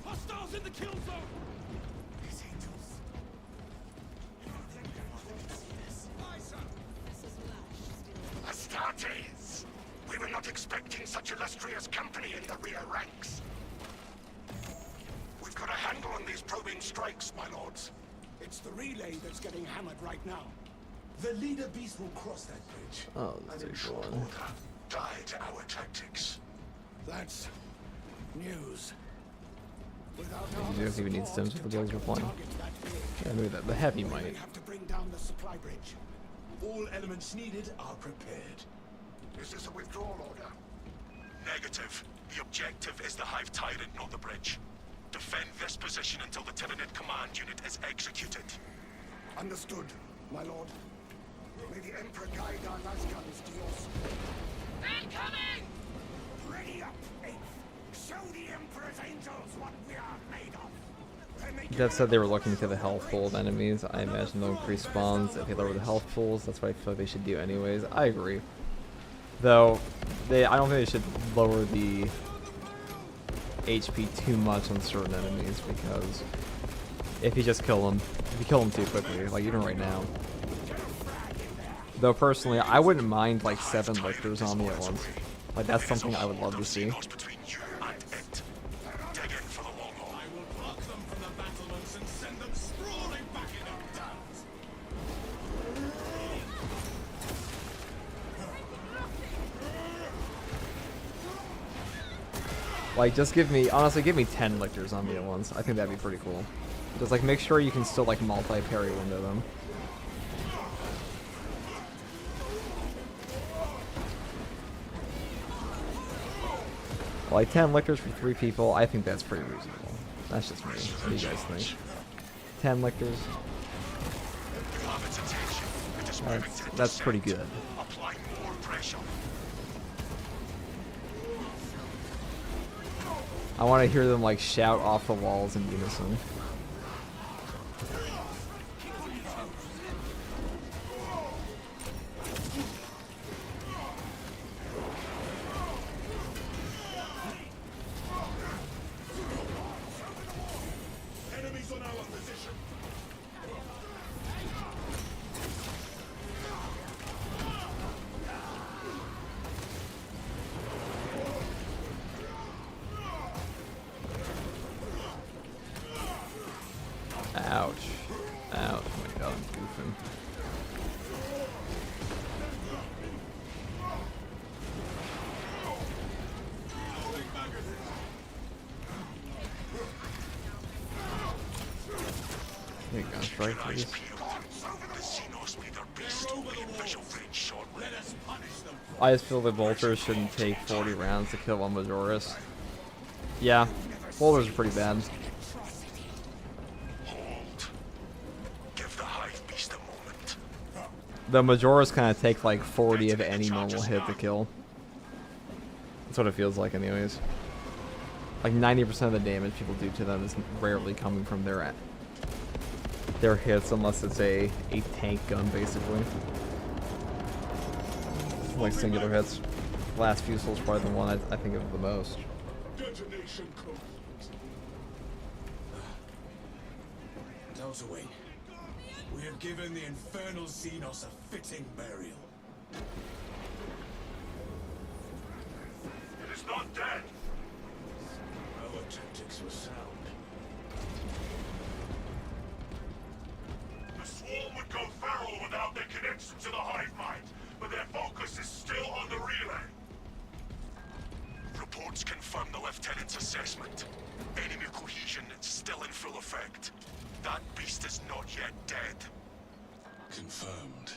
[SPEAKER 2] Hostiles in the kill zone! These angels.
[SPEAKER 3] Astartes! We were not expecting such illustrious company in the rear ranks. We've got a handle on these probing strikes, my lords.
[SPEAKER 5] It's the relay that's getting hammered right now. The leader beast will cross that bridge.
[SPEAKER 1] Oh,
[SPEAKER 3] And
[SPEAKER 1] that's
[SPEAKER 3] in
[SPEAKER 1] a
[SPEAKER 3] short
[SPEAKER 1] good one.
[SPEAKER 3] order, die to our tactics.
[SPEAKER 5] That's news. Without
[SPEAKER 1] You don't even need stems with the builds we're playing. Yeah, maybe the heavy might.
[SPEAKER 5] we have to bring down the supply bridge.
[SPEAKER 6] All elements needed are prepared.
[SPEAKER 3] Is this a withdrawal order? Negative. The objective is the Hive Tyrant, not the bridge. Defend this position until the Tyranid command unit is executed.
[SPEAKER 5] Understood, my lord. May the Emperor guide our lasguns to your support.
[SPEAKER 8] Incoming!
[SPEAKER 5] Ready up, Eighth. Show the Emperor's angels what we are made of.
[SPEAKER 1] Dev said they were looking to the health pool of enemies. I imagine they'll increase spawns if they lower the health pools. That's what I feel like they should do anyways. I agree. Though, I don't think they should lower the HP too much on certain enemies, because if you kill them too quickly, like even right now. Though personally, I wouldn't mind like 7 lictors on me at once. Like that's something I would love to see. Like, just honestly, give me 10 lictors on me at once. I think that'd be pretty cool. Just, like, make sure you can still, like, multi-parry window them. Like, 10 lictors for 3 people, I think that's pretty reasonable. That's just me. What do you guys think? 10 lictors? That's pretty good. I want to hear them like shout off the walls in unison.
[SPEAKER 5] Enemies on our position.
[SPEAKER 1] Ouch. Ouch. Oh my god, I'm goofing. There you go, strike please. I just feel the Vultures shouldn't take 40 rounds to kill one Majoris. Yeah, Vultures are pretty bad. The Majoras kind of take like 40 of any normal hit to kill. That's what it feels like anyways. Like 90% of the damage people do to them is rarely coming from their hits unless it's a tank gun basically. Like singular hits. Last Fusel's probably the one I think of the most.
[SPEAKER 5] Detonation complete.
[SPEAKER 6] Delta Wing. We have given the infernal Xenos a fitting burial.
[SPEAKER 3] It is not dead.
[SPEAKER 6] Our tactics were sound.
[SPEAKER 3] The swarm would go feral without their connection to the hive mind, but their focus is still on the relay. Reports confirm the lieutenant's assessment. Enemy cohesion is still in full effect. That beast is not yet dead.
[SPEAKER 6] Confirmed.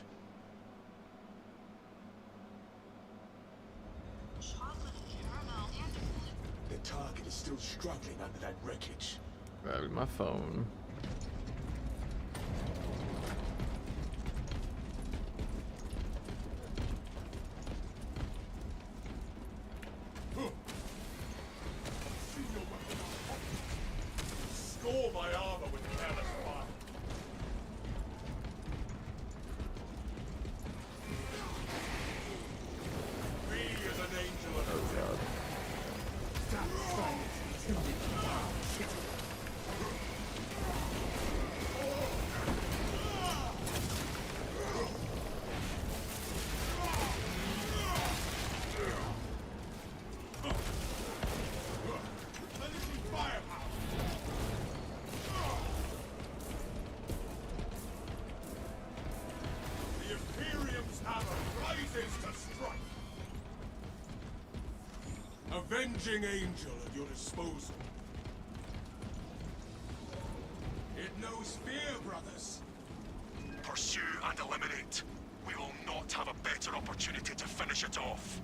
[SPEAKER 6] The target is still struggling under that wreckage.
[SPEAKER 1] Grabbing my phone.
[SPEAKER 5] Score my armor with careless fire. Be as an angel of
[SPEAKER 1] Oh god.
[SPEAKER 5] The Imperium's hammer rises to strike. Avenging angel at your disposal. It knows fear, brothers.
[SPEAKER 3] Pursue and eliminate. We will not have a better opportunity to finish it off.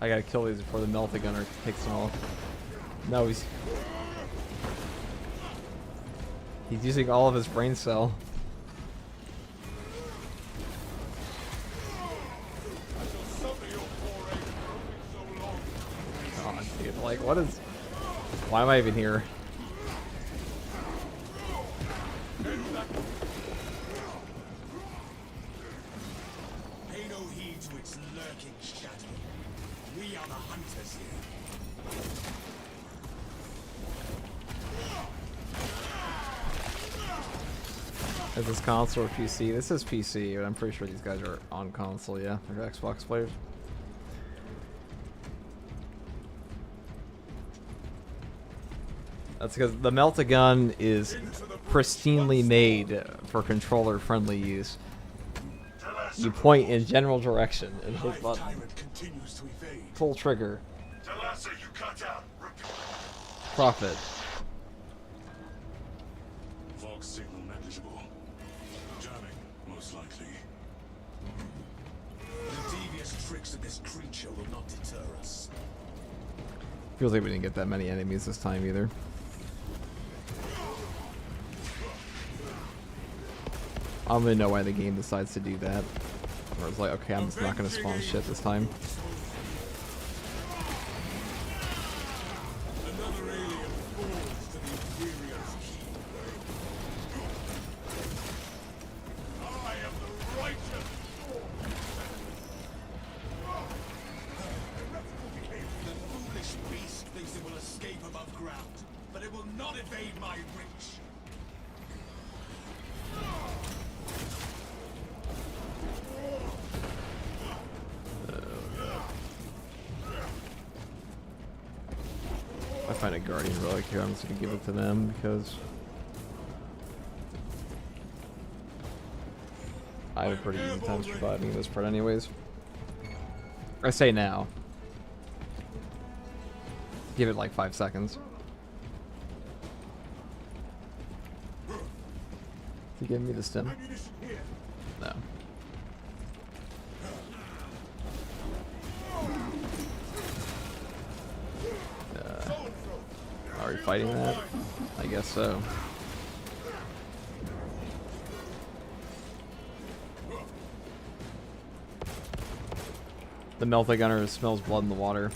[SPEAKER 1] I gotta kill these before the melting gunner takes them all. No, he's using all of his brain cell. God, dude, like, what is... Why am I even here?
[SPEAKER 6] Pay no heed to its lurking shadow. We are the hunters here.
[SPEAKER 1] Is this console or PC? This is PC, but I'm pretty sure these guys are on console, yeah. They're Xbox players. That's because the Melt-A-Gun is pristinely made for controller-friendly use. You point in general direction and hit button. Pull trigger. Profit.
[SPEAKER 6] Vox signal negligible. Jamming, most likely. The devious tricks of this creature will not deter us.
[SPEAKER 1] Feels like we didn't get that many enemies this time either. I don't really know why the game decides to do that. Where it's like, okay, I'm just not gonna spawn shit this time.
[SPEAKER 4] Another alien falls to the Imperium's key. I am the righteous sword.
[SPEAKER 6] The foolish beast thinks it will escape above ground, but it will not evade my reach.
[SPEAKER 1] If I find a Guardian Relic here, I'm just gonna give it to them because I have a pretty easy time surviving this part anyways. I say now. Give it like 5 seconds. You give me the stem? No. Are we fighting that? I guess so. The Melt-A-Gunner smells blood in the water.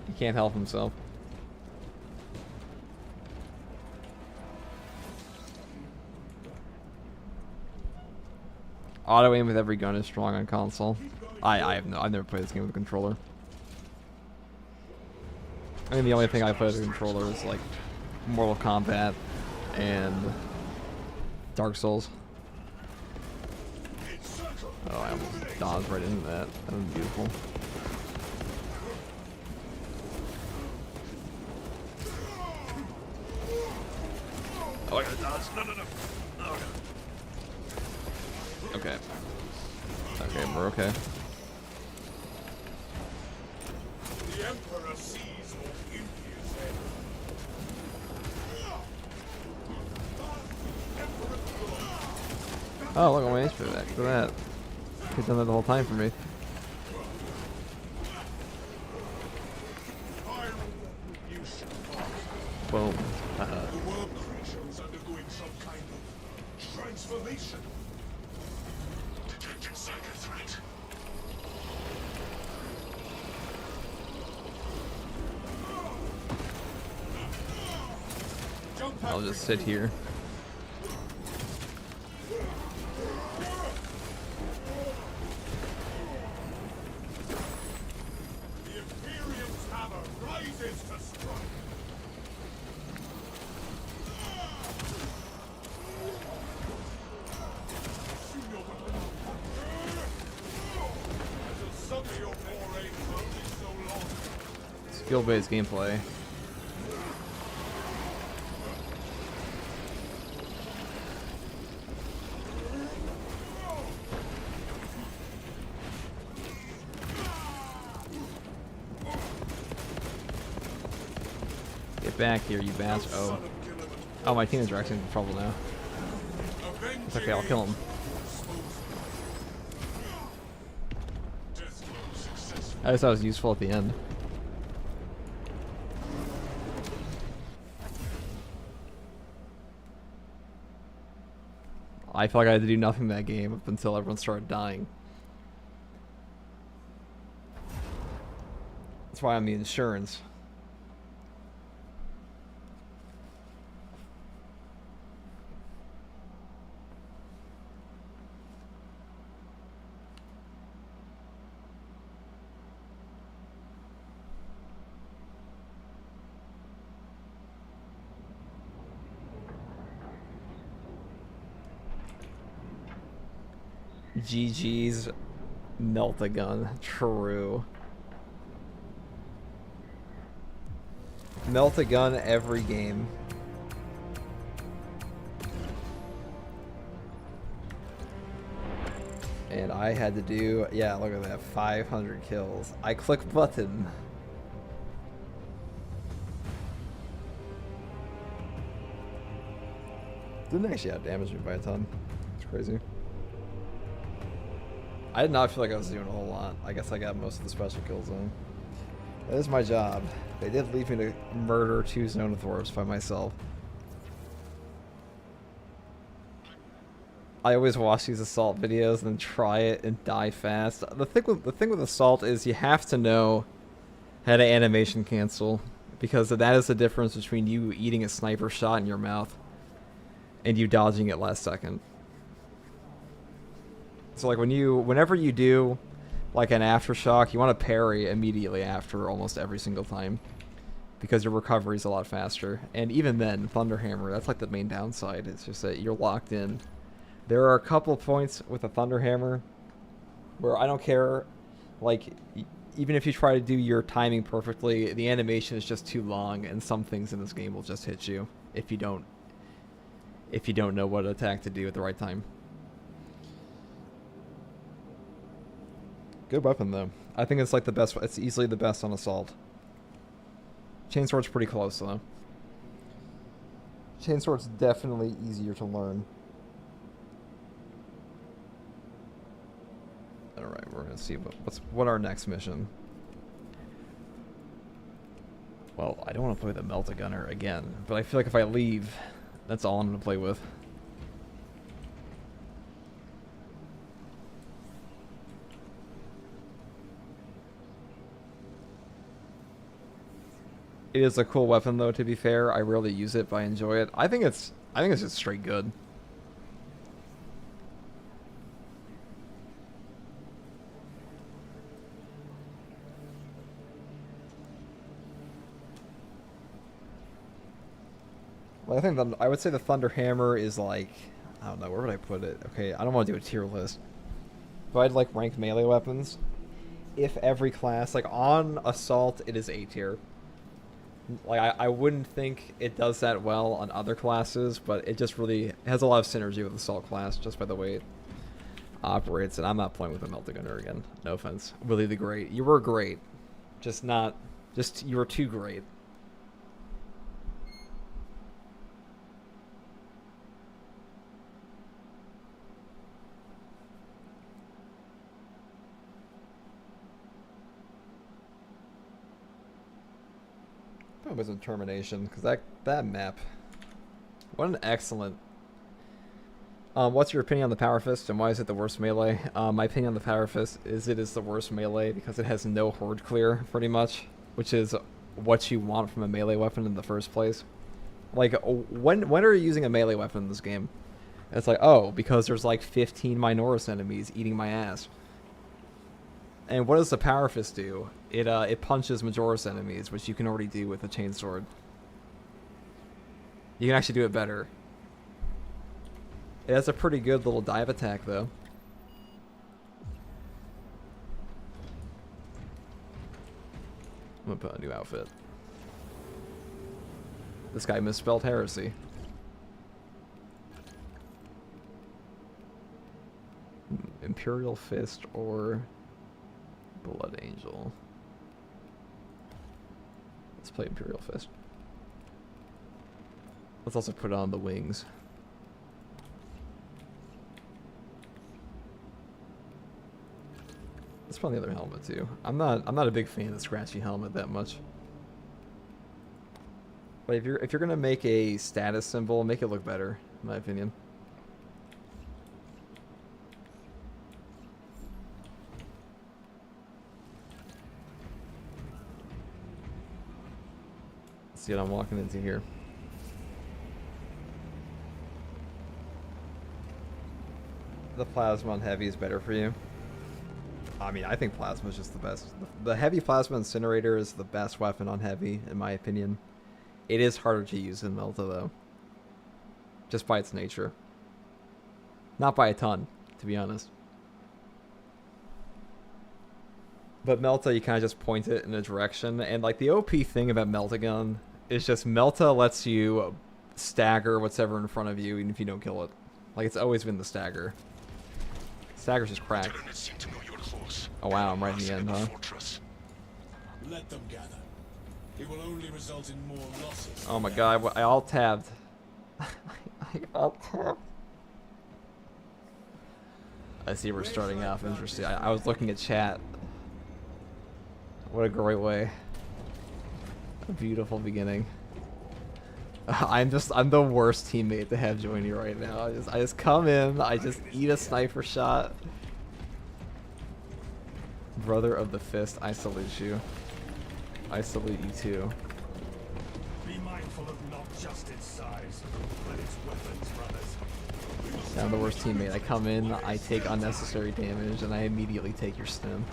[SPEAKER 1] He can't help himself. Auto aim with every gun is strong on console. I've never played this game with a controller. I mean, the only thing I play with a controller is like Mortal Kombat and Dark Souls. Oh, I almost dodged right into that. That was beautiful. Oh, I gotta dodge. No. Okay. Okay, we're okay.
[SPEAKER 4] The Emperor sees all India's head.
[SPEAKER 1] Oh, look, I'm waiting for that. Look at that. He's done that the whole time for me. Boom.
[SPEAKER 6] The world creature is undergoing some kind of transformation.
[SPEAKER 3] Detecting psycho threat.
[SPEAKER 1] I'll just sit here.
[SPEAKER 4] The Imperium's hammer rises to strike.
[SPEAKER 1] Skill-based gameplay. Get back here, you bastard. Oh, my teammates are actually in trouble now. It's okay, I'll kill him. I just thought it was useful at the end. I felt like I had to do nothing that game up until everyone started dying. That's why I'm the insurance. GG's melt a gun. True. Melt a gun every game. And I had to do, yeah, look at that, 500 kills. I click button. Didn't actually outdamage me by a ton. It's crazy. I did not feel like I was doing a whole lot. I guess I got most of the special kills on. That is my job. They did leave me to murder 2 Zonothorps by myself. I always watch these assault videos and then try it and die fast. The thing with assault is you have to know how to animation cancel, because that is the difference between you eating a sniper shot in your mouth and you dodging it last second. So like whenever you do like an aftershock, you want to parry immediately after almost every single time, because your recovery is a lot faster. And even then, Thunderhammer, that's like the main downside. It's just that you're locked in. There are a couple points with a Thunderhammer where I don't care, like, even if you try to do your timing perfectly, the animation is just too long, and some things in this game will just hit you if you don't know what attack to do at the right time. Good weapon though. I think it's like the best. It's easily the best on assault. Chainsword's pretty close though. Chainsword's definitely easier to learn. All right, we're gonna see what our next mission. Well, I don't want to play the Melt-A-Gunner again, but I feel like if I leave, that's all I'm gonna play with. It is a cool weapon though, to be fair. I rarely use it, but I enjoy it. I think it's just straight good. Well, I would say the Thunderhammer is like, I don't know, where would I put it? Okay, I don't want to do a tier list. But I'd like rank melee weapons. If every class, like on Assault, it is A tier. Like, I wouldn't think it does that well on other classes, but it just really has a lot of synergy with Assault class, just by the way it operates, and I'm not playing with a Melt-A-Gunner again. No offense. Willie the Great. You were great. You were too great. It was in Termination, because that map, what an excellent. What's your opinion on the Power Fist, and why is it the worst melee? My opinion on the Power Fist is it is the worst melee because it has no horde clear, pretty much, which is what you want from a melee weapon in the first place. Like, when are you using a melee weapon in this game? It's like, oh, because there's like 15 Minoris enemies eating my ass. And what does the Power Fist do? It punches Majoris enemies, which you can already do with a Chainsword. You can actually do it better. It has a pretty good little dive attack, though. I'm gonna put a new outfit. This guy misspelled heresy. Imperial Fist or Blood Angel. Let's play Imperial Fist. Let's also put on the wings. Let's put on the other helmet too. I'm not a big fan of the scratchy helmet that much. But if you're gonna make a status symbol, make it look better, in my opinion. Let's see what I'm walking into here. The plasma on heavy is better for you. I mean, I think plasma is just the best. The heavy plasma incinerator is the best weapon on heavy, in my opinion. It is harder to use than Melta, though. Just by its nature. Not by a ton, to be honest. But Melta, you kind of just point it in a direction. And, like, the OP thing about Melta gun is just Melta lets you stagger whatever in front of you, even if you don't kill it. Like, it's always been the stagger. Stagger's just cracked. Oh wow, I'm right in the end, huh?
[SPEAKER 6] Let them gather. It will only result in more losses.
[SPEAKER 1] Oh my god, I alt-tabbed. I alt-tabbed. I see we're starting off interesting. I was looking at chat. What a great way. A beautiful beginning. I'm the worst teammate to have join you right now. I just come in, I just eat a sniper shot. Brother of the fist, I salute you. I salute you too.
[SPEAKER 4] Be mindful of not just its size, but its weapons, brothers.
[SPEAKER 1] I'm the worst teammate. I come in, I take unnecessary damage, and I immediately take your stim.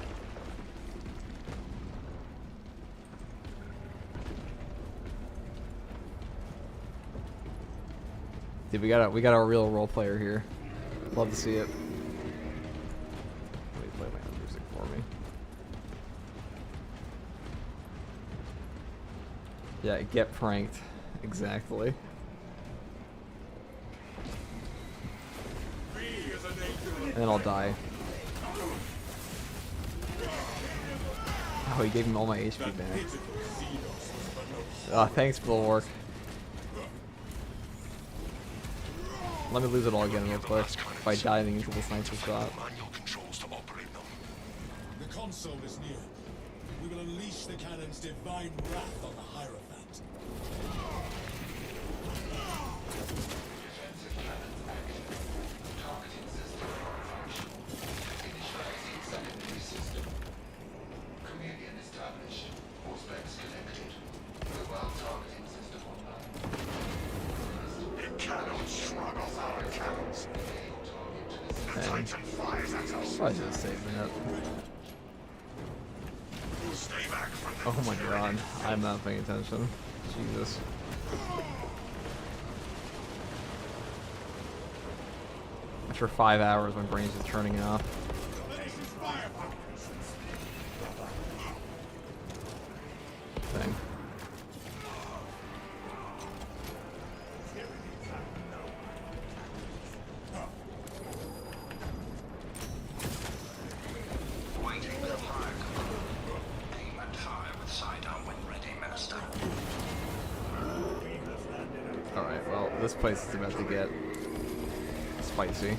[SPEAKER 1] Dude, we got a real role player here. Love to see it. Wait, play my own music for me. Yeah, get pranked. Exactly. And then I'll die. Oh, he gave him all my HP back. Thanks, Bulwark. Let me lose it all again real quick by diving into the sniper shot.
[SPEAKER 6] The console is near. We will unleash the cannon's divine wrath on the Hierophant.
[SPEAKER 8] Defensive cannons active. Targeting system functional. Initializing secondary system. Chameleon established. All specs connected. Mobile targeting system online.
[SPEAKER 3] It cannot shrug off our cannons. The
[SPEAKER 1] Dang.
[SPEAKER 3] Titan fires at us.
[SPEAKER 1] I should have saved that.
[SPEAKER 3] Stay back from the
[SPEAKER 1] Oh my god, I'm not paying attention. Jesus. After 5 hours, my brain's just turning off. Dang.
[SPEAKER 9] Waiting for fire. Aim and fire with sidearm when ready, Minister.
[SPEAKER 1] Alright, well, this place is about to get spicy.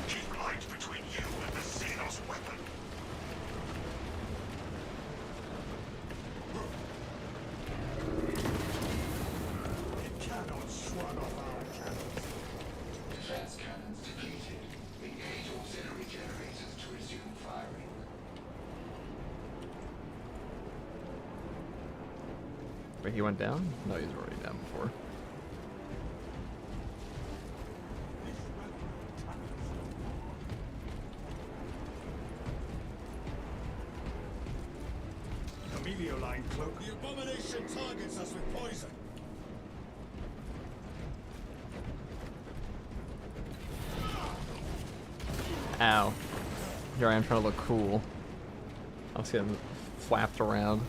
[SPEAKER 3] keep light between you and the Xenos weapon.
[SPEAKER 4] It cannot shrug off our cannons.
[SPEAKER 8] Defense cannons depleted. Engage auxiliary generators to resume firing.
[SPEAKER 1] Wait, he went down? No, he was already down before.
[SPEAKER 4] Emilio line cloak.
[SPEAKER 6] The abomination targets us with poison.
[SPEAKER 1] Ow. Here I am trying to look cool. I was getting flapped around.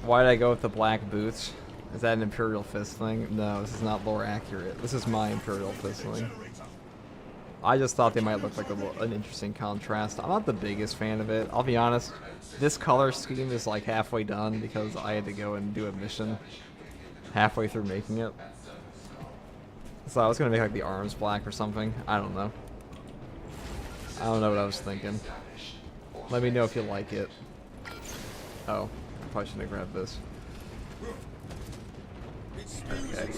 [SPEAKER 1] Why did I go with the black boots? Is that an Imperial Fist thing? No, this is not lore accurate. This is my Imperial Fist thing. I just thought they might look like an interesting contrast. I'm not the biggest fan of it. I'll be honest. This color scheme is like halfway done because I had to go and do a mission halfway through making it. So I was gonna make like the arms black or something. I don't know. I don't know what I was thinking. Let me know if you like it. Oh, I probably shouldn't have grabbed this. Okay,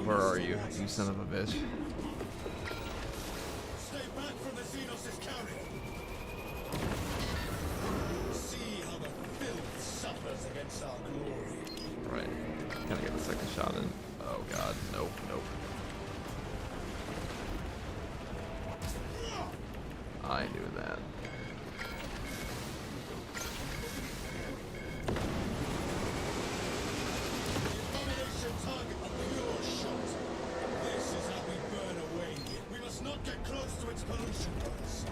[SPEAKER 1] where are you, you son of a bitch?
[SPEAKER 5] Stay back from the Xenos' carry. See how the filth suffers against our glory.
[SPEAKER 1] Right, gotta get the second shot in. Oh god, nope, nope. I knew that.
[SPEAKER 5] Abomination target a pure shot. This is how we burn away. We must not get close to its pollution burns.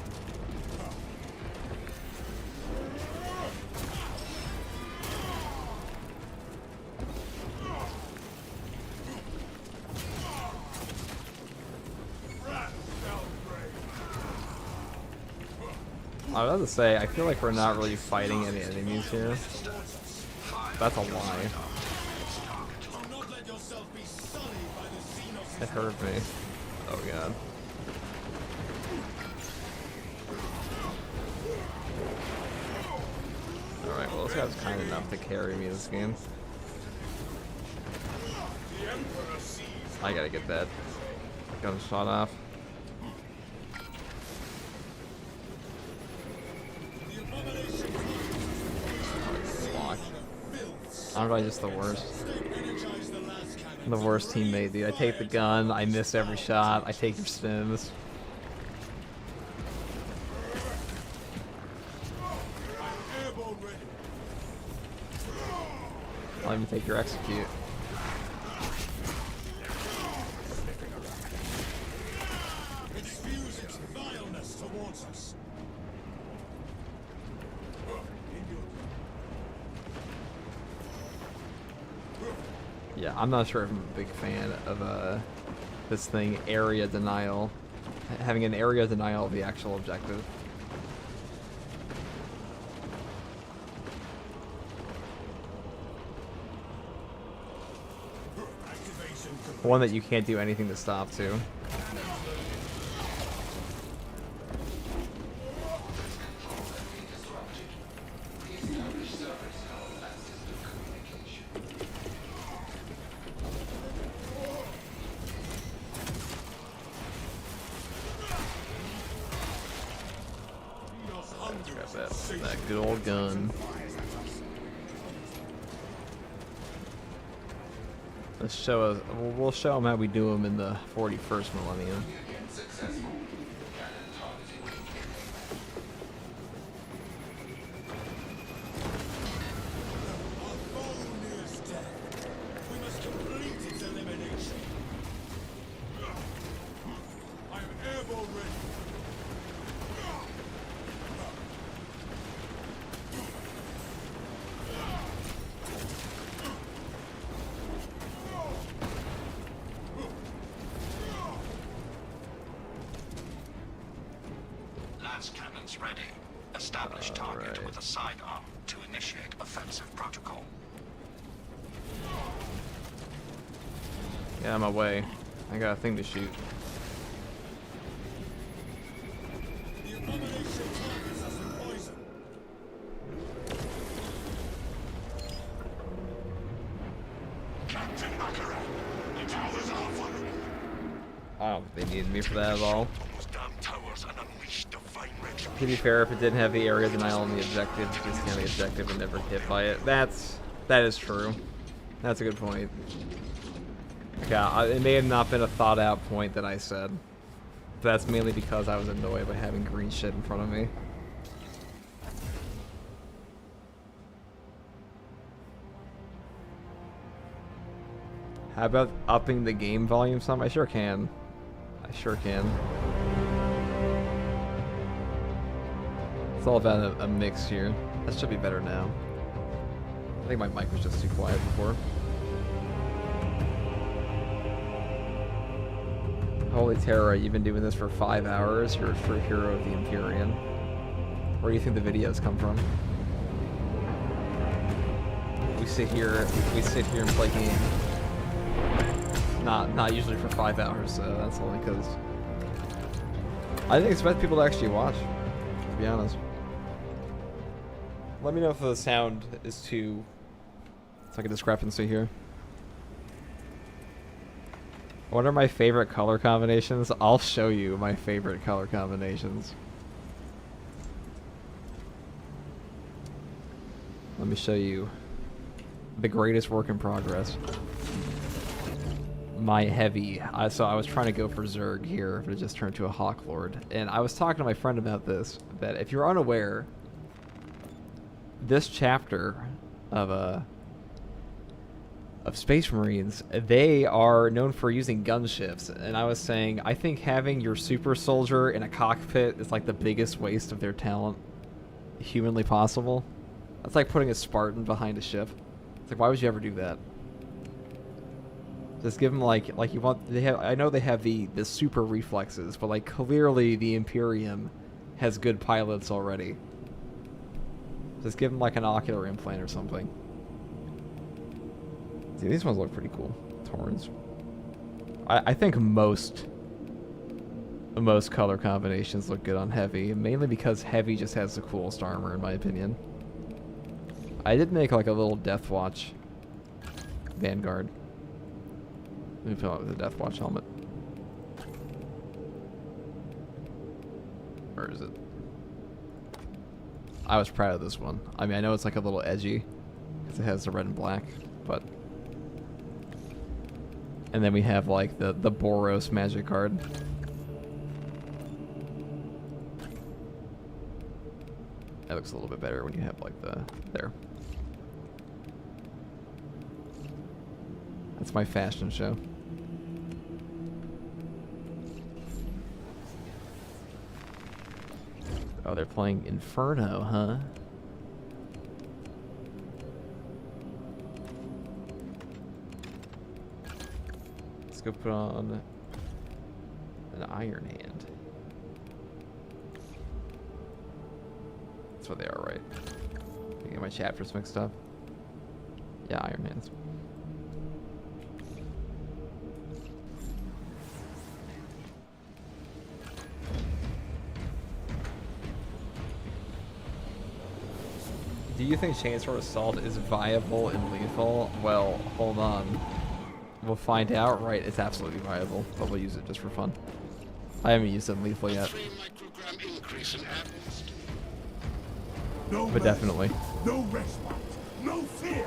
[SPEAKER 1] I was about to say, I feel like we're not really fighting any enemies here. That's a lie.
[SPEAKER 5] Do not let yourself be sullied by the Xenos'
[SPEAKER 1] It hurt me. Oh god. Alright, well this guy's kind enough to carry me this game. I gotta get that gun shot off. I'm probably just the worst. I'm the worst teammate, dude. I take the gun, I miss every shot, I take your stims. I'll even take your execute.
[SPEAKER 5] It spews its vileness towards us.
[SPEAKER 1] Yeah, I'm not sure if I'm a big fan of this thing, area denial. Having an area denial of the actual objective. One that you can't do anything to stop too. Grab that good old gun. Let's show us. We'll show them how we do them in the 41st millennium.
[SPEAKER 3] Cannons ready. Establish target with a sidearm to initiate offensive protocol.
[SPEAKER 1] Get out of my way. I got a thing to shoot.
[SPEAKER 5] The abomination targets us with poison.
[SPEAKER 3] Captain Akara, the towers are vulnerable.
[SPEAKER 1] I don't think they needed me for that at all.
[SPEAKER 3] Those damn towers and unleash divine retribution.
[SPEAKER 1] To be fair, if it didn't have the area denial on the objective, just the objective and never hit by it. That is true. That's a good point. Yeah, it may have not been a thought out point that I said. That's mainly because I was annoyed by having green shit in front of me. How about upping the game volume some? I sure can. I sure can. It's all about a mix here. That should be better now. I think my mic was just too quiet before. Holy Terror, you've been doing this for 5 hours. You're a true hero of the Empyrean. Where do you think the videos come from? We sit here and play games. not usually for 5 hours, so that's only because I didn't expect people to actually watch, to be honest. Let me know if the sound is too... It's like a discrepancy here. What are my favorite color combinations? I'll show you my favorite color combinations. Let me show you the greatest work in progress. My heavy. So I was trying to go for Zerg here, but it just turned to a Hawk Lord. And I was talking to my friend about this, that if you're unaware, this chapter of Space Marines, they are known for using gunships. And I was saying, I think having your super soldier in a cockpit is like the biggest waste of their talent humanly possible. That's like putting a Spartan behind a ship. It's like, why would you ever do that? Just give them like you want. They have. I know they have the super reflexes, but like clearly the Imperium has good pilots already. Just give them like an ocular implant or something. See, these ones look pretty cool. Torrens. I think most color combinations look good on heavy, mainly because heavy just has the coolest armor in my opinion. I did make like a little Death Watch Vanguard. Let me fill out with the Death Watch helmet. Where is it? I was proud of this one. I mean, I know it's like a little edgy because it has the red and black, but... And then we have like the Boros magic card. That looks a little bit better when you have like the... There. That's my fashion show. Oh, they're playing Inferno, huh? Let's go put on an Iron Hand. That's what they are, right? I get my chapters mixed up. Yeah, Iron Hands. Do you think Chainsaw Assault is viable and lethal? Well, hold on. We'll find out, right? It's absolutely viable, but we'll use it just for fun. I haven't used it in lethal yet.
[SPEAKER 5] No
[SPEAKER 1] But definitely.
[SPEAKER 5] No respite. No fear.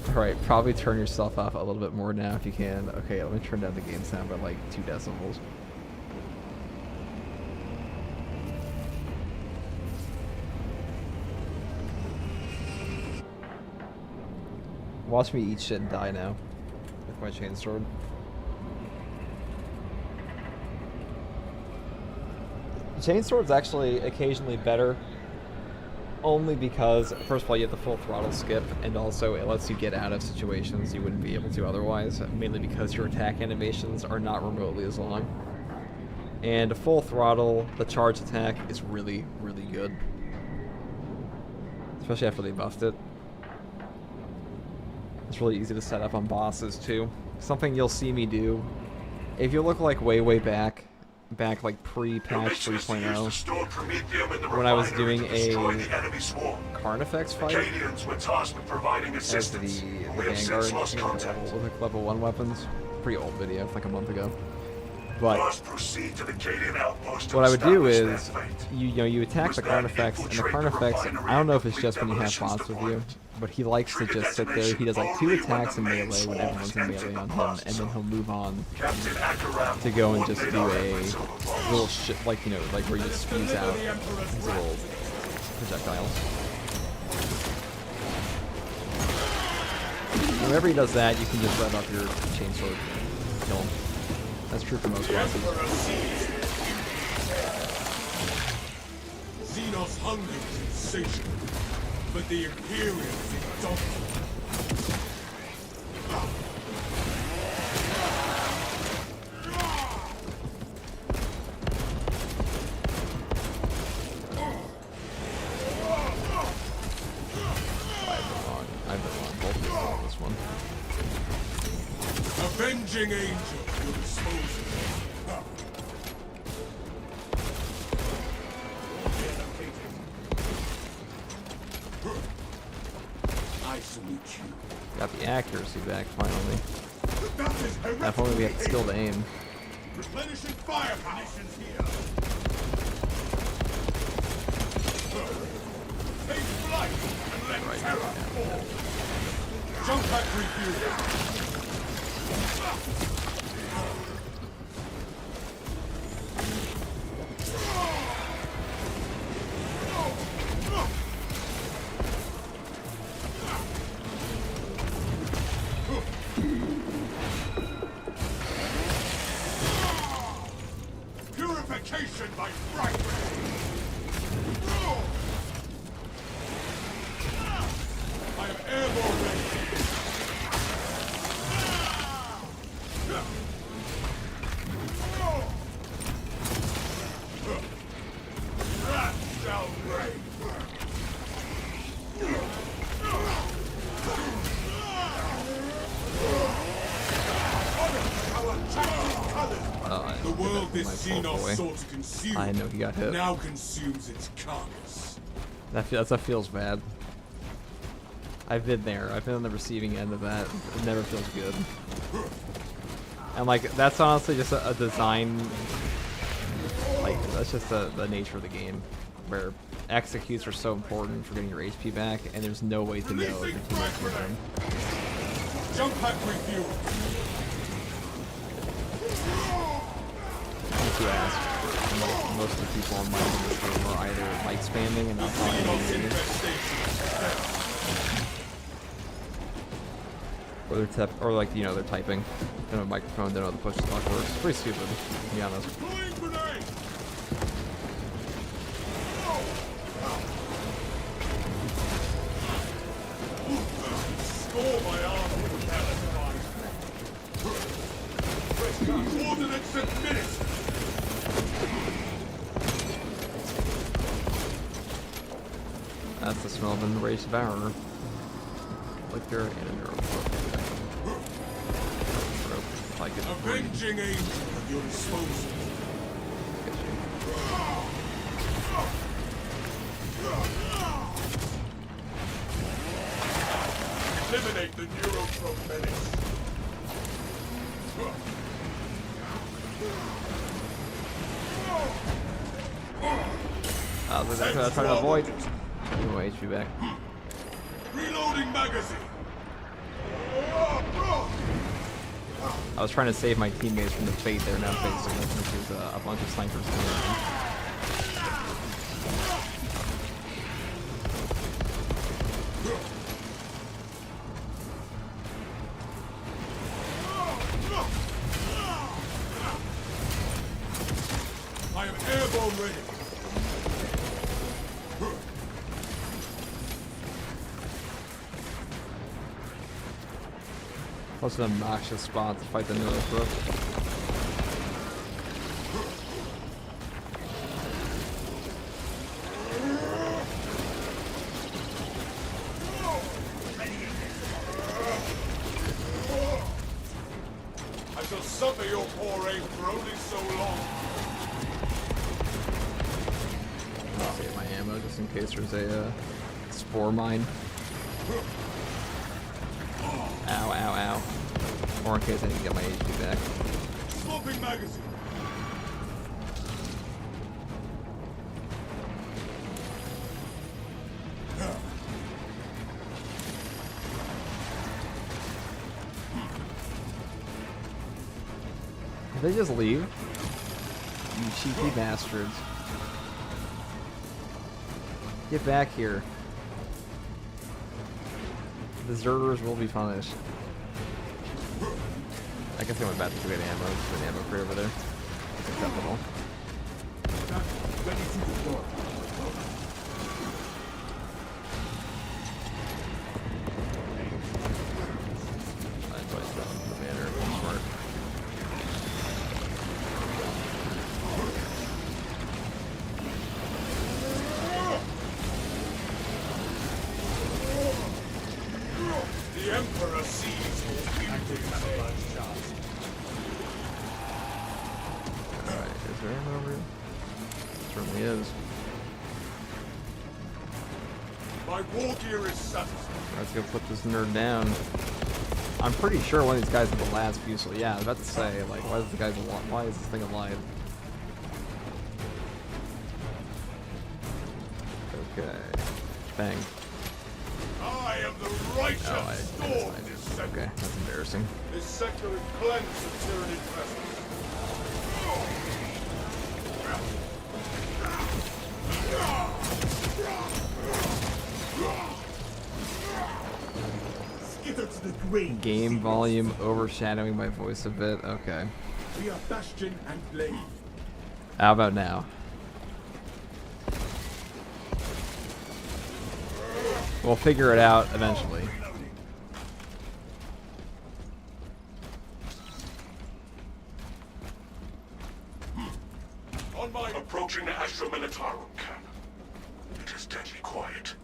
[SPEAKER 1] Alright, probably turn yourself off a little bit more now if you can. Okay, let me turn down the game sound by like 2 decibels. Watch me eat shit and die now with my chainsword. Chainsword's actually occasionally better, only because, first of all, you have the full throttle skip, and also it lets you get out of situations you wouldn't be able to otherwise, mainly because your attack animations are not remotely as long. And full throttle, the charge attack is really, really good. Especially after they buffed it. It's really easy to set up on bosses too. Something you'll see me do, if you look like way back like pre-patch 3.0, when I was doing a Carnifex fight as the Vanguard, with level 1 weapons. Pretty old video, it's like a month ago. But what I would do is, you attack the Carnifex, and the Carnifex, I don't know if it's just when you have bots with you, but he likes to just sit there. He does like 2 attacks in melee when everyone's in melee on him, and then he'll move on to go and just do a little shit, like, like where he just spews out his little projectiles. Whenever he does that, you can just rev up your chainsword and kill him. That's true for most bosses.
[SPEAKER 4] Xenos hunger is insatiable, but the Imperium is indomitable.
[SPEAKER 1] I've been wrong both This one.
[SPEAKER 4] Avenging angel, you're disposed of. I salute you.
[SPEAKER 1] Got the accuracy back finally.
[SPEAKER 4] That is hereditary.
[SPEAKER 1] If only we had the skill to aim.
[SPEAKER 4] Replenishing firepower. Missions here. Take flight and let
[SPEAKER 1] Right.
[SPEAKER 4] terror fall. Jump pack refuel. Purification by fright ray. I am airborne ready. That shall reign. The world this Xenos sought to consume
[SPEAKER 1] I know he got hit.
[SPEAKER 4] now consumes its carcass.
[SPEAKER 1] That feels bad. I've been there. I've been on the receiving end of that. It never feels good. And like that's honestly just a design. Like that's just the nature of the game, where executes are so important for getting your HP back, and there's no way to know if your teammates can win.
[SPEAKER 4] Jump pack refuel.
[SPEAKER 1] If you ask, most of the people on my in this room are either like spamming and not talking to me, or they're like they're typing in a microphone. They don't know the push to talk works. It's pretty stupid, to be honest.
[SPEAKER 4] Score my arm with Coordinates administered.
[SPEAKER 1] That's the smell of an erased devourer. Liquor and a neuroprobe. Like it's
[SPEAKER 4] Avenging angel at your disposal. Eliminate the neuroprobe menace.
[SPEAKER 1] That's what I was trying to avoid. Anyway, HP back.
[SPEAKER 4] Reloading magazine.
[SPEAKER 1] I was trying to save my teammates from the fate they're now facing, which is a bunch of snipers coming in.
[SPEAKER 4] I am airborne ready.
[SPEAKER 1] Plus an obnoxious spot to fight the neuroprobe.
[SPEAKER 4] I shall suffer your poor aim for only so long.
[SPEAKER 1] I'll save my ammo just in case there's a spore mine. Ow, ow, ow. Or in case I need to get my HP back.
[SPEAKER 4] Swapping magazine.
[SPEAKER 1] Did they just leave? You cheeky bastards. Get back here. Deserters will be punished. I guess they went back to get ammo. There's an ammo crate over there. It's acceptable.
[SPEAKER 4] Ready to deploy.
[SPEAKER 1] That's why it's the banner. Smart.
[SPEAKER 4] The Emperor sees your active sabotage charge.
[SPEAKER 1] Alright, is there anyone over here? Certainly is.
[SPEAKER 4] My war gear is satisfied.
[SPEAKER 1] Let's go put this nerd down. I'm pretty sure one of these guys is the last fusel. Yeah, I was about to say, like, why is the guy alive? Why is this thing alive? Okay. Bang.
[SPEAKER 4] I am the righteous storm this sector.
[SPEAKER 1] Okay, that's embarrassing.
[SPEAKER 4] This sector is cleansed of tyranny presence.
[SPEAKER 10] Skitter to the green.
[SPEAKER 1] Game volume overshadowing my voice a bit. Okay.
[SPEAKER 4] We are Bastion and Blade.
[SPEAKER 1] How about now? We'll figure it out eventually.
[SPEAKER 4] On my
[SPEAKER 3] Approaching the Astra Militarum camp. It is deadly quiet.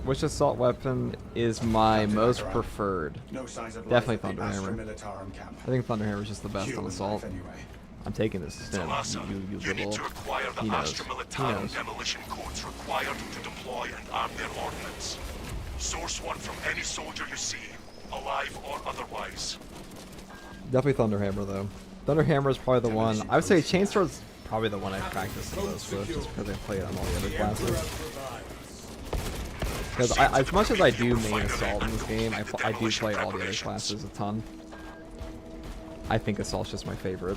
[SPEAKER 1] Which assault weapon is my most preferred?
[SPEAKER 5] No signs of
[SPEAKER 1] Definitely
[SPEAKER 5] life at the Astra
[SPEAKER 1] Thunderhammer.
[SPEAKER 5] Militarum camp.
[SPEAKER 1] I think Thunderhammer is just the best on
[SPEAKER 5] Human
[SPEAKER 1] assault.
[SPEAKER 5] life anyway.
[SPEAKER 1] I'm taking this instead.
[SPEAKER 3] Tomasa,
[SPEAKER 1] You
[SPEAKER 3] you need
[SPEAKER 1] little.
[SPEAKER 3] to acquire the
[SPEAKER 1] He knows.
[SPEAKER 3] Astra
[SPEAKER 1] He
[SPEAKER 3] Militarum
[SPEAKER 1] knows.
[SPEAKER 3] demolition codes required to deploy and arm their ordnance. Source one from any soldier you see, alive or otherwise.
[SPEAKER 1] Definitely Thunderhammer though. Thunderhammer is probably the one. I would say Chainsword's probably the one I practice the most with, just because I play it on all the other classes. Because as much as I do main assault in this game, I do play all the other classes a ton. I think assault's just my favorite.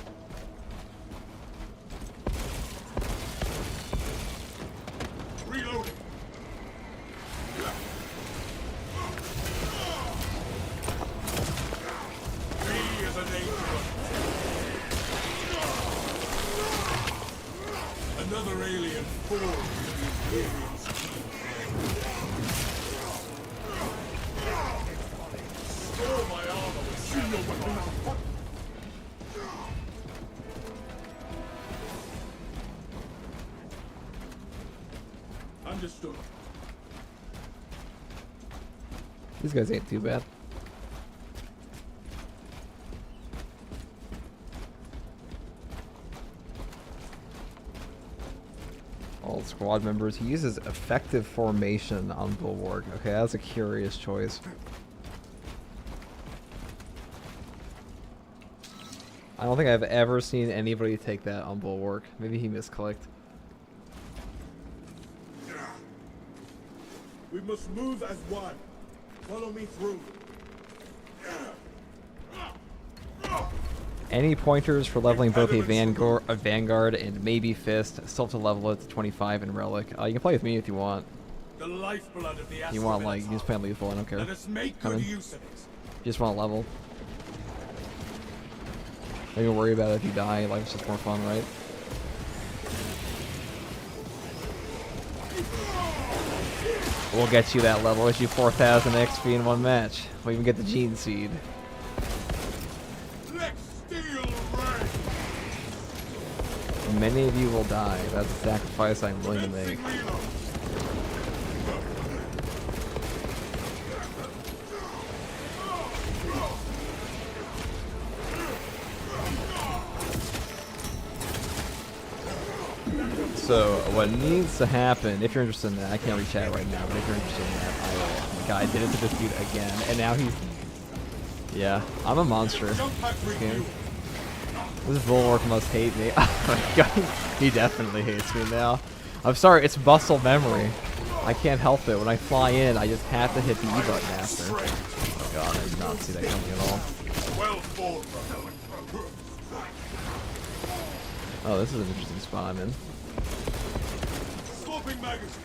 [SPEAKER 4] reloading. Me as an angel. Another alien form in the Imperium's Store my armor with shield weapons. Understood.
[SPEAKER 1] These guys ain't too bad. All squad members. He uses effective formation on Bulwark. Okay, that's a curious choice. I don't think I've ever seen anybody take that on Bulwark. Maybe he misclicked.
[SPEAKER 4] We must move as one. Follow me through.
[SPEAKER 1] Any pointers for leveling both a Vanguard and maybe Fist? Still have to level it to 25 in Relic. You can play with me if you want.
[SPEAKER 4] The lifeblood of the Astra
[SPEAKER 1] You want, like, you
[SPEAKER 4] Militarum.
[SPEAKER 1] just play on lethal, I don't care.
[SPEAKER 4] Let us make
[SPEAKER 1] Come
[SPEAKER 4] good
[SPEAKER 1] in.
[SPEAKER 4] use of it.
[SPEAKER 1] You just want to level. Don't even worry about it if you die. Life's just more fun, right? We'll get you that level. Get you 4,000 XP in one match. We'll even get the Gene Seed.
[SPEAKER 4] Let's steal rank.
[SPEAKER 1] Many of you will die. That's a sacrifice I'm willing to make. So what needs to happen, if you're interested in that, I can't reach chat right now, but if you're interested in that, I will. The guy did it to this dude again, and now he's... Yeah, I'm a monster.
[SPEAKER 4] Jump pack
[SPEAKER 1] This game.
[SPEAKER 4] review.
[SPEAKER 1] This Bulwark must hate me. Oh my god, he definitely hates me now. I'm sorry, it's muscle memory. I can't help it. When I fly in, I just have to hit the E button after. Oh god, I did not see that coming at all.
[SPEAKER 4] Well fought, brother.
[SPEAKER 1] Oh, this is an interesting spot I'm in.
[SPEAKER 4] Swapping magazine.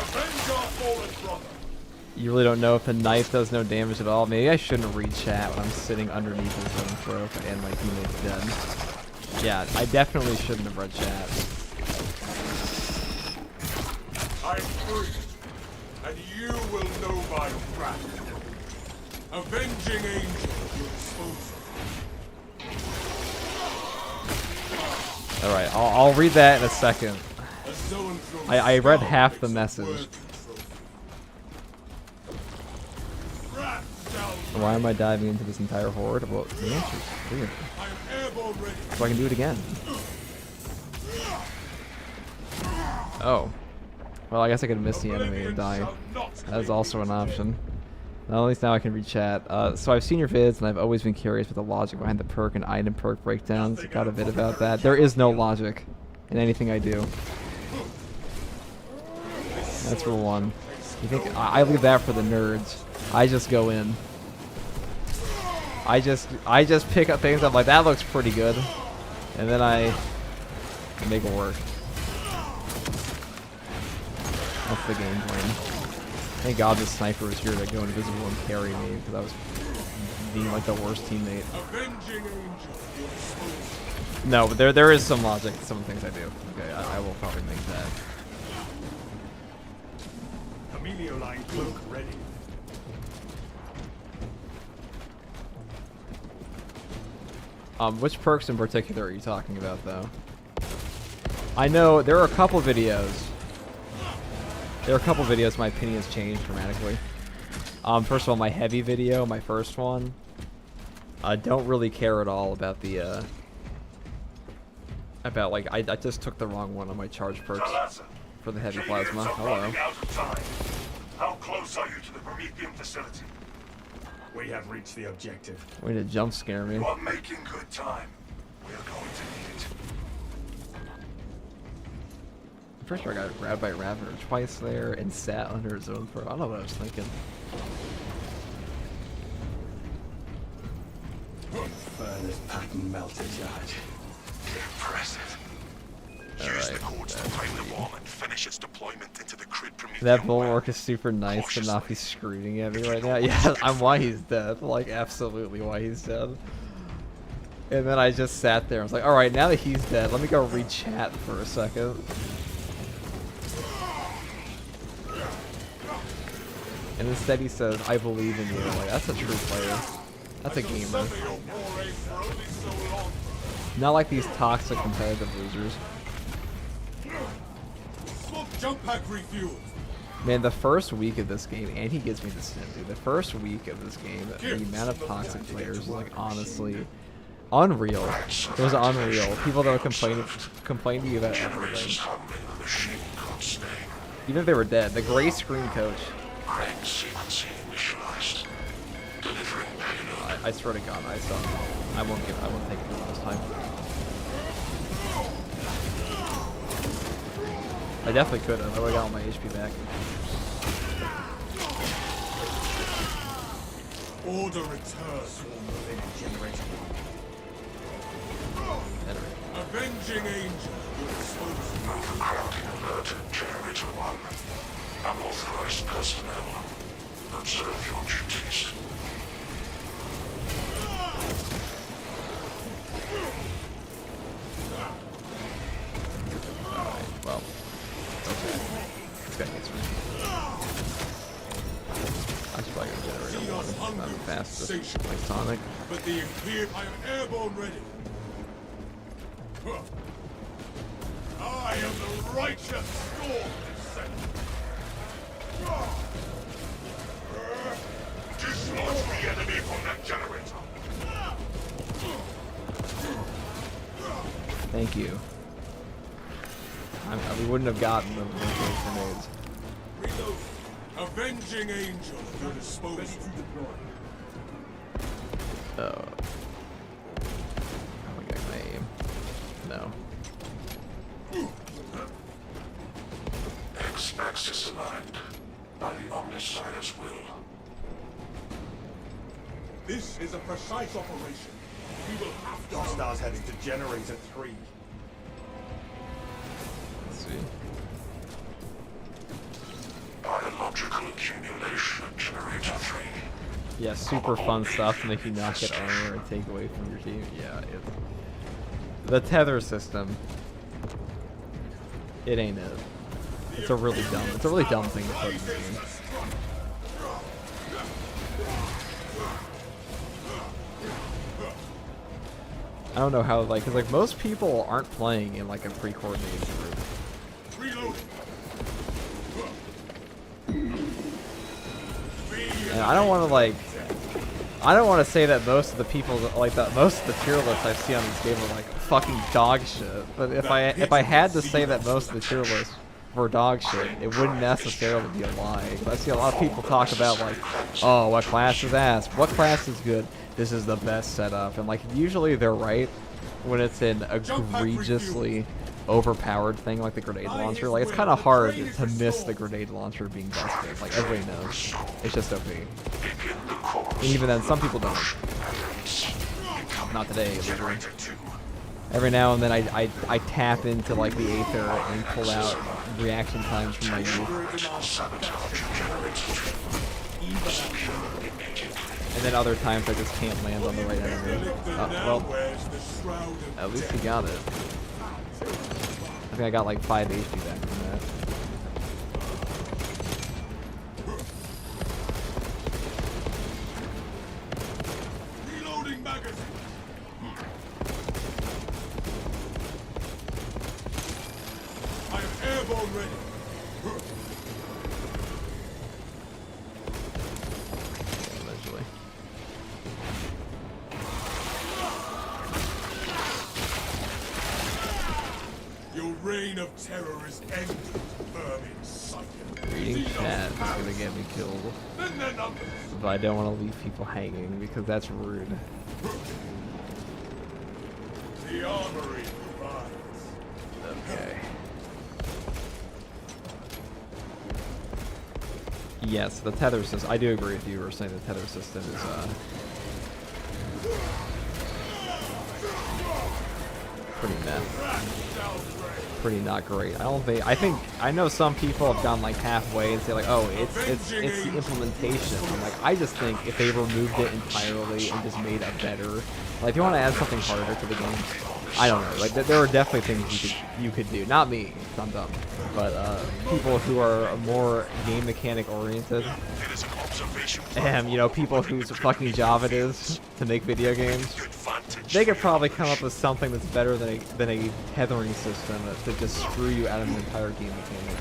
[SPEAKER 4] Avenge our fallen brother.
[SPEAKER 1] You really don't know if the knife does no damage at all. Maybe I shouldn't read chat when I'm sitting underneath his own throat and my teammate's dead. Yeah, I definitely shouldn't have read chat.
[SPEAKER 4] I'm free, and you will know my wrath. Avenging angel, you
[SPEAKER 1] I'll read that in a second. I read half the message. Why am I diving into this entire horde? Well, the answer is clear. So I can do it again. Oh. Well, I guess I could miss the enemy and die. That is also an option. Well, at least now I can read chat. So I've seen your vids, and I've always been curious with the logic behind the perk and item perk breakdowns. I got a vid about that. There is no logic in anything I do. That's rule one. You think I leave that for the nerds? I just go in. I just pick up things. I'm like, that looks pretty good, and then I make it work. That's the game plan. Thank God this sniper was here to go invisible and carry me, because I was being like the worst teammate. No, but there is some logic to some of the things I do. Okay, I will probably make that.
[SPEAKER 4] Emilio line cloak ready.
[SPEAKER 1] Which perks in particular are you talking about, though? I know there are a couple videos. There are a couple videos my opinion has changed dramatically. First of all, my heavy video, my first one, I don't really care at all about the, like, I just took the wrong one on my charge perks for the heavy plasma. Hello.
[SPEAKER 3] How close are you to the Promethean facility?
[SPEAKER 4] We have reached the objective.
[SPEAKER 1] Way to jump scare me.
[SPEAKER 3] You are making good time. We are going to need it.
[SPEAKER 1] I'm pretty sure I got grabbed by a Ravener twice there and sat under his own throw. I don't know what I was thinking.
[SPEAKER 4] Furnace pattern melted, Judge.
[SPEAKER 3] Impressive. Use the codes to prime the bomb and finish its deployment into the crit Promethean.
[SPEAKER 1] That bulwark is super nice to not be screaming at me right now. Yeah, I'm why he's dead. Like, absolutely why he's dead. And then I just sat there. I was like, alright, now that he's dead, let me go read chat for a second. And instead he says, I believe in you. Like, that's a true player. That's a gamer. Not like these toxic competitive losers.
[SPEAKER 4] Jump pack refueled.
[SPEAKER 1] Man, the first week of this game, and he gives me the sniff, dude. The first week of this game, the amount of toxic players was like honestly unreal. It was unreal. People that would complain to you about everything. Even if they were dead. The gray screen coach. I swear to God, I won't take it this time. I definitely could have. I would have got all my HP back.
[SPEAKER 4] Order returns. Generator. Avenging angel.
[SPEAKER 3] Alert, Generator 1. Unauthorized personnel. Observe your duties.
[SPEAKER 1] Alright, well. Okay. This guy gets me. I should probably go Generator 1. I'm fastest. Like Sonic.
[SPEAKER 4] But the Imperial, I am airborne ready. I am the righteous storm descendant.
[SPEAKER 3] Dislodge the enemy from that generator.
[SPEAKER 1] Thank you. We wouldn't have gotten them with those grenades.
[SPEAKER 4] Reload. Avenging angel. Your disposal. Ready to deploy.
[SPEAKER 1] Oh. How am I getting my aim? No.
[SPEAKER 3] X-axis aligned by the Omnissiah's will.
[SPEAKER 4] This is a precise operation. We will have to. Hostiles heading to generator 3.
[SPEAKER 1] Let's see.
[SPEAKER 3] Biological accumulation at generator 3.
[SPEAKER 1] Yeah, super fun stuff to make you not get armor and take away from your team. Yeah, the tether system. It ain't it. It's a really dumb thing to put in the game. I don't know how, like, cause like most people aren't playing in like a pre-coordinated group.
[SPEAKER 2] Reload.
[SPEAKER 1] And I don't want to like, I don't want to say that most of the people like that most of the tier lists I see on this game are like fucking dog shit. But if I had to say that most of the tier lists were dog shit, it wouldn't necessarily be a lie. 'Cause I see a lot of people talk about like, oh, what class is ass? What class is good? This is the best setup, and like usually they're right when it's an egregiously overpowered thing like the grenade launcher. Like it's kind of hard to miss the grenade launcher being busted. Like everybody knows, it's just OP. And even then, some people don't. Not today, literally. Every now and then I tap into like the Aether and pull out reaction times from my youth. And then other times I just can't land on the right enemy. Well, at least he got it. I think I got like 5 HP back from that.
[SPEAKER 2] Reloading magazine. I am airborne ready.
[SPEAKER 1] Eventually.
[SPEAKER 2] Your reign of terror is ended, vermin sucker.
[SPEAKER 1] Reading chat is gonna get me killed.
[SPEAKER 2] Then their numbers.
[SPEAKER 1] But I don't want to leave people hanging because that's rude.
[SPEAKER 2] The armory provides.
[SPEAKER 1] Okay. Yes, the tether system. I do agree with you. We're saying the tether system is pretty meh. Pretty not great. I think I know some people have gone like halfway and say like, oh, it's the implementation. I'm like, I just think if they removed it entirely and just made a better, like if you want to add something harder to the game, I don't know. Like there are definitely things you could do. Not me, 'cause I'm dumb, but people who are more game mechanic oriented, and you know, people whose fucking job it is to make video games. They could probably come up with something that's better than a tethering system that just screw you out of an entire game mechanic.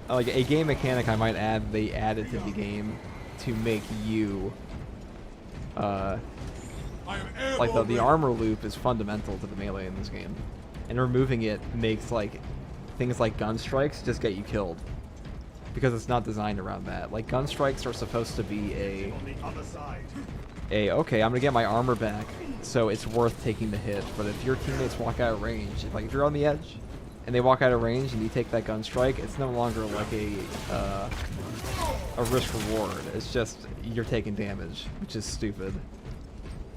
[SPEAKER 1] Like a game mechanic I might add, they added to the game to make you like the armor loop is fundamental to the melee in this game, and removing it makes like things like gun strikes just get you killed. Because it's not designed around that. Like, gun strikes are supposed to be okay, I'm gonna get my armor back, so it's worth taking the hit. But if your teammates walk out of range, if you're on the edge, and they walk out of range and you take that gun strike, it's no longer like a risk reward. It's just, you're taking damage, which is stupid.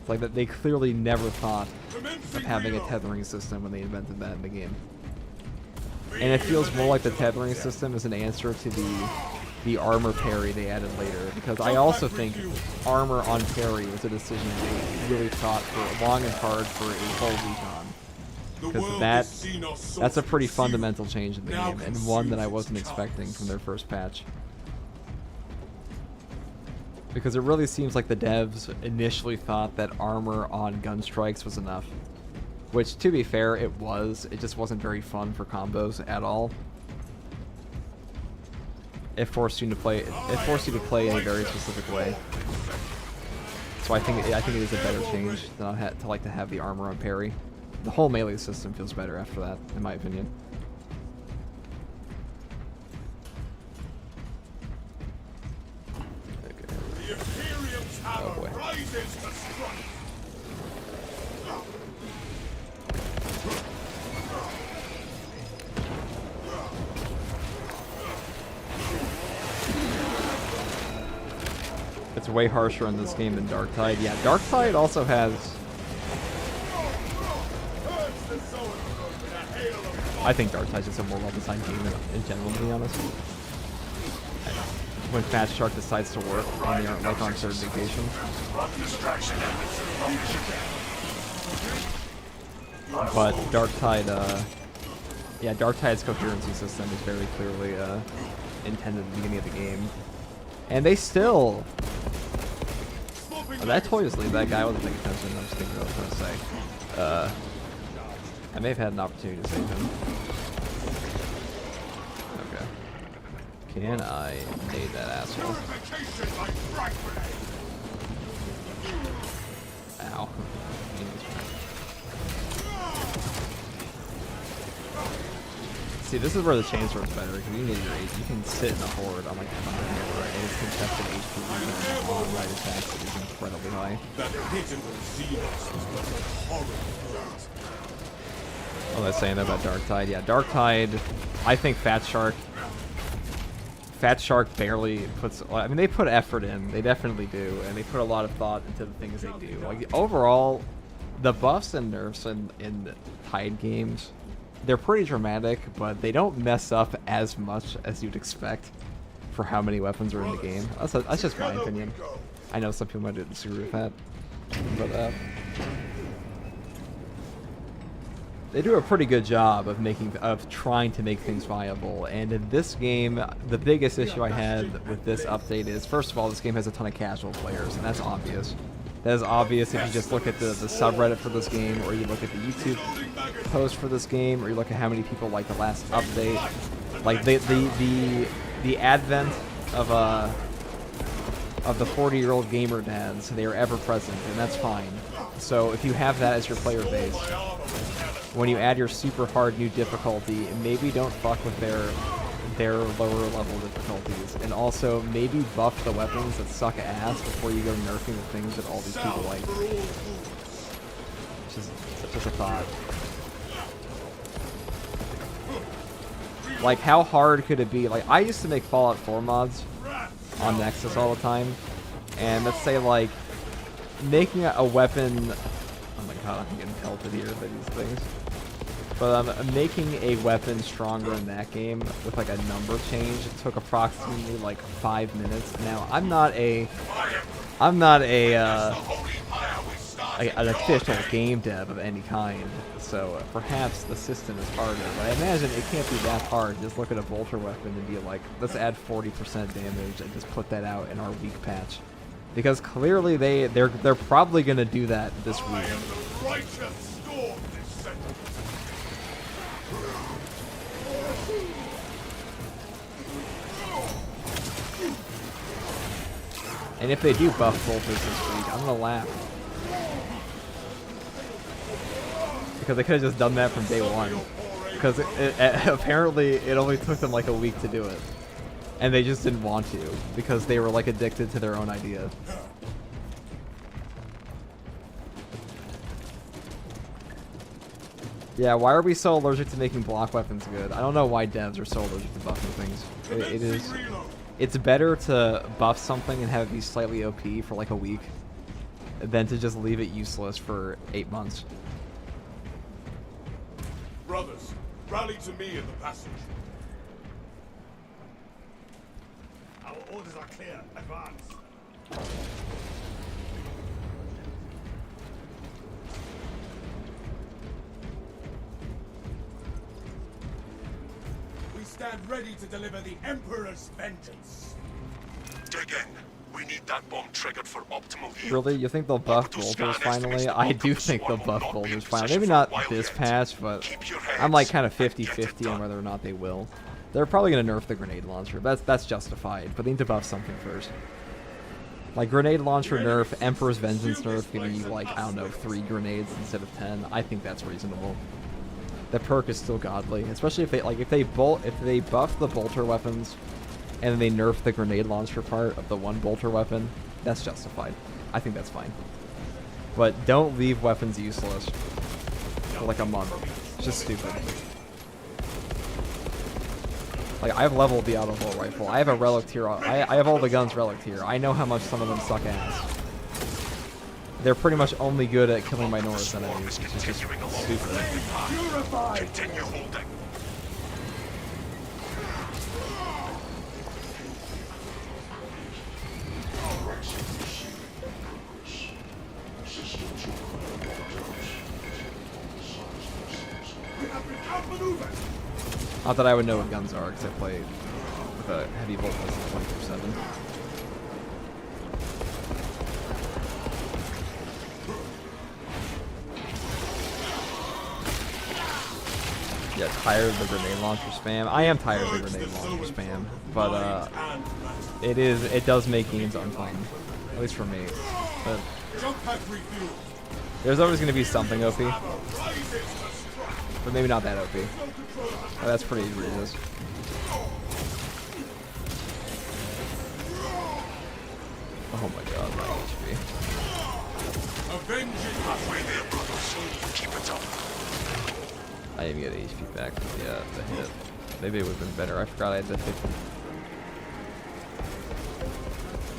[SPEAKER 1] It's like that they clearly never thought of having a tethering system when they invented that in the game. And it feels more like the tethering system is an answer to the armor parry they added later, because I also think armor on parry was a decision they really thought for long and hard for a whole recon. Because that's a pretty fundamental change in the game, and one that I wasn't expecting from their first patch. Because it really seems like the devs initially thought that armor on gun strikes was enough. Which, to be fair, it was. It just wasn't very fun for combos at all. It forced you to play. It forced you to play in a very specific way. So I think it is a better change than to have the armor on parry. The whole melee system feels better after that, in my opinion. Okay.
[SPEAKER 2] The Imperium Tower
[SPEAKER 1] Oh boy.
[SPEAKER 2] rises to strike.
[SPEAKER 1] It's way harsher in this game than Darktide. Yeah, Darktide also has... I think Darktide's just a more well-designed game in general, to be honest. When Fat Shark decides to work on the like on third vacation. But Darktide, yeah, Darktide's coherency system is very clearly intended at the beginning of the game. And they still... Oh, that toy just leave that guy. I wasn't paying attention. I'm just thinking what I was going to say. I may have had an opportunity to save him. Okay. Can I nade that asshole? Ow. See, this is where the chainsword's better, because you need your you can sit in a horde on like a hammer, and it's contested HP and on right attacks is incredibly high.
[SPEAKER 4] That pitiful Xenos was but a horrible threat.
[SPEAKER 1] Oh, that's saying that about Darktide. Yeah, Darktide, I think Fat Shark barely puts... I mean, they put effort in. They definitely do. And they put a lot of thought into the things they do. Like, overall, the buffs and nerfs in Tide games, they're pretty dramatic, but they don't mess up as much as you'd expect for how many weapons are in the game. That's just my opinion. I know some people might disagree with that. But, they do a pretty good job of trying to make things viable, and in this game, the biggest issue I had with this update is, first of all, this game has a ton of casual players, and that's obvious. That is obvious if you just look at the subreddit for this game, or you look at the YouTube post for this game, or you look at how many people like the last update. Like the advent of the 40-year-old gamer dads, they are ever present, and that's fine. So if you have that as your player base, when you add your super hard new difficulty, maybe don't fuck with their lower level difficulties, and also maybe buff the weapons that suck ass before you go nerfing the things that all these people like. Just a thought. Like, how hard could it be? Like, I used to make Fallout 4 mods on Nexus all the time, and let's say, like, making a weapon... Oh my god, I'm getting pelted here by these things. But making a weapon stronger in that game with like a number change, it took approximately like 5 minutes. Now, I'm not an official game dev of any kind, so perhaps the system is harder. But I imagine it can't be that hard. Just look at a bolter weapon and be like, let's add 40% damage and just put that out in our week patch. Because clearly they're probably gonna do that this week. And if they do buff bolters this week, I'm gonna laugh. Because they could have just done that from day one. Because apparently it only took them like a week to do it. And they just didn't want to, because they were like addicted to their own idea. Yeah, why are we so allergic to making block weapons good? I don't know why devs are so allergic to buffing things. It's better to buff something and have it be slightly OP for like a week than to just leave it useless for 8 months.
[SPEAKER 4] Brothers, rally to me in the passage. Our orders are clear. Advance. We stand ready to deliver the Emperor's vengeance.
[SPEAKER 3] Dig in. We need that bomb triggered for optimal yield.
[SPEAKER 1] Really? You think they'll buff bolters finally? I do think they'll buff bolters finally. Maybe not this patch, but I'm like kind of 50-50 on whether or not they will. They're probably going to nerf the grenade launcher. That's justified, but they need to buff something first. Like grenade launcher nerf, Emperor's Vengeance nerf, giving you like, I don't know, 3 grenades instead of 10. I think that's reasonable. The perk is still godly, especially if they buff the bolter weapons and then they nerf the grenade launcher part of the one bolter weapon. That's justified. I think that's fine. But don't leave weapons useless for like a month. It's just stupid. Like, I've leveled the auto-bolt rifle. I have a relic tier. I have all the guns relic tier. I know how much some of them suck ass. They're pretty much only good at killing minority enemies, which is just stupid.
[SPEAKER 3] Continue holding.
[SPEAKER 1] Not that I would know what guns are, because I play with a heavy bolt pistol 24/7. Yeah, tired of the grenade launcher spam. I am tired of the grenade launcher spam, but it does make games unfun, at least for me. But there's always going to be something OP, but maybe not that OP. Oh, that's pretty egregious. Oh my god, my HP. I didn't even get HP back from the hit. Maybe it would have been better. I forgot I had the 50.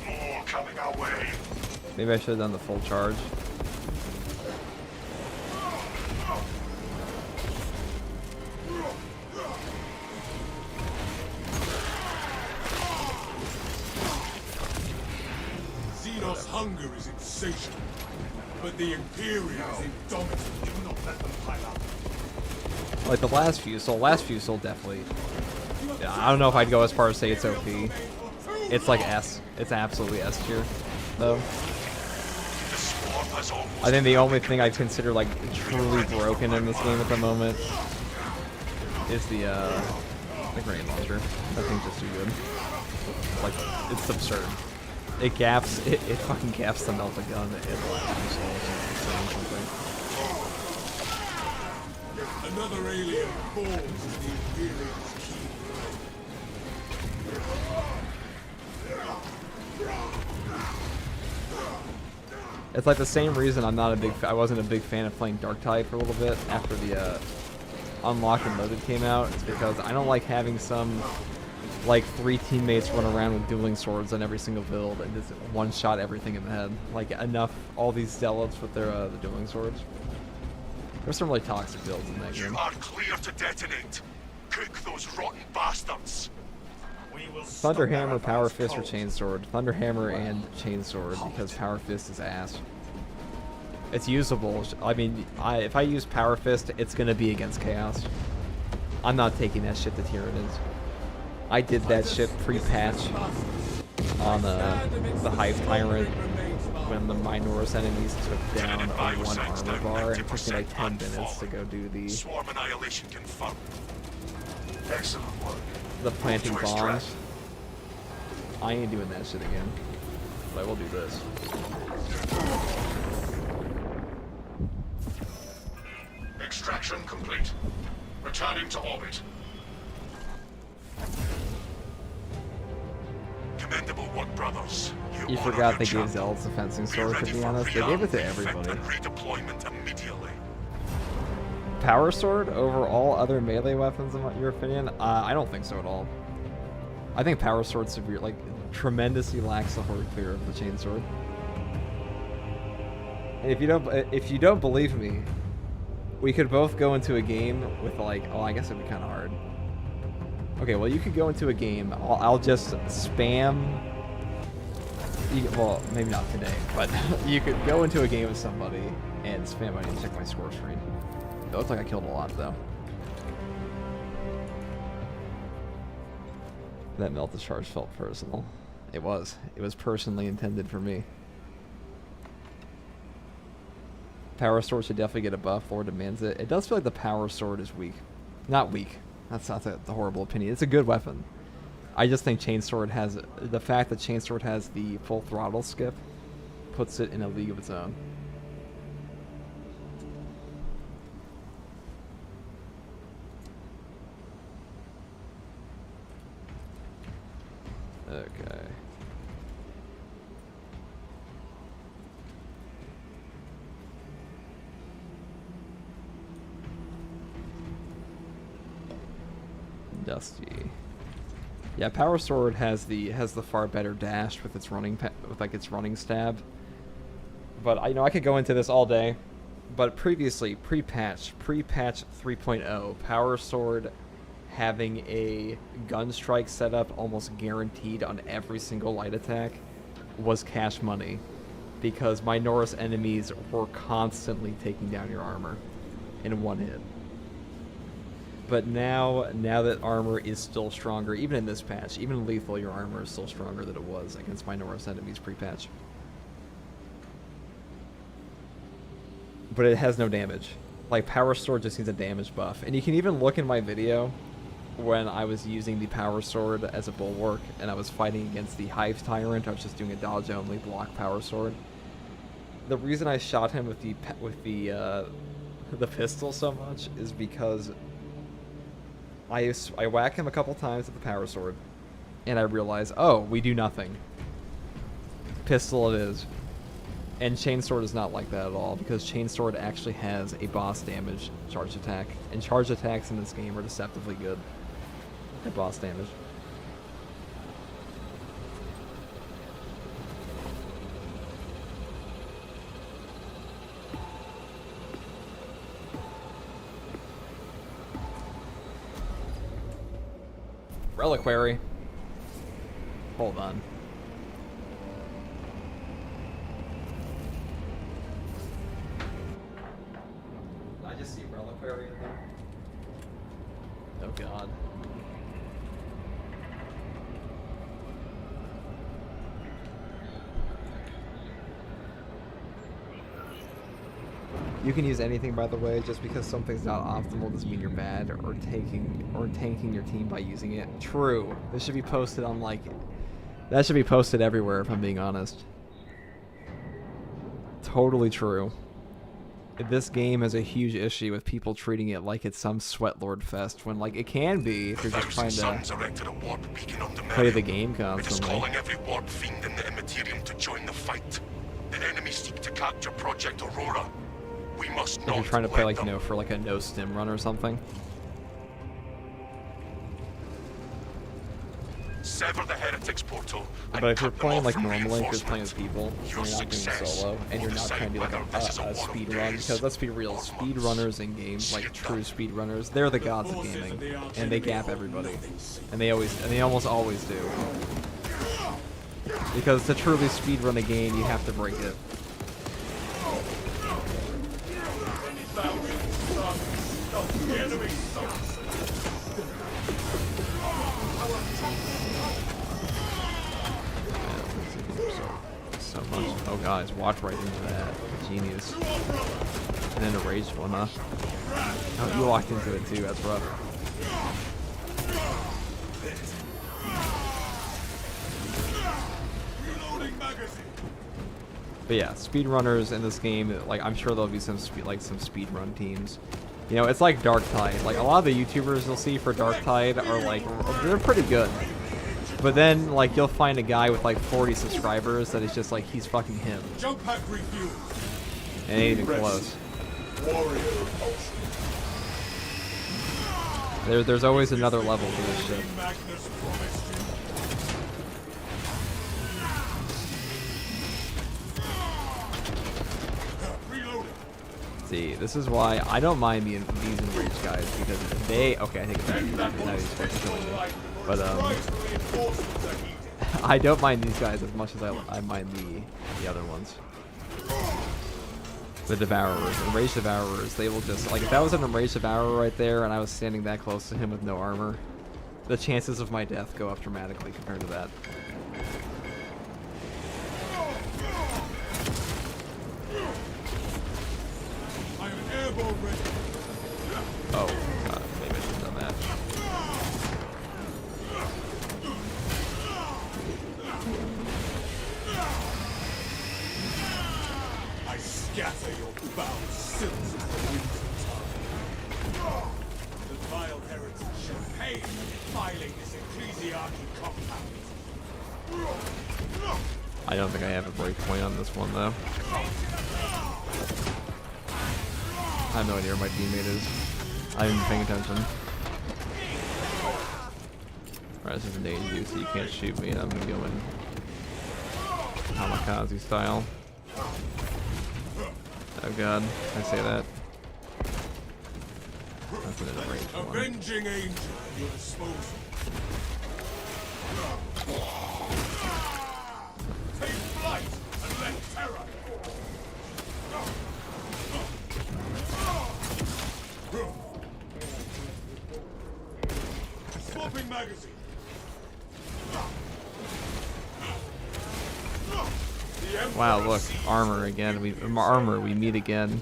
[SPEAKER 3] More coming our way.
[SPEAKER 1] Maybe I should have done the full charge.
[SPEAKER 4] Xenos' hunger is insatiable, but the Imperium is indomitable. Do not let them pile up.
[SPEAKER 1] Like the last Fusel definitely. Yeah, I don't know if I'd go as far as say it's OP. It's like S. It's absolutely S tier, though. I think the only thing I'd consider like truly broken in this game at the moment is the grenade launcher. That thing's just too good. Like, it's absurd. It gaps. It fucking gaps the melt the gun.
[SPEAKER 4] Another alien falls to the Imperium's key.
[SPEAKER 1] It's like the same reason I wasn't a big fan of playing Dark Tide for a little bit after the Unlocked and Loaded came out. It's because I don't like having some like 3 teammates run around with dueling swords on every single build and just one-shot everything in the head. Like all these zealots with their the dueling swords. There's some really toxic builds in that game.
[SPEAKER 3] You are clear to detonate. Cook those rotten bastards.
[SPEAKER 1] Thunderhammer, Power Fist, or Chainsword. Thunderhammer and Chainsword because Power Fist is ass. It's usable. I mean, if I use Power Fist, it's gonna be against Chaos. I'm not taking that shit to Tyranids. I did that shit pre-patch on the Hive Tyrant when the Minoris enemies took down a 1 armor bar, and it took me like 10 minutes to go do the
[SPEAKER 3] Swarm annihilation confirmed. Excellent work.
[SPEAKER 1] the planting bombs. I ain't doing that shit again, but I will do this.
[SPEAKER 3] Extraction complete. Returning to orbit. Commendable work, brothers.
[SPEAKER 1] You forgot they gave Zealots the fencing sword, to be honest. They gave it to everybody.
[SPEAKER 3] Redeployment immediately.
[SPEAKER 1] Power sword over all other melee weapons, in your opinion? I don't think so at all. I think power sword tremendously lacks the horde clear of the chain sword. And if you don't believe me, we could both go into a game with I guess it'd be kind of hard. Okay, well you could go into a game. I'll just spam. Well, maybe not today, but you could go into a game with somebody and spam. I need to check my score screen. It looks like I killed a lot though. That melt discharge felt personal. It was. It was personally intended for me. Power sword should definitely get a buff. Lord demands it. It does feel like the power sword is weak. Not weak. That's not the horrible opinion. It's a good weapon. I just think chainsword has the fact that chainsword has the full throttle skip puts it in a league of its own. Okay. Dusty. Yeah, Power Sword has the far better dash with its running its running stab. But I could go into this all day. But previously, pre-patch 3.0, Power Sword having a gun strike setup almost guaranteed on every single light attack was cash money, because Minoris enemies were constantly taking down your armor in one hit. But now that armor is still stronger, even in this patch, even in lethal, your armor is still stronger than it was against my Norse enemies pre-patch. But it has no damage. Like, Power Sword just needs a damage buff. And you can even look in my video when I was using the Power Sword as a bulwark and I was fighting against the Hive Tyrant. I was just doing a dodge-only block Power Sword. The reason I shot him with the pistol so much is because I whack him a couple times with the Power Sword, and I realize, oh, we do nothing. Pistol it is. And Chainsword is not like that at all, because Chainsword actually has a boss damage charge attack, and charge attacks in this game are deceptively good at boss damage. Reliquary. Hold on. Did I just see Reliquary in there? Oh god. You can use anything, by the way. Just because something's not optimal doesn't mean you're bad or tanking your team by using it. True. This should be posted on, like, that should be posted everywhere, if I'm being honest. Totally true. This game has a huge issue with people treating it like it's some sweatlord fest, when, like, it can be if you're just trying to play the game constantly.
[SPEAKER 3] Calling every warp fiend in the Immaterium to join the fight. The enemy seek to capture Project Aurora. We must not
[SPEAKER 1] if you're trying to play, like,
[SPEAKER 3] them.
[SPEAKER 1] you know, for like a no stim run or something.
[SPEAKER 3] Sever the heretics portal.
[SPEAKER 1] But if you're playing like normally, if you're playing with people, you're not doing solo, and you're not trying to do like a speed run, because let's be real, speed runners in games, like true speed runners, they're the gods of gaming, and they gap everybody, and they almost always do. Because to truly speed run a game, you have to break it. So much. Oh, guys, walked right into that. Genius. And then a raged one, huh? Oh, you walked into it too. That's rough. But yeah, speedrunners in this game, like, I'm sure there'll be some speedrun teams. You know, it's like Darktide. Like, a lot of the YouTubers you'll see for Darktide are like, they're pretty good. But then, like, you'll find a guy with like 40 subscribers that is just like, he's fucking him.
[SPEAKER 4] Jump pack refuel.
[SPEAKER 1] And ain't even close. There's always another level to this shit. See, this is why I don't mind these enraged guys, because they... Okay, I take it back. Now he's fucking killing me. But, I don't mind these guys as much as I mind the other ones. The Devourers. Enraged Devourers, they will just... Like, if that was an Enraged Devourer right there, and I was standing that close to him with no armor, the chances of my death go up dramatically compared to that. Oh, God, maybe I should have done that.
[SPEAKER 4] I scatter your bound sills with the winds of time. The vile heretics shall pay for defiling this ecclesiarchy compound.
[SPEAKER 1] I don't think I have a breakpoint on this one, though. I have no idea where my teammate is. I haven't been paying attention. Alright, this is an danger, so you can't shoot me, and I'm gonna go in kamikaze style. Oh god, I say that. That's an enraged one.
[SPEAKER 4] Avenging angel at your disposal. Take flight and let terror.
[SPEAKER 1] Wow, look, armor again. We meet again.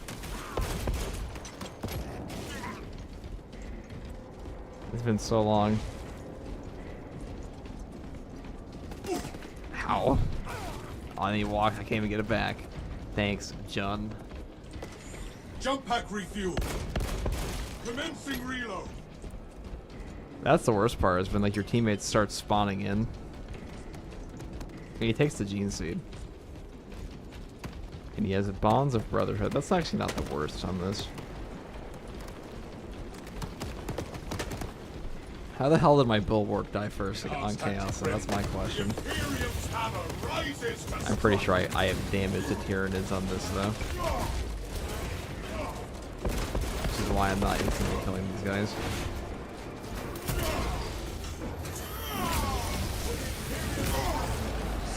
[SPEAKER 1] It's been so long. Ow. Oh, I need to walk. I can't even get it back. Thanks, John.
[SPEAKER 4] Jump pack refuel. Commencing reload.
[SPEAKER 1] That's the worst part, is when like your teammates start spawning in. He takes the gene seed. And he has a bonds of brotherhood. That's actually not the worst on this. How the hell did my bulwark die first on Chaos? So that's my question. I'm pretty sure I have damage to Tyranids on this though. Which is why I'm not instantly killing these guys.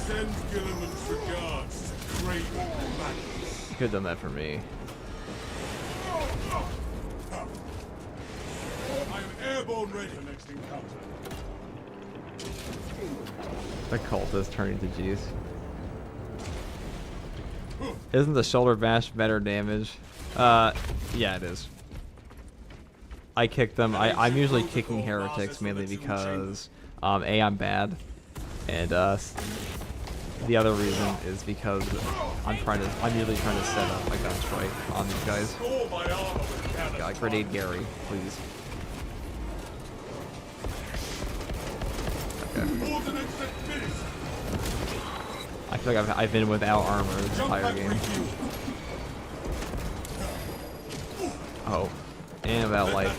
[SPEAKER 4] Send Gilliman's regards to Craven Magnus.
[SPEAKER 1] You could have done that for me.
[SPEAKER 4] I am airborne ready. The next encounter.
[SPEAKER 1] The cult is turning to G's. Isn't the shoulder bash better damage? Yeah, it is. I kick them. I'm usually kicking heretics mainly because A, I'm bad, and the other reason is because I'm usually trying to set up a gun strike on these guys. God, grenade Gary, please. Okay. I feel like I've been without armor this entire game. Oh, and without life.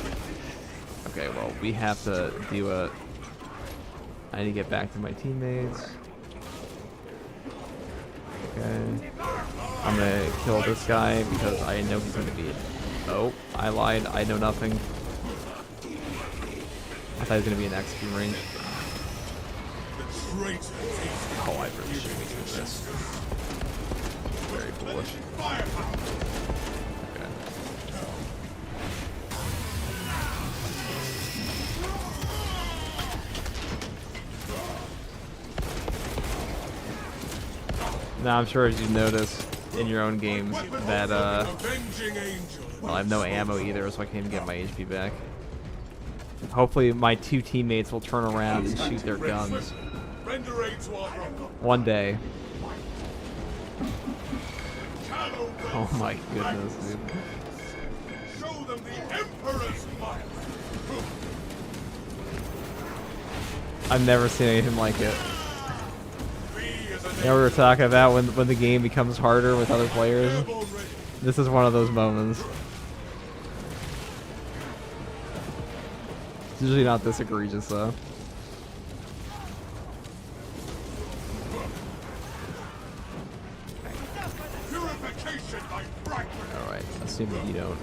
[SPEAKER 1] Okay, well, we have to do a... I need to get back to my teammates. Okay. I'm gonna kill this guy because I know he's gonna be... Oh, I lied. I know nothing. I thought he was gonna be an XP range. Oh, I really should be doing this. Very foolish. Okay. Now I'm sure as you notice in your own games that well, I have no ammo either, so I can't even get my HP back. Hopefully my two teammates will turn around and shoot their guns. One day. Oh my goodness, dude.
[SPEAKER 4] Show them the Emperor's fire.
[SPEAKER 1] I've never seen anything like it. You know, we were talking about when the game becomes harder with other players. This is one of those moments. It's usually not this egregious though. Alright, assuming you don't.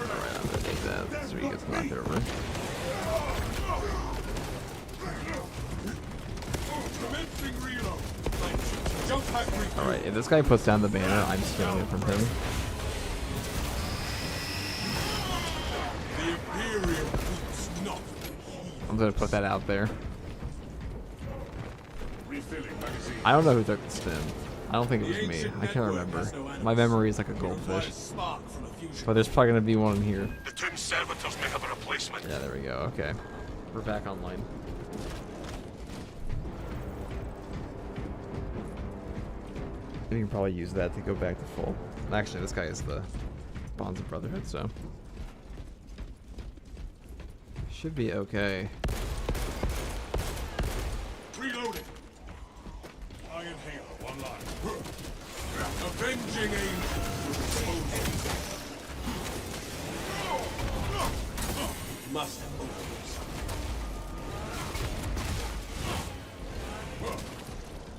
[SPEAKER 1] Alright, I'm gonna take that so he gets knocked over. Alright, if this guy puts down the banner, I'm stealing it from him. I'm gonna put that out there. I don't know who took the spin. I don't think it was me. I can't remember. My memory is like a goldfish. But there's probably gonna be one in here.
[SPEAKER 3] The tomb servitors may have a replacement.
[SPEAKER 1] Yeah, there we go. Okay. We're back online. You can probably use that to go back to full. Actually, this guy is the Bonds of Brotherhood, so should be okay.
[SPEAKER 4] Reloading. Iron Hail, one line. Avenging Angel. Must open.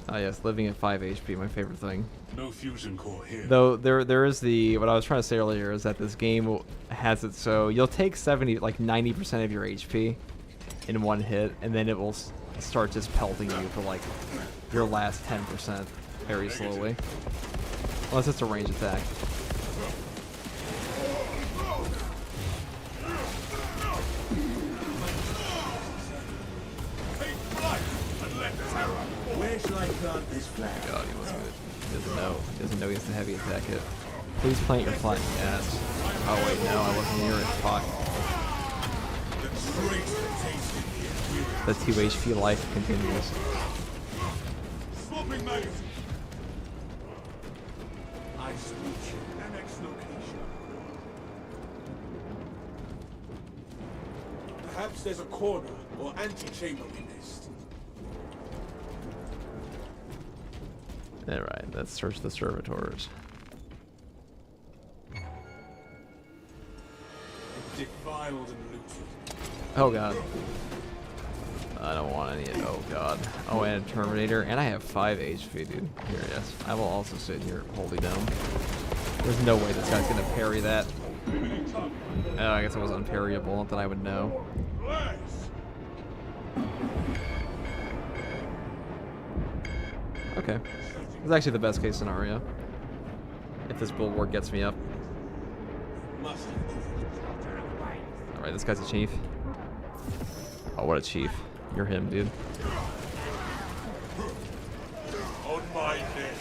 [SPEAKER 1] Ah yes, living at 5 HP, my favorite thing.
[SPEAKER 4] No fusion core here.
[SPEAKER 1] Though there is the, what I was trying to say earlier is that this game has it so you'll take 70, like 90% of your HP, in one hit, and then it will start just pelting you for like your last 10% very slowly. Unless it's a range attack.
[SPEAKER 4] Where shall I plant this flag?
[SPEAKER 1] God, he wasn't good. He doesn't know. He doesn't know he has the heavy attack hit. Please plant your flag. Yes. Oh wait, no, I wasn't near it. Fuck. The 2 HP life continues.
[SPEAKER 5] Swapping magazine. I salute you. Annex location. Perhaps there's a corner or antechamber we missed.
[SPEAKER 1] Alright, let's search the servitors.
[SPEAKER 5] Defiled and looted.
[SPEAKER 1] Oh god. I don't want any. Oh god. Oh, and a Terminator. And I have 5 HP, dude. Here, yes. I will also sit here. Holy dome. There's no way this guy's gonna parry that. Oh, I guess it was unparryable. Not that I would know. Okay. It's actually the best case scenario. If this bulwark gets me up. Alright, this guy's a chief. Oh, what a chief. You're him, dude.
[SPEAKER 5] On my neck.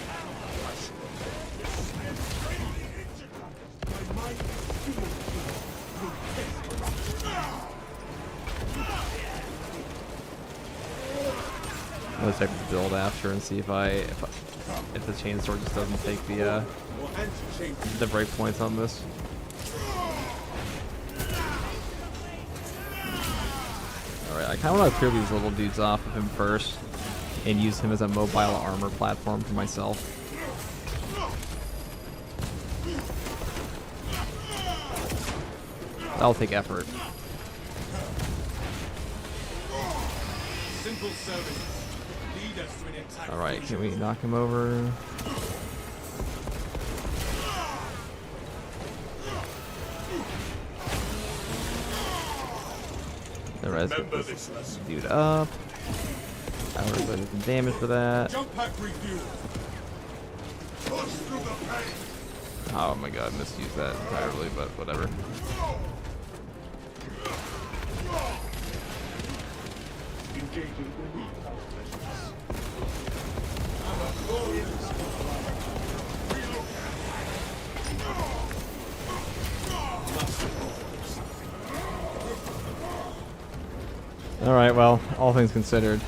[SPEAKER 1] Let's check the build after and see if if the chainsaw just doesn't take the breakpoints on this. Alright, I kind of want to clear these little dudes off of him first and use him as a mobile armor platform for myself. That'll take effort.
[SPEAKER 5] Simple service. Lead us to an attack.
[SPEAKER 1] Alright, can we knock him over? The rest of this dude up. I would have done some damage for that.
[SPEAKER 5] Jump pack refuel. Push through the pain.
[SPEAKER 1] Oh my god, misused that entirely, but whatever. Alright, well, all things considered,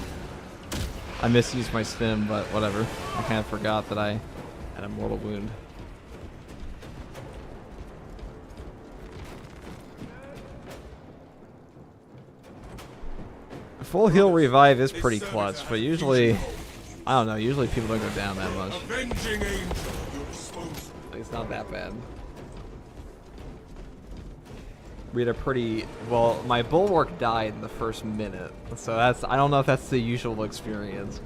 [SPEAKER 1] I misused my stim, but whatever. I kind of forgot that I had a mortal wound. Full heal revive is pretty clutch, but usually, I don't know, usually people don't go down that much.
[SPEAKER 5] Avenging angel. Your disposal.
[SPEAKER 1] It's not that bad. We had a pretty, well, my bulwark died in the first minute, so that's, I don't know if that's the usual experience.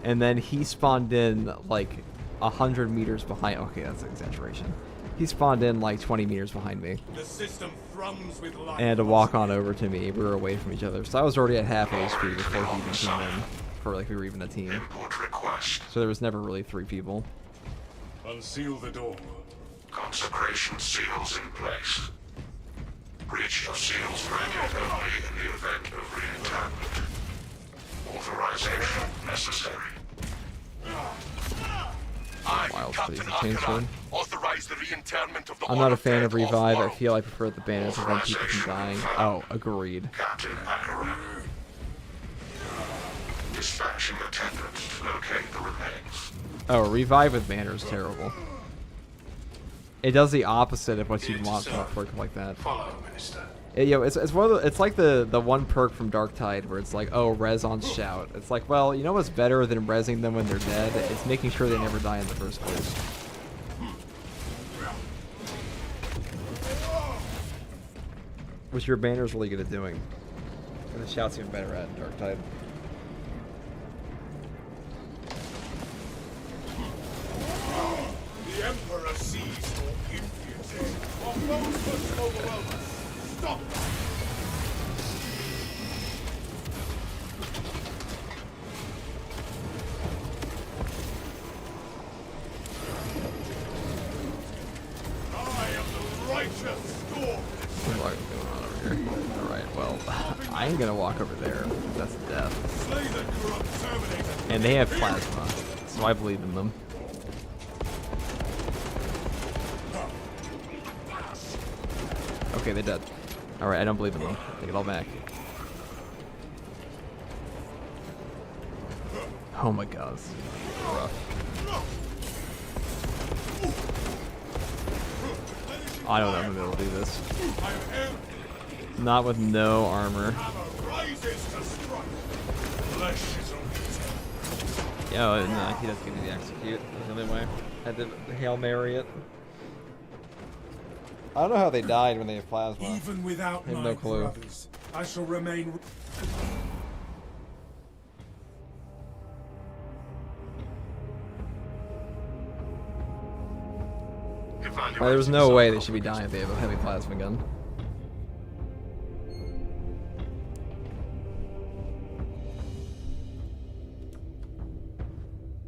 [SPEAKER 1] And then he spawned in like 100 meters behind, okay, that's an exaggeration. He spawned in like 20 meters behind me.
[SPEAKER 5] The system thrums with life.
[SPEAKER 1] And to walk on over to me, we were away from each other. So I was already at half HP before he even came in, for like we were even a team. So there was never really 3 people.
[SPEAKER 5] Unseal the door.
[SPEAKER 3] Consecration seals in place. Breach of seals granted only in the event of re-enchantment. Authorization necessary.
[SPEAKER 1] Wild Space Chainsaw.
[SPEAKER 3] Authorize the re-internment of the
[SPEAKER 1] I'm not a fan of revive. I feel I prefer the banners to prevent people from dying. Oh, agreed.
[SPEAKER 3] Captain Akaran. Dispatching attendants to locate the remains.
[SPEAKER 1] Oh, revive with banner is terrible. It does the opposite of what you'd want from a perk like that.
[SPEAKER 7] Follow, Minister.
[SPEAKER 1] It's one of the, it's like the one perk from Darktide where it's like, oh, res on shout. It's like, well, you know what's better than resing them when they're dead? It's making sure they never die in the first place. Which your banner's really good at doing. And the shout's even better at Darktide.
[SPEAKER 5] The Emperor sees your impunity. Our foes must overwhelm us. Stop!
[SPEAKER 1] I ain't gonna walk over there. That's death.
[SPEAKER 4] Slay the corrupt Terminator!
[SPEAKER 1] And they have plasma, so I believe in them. Okay, they're dead. Alright, I don't believe in them. Take it all back. Oh my god, this is rough. I don't know if they'll do this. Not with no armor. Yeah, no, he doesn't get to the execute. There's another way. Had to Hail Mary it. I don't know how they died when they have plasma.
[SPEAKER 4] Even without
[SPEAKER 1] I have
[SPEAKER 4] my
[SPEAKER 1] no clue.
[SPEAKER 4] brothers, I shall remain.
[SPEAKER 1] There's no way they should be dying if they have a heavy plasma gun.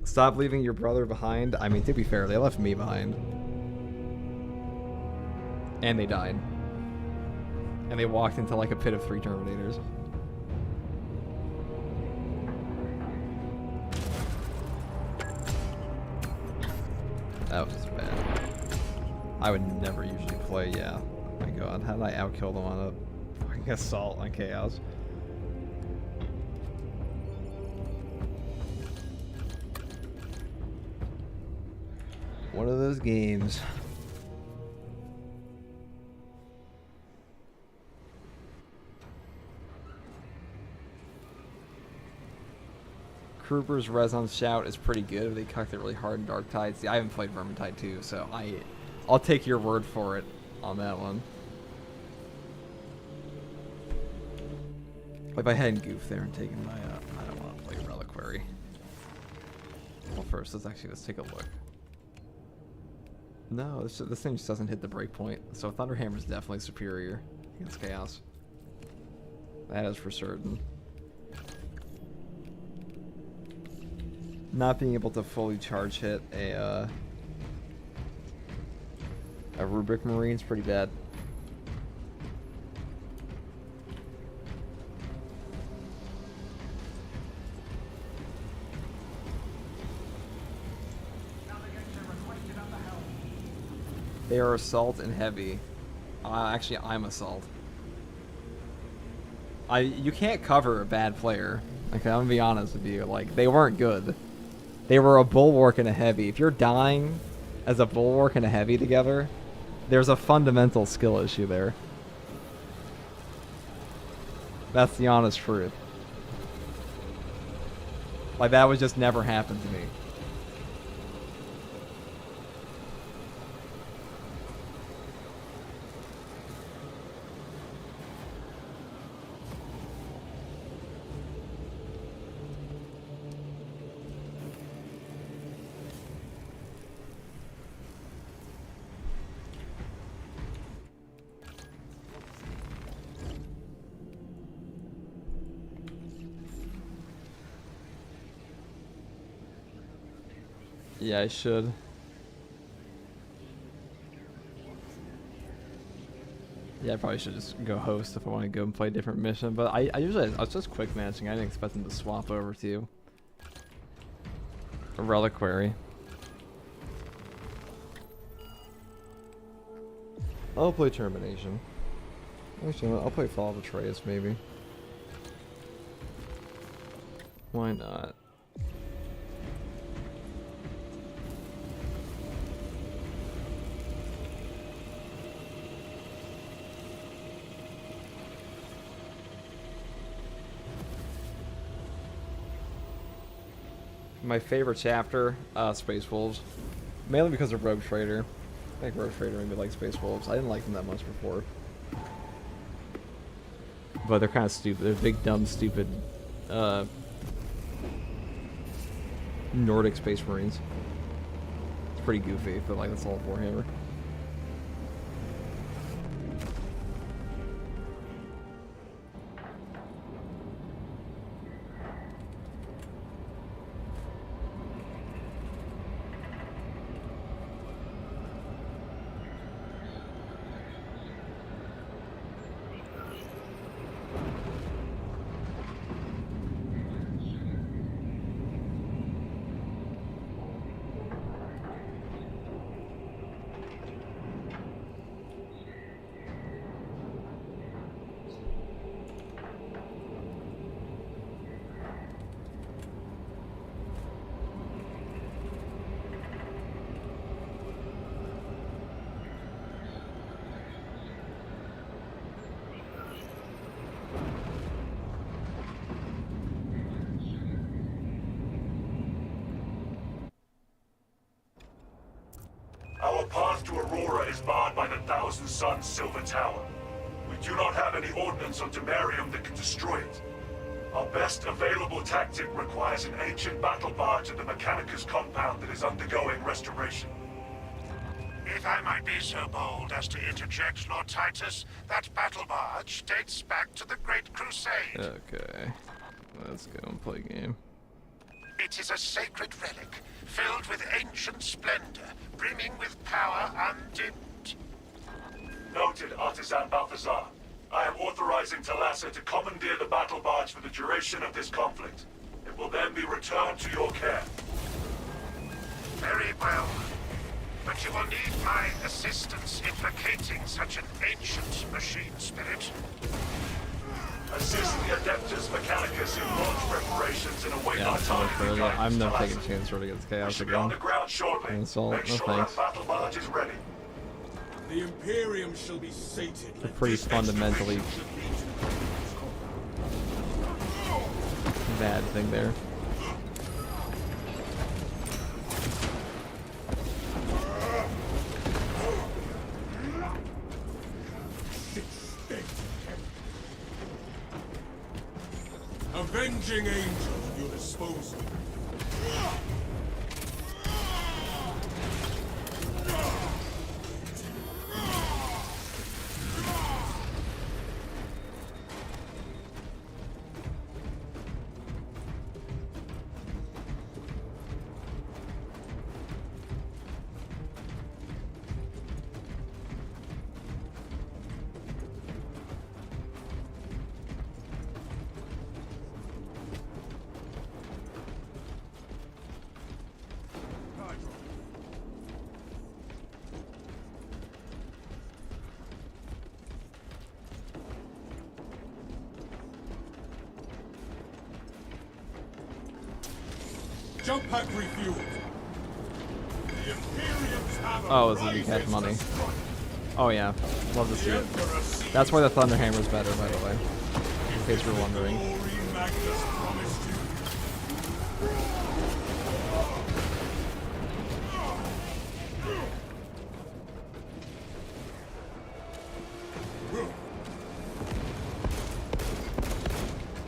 [SPEAKER 1] Stop leaving your brother behind. I mean, to be fair, they left me behind. And they died. And they walked into like a pit of 3 Terminators. That was just bad. I would never usually play, yeah. Oh my god, how did I outkill them on a fucking assault on Chaos? One of those games. Kruger's Resonance Shout is pretty good if they cucked it really hard in Dark Tide. See, I haven't played Vermintide 2, so I'll take your word for it on that one. If I hadn't goofed there and taken my, I don't want to play Reliquary. Well, first, let's take a look. No, this thing just doesn't hit the breakpoint. So Thunderhammer is definitely superior against Chaos. That is for certain. Not being able to fully charge hit a Rubric Marine is pretty bad. They are assault and heavy. Actually, I'm assault. You can't cover a bad player. Okay, I'm gonna be honest with you. Like, they weren't good. They were a bulwark and a heavy. If you're dying as a bulwark and a heavy together, there's a fundamental skill issue there. That's the honest truth. Like, that would just never happen to me. Yeah, I should. Yeah, I probably should just go host if I want to go and play a different mission. But I was just quick matching. I didn't expect them to swap over to a Reliquary. I'll play Termination. Actually, I'll play Fall of Atreus maybe. Why not? My favorite chapter, Space Wolves. Mainly because of Rogue Trader. I think Rogue Trader made me like Space Wolves. I didn't like them that much before. But they're kind of stupid. They're big, dumb, stupid, Nordic Space Marines. It's pretty goofy, but like that's all Warhammer.
[SPEAKER 3] to Aurora is barred by the Thousand Suns Silver Tower. We do not have any ordnance on Demarium that can destroy it. Our best available tactic requires an ancient battle barge at the Mechanicus compound that is undergoing restoration.
[SPEAKER 9] If I might be so bold as to interject, Lord Titus, that battle barge dates back to the Great Crusade.
[SPEAKER 1] Okay. Let's go and play a game.
[SPEAKER 9] It is a sacred relic, filled with ancient splendor, brimming with power undimmed.
[SPEAKER 3] Noted, Artisan Balthazar. I am authorizing Talassa to commandeer the battle barge for the duration of this conflict. It will then be returned to your care.
[SPEAKER 9] Very well. But you will need my assistance in locating such an ancient machine spirit.
[SPEAKER 3] Assist the Adeptus Mechanicus in launch preparations and await
[SPEAKER 1] Yeah,
[SPEAKER 3] our
[SPEAKER 1] so
[SPEAKER 3] targeted
[SPEAKER 1] for I'm not
[SPEAKER 3] guidance,
[SPEAKER 1] taking a
[SPEAKER 3] Talassa.
[SPEAKER 1] chance for it against
[SPEAKER 3] We
[SPEAKER 1] Chaos
[SPEAKER 3] should be on
[SPEAKER 1] again.
[SPEAKER 3] the ground shortly.
[SPEAKER 1] Insult,
[SPEAKER 3] Make
[SPEAKER 1] no
[SPEAKER 3] sure
[SPEAKER 1] thanks.
[SPEAKER 3] that battle barge is ready.
[SPEAKER 4] The Imperium shall be sated.
[SPEAKER 1] They're pretty fundamentally bad thing there.
[SPEAKER 4] Avenging angel at your disposal. Jump pack refueled. The Imperium's hammer
[SPEAKER 1] Oh, this is
[SPEAKER 4] rises
[SPEAKER 1] cash
[SPEAKER 4] to
[SPEAKER 1] money.
[SPEAKER 4] strike.
[SPEAKER 1] Oh yeah, love to see
[SPEAKER 4] The
[SPEAKER 1] it.
[SPEAKER 4] Emperor sees
[SPEAKER 1] That's why the Thunderhammer's better, by the way. In case you're wondering.
[SPEAKER 4] glory Magnus promised you.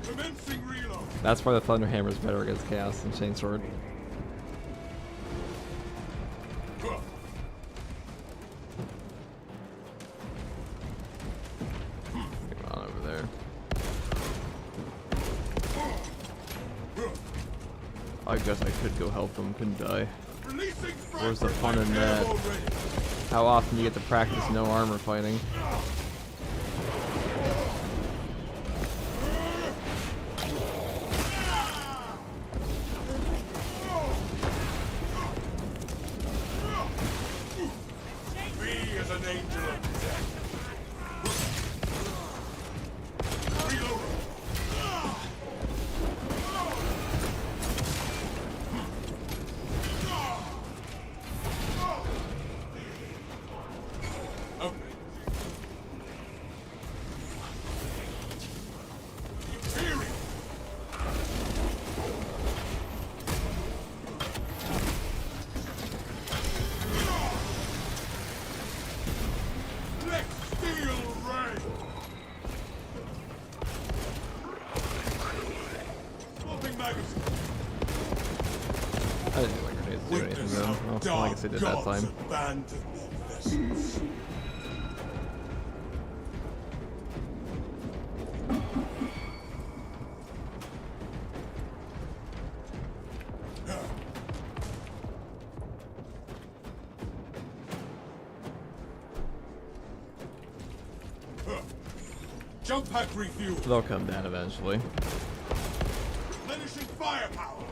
[SPEAKER 4] Commencing reload.
[SPEAKER 1] That's why the Thunderhammer's better against Chaos than Chainsword. Come on over there. I guess I could go help them, couldn't I?
[SPEAKER 4] Releasing
[SPEAKER 1] Where's the
[SPEAKER 4] fragment
[SPEAKER 1] fun in that?
[SPEAKER 4] ammo ready.
[SPEAKER 1] How often do you get to practice no armor fighting?
[SPEAKER 4] Me as an angel of death. Reload. Okay. Imperium. Let's steel ray. Swapping magazine.
[SPEAKER 1] I didn't think grenades do anything
[SPEAKER 4] Witness
[SPEAKER 1] though.
[SPEAKER 4] how
[SPEAKER 1] Well, I
[SPEAKER 4] dark
[SPEAKER 1] guess they did that
[SPEAKER 4] gods
[SPEAKER 1] time.
[SPEAKER 4] abandoned their vessels. Jump pack refuel.
[SPEAKER 1] They'll come down eventually.
[SPEAKER 4] Replenishing firepower.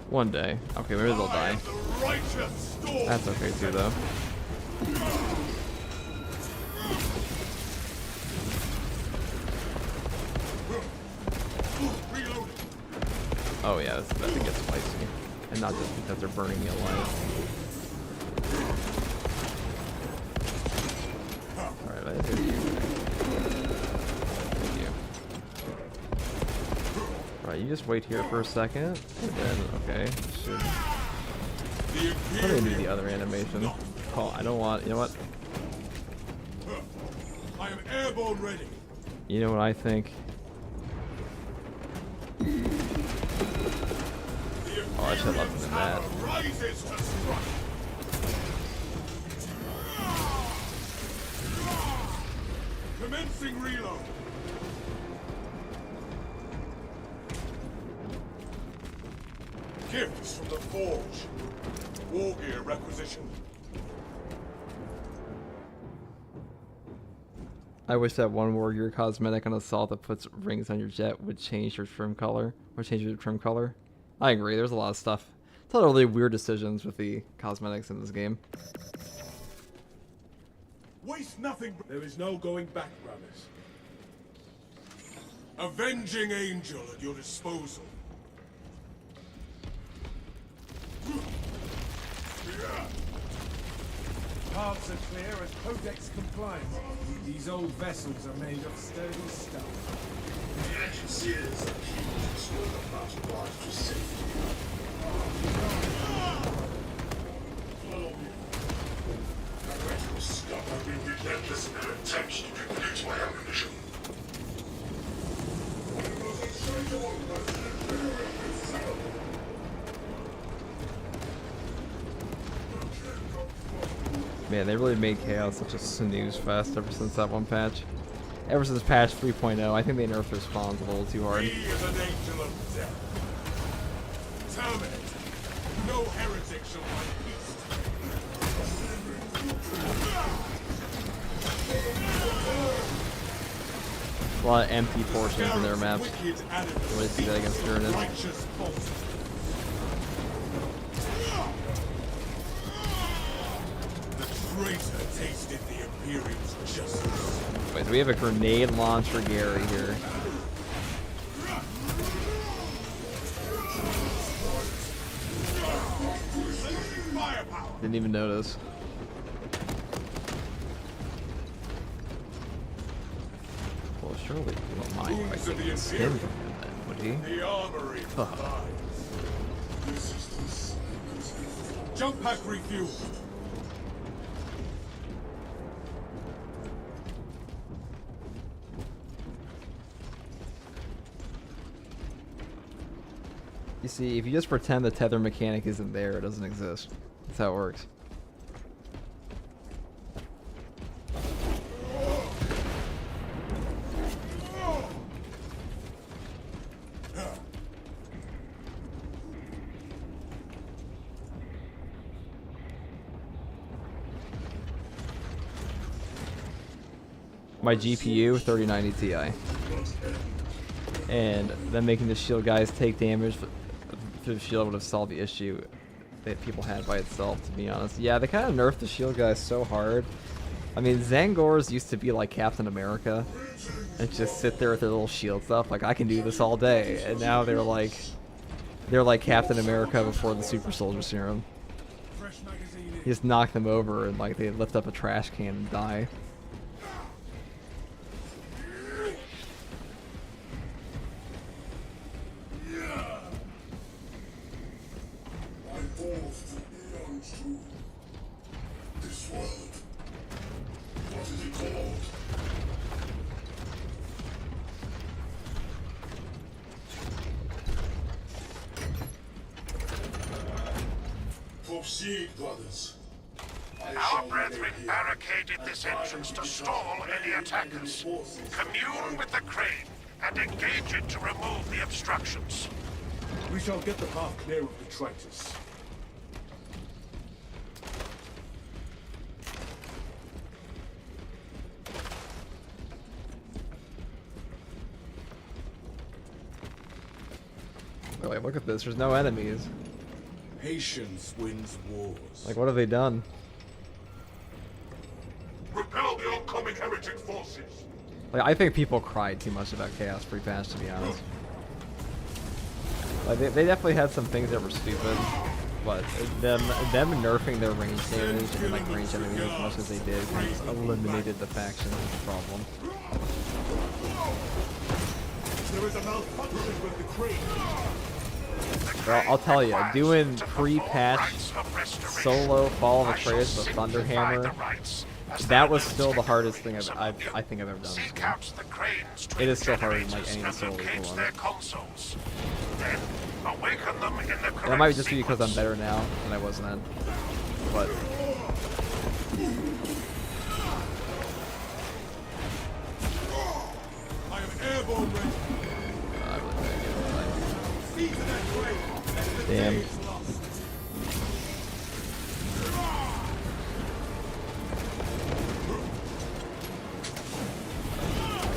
[SPEAKER 1] One day. Okay, maybe they'll
[SPEAKER 4] I
[SPEAKER 1] die.
[SPEAKER 4] am the righteous storm.
[SPEAKER 1] That's okay too though.
[SPEAKER 4] Reloading.
[SPEAKER 1] Oh yeah, that thing gets spicy. And not just because they're burning me alive. Alright, let's do you. Right, you just wait here for a second, and then okay, should
[SPEAKER 2] The
[SPEAKER 1] probably need the
[SPEAKER 2] Imperium
[SPEAKER 1] other animation. Oh, I don't want. You know what?
[SPEAKER 2] I am airborne ready.
[SPEAKER 1] You know what I think?
[SPEAKER 2] The
[SPEAKER 1] Oh, I should have left it in that.
[SPEAKER 2] power rises to strike. Commencing reload. Gifts from the Forge. War gear requisitioned.
[SPEAKER 1] I wish that one warrior cosmetic on assault that puts rings on your jet would change your trim color. Or change your trim color. I agree, there's a lot of stuff. It's a lot of really weird decisions with the cosmetics in this game.
[SPEAKER 2] Waste nothing. There is no going back, brothers. Avenging angel at your disposal.
[SPEAKER 4] Paths are clear as Codex compliant. These old vessels are made of sturdy stone.
[SPEAKER 3] The engineers are keen to restore the battle barge to safety. Follow me. The radical scum have been relentless in their attempts to deplete my ammunition.
[SPEAKER 1] Man, they really made Chaos such a snooze fest ever since that one patch. Ever since patch 3.0, I think they nerfed their spawns a little too hard.
[SPEAKER 2] He is an angel of death. Terminate. No heretic shall find peace.
[SPEAKER 1] A lot of empty portions in their maps.
[SPEAKER 2] Wicked animals
[SPEAKER 1] You want to see that against Uranus.
[SPEAKER 2] righteous bolts. The traitor tasted the Imperium's justice.
[SPEAKER 1] Wait, so we have a grenade launcher Gary here.
[SPEAKER 2] Firepower.
[SPEAKER 1] Didn't even notice. Well, surely you don't mind if I
[SPEAKER 2] Wounds of
[SPEAKER 1] take
[SPEAKER 2] the
[SPEAKER 1] the skin
[SPEAKER 2] Imperium.
[SPEAKER 1] from him then, would he?
[SPEAKER 2] The armory provides. Jump pack refuel.
[SPEAKER 1] You see, if you just pretend the tether mechanic isn't there, it doesn't exist. That's how it works. My GPU 3090 Ti, and then making the shield guys take damage through the shield would have solved the issue that people had by itself, to be honest. Yeah, they kind of nerfed the shield guys so hard. I mean, Zangors used to be like Captain America and just sit there with their little shield stuff, like I can do this all day, and now they're like Captain America before the Super Soldier Serum. You just knock them over and like they lift up a trash can and die.
[SPEAKER 3] Proceed, brothers.
[SPEAKER 9] Our brethren barricaded this entrance to stall any attackers. Commune with the crane and engage it to remove the obstructions.
[SPEAKER 2] We shall get the path clear of the traitors.
[SPEAKER 1] Like, look at this, there's no enemies.
[SPEAKER 2] Patience wins wars.
[SPEAKER 1] Like, what have they done?
[SPEAKER 3] Repel the oncoming heretic forces.
[SPEAKER 1] Like, I think people cried too much about Chaos Free Pass, to be honest. Like, they definitely had some things that were stupid, but them nerfing their range damage and like range enemies as much as they did kind of just eliminated the faction as a problem.
[SPEAKER 4] There is a malfunction with the crane.
[SPEAKER 1] Well, I'll tell you, doing pre-patch solo Fall of Atreus with Thunderhammer, that was still the hardest thing I think I've ever done. It is still harder than like any of the solo one. And it might just be because I'm better now than I was then. But
[SPEAKER 4] I am airborne ready. Seize that crane.
[SPEAKER 1] damn.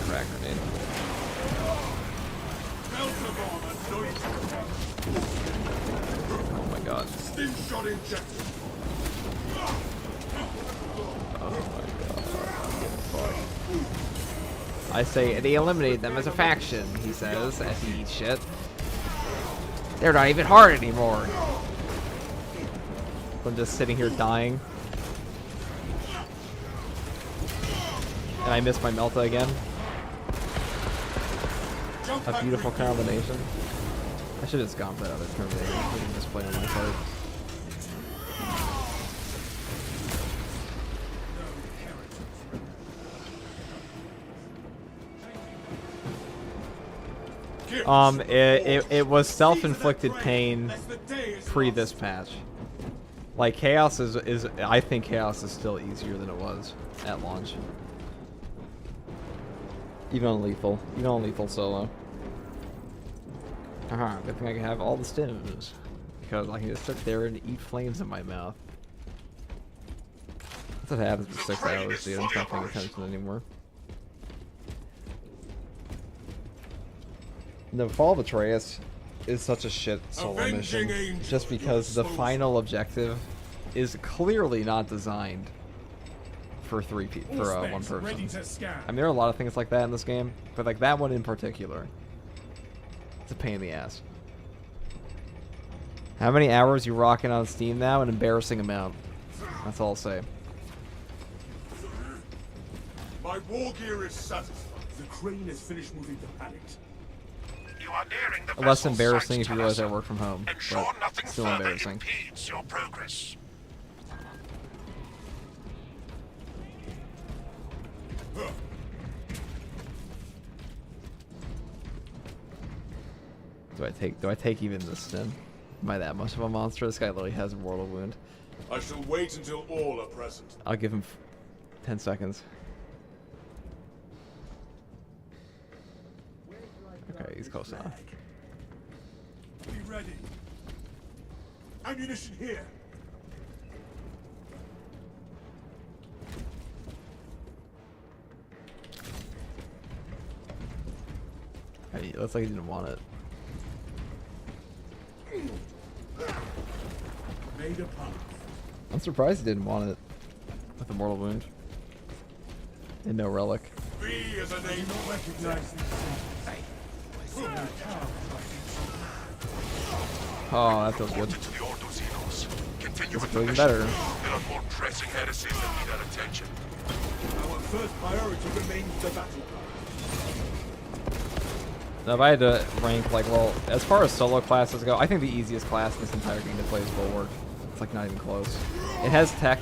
[SPEAKER 1] Crack grenade. Oh my god.
[SPEAKER 4] Stim shot injected.
[SPEAKER 1] Oh my god. Fuck. I say they eliminate them as a faction, he says, as he eats shit. They're not even hard anymore. I'm just sitting here dying. And I missed my Melta again. A beautiful combination. I should have just gone for that other Terminator. I didn't just play on my part. It was self-inflicted pain pre this patch. Like Chaos is I think Chaos is still easier than it was at launch. Even on lethal solo. Good thing I can have all the stims. Because I can just sit there and eat flames in my mouth. That's what happens for 6 hours, dude. I'm not paying attention anymore. The Fall of Atreus is such a shit solo mission. Just because the final objective is clearly not designed for one person. I mean, there are a lot of things like that in this game, but like that one in particular, it's a pain in the ass. How many hours you rocking on Steam now? An embarrassing amount. That's all I'll say.
[SPEAKER 4] My war gear is satisfied. The crane has finished moving the pallets.
[SPEAKER 9] You are nearing the
[SPEAKER 1] Less
[SPEAKER 9] vessel
[SPEAKER 1] embarrassing
[SPEAKER 9] site,
[SPEAKER 1] if you realize I
[SPEAKER 9] Talassa.
[SPEAKER 1] work from home,
[SPEAKER 9] Ensure
[SPEAKER 1] but
[SPEAKER 9] nothing
[SPEAKER 1] still
[SPEAKER 9] further
[SPEAKER 1] embarrassing.
[SPEAKER 9] impedes your progress.
[SPEAKER 1] Do I take even this stim? Am I that much of a monster? This guy literally has a mortal wound.
[SPEAKER 4] I shall wait until all are present.
[SPEAKER 1] I'll give him 10 seconds. Okay, he's close enough.
[SPEAKER 4] Be ready. Ammunition here.
[SPEAKER 1] Hey, it looks like he didn't want it.
[SPEAKER 4] Made a path.
[SPEAKER 1] I'm surprised he didn't want it. With a mortal wound. And no relic.
[SPEAKER 4] B is a name not recognized.
[SPEAKER 1] Oh, that feels good.
[SPEAKER 9] Continue
[SPEAKER 1] This feels even better.
[SPEAKER 9] There are more pressing heresies that need our attention.
[SPEAKER 4] Our first priority remains the battle.
[SPEAKER 1] Now, if I had to rank, like, well, as far as solo classes go, I think the easiest class in this entire game to play is Bulwark. It's, like, not even close. It has tech.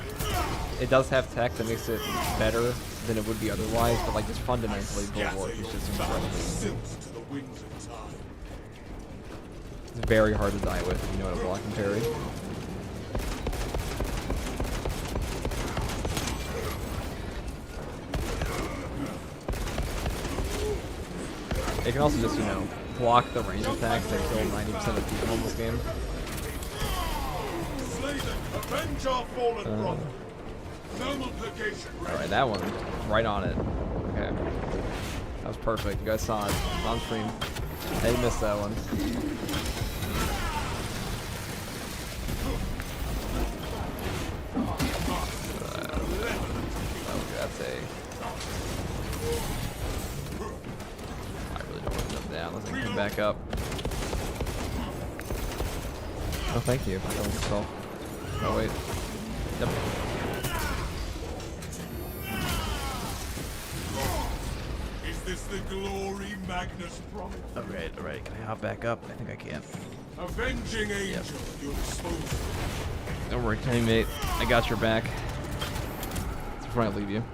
[SPEAKER 1] It does have tech that makes it better than it would be otherwise, but, like, just fundamentally, Bulwark is just incredible. It's very hard to die with if you know how to block and parry. It can also just, you know, block the range attacks that kill 90% of people in this game. Alright, that one. Right on it. Okay. That was perfect. You guys saw it. It's on stream. Hey, you missed that one. That's a... down. Let's come back up. Oh, thank you. I don't myself. Oh, wait. Yep.
[SPEAKER 4] Is this the glory Magnus promised?
[SPEAKER 1] Alright. Can I hop back up? I think I can.
[SPEAKER 4] Avenging angel at your disposal.
[SPEAKER 1] Don't worry, teammate. I got your back. Before I leave you.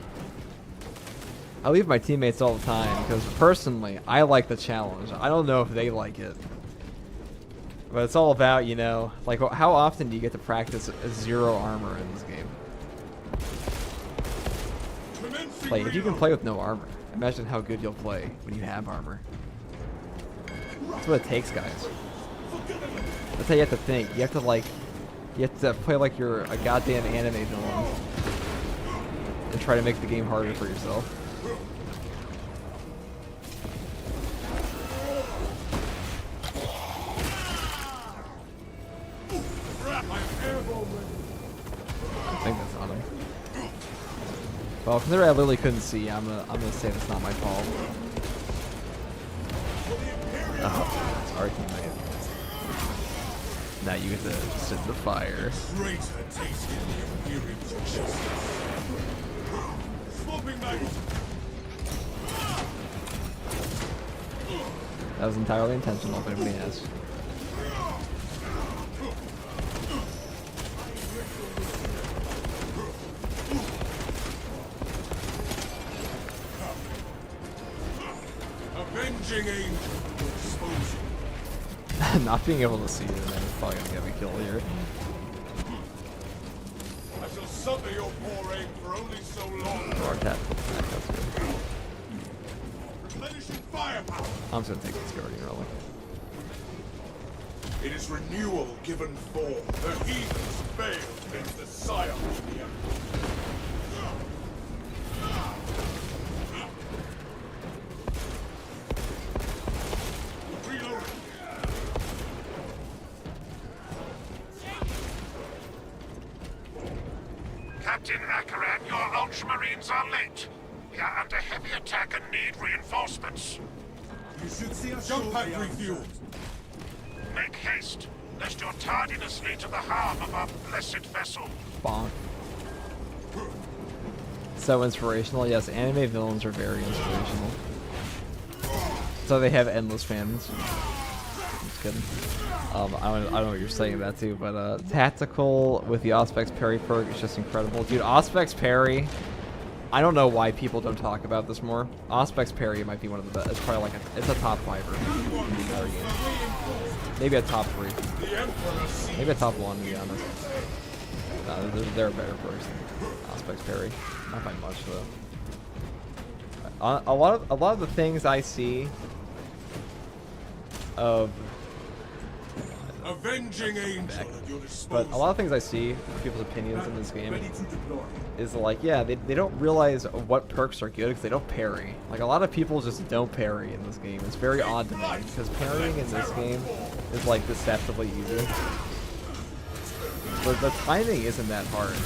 [SPEAKER 1] I leave my teammates all the time because personally, I like the challenge. I don't know if they like it. But it's all about, you know, like how often do you get to practice zero armor in this game? Like, if you can play with no armor, imagine how good you'll play when you have armor. That's what it takes, guys. That's how you have to think. You have to, like, you have to play like you're a goddamn anime villain and try to make the game harder for yourself. I think that's on him. Well, considering I literally couldn't see, I'm gonna say that's not my fault. Oh, sorry, teammate. Now you get to sit in the fire. That was entirely intentional, if anybody asks.
[SPEAKER 4] Avenging angel exposure.
[SPEAKER 1] Not being able to see it, man, is probably gonna get me killed here.
[SPEAKER 4] I shall suffer your poor aim for only so long.
[SPEAKER 1] Or tactical attack, that's good.
[SPEAKER 4] Replenishing firepower.
[SPEAKER 1] I'm just gonna take this guardian rolling.
[SPEAKER 4] It is renewal given form. The heathens failed against the scion of the Emperor.
[SPEAKER 9] Captain Akaran, your Ultramarines are late. We are under heavy attack and need reinforcements.
[SPEAKER 4] You should see us jump pack refueled.
[SPEAKER 9] Make haste, lest your tardiness lead to the harm of our blessed vessel.
[SPEAKER 1] Bonk. So inspirational. Yes, anime villains are very inspirational. So they have endless fans. Just kidding. I don't know what you're saying about too, but tactical with the Auspex parry perk is just incredible. Dude, Auspex parry, I don't know why people don't talk about this more. Auspex parry might be one of the best. It's probably like it's a top 5er in the entire game. Maybe a top 3. Maybe a top 1, to be honest. No, there are better perks than Auspex parry. Not by much though. A lot of the things I see of
[SPEAKER 4] Avenging angel at your
[SPEAKER 1] but a lot of things I see, people's opinions in this game, is like, yeah, they don't realize what perks are good because they don't parry. Like, a lot of people just don't parry in this game. It's very odd to me, because parrying in this game is, like, deceptively easy. But the timing isn't that hard.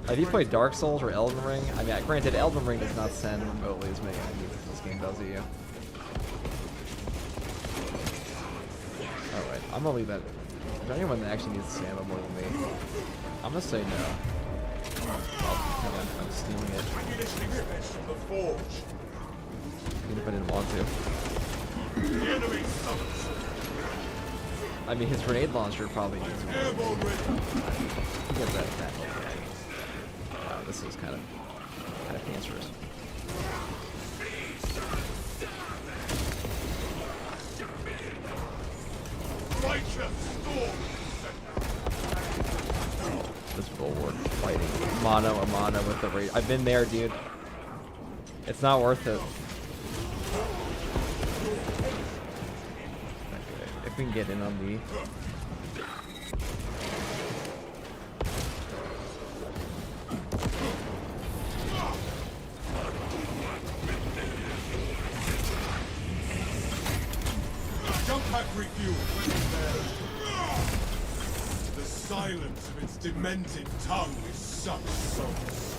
[SPEAKER 1] Have you played Dark Souls or Elden Ring? I mean, granted, Elden Ring does not send remotely as many enemies as this game does to you. Alright, I'm gonna leave that. Is there anyone that actually needs Samo more than me? I'm gonna say no. I'm stealing it. Even if I didn't want to. I mean, his grenade launcher probably needs more. He gets that attack. Wow, this is kind of cancerous. This bulwark fighting mano a mano with the raid. I've been there, dude. It's not worth it. Okay, if we can get in on the.
[SPEAKER 4] Jump pack refuel. The silence of its demented tongue is such solace.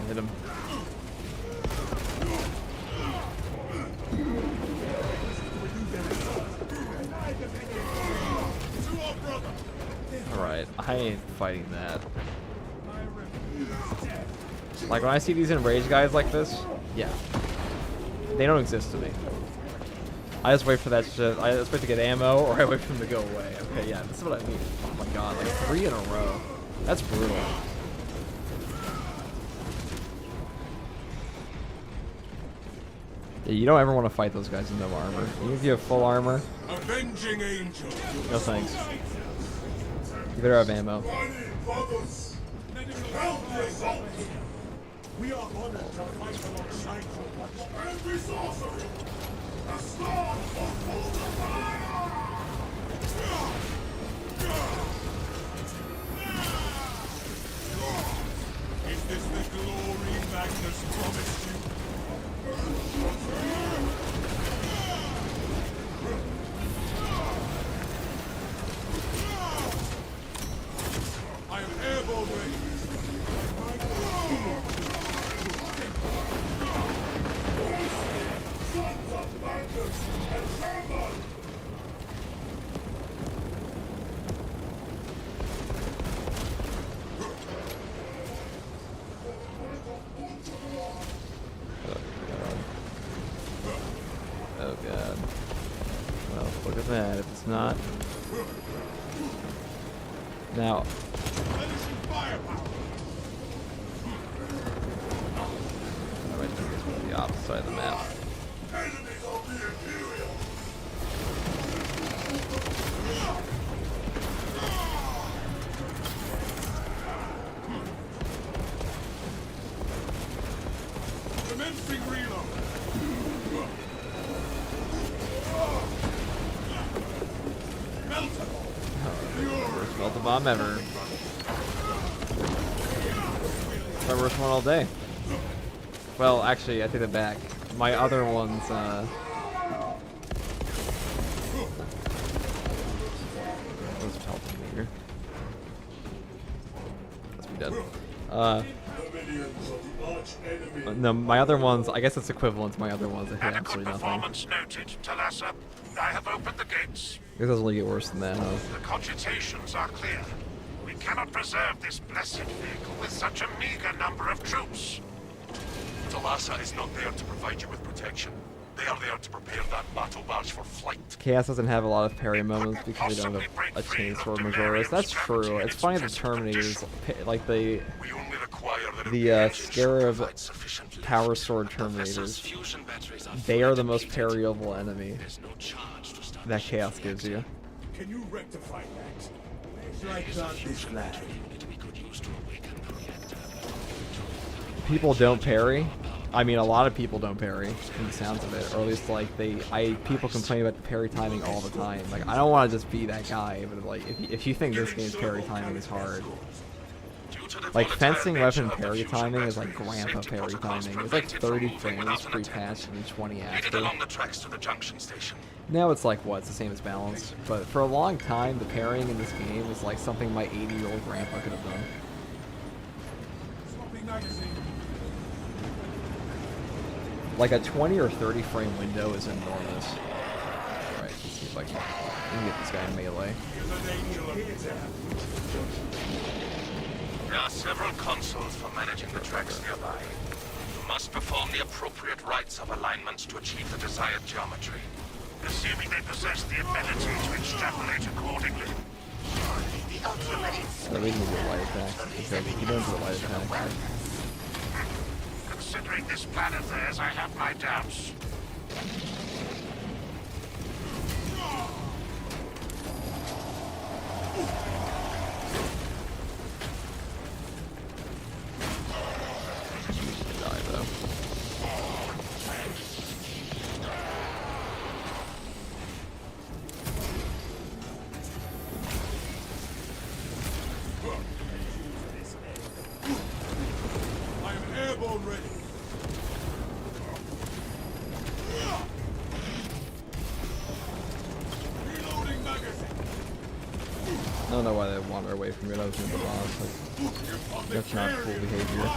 [SPEAKER 1] Hit him. Alright, I ain't fighting that. Like, when I see these enraged guys like this, yeah. They don't exist to me. I just wait for that shit. I just wait to get ammo, or I wait for them to go away. Okay, yeah, this is what I mean. Oh my god, like 3 in a row. That's brutal. Yeah, you don't ever want to fight those guys in no armor. Even if you have full armor.
[SPEAKER 2] Avenging angel.
[SPEAKER 1] No thanks. You better have ammo.
[SPEAKER 5] We are honored to fight alongside you. Every sorcery! A storm of fire!
[SPEAKER 2] Is this the glory Magnus promised you? I am airborne ready.
[SPEAKER 1] Oh god. Well, look at that. If it's not. Now. I might think it's on the opposite side of the map.
[SPEAKER 2] Commencing reload.
[SPEAKER 1] First melt the bomb ever. It's my worst one all day. Well, actually, I take it back. My other ones, Let's help here. Let's be dead. No, my other ones, I guess it's equivalent to my other ones. I hit absolutely nothing.
[SPEAKER 9] Performance noted, Talassa. I have opened the gates.
[SPEAKER 1] It doesn't really get worse than that, huh?
[SPEAKER 9] The cogitations are clear. We cannot preserve this blessed vehicle with such a meager number of troops.
[SPEAKER 3] Talassa is not there to provide you with protection. They are there to prepare that battle barge for flight.
[SPEAKER 1] Chaos doesn't have a lot of parry moments because they don't have a chainsword Majoris. That's true. It's funny the Terminators, like the Scarab Power Sword Terminators, they are the most parryable enemy that Chaos gives you.
[SPEAKER 5] Can you rectify that? Like that this lad.
[SPEAKER 1] People don't parry. I mean, a lot of people don't parry, from the sounds of it, or at least like people complain about the parry timing all the time. Like, I don't want to just be that guy, but like, if you think this game's parry timing is hard, like fencing weapon parry timing is like grandpa parry timing. It's like 30 frames pre-patch and 20 after. Now it's like what? It's the same as balance, but for a long time, the parrying in this game is like something my 80-year-old grandpa could have done. Like a 20 or 30 frame window is enormous. Alright, let's see if I can get this guy in melee.
[SPEAKER 3] There are several consoles for managing the tracks nearby. You must perform the appropriate rites of alignment to achieve the desired geometry.
[SPEAKER 9] Assuming they possess the ability to extrapolate accordingly.
[SPEAKER 1] So we need to do a light attack. Okay, he doesn't do a light attack.
[SPEAKER 9] Considering this plan of theirs, I have my doubts.
[SPEAKER 1] Die though.
[SPEAKER 2] I am airborne ready. Reloading magazine.
[SPEAKER 1] I don't know why they wander away from it. I was doing the boss. Like, that's not cool behavior.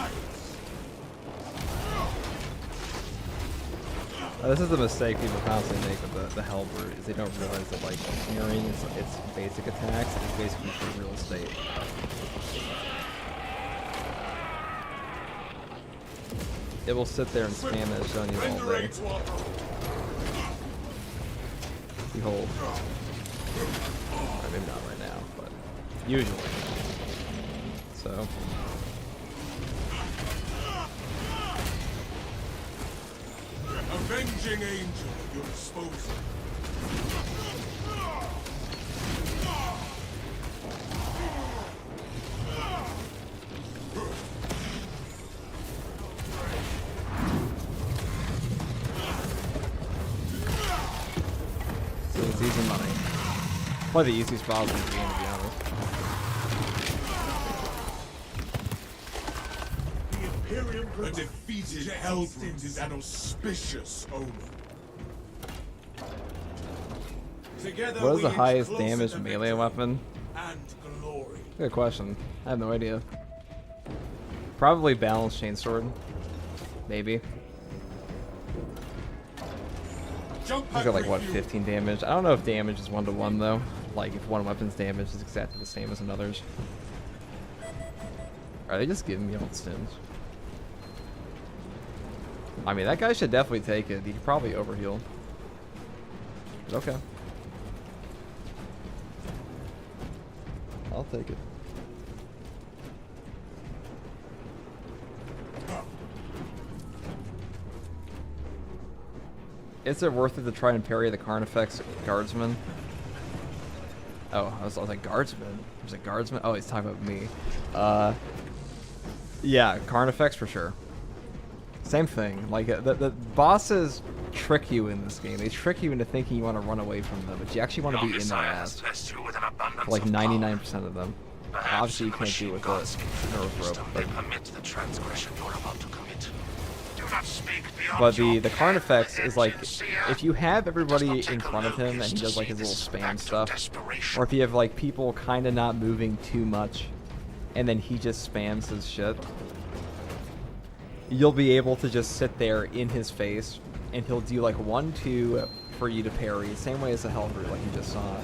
[SPEAKER 1] This is the mistake people constantly make with the Hellbrute, is they don't realize that like mirroring its basic attacks is basically for real estate. it will sit there and spam that shit on you all day. Behold. Or maybe not right now, but usually. So.
[SPEAKER 4] Avenging angel at your disposal.
[SPEAKER 1] So it's easy money. Probably the easiest boss in the game, to be honest.
[SPEAKER 4] A defeated Hellbrute is an auspicious omen. Together
[SPEAKER 1] What is the
[SPEAKER 4] we
[SPEAKER 1] highest
[SPEAKER 4] inch closer
[SPEAKER 1] damage
[SPEAKER 4] to
[SPEAKER 1] melee
[SPEAKER 4] victory
[SPEAKER 1] weapon?
[SPEAKER 4] and glory.
[SPEAKER 1] Good question. I have no idea. Probably balanced chainsword. Maybe.
[SPEAKER 4] Jump
[SPEAKER 1] It's got like what, 15 damage? I don't know if damage is 1-to-1 though. Like if one weapon's damage is exactly the same as another's. Are they just giving me all the stims? I mean, that guy should definitely take it. He could probably overheal. Okay. I'll take it. Is it worth it to try and parry the Carnifex guardsman? Oh, I was like, guardsman? There's a guardsman? Oh, he's talking about me. Yeah, Carnifex for sure. Same thing. Like, the bosses trick you in this game. They trick you into thinking you want to run away from them, but you actually want to be in their ass. For like 99% of them. Obviously, you can't do it with the nerve rope, but the Carnifex is like, if you have everybody in front of him and he does like his little spam stuff, or if you have like people kind of not moving too much, and then he just spams his shit, you'll be able to just sit there in his face, and he'll do like 1-2 for you to parry, same way as a Hellbrute like you just saw.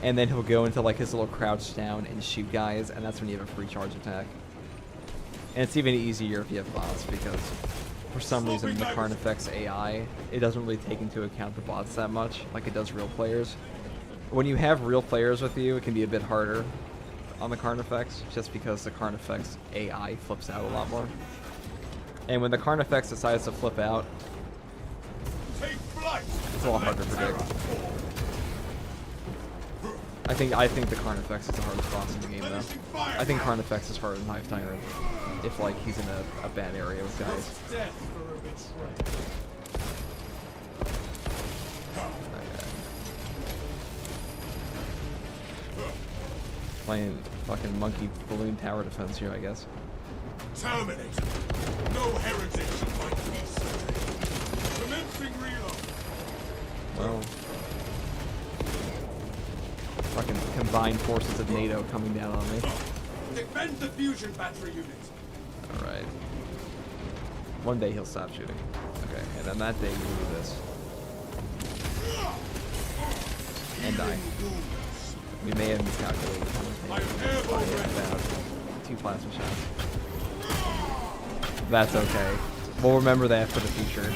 [SPEAKER 1] And then he'll go into like his little crouch down and shoot guys, and that's when you have a free charge attack. And it's even easier if you have bots, because for some reason the Carnifex AI, it doesn't really take into account the bots that much, like it does real players. When you have real players with you, it can be a bit harder on the Carnifex, just because the Carnifex AI flips out a lot more. And when the Carnifex decides to flip out, it's a lot harder to predict. I think the Carnifex is the hardest boss in the game, though. I think Carnifex is harder than Hive Tyrant, if like he's in a bad area with guys. Okay. Playing fucking monkey balloon tower defense here, I guess.
[SPEAKER 4] Terminator. No heritage of my peace. Commencing reload.
[SPEAKER 1] Well, fucking combined forces of NATO coming down on me.
[SPEAKER 4] Defend the fusion battery unit.
[SPEAKER 1] Alright. One day he'll stop shooting. Okay, and then that day we'll do this. And die. We may have miscalculated how much damage by about 2 plasma shots. That's okay. We'll remember that for the future.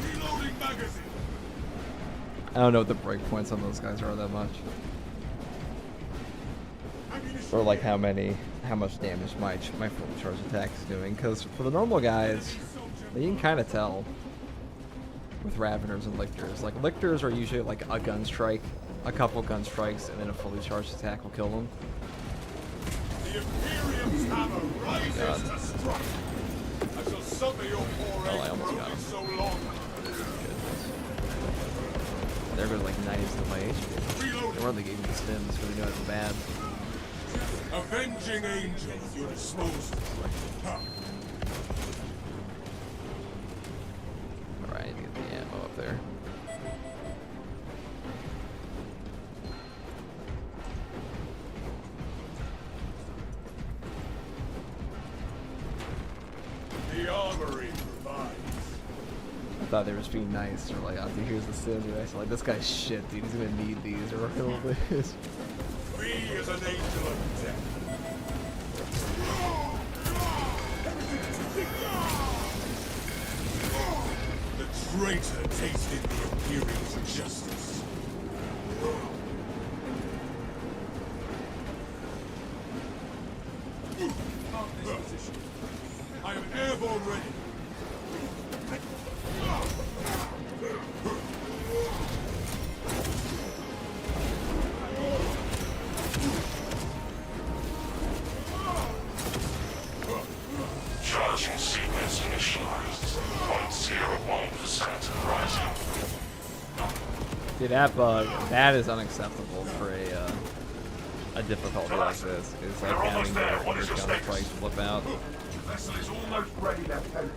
[SPEAKER 4] Reloading magazine.
[SPEAKER 1] I don't know what the breakpoints on those guys are that much. Or like how much damage my full charge attack is doing. Because for the normal guys, you can kind of tell with Raveners and Lictors. Like Lictors are usually like a gun strike, a couple gun strikes, and then a fully charged attack will kill them.
[SPEAKER 4] The Imperium's hammer rises to strike. I shall suffer your poor
[SPEAKER 1] I
[SPEAKER 4] egg
[SPEAKER 1] almost got
[SPEAKER 4] broken
[SPEAKER 1] him.
[SPEAKER 4] so long.
[SPEAKER 1] They're going like 90s to my HP. They really gave me the stims because they know it's bad.
[SPEAKER 4] Avenging angel at your disposal.
[SPEAKER 1] Alright, I need to get the ammo up there.
[SPEAKER 4] The armory provides.
[SPEAKER 1] I thought they were just being nice, or like, oh, dude, here's the sim, dude. I was like, this guy's shit, dude. He's gonna need these, or whatever it is.
[SPEAKER 4] Me as an angel of death. The traitor tasted the Imperial's justice. Mark this position. I am airborne ready.
[SPEAKER 3] Charging sequence initialized. 0.01% rising.
[SPEAKER 1] See that bug? That is unacceptable for a difficulty like this. It's like having the gun strikes flip out.
[SPEAKER 9] Vessel is almost ready, Lieutenant.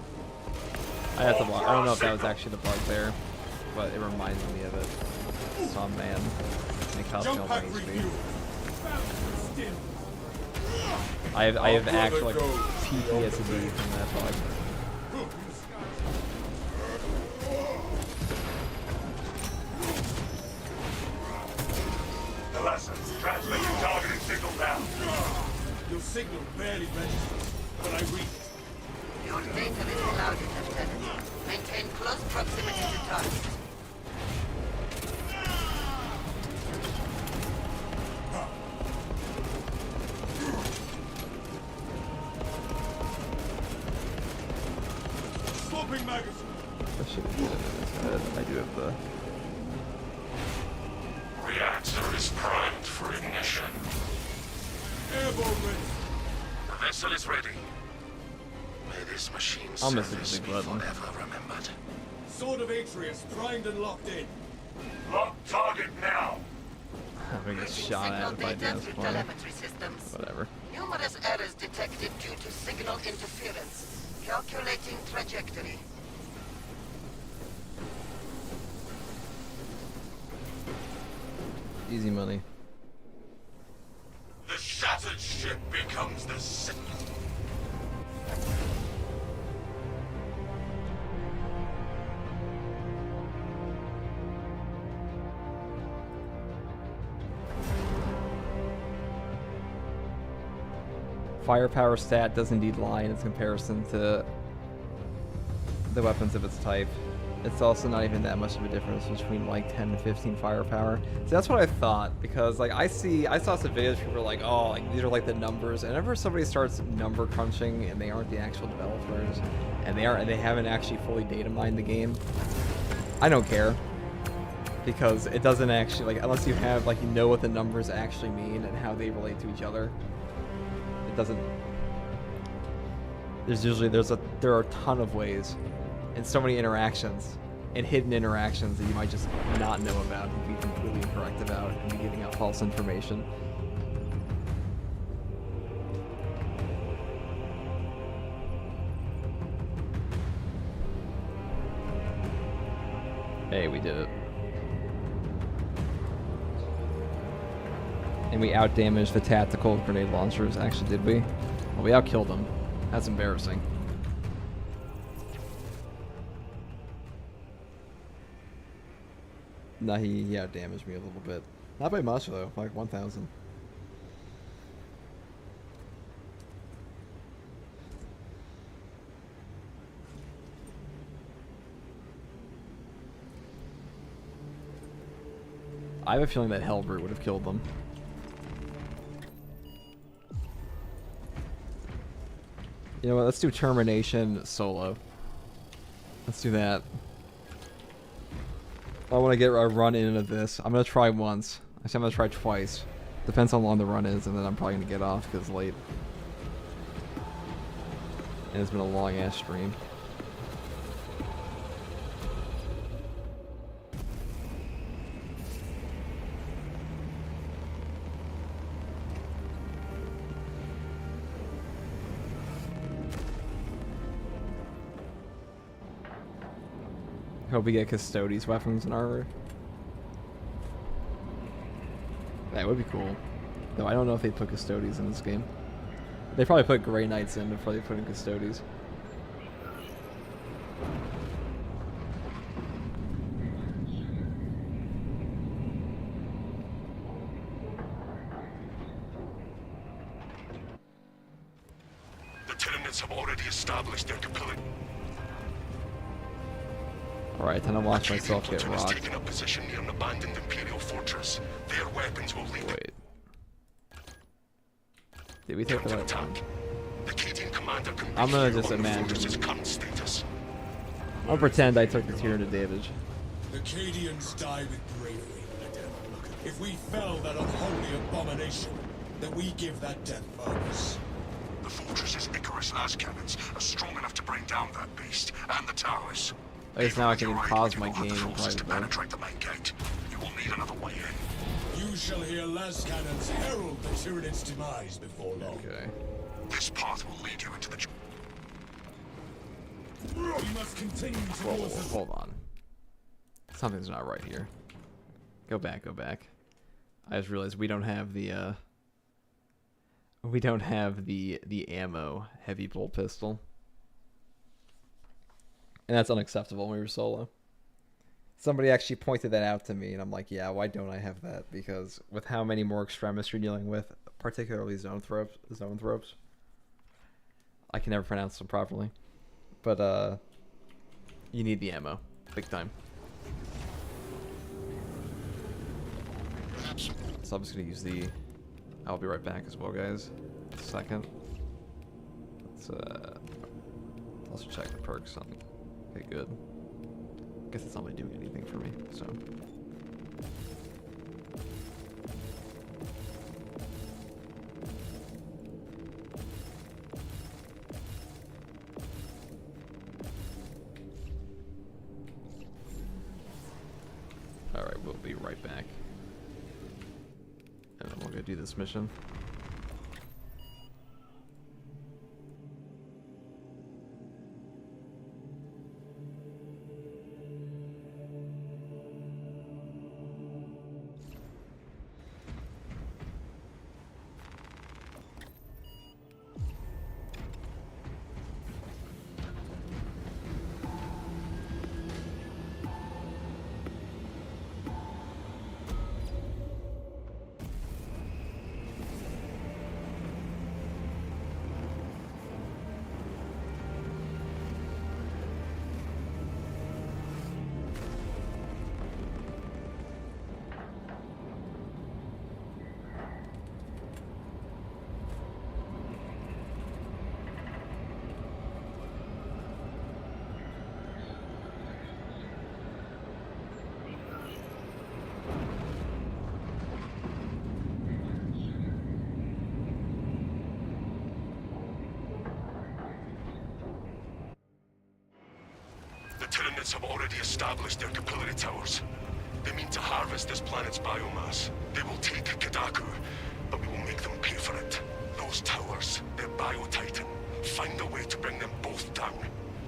[SPEAKER 1] I have to watch. I don't know if that was actually the bug there, but it reminds me of it. Some man. Make house
[SPEAKER 4] Jump
[SPEAKER 1] no
[SPEAKER 4] pack
[SPEAKER 1] HP.
[SPEAKER 4] refuel. Still.
[SPEAKER 1] I have
[SPEAKER 4] Our
[SPEAKER 1] actual like
[SPEAKER 4] brother goes.
[SPEAKER 1] PTSD from that bug.
[SPEAKER 9] The lesson. Transmitting targeting signal now.
[SPEAKER 4] Your signal barely registers, but I read it.
[SPEAKER 11] Your data is allowed, Lieutenant. Maintain close proximity to target.
[SPEAKER 4] Swapping magazine.
[SPEAKER 1] I should have put it in his head. I do have the.
[SPEAKER 3] Reactor is primed for ignition.
[SPEAKER 4] Airborne ready.
[SPEAKER 9] The vessel is ready. May this machine
[SPEAKER 1] I'll miss
[SPEAKER 9] service
[SPEAKER 1] the big
[SPEAKER 9] be
[SPEAKER 1] button.
[SPEAKER 9] forever remembered.
[SPEAKER 4] Sword of Atreus primed and locked in.
[SPEAKER 9] Lock target now.
[SPEAKER 1] I'm gonna get shot at
[SPEAKER 11] Signal
[SPEAKER 1] if I do
[SPEAKER 11] data
[SPEAKER 1] this
[SPEAKER 11] through
[SPEAKER 1] one.
[SPEAKER 11] telemetry systems.
[SPEAKER 1] Whatever.
[SPEAKER 11] Numerous errors detected due to signal interference. Calculating trajectory.
[SPEAKER 1] Easy money.
[SPEAKER 9] The shattered ship becomes the signal.
[SPEAKER 1] Firepower stat does indeed lie in its comparison to the weapons of its type. It's also not even that much of a difference between like 10 and 15 firepower. So that's what I thought, because like I saw some videos people were like, oh, like these are like the numbers. And whenever somebody starts number crunching and they aren't the actual developers and they haven't actually fully data mined the game, I don't care. Because it doesn't actually, like, unless you have, like, you know what the numbers actually mean and how they relate to each other, it doesn't. There are a ton of ways and so many interactions and hidden interactions that you might just not know about and be completely incorrect about and be giving out false information. Hey, we did it. And we outdamaged the tactical grenade launchers. Actually, did we? Well, we outkilled them. That's embarrassing. Nah, he outdamaged me a little bit. Not by much, though. Like 1,000. I have a feeling that Hellbrute would have killed them. You know what, let's do Termination solo. Let's do that. I want to get a run in of this. I'm going to try once. Actually, I'm going to try twice. Depends how long the run is, and then I'm probably going to get off because it's late. And it's been a long-ass stream. Hope we get Custodes weapons and armor. That would be cool. Though I don't know if they put Custodes in this game. They probably put Grey Knights in before they put in Custodes.
[SPEAKER 3] The Tyranid Tyrannids have already established their capability.
[SPEAKER 1] Alright, time to watch myself get
[SPEAKER 3] Platoon has
[SPEAKER 1] rocked.
[SPEAKER 3] taken up position near an abandoned Imperial fortress. Their weapons will lead
[SPEAKER 1] Wait. Did we take the right
[SPEAKER 3] attack.
[SPEAKER 1] one?
[SPEAKER 3] The Cadian commander can
[SPEAKER 1] I'm gonna
[SPEAKER 3] brief you
[SPEAKER 1] just
[SPEAKER 3] on the
[SPEAKER 1] imagine.
[SPEAKER 3] fortress's current status.
[SPEAKER 1] I'll pretend I took the Tyranid damage.
[SPEAKER 6] The Cadians die with bravery, Adele. If we fell that unholy abomination, then we give that death bonus.
[SPEAKER 3] The fortress's Icarus las cannons are strong enough to bring down that beast and the towers.
[SPEAKER 1] I guess now I can even pause my
[SPEAKER 3] You'll have
[SPEAKER 1] game
[SPEAKER 3] the
[SPEAKER 1] and
[SPEAKER 3] forces to
[SPEAKER 1] probably
[SPEAKER 3] penetrate the main gate. You will need another way in.
[SPEAKER 6] You shall hear las cannons herald the Tyranid's demise before long.
[SPEAKER 1] Okay.
[SPEAKER 3] This path will lead you into the...
[SPEAKER 4] We must continue
[SPEAKER 1] Whoa,
[SPEAKER 4] towards the...
[SPEAKER 1] hold on. Something's not right here. Go back, go back. I just realized we don't have the ammo heavy bolt pistol. And that's unacceptable when we were solo. Somebody actually pointed that out to me, and I'm like, yeah, why don't I have that? Because with how many more extremists you're dealing with, particularly zone thropes, I can never pronounce them properly. But you need the ammo, big time. So I'm just gonna use the. I'll be right back as well, guys. A second. Let's also check the perks on. Okay, good. Guess it's not really doing anything for me, so. Alright, we'll be right back. And then we'll go do this mission.
[SPEAKER 3] The Tyranids have already established their capillary towers. They mean to harvest this planet's biomass. They will take Kadaku, but we will make them pay for it. Those towers, they're bio-titan. Find a way to bring them both down.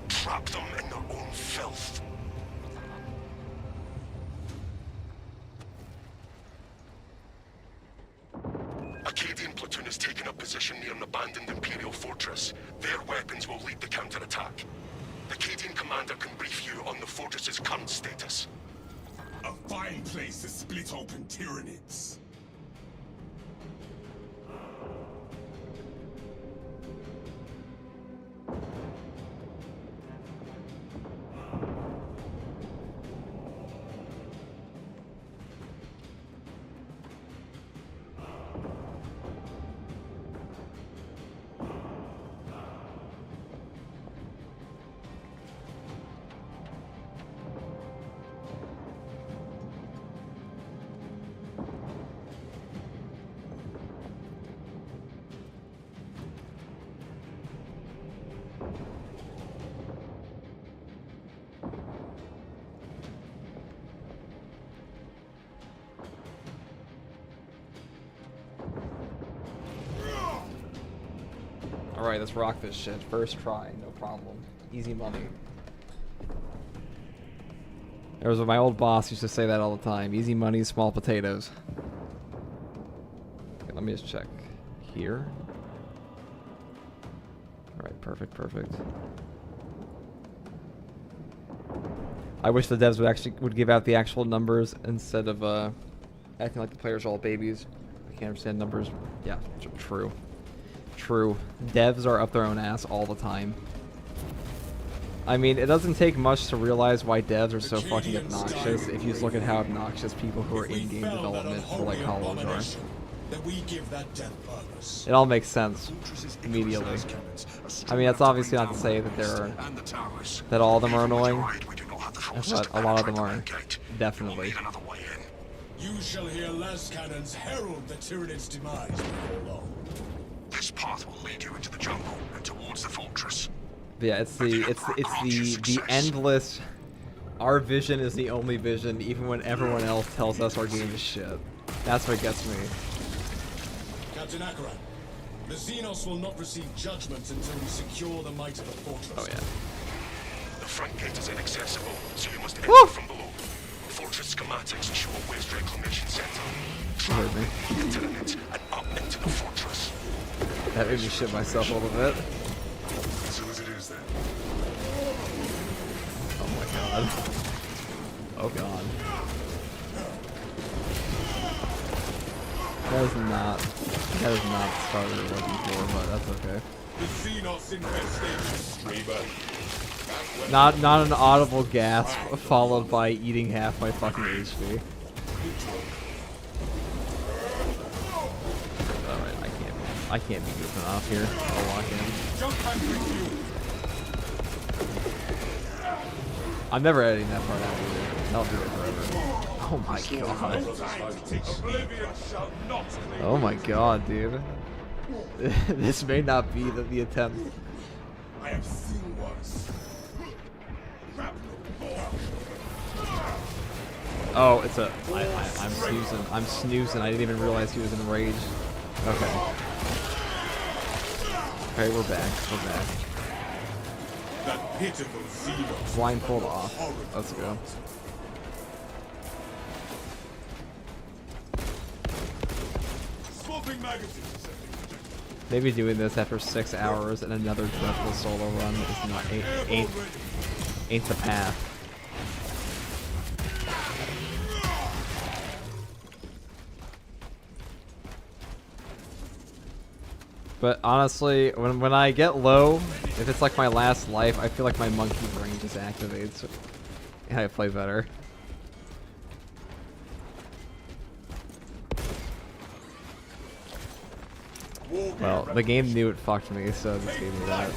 [SPEAKER 3] Trap them in their own filth. Acadian platoon has taken up position near an abandoned Imperial fortress. Their weapons will lead the counterattack. The Cadian commander can brief you on the fortress's current status.
[SPEAKER 6] A fine place to split open Tyranids.
[SPEAKER 1] Alright, let's rock this shit. First try, no problem. Easy money. There was my old boss used to say that all the time. Easy money, small potatoes. Okay, let me just check here. Alright, perfect, perfect. I wish the devs would give out the actual numbers instead of acting like the players are all babies. I can't understand numbers. Yeah, true. True. Devs are up their own ass all the time. I mean, it doesn't take much to realize why devs are so fucking obnoxious if you just look at how obnoxious people who are in game development for like Hollows are.
[SPEAKER 6] That we give that death purpose.
[SPEAKER 1] It all makes sense immediately. I mean, that's obviously not to say that that all of them are annoying, but a lot of them are, definitely.
[SPEAKER 6] You shall hear las cannons herald the Tyrannid's demise before long.
[SPEAKER 3] This path will lead you into the jungle and towards the fortress.
[SPEAKER 1] But yeah, it's the endless. Our vision is the only vision, even when everyone else tells us our game is shit. That's what gets me.
[SPEAKER 6] Captain Akaran, the Xenos will not receive judgment until we secure the might of the fortress.
[SPEAKER 1] Oh yeah.
[SPEAKER 3] The front gate is inaccessible, so you must enter from below. Fortress schematics show a waste reclamation center. Travel into the net and up into the fortress.
[SPEAKER 1] That made me shit myself a little bit.
[SPEAKER 3] So as it is then.
[SPEAKER 1] Oh my god. Oh god. That is not the start we were looking for, but that's okay.
[SPEAKER 4] The Xenos infestation.
[SPEAKER 1] Not an audible gasp followed by eating half my fucking HP. Alright, I can't be goofing off here. I'll lock in. I'm never editing that part out either. I'll do it forever. Oh my god. Oh my god, dude. This may not be the attempt.
[SPEAKER 4] I have seen worse.
[SPEAKER 1] Oh, it's a. I'm snoozing. I didn't even realize he was enraged. Okay. Okay, we're back.
[SPEAKER 4] That pitiful Xenos.
[SPEAKER 1] Blindfold off. Let's go.
[SPEAKER 4] Swapping magazines.
[SPEAKER 1] Maybe doing this after 6 hours and another dreadful solo run is not ain't the path. But honestly, when I get low, if it's like my last life, I feel like my monkey brain just activates and I play better. Well, the game knew it fucked me, so this gave me that.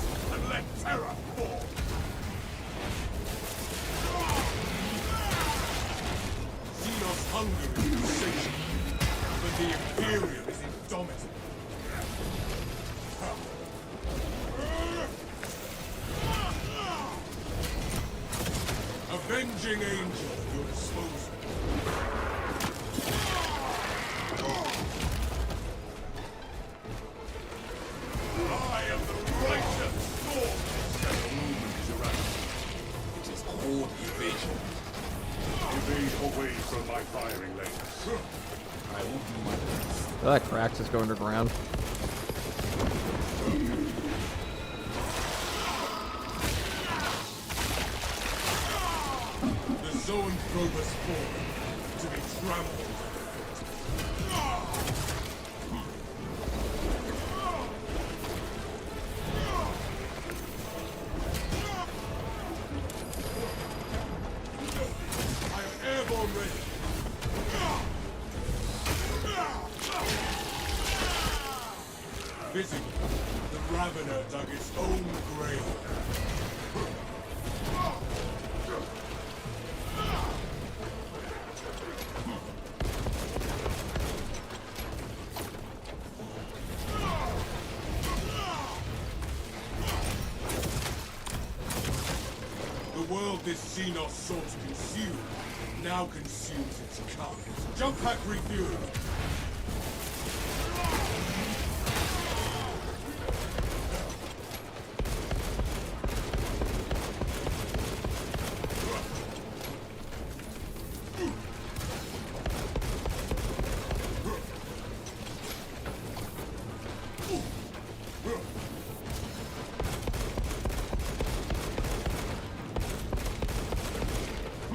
[SPEAKER 4] Xenos hunger is insatiable, but the Imperium is indomitable. Avenging angel at your disposal. I am the righteous sword. The movement is erratic. It is horde evasion. Evade away from my firing lanes. I will do my best.
[SPEAKER 1] That crack just go underground.
[SPEAKER 4] The zone drove us forward to be trampled. I am airborne ready. Visibly, the Ravener dug its own grave. The world this Xenos sought to consume now consumes its carcass. Jump pack refueling.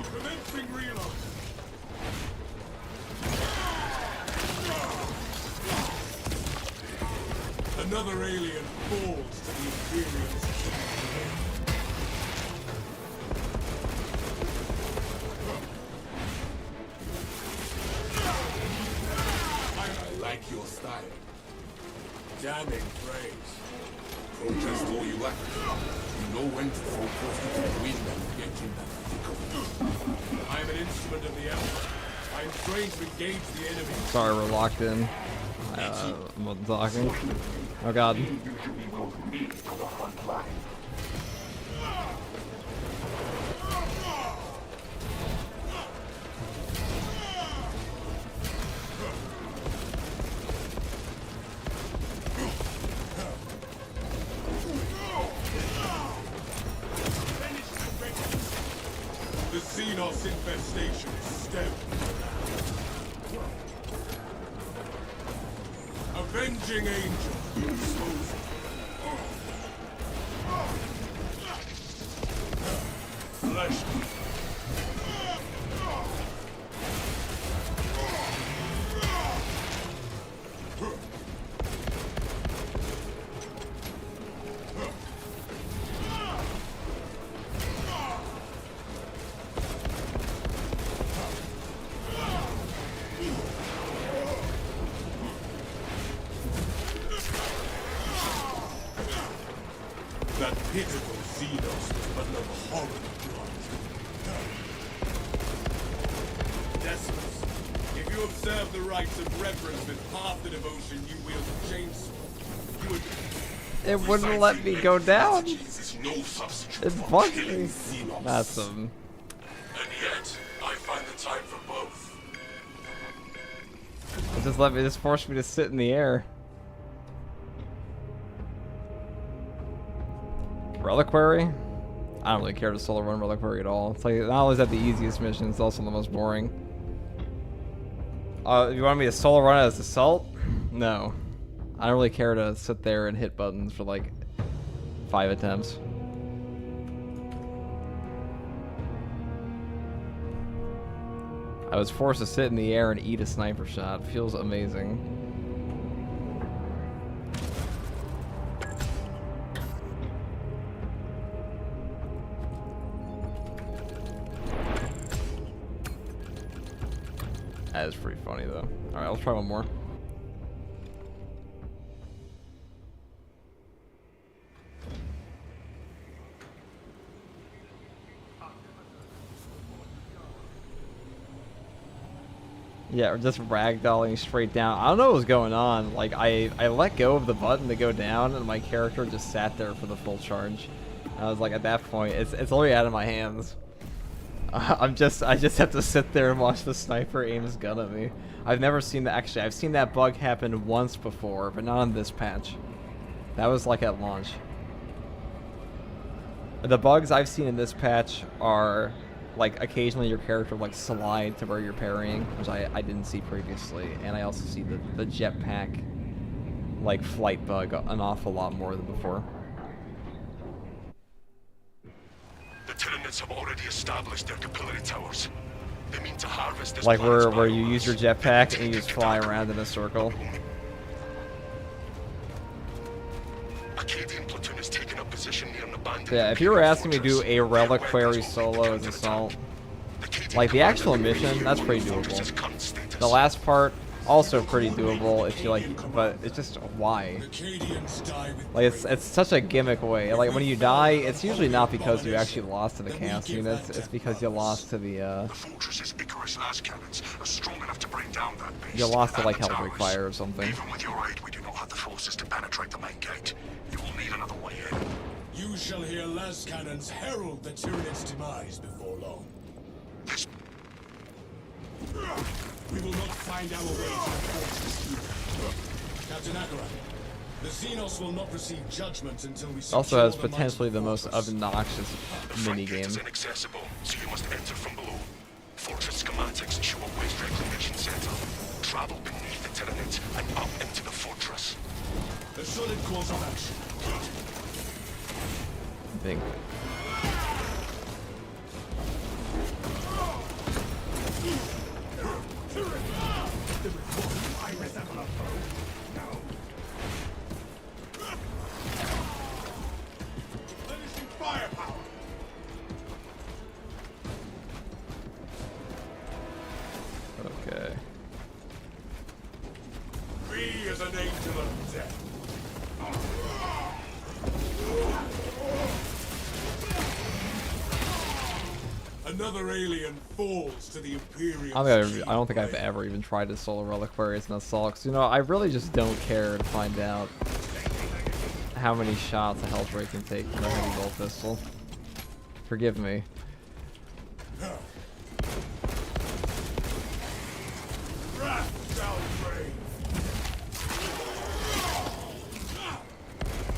[SPEAKER 4] Commencing reload.
[SPEAKER 6] Another alien falls to the Imperials.
[SPEAKER 2] I like your style. Damning praise. Protest all you like. You know when to focus to the wind and get in that thick of it.
[SPEAKER 6] I am an instrument of the Emperor. I am trained to engage the enemy.
[SPEAKER 1] Sorry, we're locked in. I'm talking. Oh god.
[SPEAKER 6] The Xenos infestation is stemmed. Avenging Angel. Dispose. Flesh. That pitiful Xenos was but an abhorrent drug. Decimus, if you observe the rites of reverence with half the devotion you wield a chainsaw, you would...
[SPEAKER 1] It wouldn't let me go down.
[SPEAKER 2] Is no substitute
[SPEAKER 1] It's
[SPEAKER 2] for
[SPEAKER 1] bugging
[SPEAKER 2] killing
[SPEAKER 1] me.
[SPEAKER 2] Xenos.
[SPEAKER 1] That's
[SPEAKER 2] And yet, I find the time for both.
[SPEAKER 1] it just forced me to sit in the air. Reliquary? I don't really care to solo run Reliquary at all. It's like, not only is that the easiest mission, it's also the most boring. You want me to solo run it as Assault? No. I don't really care to sit there and hit buttons for like 5 attempts. I was forced to sit in the air and eat a sniper shot. Feels amazing. That is pretty funny though. Alright, let's try one more. Yeah, or just ragdolling straight down. I don't know what was going on. Like, I let go of the button to go down, and my character just sat there for the full charge. I was like, at that point, it's already out of my hands. I just have to sit there and watch the sniper aim his gun at me. I've never seen that. Actually, I've seen that bug happen once before, but not on this patch. That was like at launch. The bugs I've seen in this patch are like occasionally your character like slide to where you're parrying, which I didn't see previously, and I also see the jetpack like flight bug an awful lot more than before.
[SPEAKER 3] The Tyranids have already established their capillary towers. They mean to harvest this
[SPEAKER 1] Like
[SPEAKER 3] planet's
[SPEAKER 1] where you
[SPEAKER 3] biomass,
[SPEAKER 1] use your
[SPEAKER 3] then
[SPEAKER 1] jetpack and you
[SPEAKER 3] take
[SPEAKER 1] just
[SPEAKER 3] it
[SPEAKER 1] fly
[SPEAKER 3] back.
[SPEAKER 1] around in a circle.
[SPEAKER 3] Acadian platoon has taken up position near an abandoned
[SPEAKER 1] Yeah, if you were
[SPEAKER 3] Imperial
[SPEAKER 1] asking me to do
[SPEAKER 3] fortress,
[SPEAKER 1] a
[SPEAKER 3] their
[SPEAKER 1] reliquary
[SPEAKER 3] weapons will
[SPEAKER 1] solo
[SPEAKER 3] lead
[SPEAKER 1] as
[SPEAKER 3] to
[SPEAKER 1] Assault,
[SPEAKER 3] Acadian
[SPEAKER 1] like the actual
[SPEAKER 3] commander
[SPEAKER 1] mission, that's pretty
[SPEAKER 3] fortress's
[SPEAKER 1] doable.
[SPEAKER 3] current status.
[SPEAKER 1] The last part, also pretty doable if you like, but it's just why?
[SPEAKER 6] Acadians die with
[SPEAKER 1] Like it's such a gimmick way. Like when you die, it's usually not because you actually lost to the chaos units. It's because you lost to the
[SPEAKER 3] The fortress's Icarus las cannons are strong enough to bring down that beast.
[SPEAKER 1] you lost to
[SPEAKER 3] and
[SPEAKER 1] like
[SPEAKER 3] the
[SPEAKER 1] Hellbreak
[SPEAKER 3] towers.
[SPEAKER 1] Fire or something.
[SPEAKER 3] Even with your aid, we do not have the forces to penetrate the main gate. You will need another way in.
[SPEAKER 6] You shall hear las cannons herald the Tyranid's demise before long.
[SPEAKER 3] This
[SPEAKER 6] We will not find our way to the fortress either. Captain Akaran, the Xenos will not receive judgment until we secure
[SPEAKER 1] Also has
[SPEAKER 6] the
[SPEAKER 1] potentially the
[SPEAKER 6] mighty
[SPEAKER 1] most
[SPEAKER 6] fortress.
[SPEAKER 1] obnoxious
[SPEAKER 3] The front gate is
[SPEAKER 1] minigame.
[SPEAKER 3] inaccessible, so you must enter from below. Fortress schematics show a waste reclamation center. Travel beneath the Tyranids and up into the fortress.
[SPEAKER 6] A solid course of action.
[SPEAKER 1] Big.
[SPEAKER 4] an angel of death. Another alien falls to the Imperial.
[SPEAKER 1] I don't think I've ever even tried to solo reliquaries in Assault, 'cause, you know, I really just don't care to find out how many shots a Hellbreak can take from a heavy bolt pistol. Forgive me.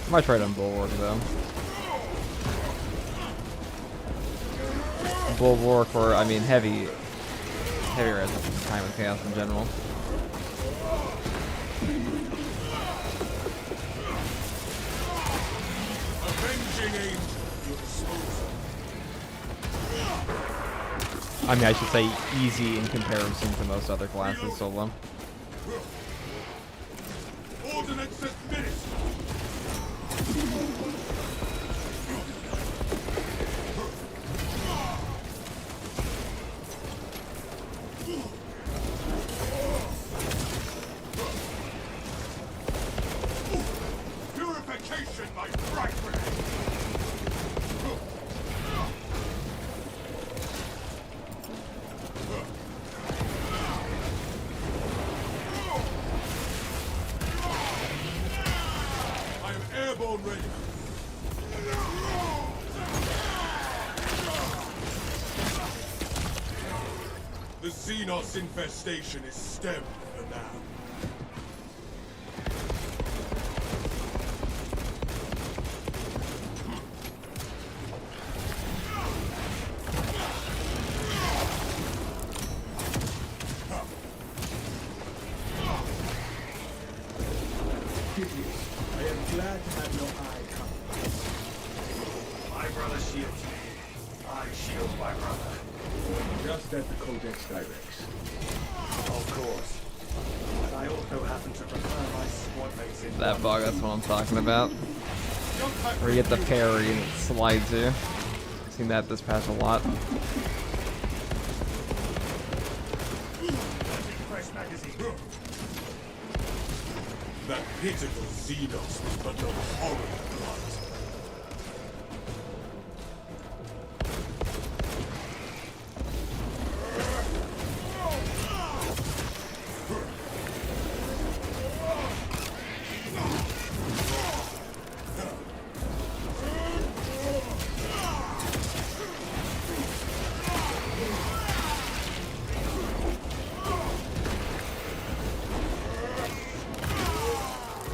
[SPEAKER 1] I might try it on Bulwark though. Bulwark, or I mean heavy resistance from Time of Chaos in general. I mean, I should say easy in comparison to most other classes solo.
[SPEAKER 4] Ordnance administered. Purification by fragment. I am airborne ready. The Xenos infestation is stemmed for now.
[SPEAKER 10] I am glad to have your eye covered.
[SPEAKER 5] My brother shields me. I shield my brother.
[SPEAKER 10] Just as the Codex directs.
[SPEAKER 5] Of course.
[SPEAKER 10] But I also happen to prefer my squad mates in
[SPEAKER 1] That bug, that's what I'm talking about. Where you get the parry and it slides you. I've seen that this patch a lot.
[SPEAKER 5] Fresh magazine.
[SPEAKER 4] That pitiful Xenos was but no horror blood.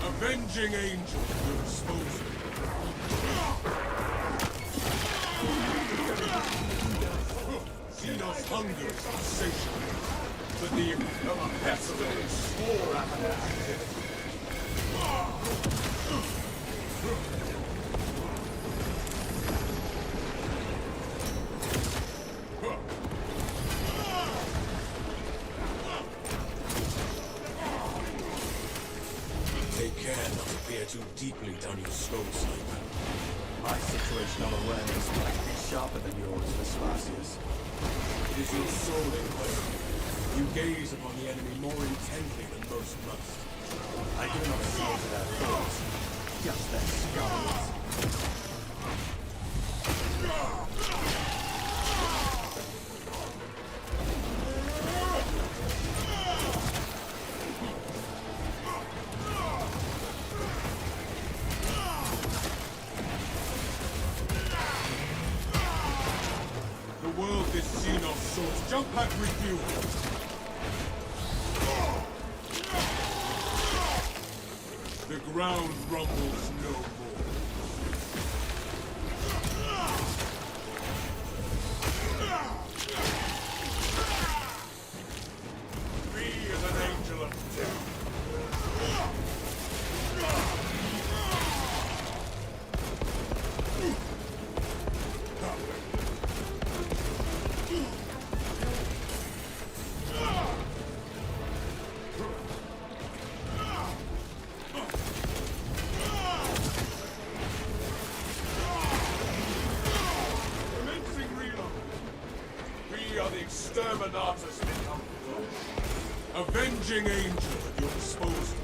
[SPEAKER 4] Avenging angel at your disposal. Xenos hunger is insatiable, but the pestilence swore at an activity. Take care not to peer too deeply down your soul sniper.
[SPEAKER 10] My situational awareness might be sharper than yours, Vespasius.
[SPEAKER 4] It is your soul in question. You gaze upon the enemy more intently than most must.
[SPEAKER 10] I do not see into their thoughts, just their skulls.
[SPEAKER 4] The world this Xenos sought jump pack refuel. The ground rumbles no more. Be as an angel of death. Commencing reload. We are the exterminators become. Avenging angel at your disposal.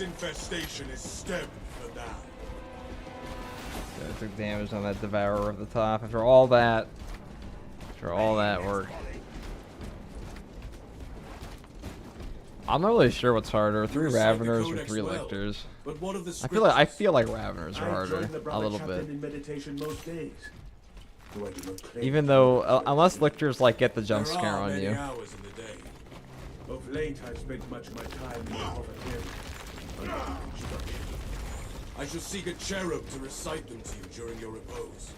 [SPEAKER 6] Xenos infestation is stemmed for now.
[SPEAKER 1] I took damage on that Devourer of the top. After all that work. I'm not really sure what's harder, 3 Raveners or 3 Lictors.
[SPEAKER 6] But what of the
[SPEAKER 1] I feel like Raveners are harder a little bit.
[SPEAKER 10] In meditation most days. Though I do not claim
[SPEAKER 1] Even though, unless Lictors like get the jump scare on you.
[SPEAKER 6] Hours in the day.
[SPEAKER 10] of late I've spent much of my time in the cafeteria. Under construction.
[SPEAKER 6] I shall seek a cherub to recite them to you during your repose.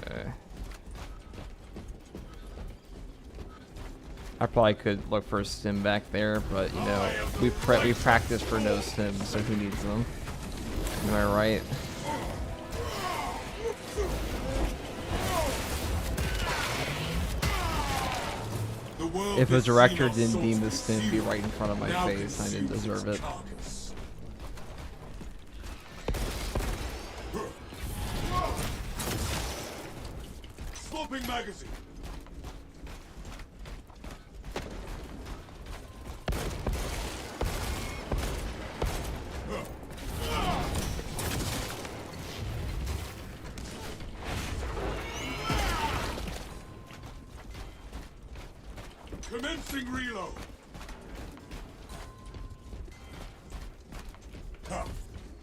[SPEAKER 1] Okay. I probably could look for a stim back there, but you know, we practice for no stims, so who needs them? Am I right? If the director didn't deem the stim be right in front of my face, I didn't deserve it.
[SPEAKER 6] Sloping magazine. Commencing reload.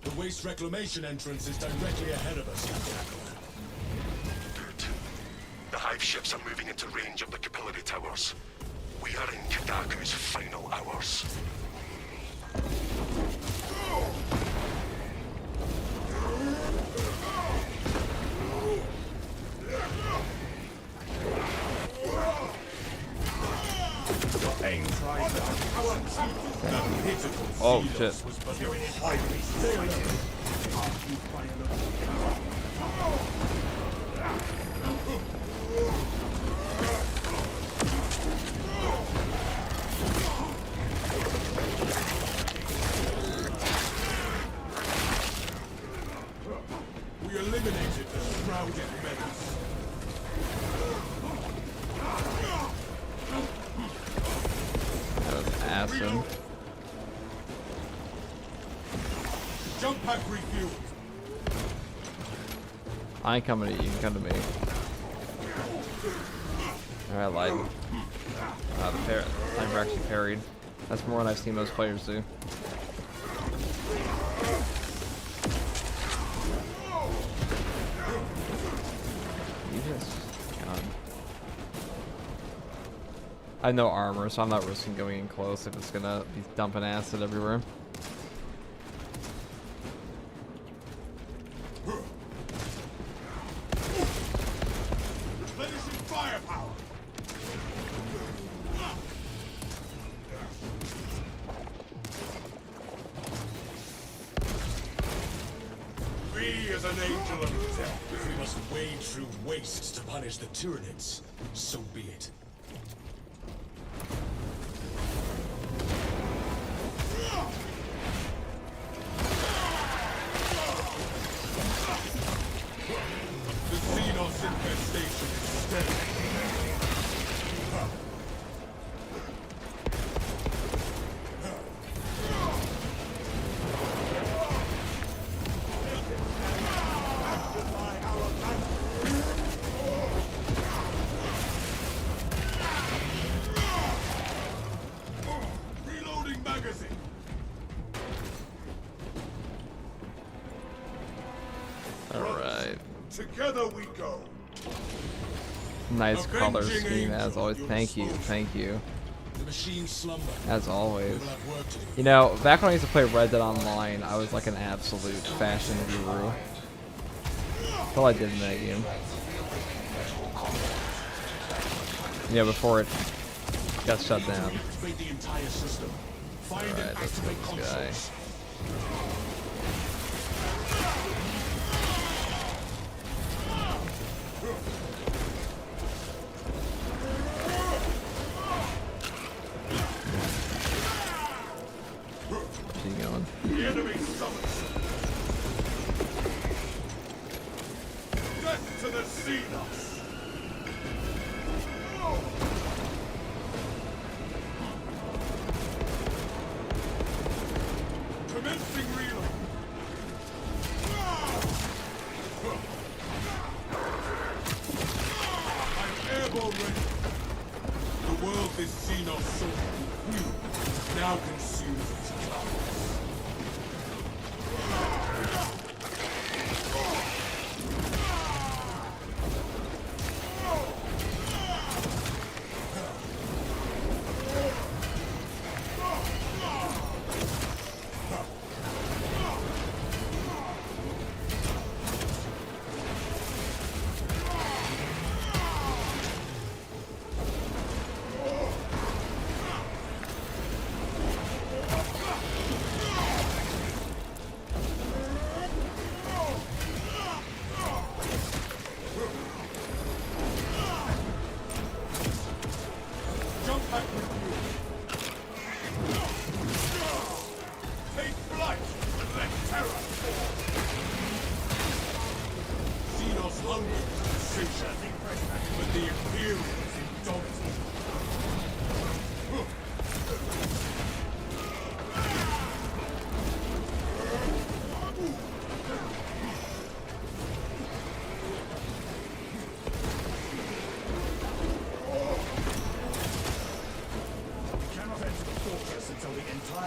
[SPEAKER 6] The waste reclamation entrance is directly ahead of us, Captain.
[SPEAKER 3] Good. The hive ships are moving into range of the capillary towers. We are in Kadaku's final hours.
[SPEAKER 1] Oh shit.
[SPEAKER 6] We eliminated the shrouded menace.
[SPEAKER 1] That was awesome.
[SPEAKER 6] Jump pack refueled.
[SPEAKER 1] I ain't coming to you, you can come to me. Alright, I lied. I've actually parried. That's more than I've seen most players do. God. I have no armor, so I'm not risking going in close if it's gonna be dumping acid everywhere.
[SPEAKER 6] Replenishing firepower. We as an angel of death. If we must wade through waste to punish the Tyranids, so be it. The Xenos infestation is steady. Reloading magazine.
[SPEAKER 1] Alright.
[SPEAKER 6] Together we go.
[SPEAKER 1] Nice color
[SPEAKER 6] Avenging
[SPEAKER 1] scheme as
[SPEAKER 6] angel,
[SPEAKER 1] always.
[SPEAKER 6] you're
[SPEAKER 1] Thank you,
[SPEAKER 6] slow.
[SPEAKER 1] thank you.
[SPEAKER 6] The machine slumber.
[SPEAKER 1] As always.
[SPEAKER 6] We will have work to do.
[SPEAKER 1] You know, back when I used to play Red Dead Online, I was like an absolute fashion guru. That's all I did in that game. Yeah, before it got shut down.
[SPEAKER 6] Activate the entire system. Find
[SPEAKER 1] Alright,
[SPEAKER 6] and
[SPEAKER 1] let's
[SPEAKER 6] activate
[SPEAKER 1] go this guy.
[SPEAKER 6] consoles.
[SPEAKER 1] Keep going.
[SPEAKER 6] The enemy summons. Death to the Xenos. already. The world this Xenos sought to heal now consumes its clouds.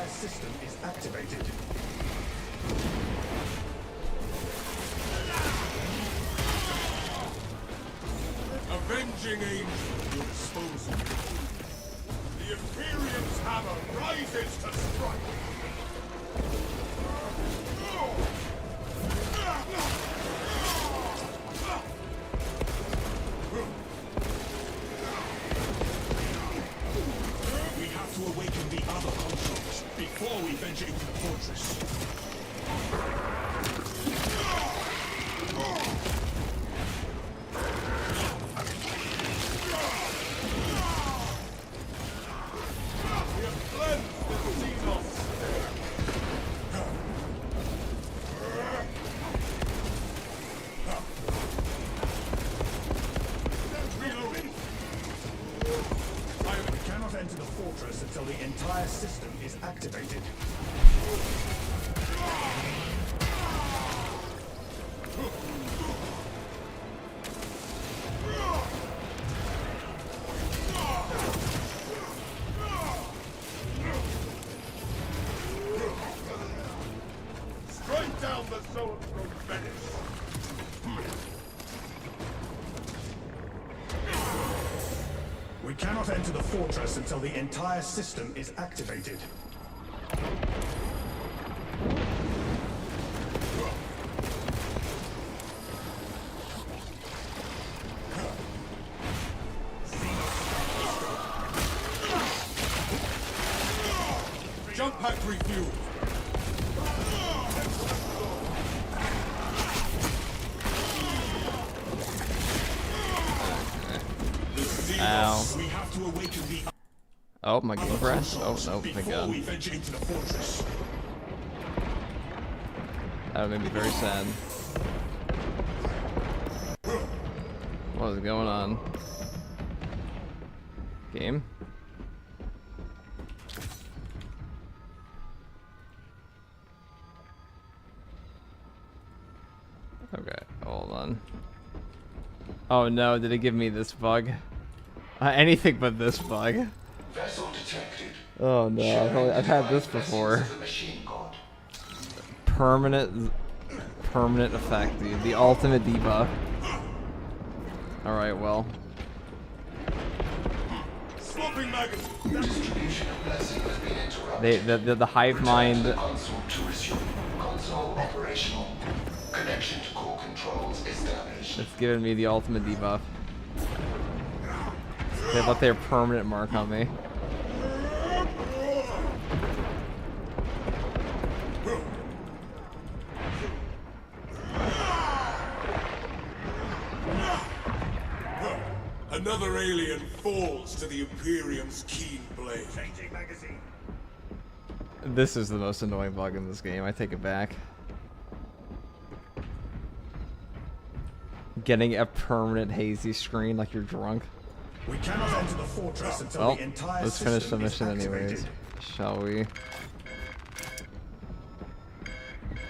[SPEAKER 5] System is activated.
[SPEAKER 6] Avenging angel will dispose of you. The Imperium's hammer rises to strike. We have to awaken the other consoles before we venture into the fortress.
[SPEAKER 5] Enter the fortress until the entire system is activated.
[SPEAKER 6] Strike down the Zoanthrope menace.
[SPEAKER 5] We cannot enter the fortress until the entire system is activated.
[SPEAKER 6] Jump pack refueled.
[SPEAKER 1] Ow.
[SPEAKER 6] We have to awaken the
[SPEAKER 1] Oh, my game crashed? Oh, no, thank God.
[SPEAKER 6] we venture into the fortress.
[SPEAKER 1] That made me very sad. What is going on? Game? Okay, hold on. Oh no, did it give me this bug? Anything but this bug.
[SPEAKER 8] Vessel detected.
[SPEAKER 1] Oh no, I've had this before. Permanent effect, dude. The ultimate debuff. Alright, well.
[SPEAKER 6] Swapping magazine.
[SPEAKER 8] Distribution of blessing has been interrupted.
[SPEAKER 1] The hive mind.
[SPEAKER 8] Console to resume. Console operational. Connection to core controls established.
[SPEAKER 1] It's giving me the ultimate debuff. They left their permanent mark on me.
[SPEAKER 6] Another alien falls to the Imperium's keen blade.
[SPEAKER 5] Changing magazine.
[SPEAKER 1] This is the most annoying bug in this game. I take it back. Getting a permanent hazy screen like you're drunk.
[SPEAKER 5] We cannot enter the fortress until the entire
[SPEAKER 1] let's finish the
[SPEAKER 5] system
[SPEAKER 1] mission
[SPEAKER 5] is
[SPEAKER 1] anyways.
[SPEAKER 5] activated.
[SPEAKER 1] Shall we?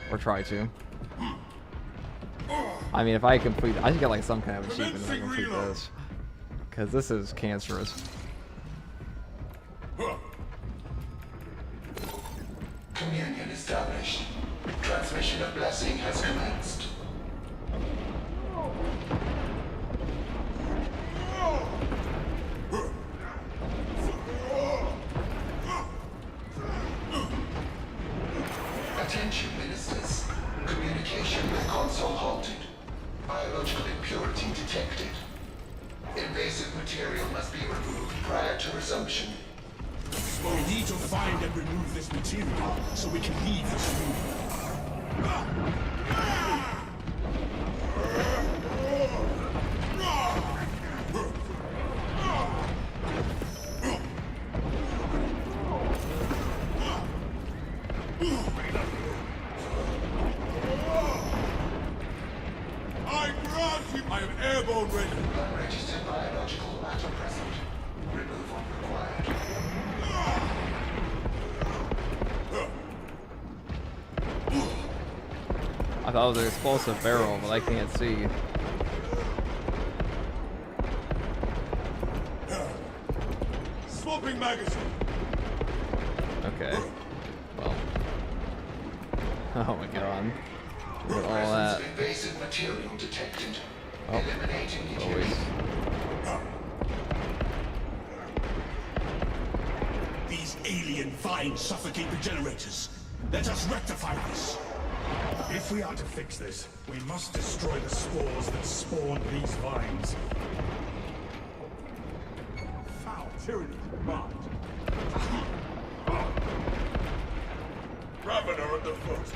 [SPEAKER 1] Or try to. I mean, if I complete, I should get like some kind of achievement if I complete this. because this is cancerous.
[SPEAKER 8] Communion established. Transmission of blessing has commenced. Attention, ministers. Communication with console halted. Biological impurity detected. Invasive material must be removed prior to resumption.
[SPEAKER 6] We need to find and remove this material so we can leave this room.
[SPEAKER 5] I grant you. I am airborne ready.
[SPEAKER 8] Unregistered biological matter present. Removal required.
[SPEAKER 1] I thought it was an explosive barrel, but I can't see.
[SPEAKER 5] Swapping magazine.
[SPEAKER 1] Okay. Well. Oh my god. Look at all
[SPEAKER 8] Presence
[SPEAKER 1] that.
[SPEAKER 8] of invasive material detected.
[SPEAKER 1] Oh.
[SPEAKER 8] Eliminating
[SPEAKER 1] Always.
[SPEAKER 6] These alien vines suffocate the generators. Let us rectify this.
[SPEAKER 4] If we are to fix this, we must destroy the spores that spawn these vines.
[SPEAKER 5] Foul tyranny. Marked. Ravener at the foot.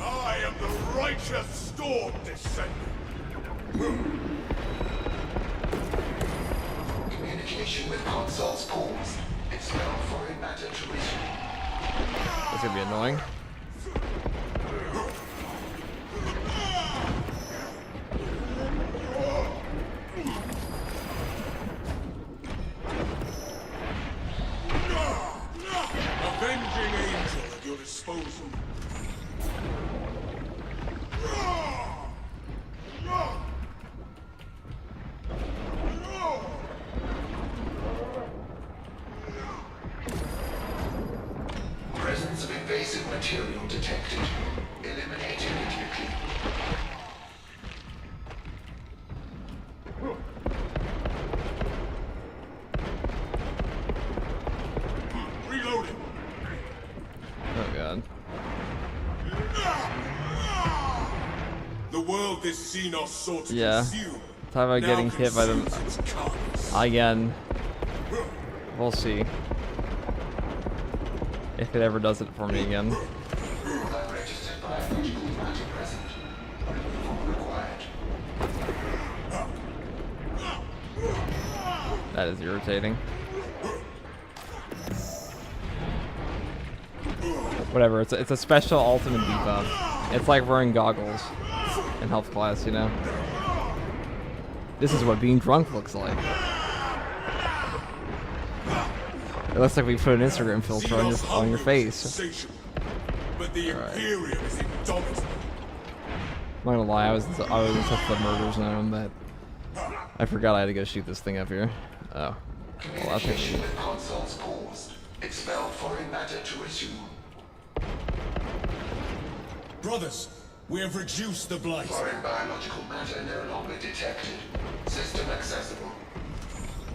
[SPEAKER 5] I am the righteous storm descendant.
[SPEAKER 8] Communication with consoles paused. Expel foreign matter to resume.
[SPEAKER 1] That's gonna be annoying.
[SPEAKER 5] Avenging angel at your disposal.
[SPEAKER 8] Presence of invasive material detected. Eliminate immediately.
[SPEAKER 5] Reloading.
[SPEAKER 1] Oh god.
[SPEAKER 5] The world this Xenos sought to
[SPEAKER 1] Yeah.
[SPEAKER 5] consume.
[SPEAKER 1] Talk about
[SPEAKER 5] now
[SPEAKER 1] getting hit by them
[SPEAKER 5] consumes its carcass.
[SPEAKER 1] again. We'll see. If it ever does it for me again.
[SPEAKER 8] Unregistered biological matter present. Removal required.
[SPEAKER 1] That is irritating. Whatever, it's a special ultimate debuff. It's like wearing goggles in health class, you know? This is what being drunk looks like. It looks like we put an Instagram filter on your face.
[SPEAKER 5] Insatiable, but the Imperium is indomitable.
[SPEAKER 1] I'm not gonna lie, I was in such the murder zone that I forgot I had to go shoot this thing up here. Oh. Well, I
[SPEAKER 8] Communication
[SPEAKER 1] think
[SPEAKER 8] with consoles paused. Expel foreign matter to resume.
[SPEAKER 6] Brothers, we have reduced the blight.
[SPEAKER 8] Foreign biological matter no longer detected. System accessible.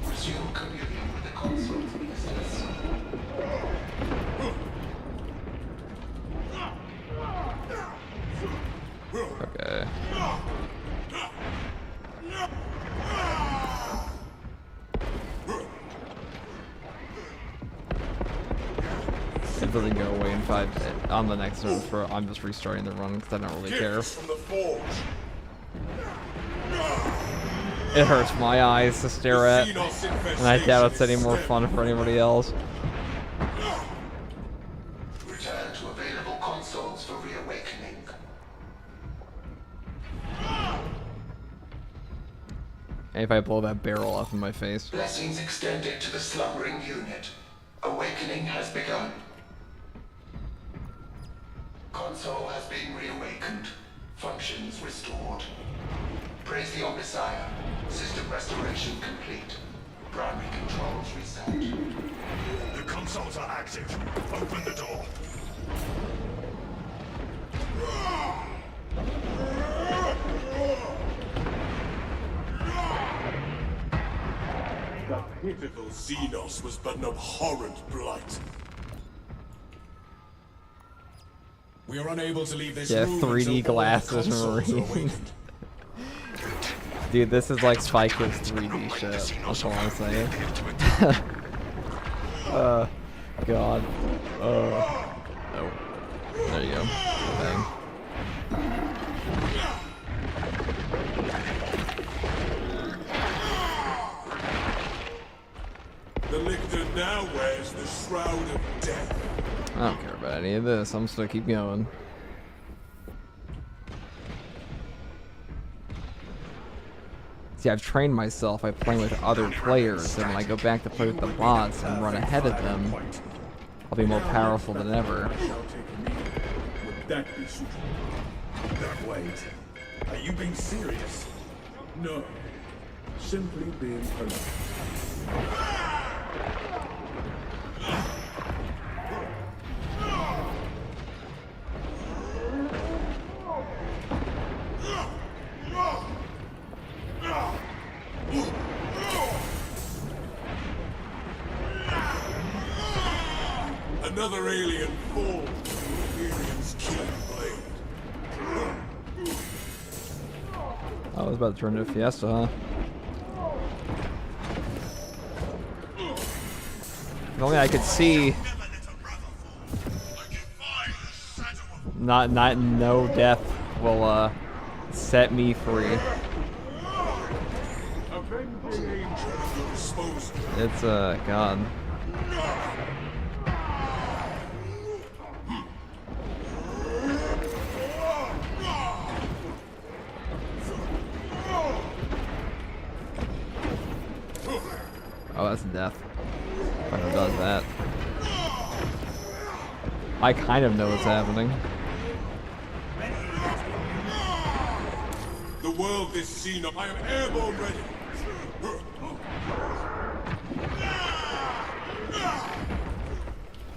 [SPEAKER 8] Resume communion with the consoles ministers.
[SPEAKER 1] okay. It doesn't go away in 5 on the next one. I'm just restarting the run because I don't really care.
[SPEAKER 5] Gifts from the forge.
[SPEAKER 1] It hurts my eyes to stare at, and I doubt it's any more fun for anybody else.
[SPEAKER 8] Return to available consoles for reawakening.
[SPEAKER 1] And if I blow that barrel off in my face.
[SPEAKER 8] Blessings extended to the slumbering unit. Awakening has begun. Console has been reawakened. Functions restored. Praise the Omnissiah. System restoration complete. Primary controls reset.
[SPEAKER 3] The consoles are active. Open the door.
[SPEAKER 4] That pitiful Xenos was but an abhorrent blight.
[SPEAKER 6] We are unable to leave this
[SPEAKER 1] Yeah,
[SPEAKER 6] room
[SPEAKER 1] 3D
[SPEAKER 6] until all the
[SPEAKER 1] glasses
[SPEAKER 6] consoles are
[SPEAKER 1] marines.
[SPEAKER 6] awakened.
[SPEAKER 1] Dude, this is like Spy Kids 3D shit. That's all I'm saying. God. Oh. There you go. Bang.
[SPEAKER 4] The lictor now wears the Shroud of Death.
[SPEAKER 1] I don't care about any of this. I'm just gonna keep going. See, I've trained myself by playing with other players, and when I go back to play with the bots and run ahead of them, I'll be more powerful than ever.
[SPEAKER 4] Would that be suitable? Wait, are you being serious? No, simply being polite. Another alien form to Imperium's keen blade.
[SPEAKER 1] I was about to turn into a Fiesta, huh? If only I could see. No death will set me free. It's God. Oh, that's death. Whoever does that. I kind of know what's happening.
[SPEAKER 4] The world is seen. I am airborne ready.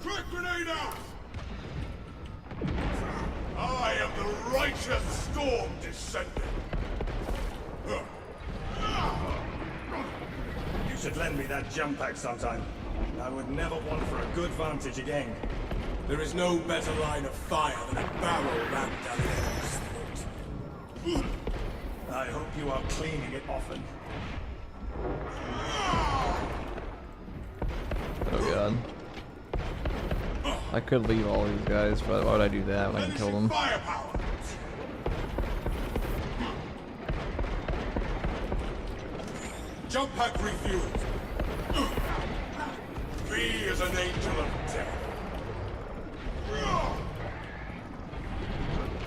[SPEAKER 4] Crack grenade out! I am the righteous storm descendant.
[SPEAKER 10] You should lend me that jump pack sometime. I would never want for a good vantage again.
[SPEAKER 4] There is no better line of fire than a barrel rammed down the enemy's throat.
[SPEAKER 10] I hope you are cleaning it often.
[SPEAKER 1] Oh god. I could leave all these guys, but why would I do that when I can kill them?
[SPEAKER 4] Firepower! Jump pack refueled. V is an angel of death.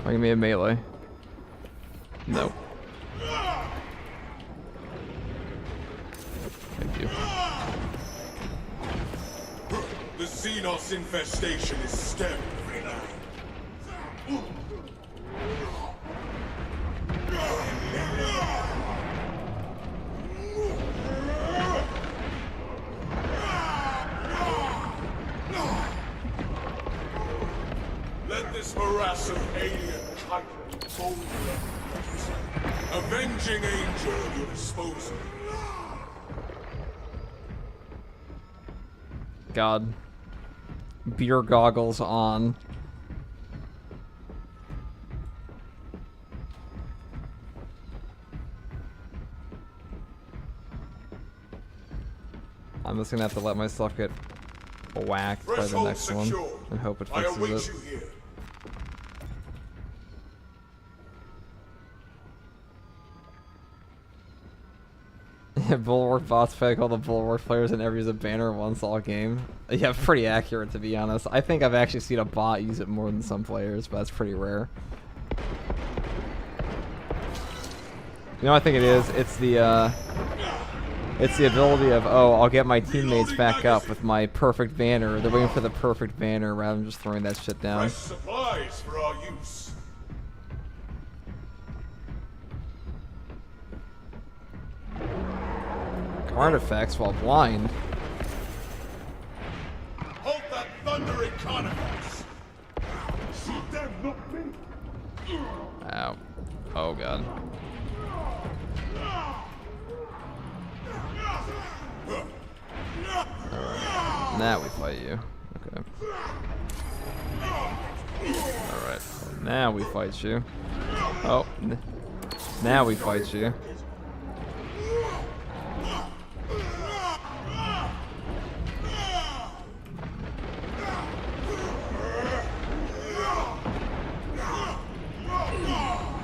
[SPEAKER 1] Are you me a melee? No. Thank you.
[SPEAKER 4] The Xenos infestation is stemmed, Renai. Let this morass of alien titan fold your avenging angel at your disposal.
[SPEAKER 1] God. Beer goggles on. I'm just gonna have to let myself get whacked by the next one and hope it fixes it. Bulwark bots fake all the Bulwark players and ever use a banner once all game. Yeah, pretty accurate to be honest. I think I've actually seen a bot use it more than some players, but that's pretty rare. You know what I think it is? It's It's the ability of, oh, I'll get my teammates back up with my perfect banner. They're waiting for the perfect banner rather than just throwing that shit down.
[SPEAKER 4] Fresh supplies for our use.
[SPEAKER 1] Artifacts while blind.
[SPEAKER 4] Halt that thundering carnivores! Shoot them, not me!
[SPEAKER 1] Ow. Oh god. Alright. Now we fight you. Okay. Alright. Now we fight you. Oh. Now we fight you.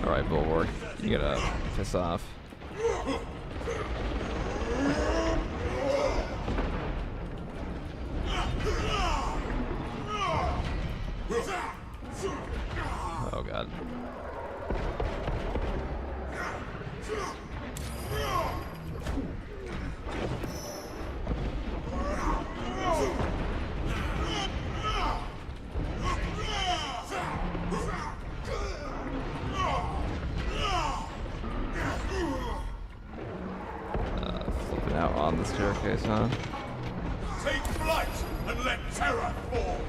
[SPEAKER 1] Alright, Bulwark. You gotta piss off. Oh god. Flipping out on the staircase, huh?
[SPEAKER 4] Take flight and let terror fall!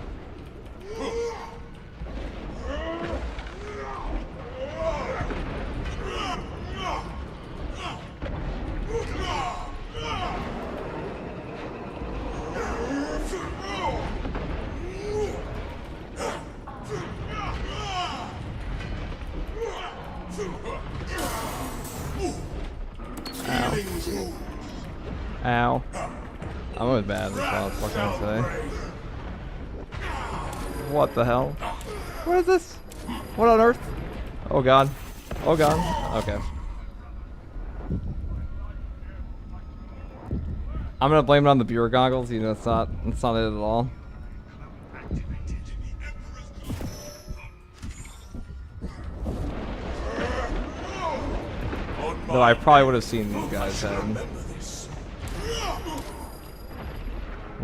[SPEAKER 1] Ow. I'm going bad as well, what can I say? What the hell? What is this? What on earth? Oh god. Oh god. Okay. I'm gonna blame it on the beer goggles, you know, it's not it at all. Though I probably would have seen these guys then.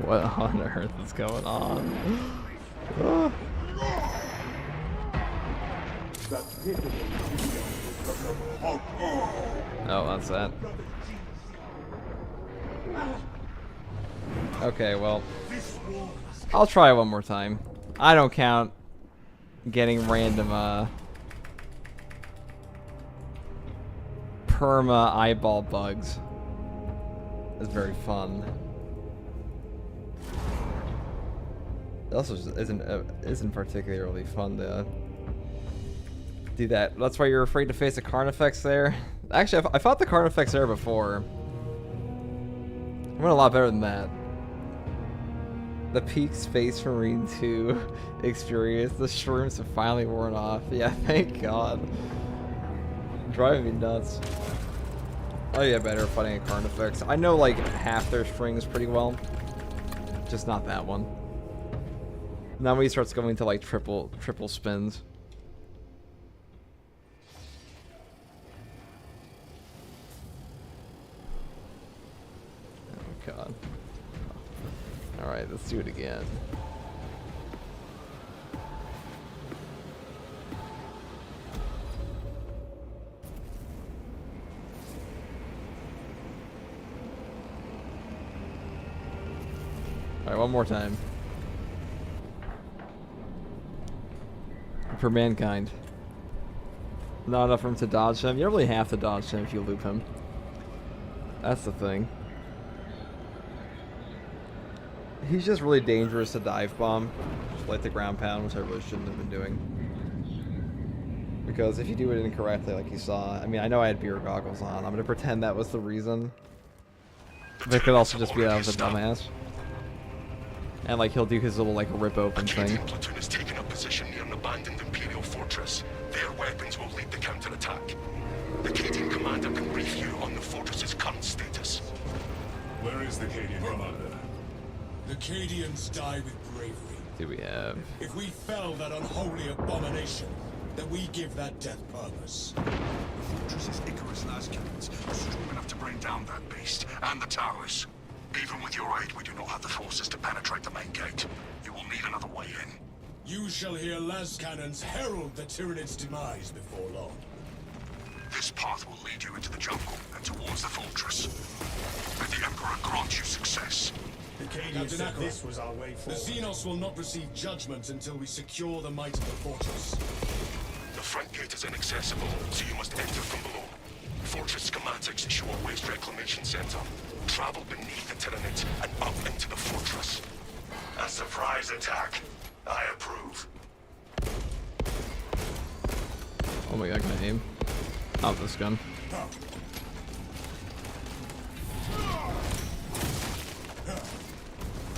[SPEAKER 1] What on earth is going on? Oh, that's that. Okay, well, I'll try one more time. I don't count getting random perma eyeball bugs. It's very fun. It also just isn't particularly fun to do that. That's why you're afraid to face the Carnifex there. Actually, I fought the Carnifex there before. I went a lot better than that. The peak Space Marine 2 experience. The shrooms have finally worn off. Yeah, thank God. Driving me nuts. Oh yeah, better fighting a Carnifex. I know like half their strings pretty well. Just not that one. Now when he starts going to like triple spins. Oh god. Alright, let's do it again. Alright, one more time. For mankind. Not enough room to dodge him. You don't really have to dodge him if you loop him. That's the thing. He's just really dangerous to dive bomb. Just like the ground pound, which I really shouldn't have been doing. Because if you do it incorrectly, like you saw, I mean, I know I had beer goggles on. I'm gonna pretend that was the reason. But it could also just be that I was a dumbass. And like he'll do his little like rip open thing.
[SPEAKER 3] Platoon has taken up position near an abandoned Imperial fortress. Their weapons will lead the counterattack. The Cadian commander can brief you on the fortress's current status.
[SPEAKER 4] Where is the Cadian commander?
[SPEAKER 6] The Cadians die with bravery.
[SPEAKER 1] Do we have?
[SPEAKER 6] If we fell that unholy abomination, that we give that death purpose.
[SPEAKER 3] The fortress's Icarus las cannons are strong enough to bring down that beast and the towers. Even with your aid, we do not have the forces to penetrate the main gate. You will need another way in.
[SPEAKER 6] You shall hear las cannons herald the Tyrannid's demise before long.
[SPEAKER 3] This path will lead you into the jungle and towards the fortress. May the Emperor grant you success.
[SPEAKER 10] Captain said
[SPEAKER 6] Ackle,
[SPEAKER 10] this was our way
[SPEAKER 6] the
[SPEAKER 10] forward.
[SPEAKER 6] Xenos will not receive judgment until we secure the might of the fortress.
[SPEAKER 3] The front gate is inaccessible, so you must enter from below. Fortress schematics show a waste reclamation center. Travel beneath the Tyrannid and up into the fortress. A surprise attack. I approve.
[SPEAKER 1] Oh my god, can I aim? Not this gun.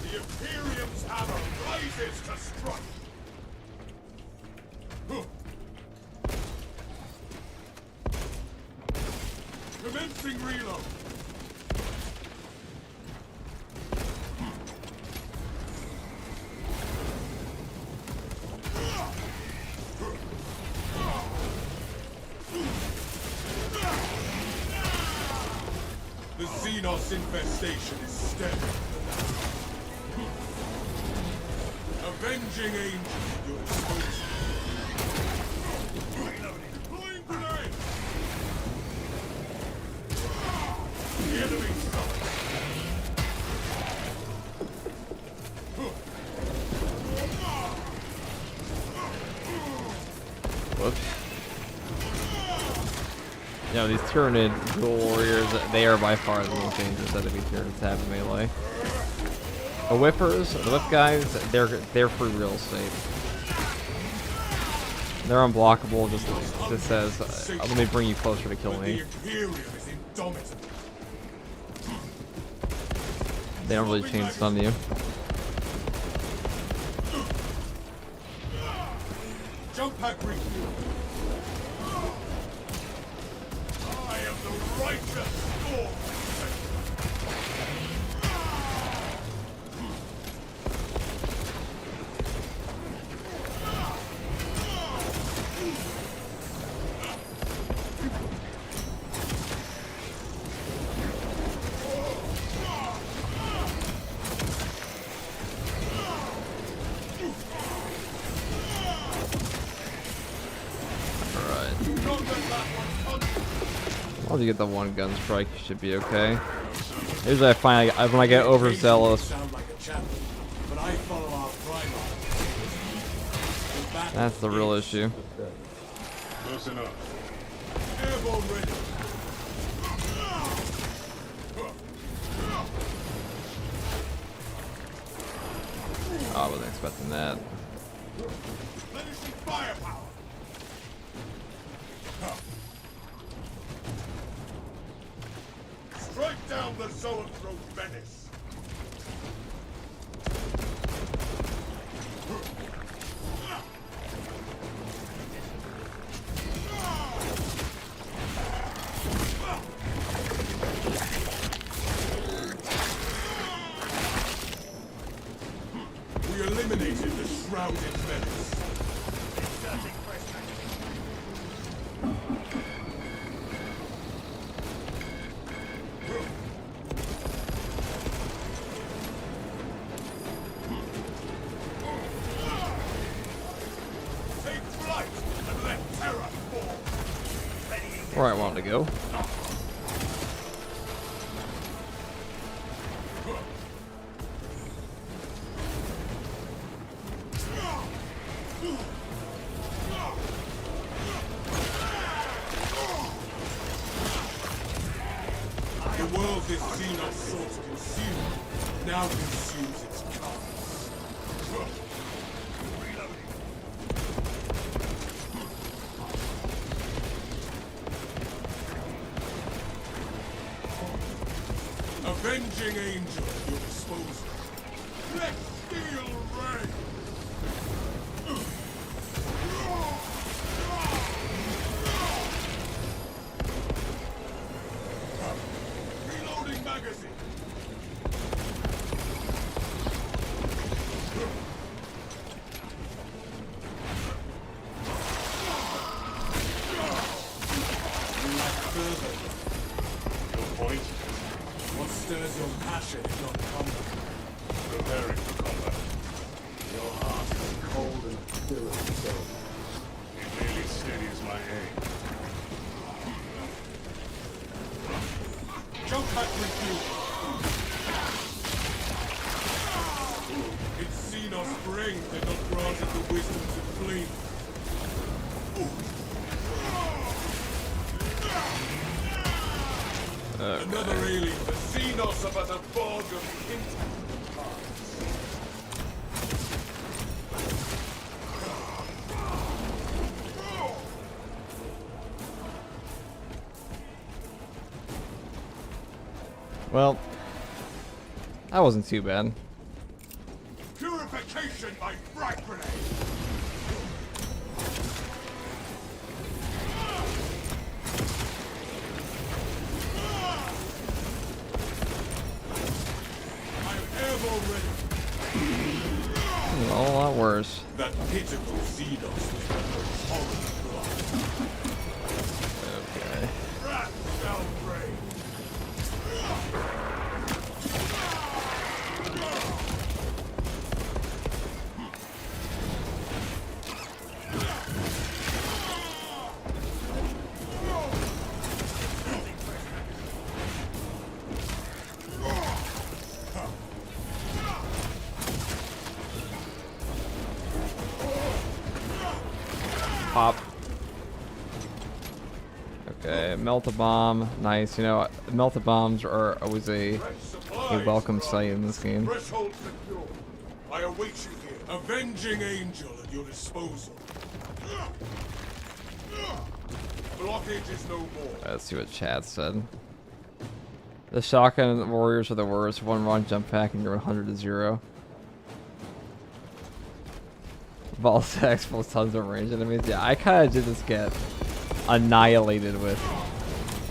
[SPEAKER 5] The Imperium's hammer rises to strike. Commencing reload.
[SPEAKER 6] The Xenos infestation is steady. Avenging angel, you're exposed.
[SPEAKER 5] Deploying grenade. The enemy's coming.
[SPEAKER 1] Whoops. You know, these Tyrannid dual warriors, they are by far the most dangerous enemy Tyranids have in melee. The whippers, the whip guys, they're free real estate. They're unblockable, just says, let me bring you closer to kill me. They don't really chain stun you.
[SPEAKER 5] Jump pack refuel. I am the righteous storm.
[SPEAKER 1] Once you get the one gun strike, you should be okay. Usually I find when I get overzealous, that's the real issue.
[SPEAKER 4] Close enough.
[SPEAKER 5] Airborne ready.
[SPEAKER 1] Oh, I wasn't expecting that.
[SPEAKER 5] Replenishing firepower. Strike down the Zoanthrope menace.
[SPEAKER 6] We eliminated the shrouded menace.
[SPEAKER 5] Take flight and let terror fall.
[SPEAKER 1] Where I want to go.
[SPEAKER 6] The world this Xenos sought to consume now consumes its carcass. Avenging angel at your disposal.
[SPEAKER 5] Let steel ring. Reloading magazine.
[SPEAKER 6] another.
[SPEAKER 4] Your point?
[SPEAKER 6] What stirs your passion if not combat?
[SPEAKER 4] Preparing for combat.
[SPEAKER 10] Your heart is cold and still as stone.
[SPEAKER 4] It merely steadies my aim.
[SPEAKER 6] Jump back with you! Its Xenos brain did not grant it the wisdom to flee. Another alien, the Xenos are but a bog of intact parts.
[SPEAKER 1] Well, that wasn't too bad.
[SPEAKER 6] Purification by frag grenade!
[SPEAKER 1] A whole lot worse.
[SPEAKER 6] That pitiful Xenos was the horrible
[SPEAKER 1] Okay.
[SPEAKER 6] rat shall break.
[SPEAKER 1] Pop. Okay, melt a bomb. Nice. You know, melt a bombs are always a welcome sight in this game.
[SPEAKER 6] Threshold secure. I await you here. Avenging angel at your disposal. Blockage is no more.
[SPEAKER 1] Let's see what chat said. The shotgun warriors are the worst. One wrong jump pack and you're 100 to 0. Ball sacks full tons of range enemies. Yeah, I kind of did just get annihilated with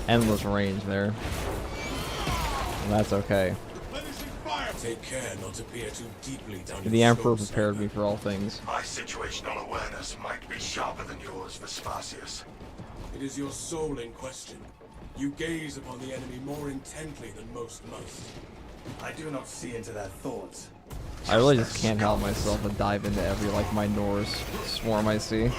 [SPEAKER 1] endless range there. And that's okay.
[SPEAKER 6] Take care not to peer too deeply down
[SPEAKER 1] The Emperor prepared me for all things.
[SPEAKER 3] My situational awareness might be sharper than yours, Vespasius.
[SPEAKER 6] It is your soul in question. You gaze upon the enemy more intently than most must.
[SPEAKER 10] I do not see into their thoughts.
[SPEAKER 1] I really just can't help myself but dive into every, like, my Norse swarm I see.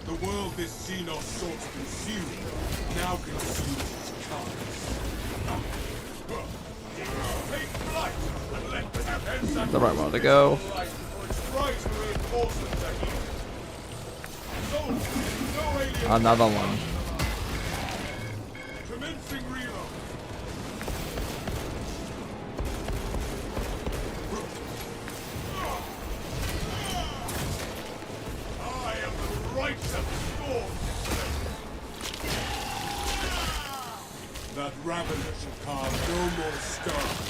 [SPEAKER 6] The world this Xenos sought to consume now consumes its carcass. Take flight and let the
[SPEAKER 1] The right one to go. Another one.
[SPEAKER 6] Commencing reload. I am the righteous storm. That ravener should carve no more scars.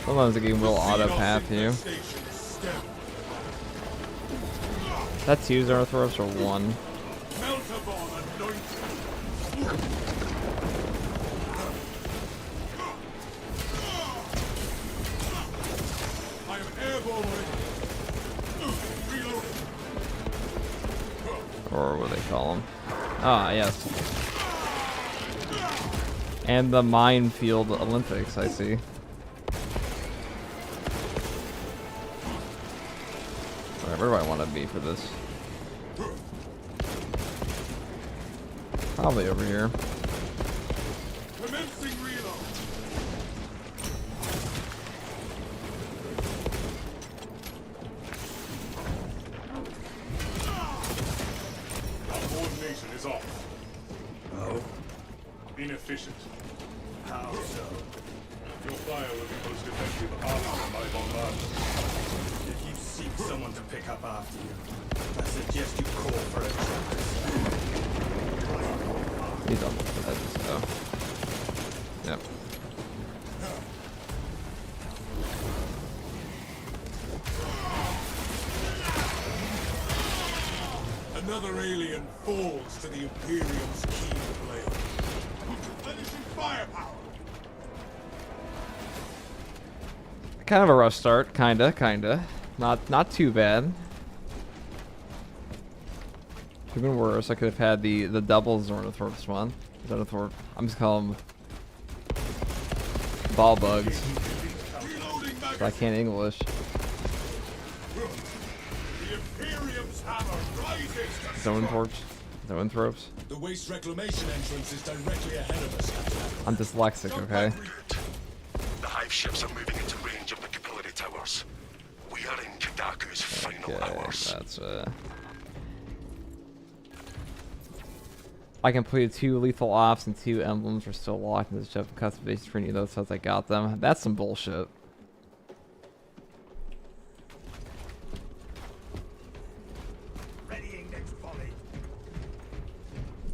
[SPEAKER 1] Sometimes the game will auto path you. That's 2 Zarthros or 1. Or what do they call them? Ah, yes. And the Minefield Olympics, I see. Alright, where do I want to be for this? Probably over here.
[SPEAKER 6] Commencing reload.
[SPEAKER 4] Our coordination is off.
[SPEAKER 10] Oh?
[SPEAKER 4] Inefficient.
[SPEAKER 10] How so?
[SPEAKER 4] Your fire will be most effective after my bombardment.
[SPEAKER 10] If you seek someone to pick up after you, I suggest you call for a
[SPEAKER 1] He's on that, so. Yep.
[SPEAKER 6] Another alien falls to the Imperium's key blade. Finishing
[SPEAKER 5] firepower.
[SPEAKER 1] Kind of a rough start, kinda. Not too bad. Could have been worse. I could have had the double Zornothorp's one. Zornothorp. I'm just calling them ball bugs. But I can't English.
[SPEAKER 5] The Imperium's hammer rises to
[SPEAKER 1] Zonethorps. Zonethorps.
[SPEAKER 6] The waste reclamation entrance is directly ahead of us, Captain.
[SPEAKER 1] I'm dyslexic, okay?
[SPEAKER 3] The hive ships are moving into range of the capillary towers. We are in Kadaku's final
[SPEAKER 1] Okay,
[SPEAKER 3] hours.
[SPEAKER 1] that's I completed 2 lethal ops and 2 emblems are still locked in the ship customization for any of those since I got them. That's some bullshit.
[SPEAKER 5] readying next volley.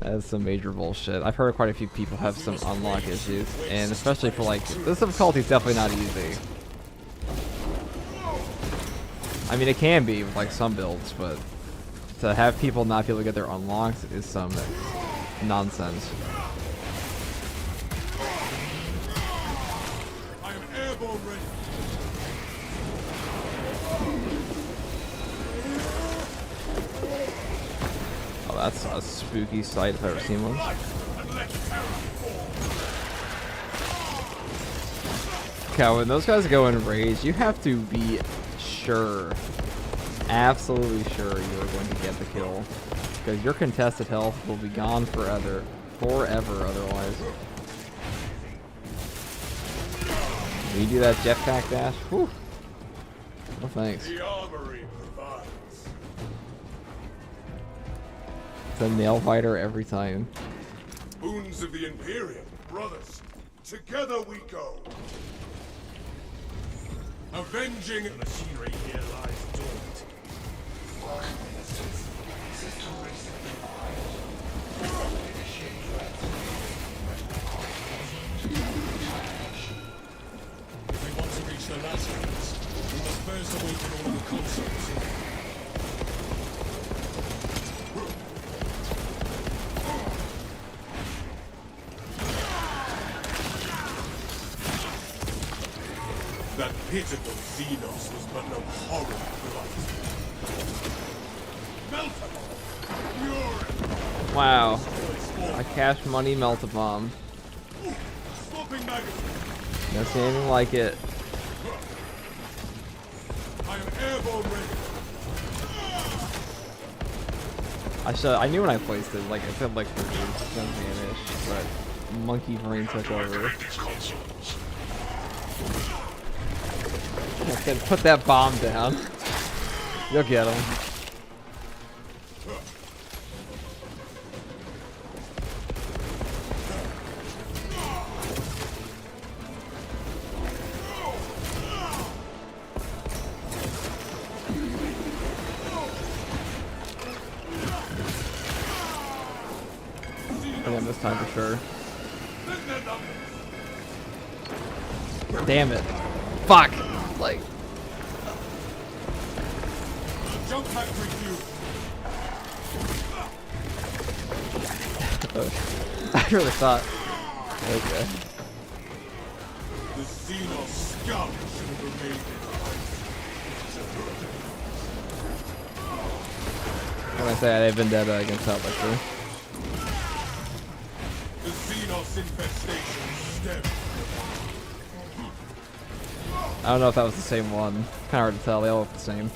[SPEAKER 1] That is some major bullshit. I've heard quite a few people have some unlock issues, and especially for like this difficulty is definitely not easy. I mean, it can be with like some builds, but to have people not be able to get their unlocks is some nonsense.
[SPEAKER 5] I am airborne ready.
[SPEAKER 1] Oh, that's a spooky sight if I've ever seen one. Okay, when those guys go in rage, you have to be sure, absolutely sure you are going to get the kill, because your contested health will be gone forever otherwise. When you do that jetpack dash, whew. No thanks.
[SPEAKER 5] The armory provides.
[SPEAKER 1] It's a nail biter every time.
[SPEAKER 5] Boons of the Imperium, brothers. Together we go. Avenging the machinery here lies dormant.
[SPEAKER 8] System reset required. Initiate retaliation.
[SPEAKER 6] If we want to reach the last ones, we must first awaken all the consoles.
[SPEAKER 5] That pitiful Xenos was but no horror blight. Meltable!
[SPEAKER 1] Wow. I cash money melt a bomb.
[SPEAKER 5] Swapping magazine!
[SPEAKER 1] Never seen anything like it.
[SPEAKER 5] I am airborne ready.
[SPEAKER 1] I knew when I placed it, like I said, like 30% damage, but monkey brain took over. I said, put that bomb down. You'll get him. Again, this time for sure. Damn it. Fuck! Like.
[SPEAKER 5] Jump pack review.
[SPEAKER 1] I really thought. Okay.
[SPEAKER 5] The Xenos scum should have remained
[SPEAKER 1] When I say I've been dead against Outlander.
[SPEAKER 5] The Xenos infestation stemmed.
[SPEAKER 1] I don't know if that was the same one. Kind of hard to tell. They all look the same.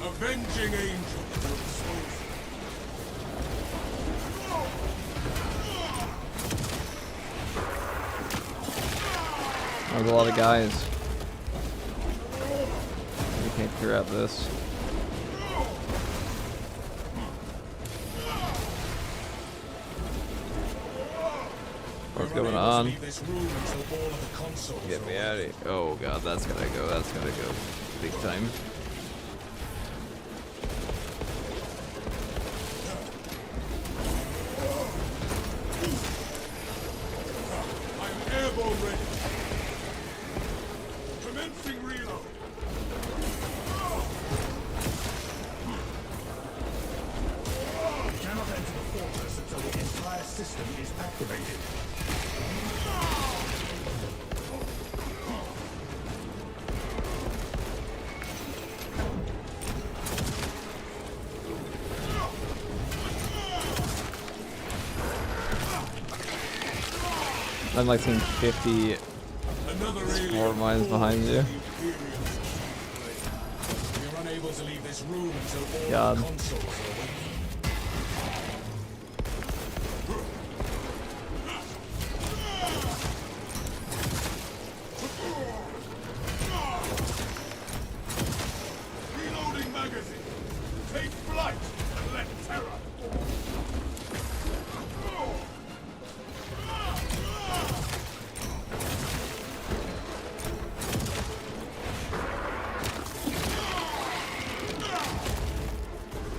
[SPEAKER 5] Avenging angel.
[SPEAKER 1] There's a lot of guys. We can't clear out this. What's going on? Get me out of here. Oh god, that's gonna go big time.
[SPEAKER 5] I'm airborne ready. Commencing reload.
[SPEAKER 1] I'm like seeing 50 spore mines behind you.
[SPEAKER 6] We're unable to leave this room until all
[SPEAKER 1] God.
[SPEAKER 6] the consoles are awake.
[SPEAKER 5] Reloading magazine. Take flight and let terror.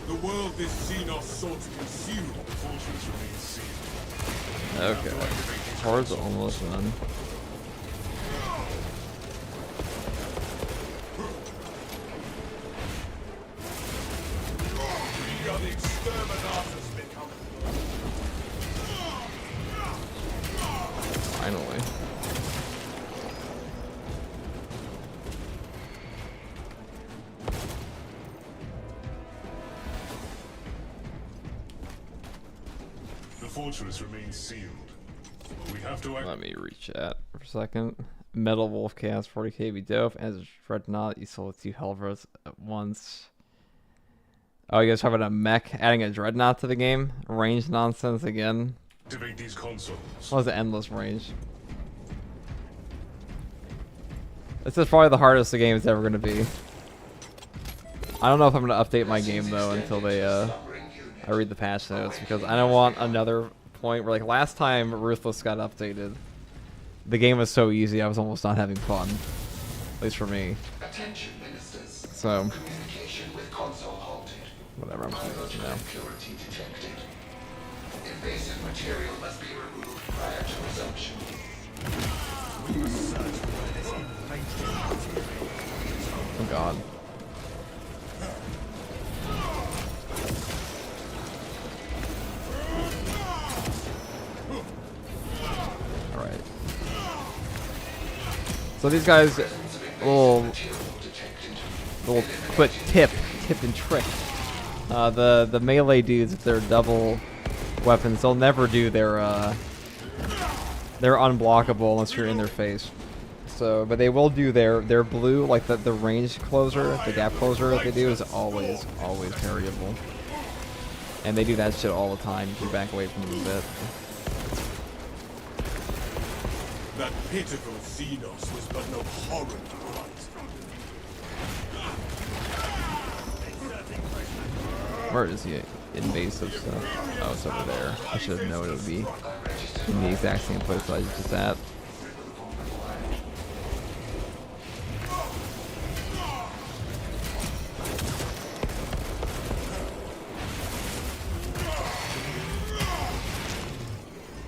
[SPEAKER 6] The world this Xenos sought to consume, the fortress remains sealed.
[SPEAKER 1] Okay. Hard's almost done.
[SPEAKER 5] We are the exterminators become.
[SPEAKER 1] Finally.
[SPEAKER 4] The fortress remains sealed. We have to act.
[SPEAKER 1] Let me rechat for a second. Metal Wolf Chaos 40k be dope. As Dreadnought, you sold 2 Helvers at once. Oh, you guys talking about a mech adding a Dreadnought to the game? Range nonsense again.
[SPEAKER 4] Activate these consoles.
[SPEAKER 1] What was the endless range? This is probably the hardest the game is ever going to be. I don't know if I'm going to update my game though until they I read the patch notes, because I don't want another point where, like, last time Ruthless got updated, the game was so easy I was almost not having fun. At least for me.
[SPEAKER 8] Attention, ministers.
[SPEAKER 1] So,
[SPEAKER 8] Communication with console halted.
[SPEAKER 1] whatever, I'm saying, you know.
[SPEAKER 8] Impurity detected. Invasive material must be removed prior to resumption.
[SPEAKER 1] Oh god. Alright. So these guys, little quick tip and trick. The melee dudes, if they're double weapons, they'll never do their they're unblockable unless you're in their face. So, but they will do their blue, like the range closer, the gap closer that they do is always variable. And they do that shit all the time if you back away from them a bit.
[SPEAKER 6] That pitiful Xenos was but no horror to right.
[SPEAKER 1] Where is the invasive stuff? Oh, it's over there. I should have known it would be in the exact same place I was just at.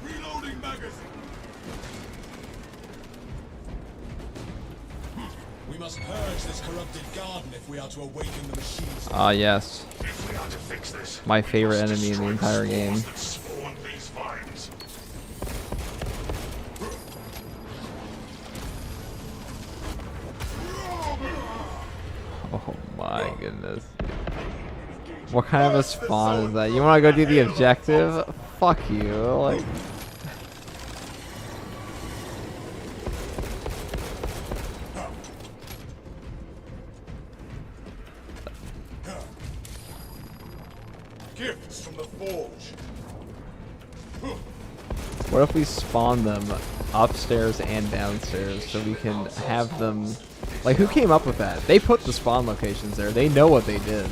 [SPEAKER 5] Reloading magazine.
[SPEAKER 6] We must purge this corrupted garden if we are to awaken the machines.
[SPEAKER 1] Ah, yes.
[SPEAKER 3] If we are to fix this,
[SPEAKER 1] My favorite enemy in the entire game.
[SPEAKER 3] that spawned these vines.
[SPEAKER 1] Oh my goodness. What kind of a spawn is that? You want to go do the objective? Fuck you. Like.
[SPEAKER 5] Gifts from the forge.
[SPEAKER 1] What if we spawn them upstairs and downstairs so we can have them... Like, who came up with that? They put the spawn locations there. They know what they did.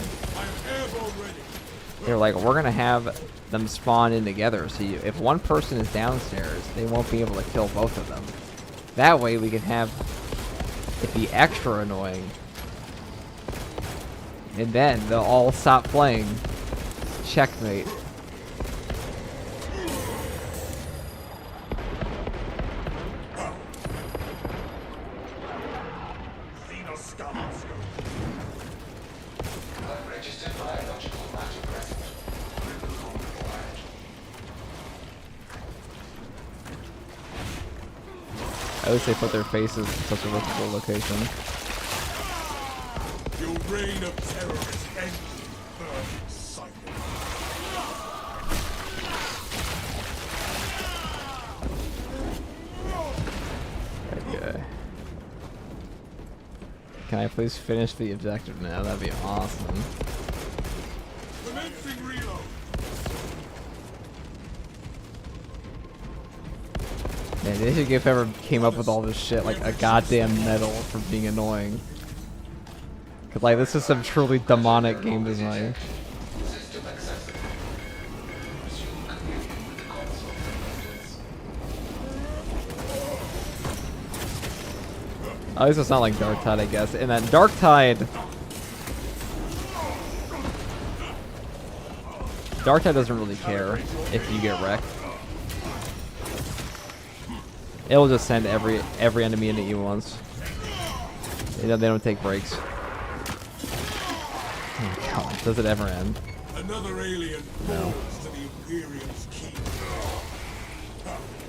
[SPEAKER 1] They're like, we're going to have them spawn in together. So if one person is downstairs, they won't be able to kill both of them. That way we can have it be extra annoying. And then they'll all stop playing. Checkmate.
[SPEAKER 8] Unregistered biological matter present. Removal required.
[SPEAKER 1] At least they put their faces in such a lookable location.
[SPEAKER 5] Your reign of terror is ended, burning cycle.
[SPEAKER 1] can I please finish the objective now? That'd be awesome.
[SPEAKER 5] Commencing reload.
[SPEAKER 1] Man, they should give whoever came up with all this shit like a goddamn medal for being annoying. Cause like this is some truly demonic game design.
[SPEAKER 8] System accessible. Resume communion with the console computers.
[SPEAKER 1] At least it's not like Dark Tide, I guess. And then Dark Tide doesn't really care if you get wrecked. It'll just send every enemy into you once. They don't take breaks. Oh my god, does it ever end?
[SPEAKER 5] Another alien falls to the Imperium's keep.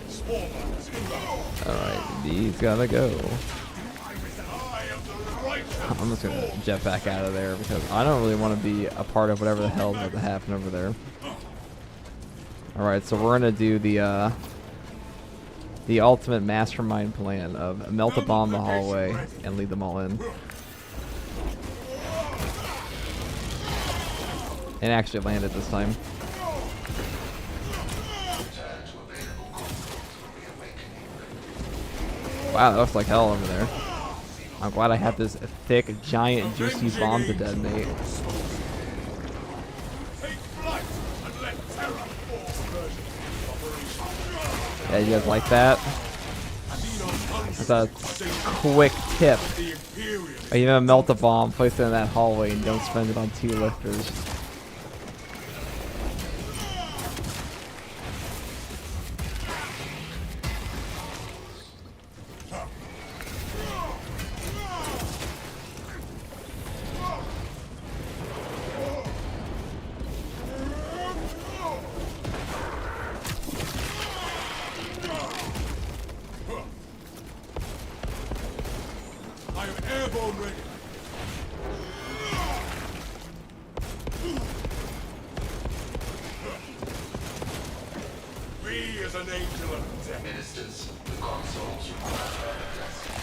[SPEAKER 5] Spawns inbound.
[SPEAKER 1] Alright, these gotta go.
[SPEAKER 5] I am the righteous.
[SPEAKER 1] I'm just gonna jet back out of there because I don't really want to be a part of whatever the hell is about to happen over there. Alright, so we're gonna do the ultimate mastermind plan of melt a bomb in the hallway and lead them all in. And actually land it this time. Wow, that looks like hell over there. I'm glad I have this thick, giant, juicy bomb to detonate. Yeah, you guys like that? That's a quick tip. You know, melt a bomb, place it in that hallway, and don't spend it on 2 lifters.
[SPEAKER 5] I am airborne ready. Me as an angel of death.
[SPEAKER 8] Ministers, the consoles require further blessing.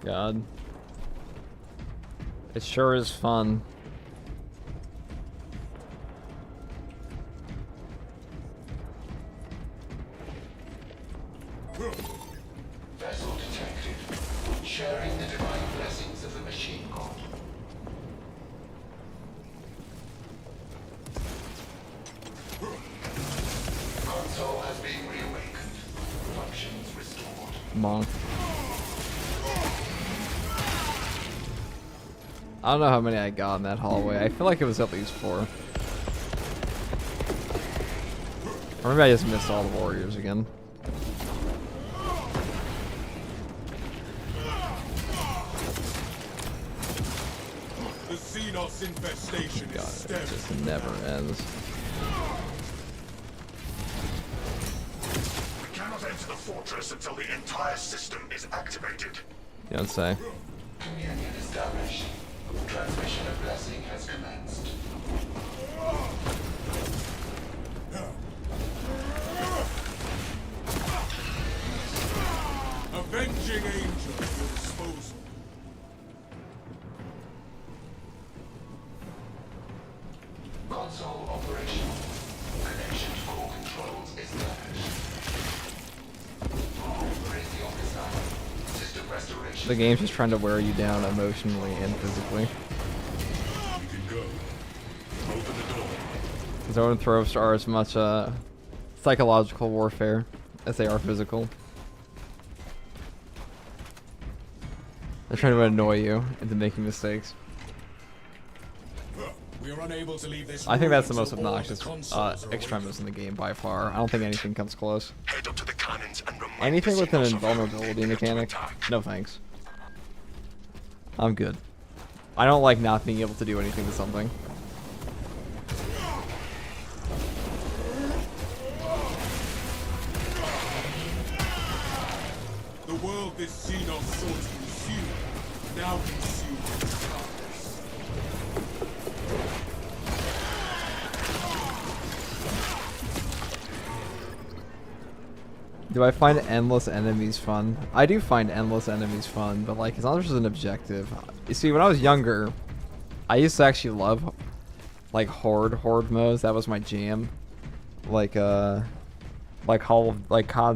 [SPEAKER 1] God. It sure is fun.
[SPEAKER 8] Vessel detected. Sharing the divine blessings of the machine god. Console has been reawakened. Functions restored.
[SPEAKER 1] Monk. I don't know how many I got in that hallway. I feel like it was at least 4. Or maybe I just missed all the warriors again.
[SPEAKER 5] The Xenos infestation
[SPEAKER 1] God,
[SPEAKER 5] is
[SPEAKER 1] it
[SPEAKER 5] stemming.
[SPEAKER 1] just never ends.
[SPEAKER 3] We cannot enter the fortress until the entire system is activated.
[SPEAKER 1] You don't say.
[SPEAKER 8] Communion established. Transmission of blessing has commenced.
[SPEAKER 5] Avenging angel at your disposal.
[SPEAKER 8] Console operational. Connection to core controls established. Raise the officer. System restoration.
[SPEAKER 1] The game's just trying to wear you down emotionally and physically.
[SPEAKER 4] You can go. Open the door.
[SPEAKER 1] Zone throws are as much psychological warfare as they are physical. They're trying to annoy you into making mistakes.
[SPEAKER 6] We are unable to leave this
[SPEAKER 1] I think that's the
[SPEAKER 6] room
[SPEAKER 1] most
[SPEAKER 6] until all the
[SPEAKER 1] obnoxious
[SPEAKER 6] consoles are
[SPEAKER 1] extremis in the game by far. I don't think anything comes close.
[SPEAKER 3] Head up to the cannons and remind
[SPEAKER 1] Anything
[SPEAKER 3] the
[SPEAKER 1] with an
[SPEAKER 3] Xenos of
[SPEAKER 1] invulnerability
[SPEAKER 3] who they're to
[SPEAKER 1] mechanic?
[SPEAKER 3] attack.
[SPEAKER 1] No thanks. I'm good. I don't like not being able to do anything to something.
[SPEAKER 5] The world this Xenos sought to consume, now consumed with darkness.
[SPEAKER 1] Do I find endless enemies fun? I do find endless enemies fun, but like as long as there's an objective. You see, when I was younger, I used to actually love like horde modes. That was my jam. Like COD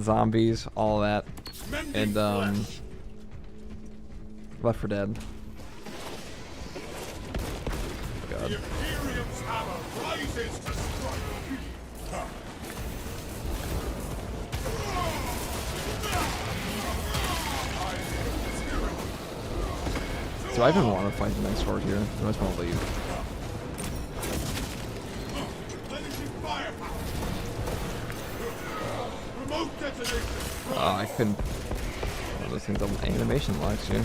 [SPEAKER 1] Zombies, all that, and Left 4 Dead. God.
[SPEAKER 5] The Imperium's hammer rises to strike.
[SPEAKER 1] Do I even want to fight the next horde here? I just want to leave. Oh, I couldn't. One of those things on animation locks here.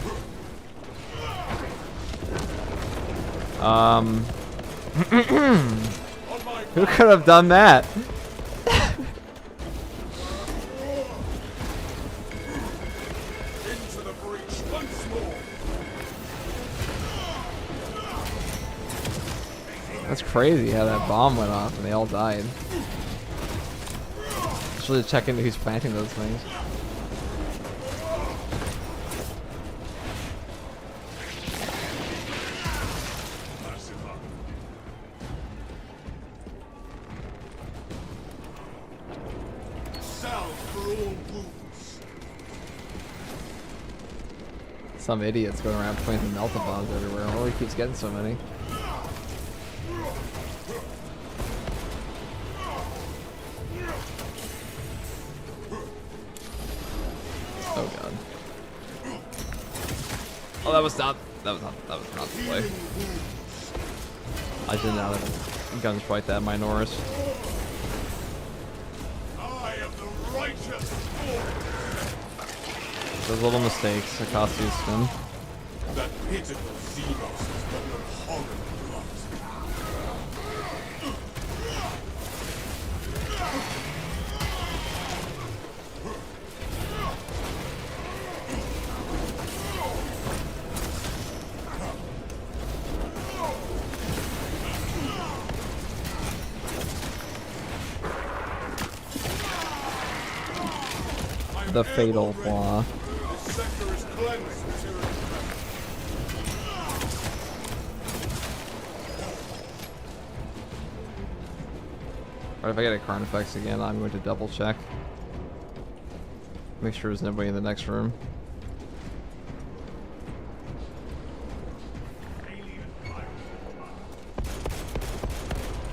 [SPEAKER 1] Who could have done that?
[SPEAKER 5] Into the breach once more.
[SPEAKER 1] That's crazy how that bomb went off and they all died. Just really check into who's planting those things. Some idiot's going around planting melta bombs everywhere. Oh, he keeps getting so many. Oh god. Oh, that was not the play. I did not have guns fight that Minoris.
[SPEAKER 5] I am the righteous Lord.
[SPEAKER 1] Those little mistakes that cost you a spin.
[SPEAKER 5] That pitiful Xenos has got no horror blood.
[SPEAKER 1] The fatal flaw.
[SPEAKER 5] This sector is cleansed, material.
[SPEAKER 1] Alright, if I get a Carnifex again, I'm going to double check. Make sure there's nobody in the next room.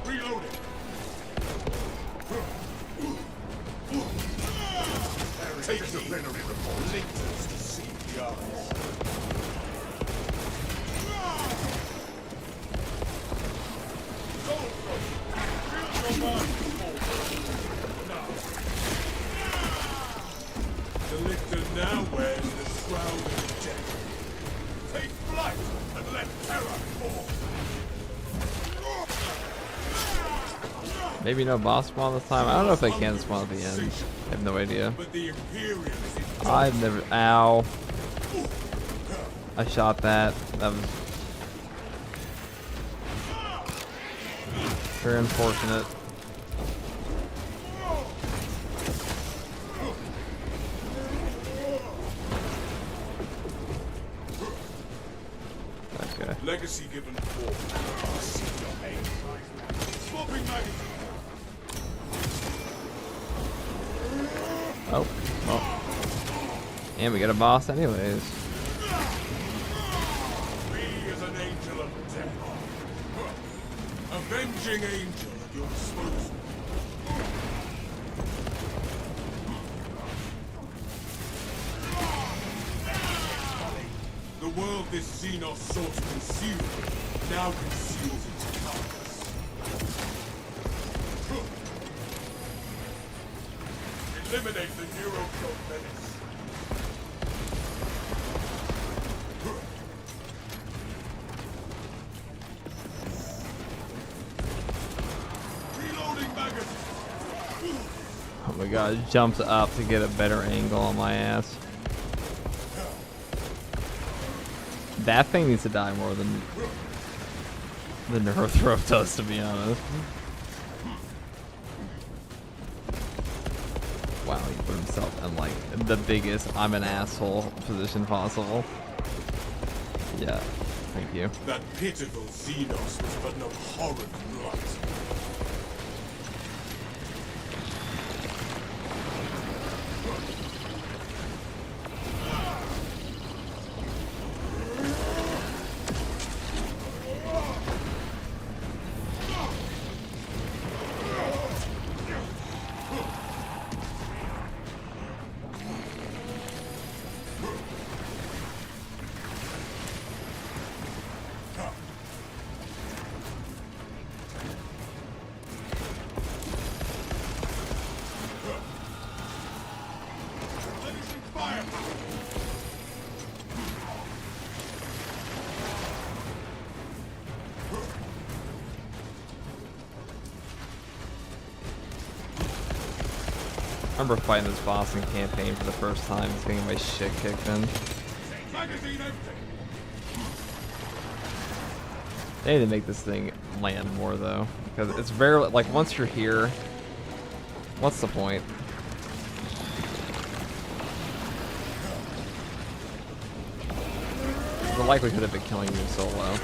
[SPEAKER 5] Reloading. Take the venerable lictors to see the eyes. The lictor now wears the shroud of death. Take flight and let terror fall.
[SPEAKER 1] Maybe no boss spawn this time. I don't know if they can spawn at the end. I have no idea.
[SPEAKER 5] But the Imperium is in
[SPEAKER 1] I've never. Ow. I shot that. That was very unfortunate. Okay.
[SPEAKER 5] Legacy given form. See your aim. Swapping magazine.
[SPEAKER 1] Oh. Well. And we get a boss anyways.
[SPEAKER 5] Me as an angel of death. Avenging angel at your disposal. The world this Xenos sought to conceal now conceals its carcass. Eliminate the neurocode menace. Reloading magazine.
[SPEAKER 1] Oh my god, jumped up to get a better angle on my ass. That thing needs to die more than the Neurothroat does, to be honest. Wow, he put himself in like the biggest I'm an asshole position possible. Yeah, thank you.
[SPEAKER 6] That pitiful Xenos was but an abhorrent blight.
[SPEAKER 1] I remember fighting this boss in campaign for the first time, just getting my shit kicked in. They need to make this thing land more though, because it's very like once you're here, what's the point? The likelihood of it killing you is so low.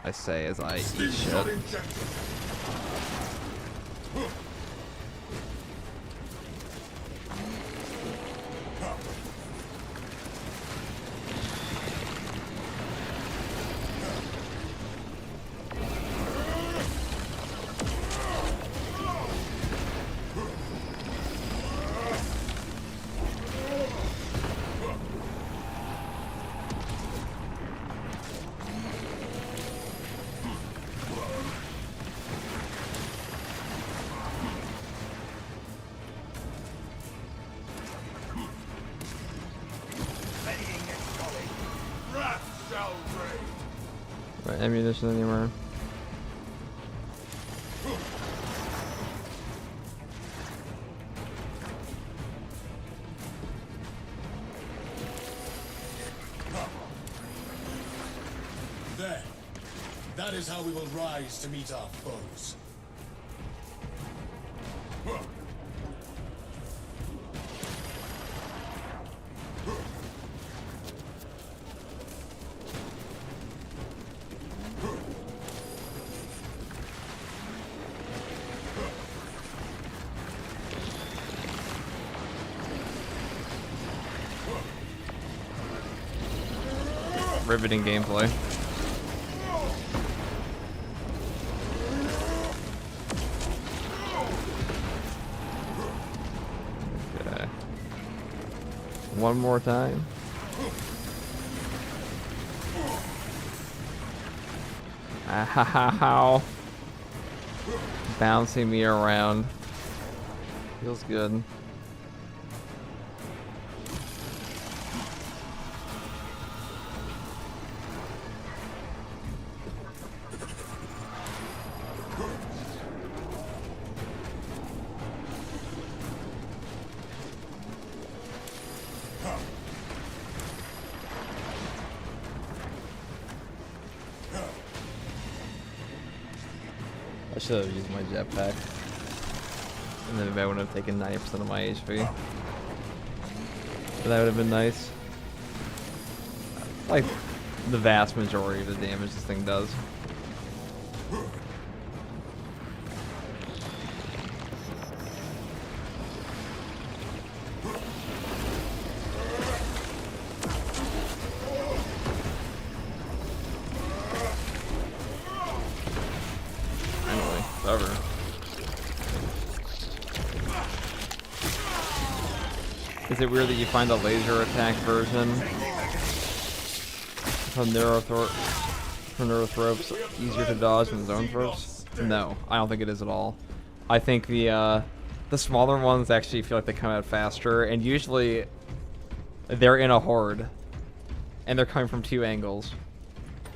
[SPEAKER 1] I say as I eat shit. Right, ammunition anywhere?
[SPEAKER 6] There. That is how we will rise to meet our foes.
[SPEAKER 1] Riveting gameplay. Okay. One more time. Ow. Bouncing me around. Feels good. I should have used my jetpack. And then maybe I wouldn't have taken 90% of my HP. But that would have been nice. Like, the vast majority of the damage this thing does. Is it weird that you find the laser attack version from Neurothropes easier to dodge than zone thropes? No, I don't think it is at all. I think the smaller ones actually feel like they come out faster, and usually they're in a horde, and they're coming from two angles.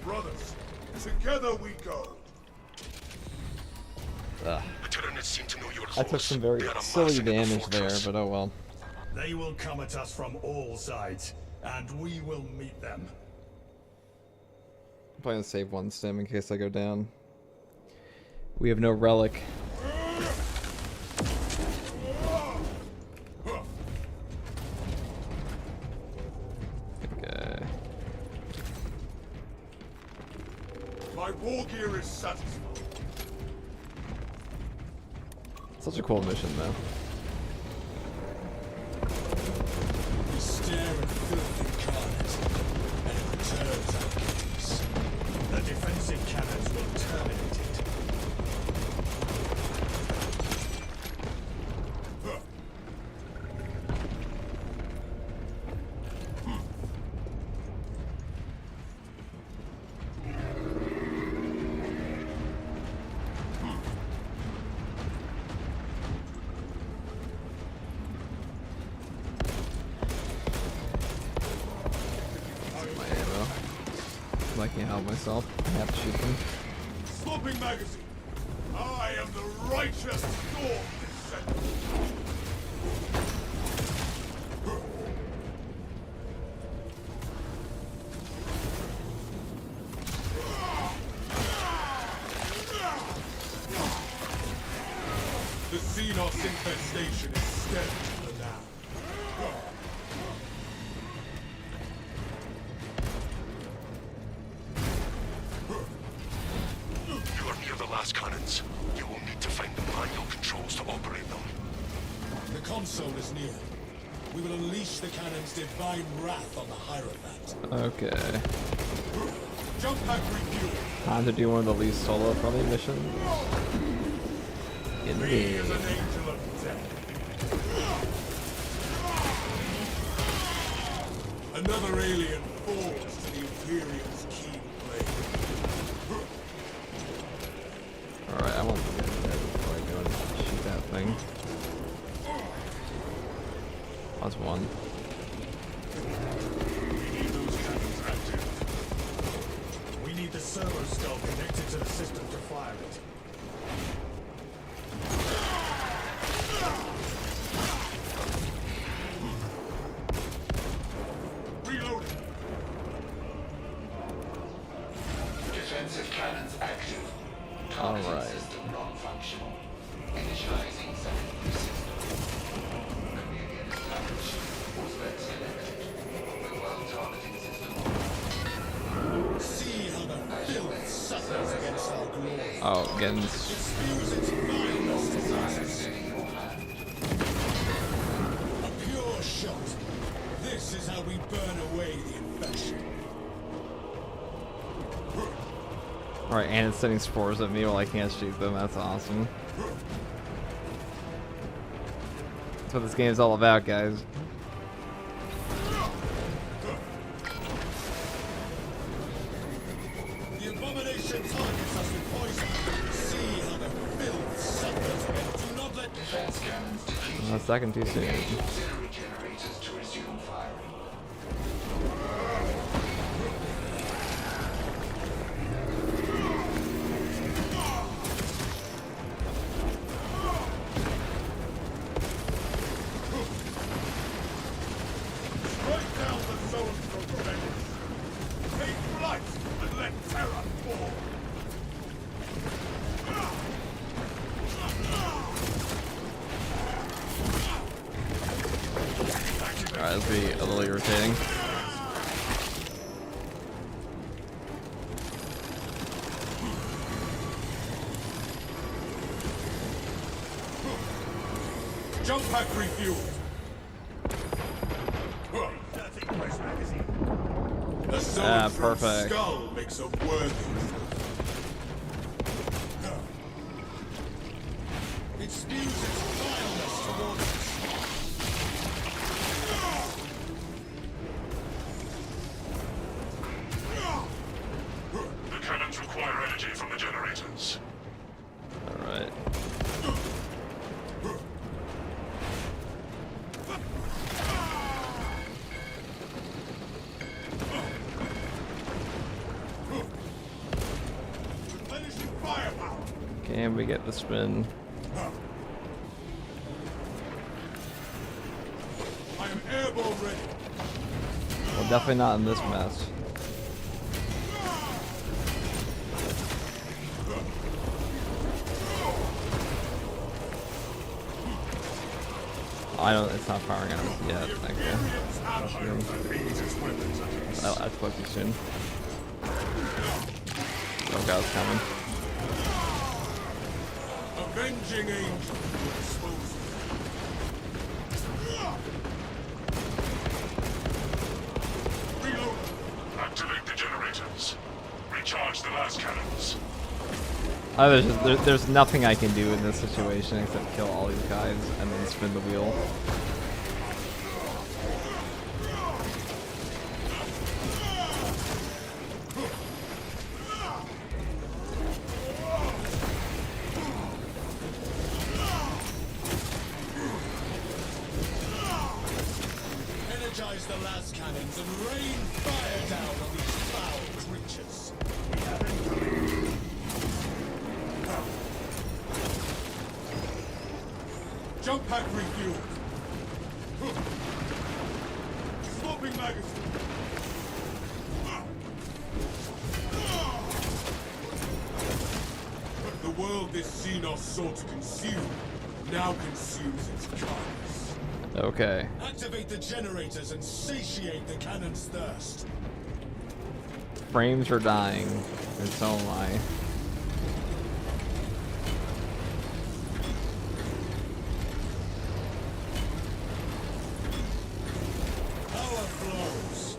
[SPEAKER 5] Brothers, together we go.
[SPEAKER 1] Ugh.
[SPEAKER 3] The Tyranids seem to know you're
[SPEAKER 1] I
[SPEAKER 3] close.
[SPEAKER 1] took some very
[SPEAKER 3] They are
[SPEAKER 1] silly
[SPEAKER 3] amassing in the
[SPEAKER 1] damage there,
[SPEAKER 3] fortress.
[SPEAKER 1] but oh well.
[SPEAKER 6] They will come at us from all sides, and we will meet them.
[SPEAKER 1] I'm probably gonna save one stim in case I go down. We have no relic. Okay.
[SPEAKER 6] My war gear is satisfied.
[SPEAKER 1] Such a cool mission, though.
[SPEAKER 6] We stare at filthy carnage, and it returns our gaze. The defensive cannons will terminate it.
[SPEAKER 1] My ammo. I can't help myself. I have to shoot them.
[SPEAKER 6] Swapping magazine! I am the righteous storm descendant! The Xenos infestation is steady for now.
[SPEAKER 3] You are near the last cannons. You will need to find the manual controls to operate them.
[SPEAKER 6] The console is near. We will unleash the cannon's divine wrath on the Hierophant.
[SPEAKER 1] Okay.
[SPEAKER 6] Jump pack refuel.
[SPEAKER 1] Time to do one of the least solo friendly missions. In the
[SPEAKER 6] Me as
[SPEAKER 1] game.
[SPEAKER 6] an angel of death. Another alien falls to the Imperium's keen blade.
[SPEAKER 1] Alright, I want to get dead before I go and shoot that thing. That's one.
[SPEAKER 6] We need those cannons active. We need the servo skull connected to the system to fire it. Reloading.
[SPEAKER 8] Defensive cannons active.
[SPEAKER 1] Alright.
[SPEAKER 8] Targeting system non-functional. Initializing secondary system. Chameleon established. Prospects connected. Mobile targeting system on.
[SPEAKER 6] See how the filth suffers against our glory.
[SPEAKER 1] Oh, getting.
[SPEAKER 6] It spews its vileness to us.
[SPEAKER 8] Steady your hand.
[SPEAKER 6] A pure shot. This is how we burn away the infection.
[SPEAKER 1] Alright, and it's sending spores at me while I can't shoot them. That's awesome. That's what this game's all about, guys.
[SPEAKER 6] The abomination targets us with poison. See how the filth suffers against. Do not let
[SPEAKER 8] Defense cannons defeated.
[SPEAKER 1] A second too soon.
[SPEAKER 8] Auxiliary generators to resume firing.
[SPEAKER 6] Strike down the zones from prevention. Take flight and let terror fall.
[SPEAKER 1] Alright, this will be a little irritating.
[SPEAKER 6] Jump pack refueled. The zone from
[SPEAKER 1] perfect.
[SPEAKER 6] skull makes a worthy. It spews its vileness towards us.
[SPEAKER 3] The cannons require energy from the generators.
[SPEAKER 1] Alright.
[SPEAKER 6] Replenishing firepower.
[SPEAKER 1] Okay, And we get the spin.
[SPEAKER 4] I am airborne ready.
[SPEAKER 1] Well, definitely not in this mess. I don't. It's not firing at us yet. Okay. That's supposed to be soon. Oh god, it's coming.
[SPEAKER 4] Avenging angel. Dispose Reload.
[SPEAKER 3] Activate the generators. Recharge the last cannons.
[SPEAKER 1] There's nothing I can do in this situation except kill all these guys and then spin the wheel.
[SPEAKER 6] Energize the las cannons and rain fire down on these foul creatures.
[SPEAKER 4] Jump pack refueled. Swapping magazine. The world this Xenos sought to consume now consumes its carcass.
[SPEAKER 1] Okay.
[SPEAKER 6] Activate the generators and satiate the cannon's thirst.
[SPEAKER 1] Frames are dying, and so am I.
[SPEAKER 6] Power flows.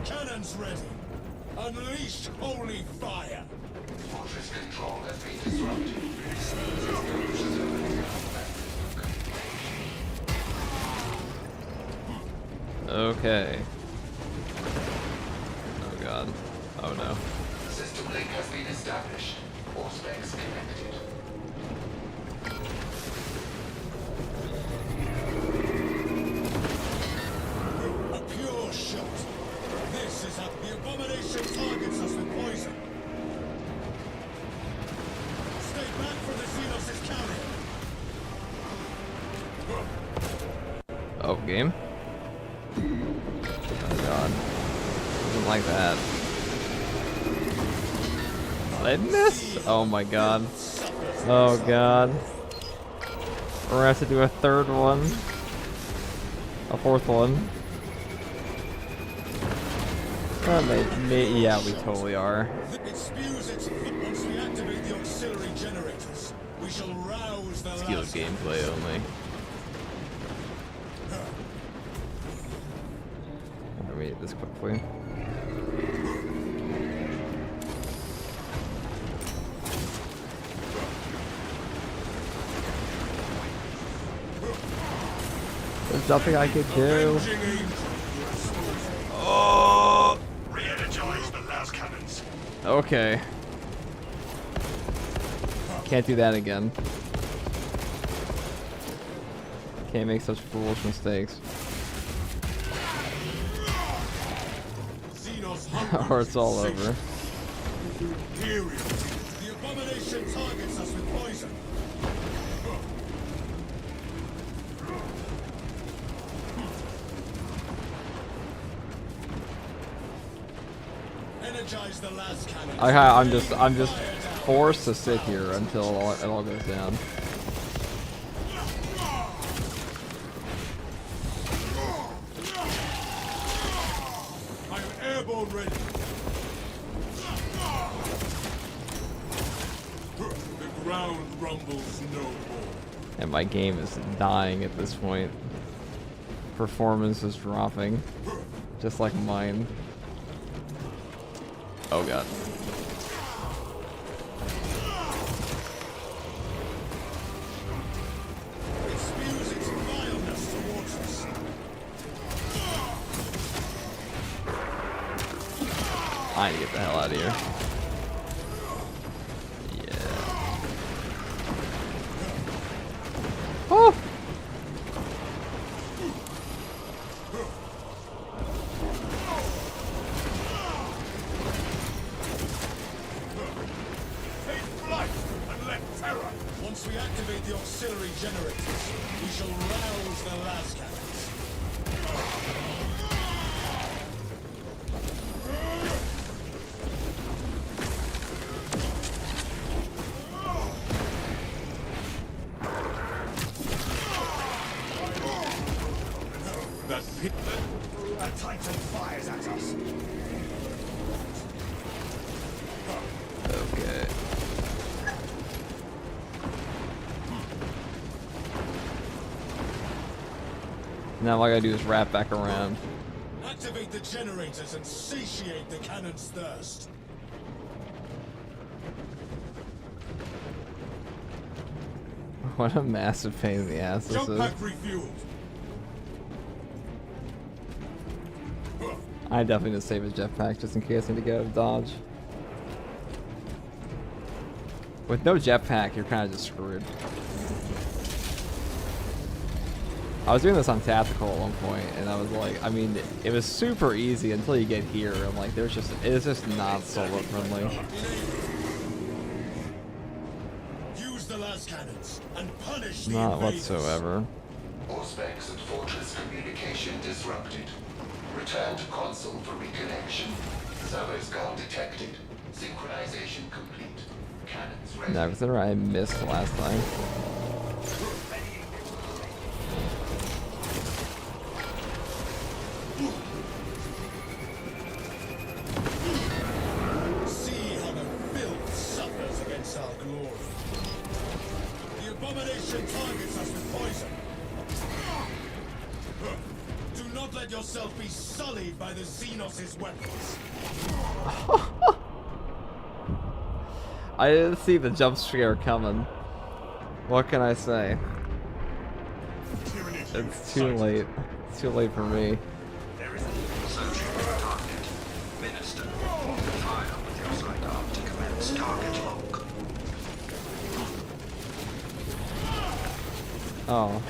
[SPEAKER 6] Cannons ready. Unleash holy fire.
[SPEAKER 8] Fortress control has been disrupted.
[SPEAKER 1] Okay. Oh god. Oh no.
[SPEAKER 8] System link has been established. All specs connected.
[SPEAKER 6] A pure shot. This is how the abomination targets us with poison. Stay back from the Xenos' counter.
[SPEAKER 1] Oh, game? Oh god. Doesn't like that. Did I miss? Oh my god. Oh god. We're gonna have to do a third one. A fourth one. Yeah, we totally are.
[SPEAKER 6] It spews its once we activate the auxiliary generators. We shall rouse the
[SPEAKER 1] Skill
[SPEAKER 6] last
[SPEAKER 1] gameplay only. Let me eat this quickly. There's nothing I can do. Oh.
[SPEAKER 3] Re-energize the last cannons.
[SPEAKER 1] Okay. Can't do that again. Can't make such foolish mistakes. Or it's all over.
[SPEAKER 6] The abomination targets us with poison. Energize the last cannon.
[SPEAKER 1] I'm just forced to sit here until it all goes down.
[SPEAKER 4] I am airborne ready. The ground rumbles no more.
[SPEAKER 1] And my game is dying at this point. Performance is dropping. Just like mine. Oh god.
[SPEAKER 6] It spews its vileness towards us.
[SPEAKER 1] I need to get the hell out of here. Yeah. Oh!
[SPEAKER 4] Take flight.
[SPEAKER 6] reactivate the auxiliary generators, we shall rouse the las cannons. A titan fires at us.
[SPEAKER 1] Okay. Now all I gotta do is wrap back around.
[SPEAKER 6] Activate the generators and satiate the cannon's thirst.
[SPEAKER 1] What a massive pain in the ass this
[SPEAKER 6] Jump
[SPEAKER 1] is.
[SPEAKER 6] pack refueled.
[SPEAKER 1] I definitely need to save his jetpack just in case I need to get out of dodge. With no jetpack, you're kind of just screwed. I was doing this on tactical at one point, and I was like, I mean, it was super easy until you get here, and like, it's just not solo friendly.
[SPEAKER 6] Use the las cannons and punish
[SPEAKER 1] Not
[SPEAKER 6] the invaders.
[SPEAKER 1] whatsoever.
[SPEAKER 8] Auspex and Fortress communication disrupted. Return to console for reconnection. Servers gone detected. Synchronization complete. Cannons ready.
[SPEAKER 1] No, consider I missed last time.
[SPEAKER 6] See how the filth suffers against our glory. The abomination targets us with poison. Do not let yourself be sullied by the Xenos' weapons.
[SPEAKER 1] I didn't see the jump scare coming. What can I say? It's too late. It's too late for me.
[SPEAKER 12] Searching for the target. Minister, fire with your sidearm to commence target lock.
[SPEAKER 1] Oh.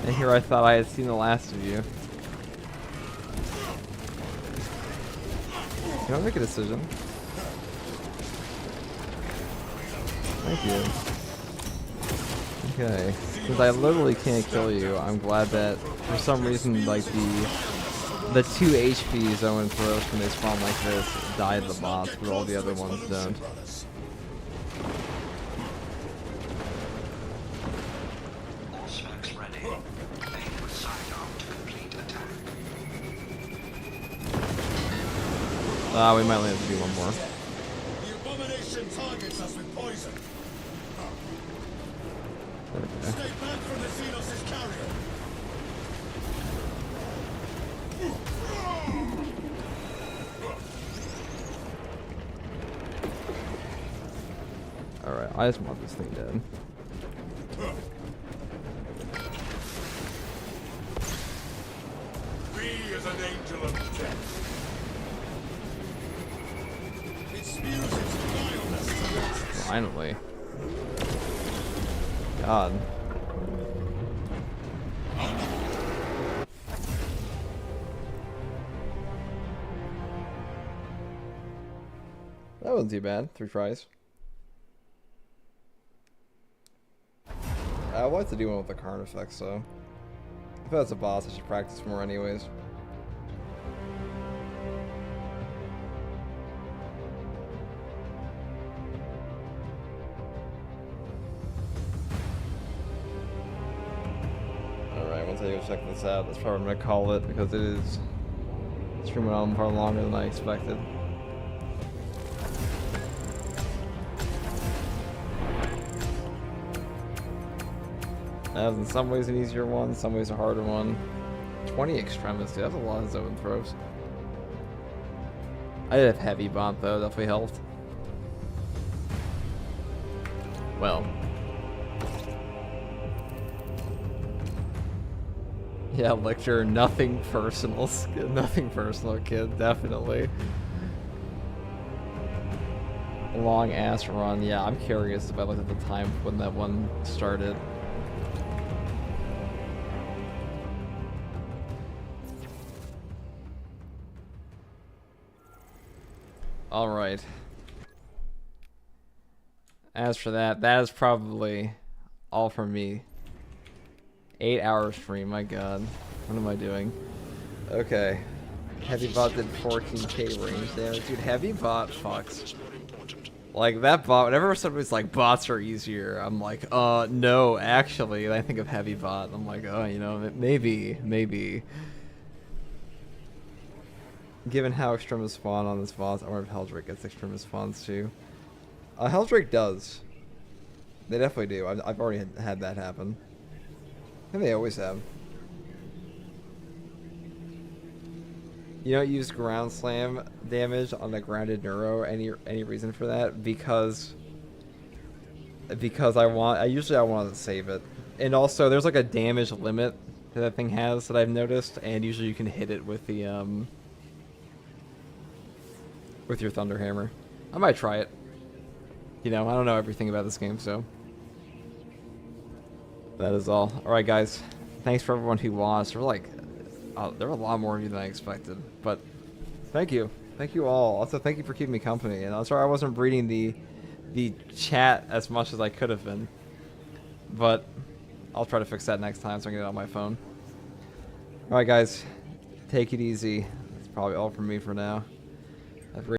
[SPEAKER 1] And here I thought I had seen the last of you. Can I make a decision? Thank you. Okay. Since I literally can't kill you, I'm glad that for some reason, like, the 2 HP zone throws when they spawn like this die the boss, but all the other ones don't.
[SPEAKER 12] All specs ready. Aim with sidearm to complete attack.
[SPEAKER 1] Ah, we might only have to do one more.
[SPEAKER 6] The abomination targets us with poison.
[SPEAKER 1] Okay.
[SPEAKER 6] Stay back from the Xenos' carrier.
[SPEAKER 1] Alright, I just want this thing dead.
[SPEAKER 4] Be as an angel of death.
[SPEAKER 6] It spews its vileness towards us.
[SPEAKER 1] Finally. God. That wasn't too bad. 3 tries. I would like to do one with the Karn effects, though. If that's a boss, I should practice more anyways. Alright, once I go check this out, that's probably what I'm gonna call it, because it is streaming on far longer than I expected. In some ways an easier one, some ways a harder one. 20 extremis, dude, that's a lot of zone throws. I did have heavy bump though, definitely helped. Well. Yeah, Lictor, nothing personal, nothing personal, kid, definitely. Long ass run, yeah, I'm curious about like the time when that one started. Alright. As for that, that is probably All from me. 8-hour stream, my god. What am I doing? Okay. Heavy bot did 14k range damage. Dude, heavy bot fucks. Like, that bot, whenever somebody's like, bots are easier, I'm like, no, actually. And I think of heavy bot, I'm like, oh, you know, maybe. Given how Extremis spawn on this boss, I wonder if Helldrake gets Extremis spawns too. Helldrake does. They definitely do. I've already had that happen. And they always have. You don't use ground slam damage on the grounded neuro. Any reason for that? Because I usually want to save it. And also there's like a damage limit that thing has that I've noticed, and usually you can hit it with the with your Thunder Hammer. I might try it. You know, I don't know everything about this game, so that is all. Alright guys, thanks for everyone who watched. There were a lot more of you than I expected, but thank you all. Also, thank you for keeping me company. And I'm sorry I wasn't reading the chat as much as I could have been, but I'll try to fix that next time so I can get it on my phone. Alright guys, take it easy. That's probably all from me for now.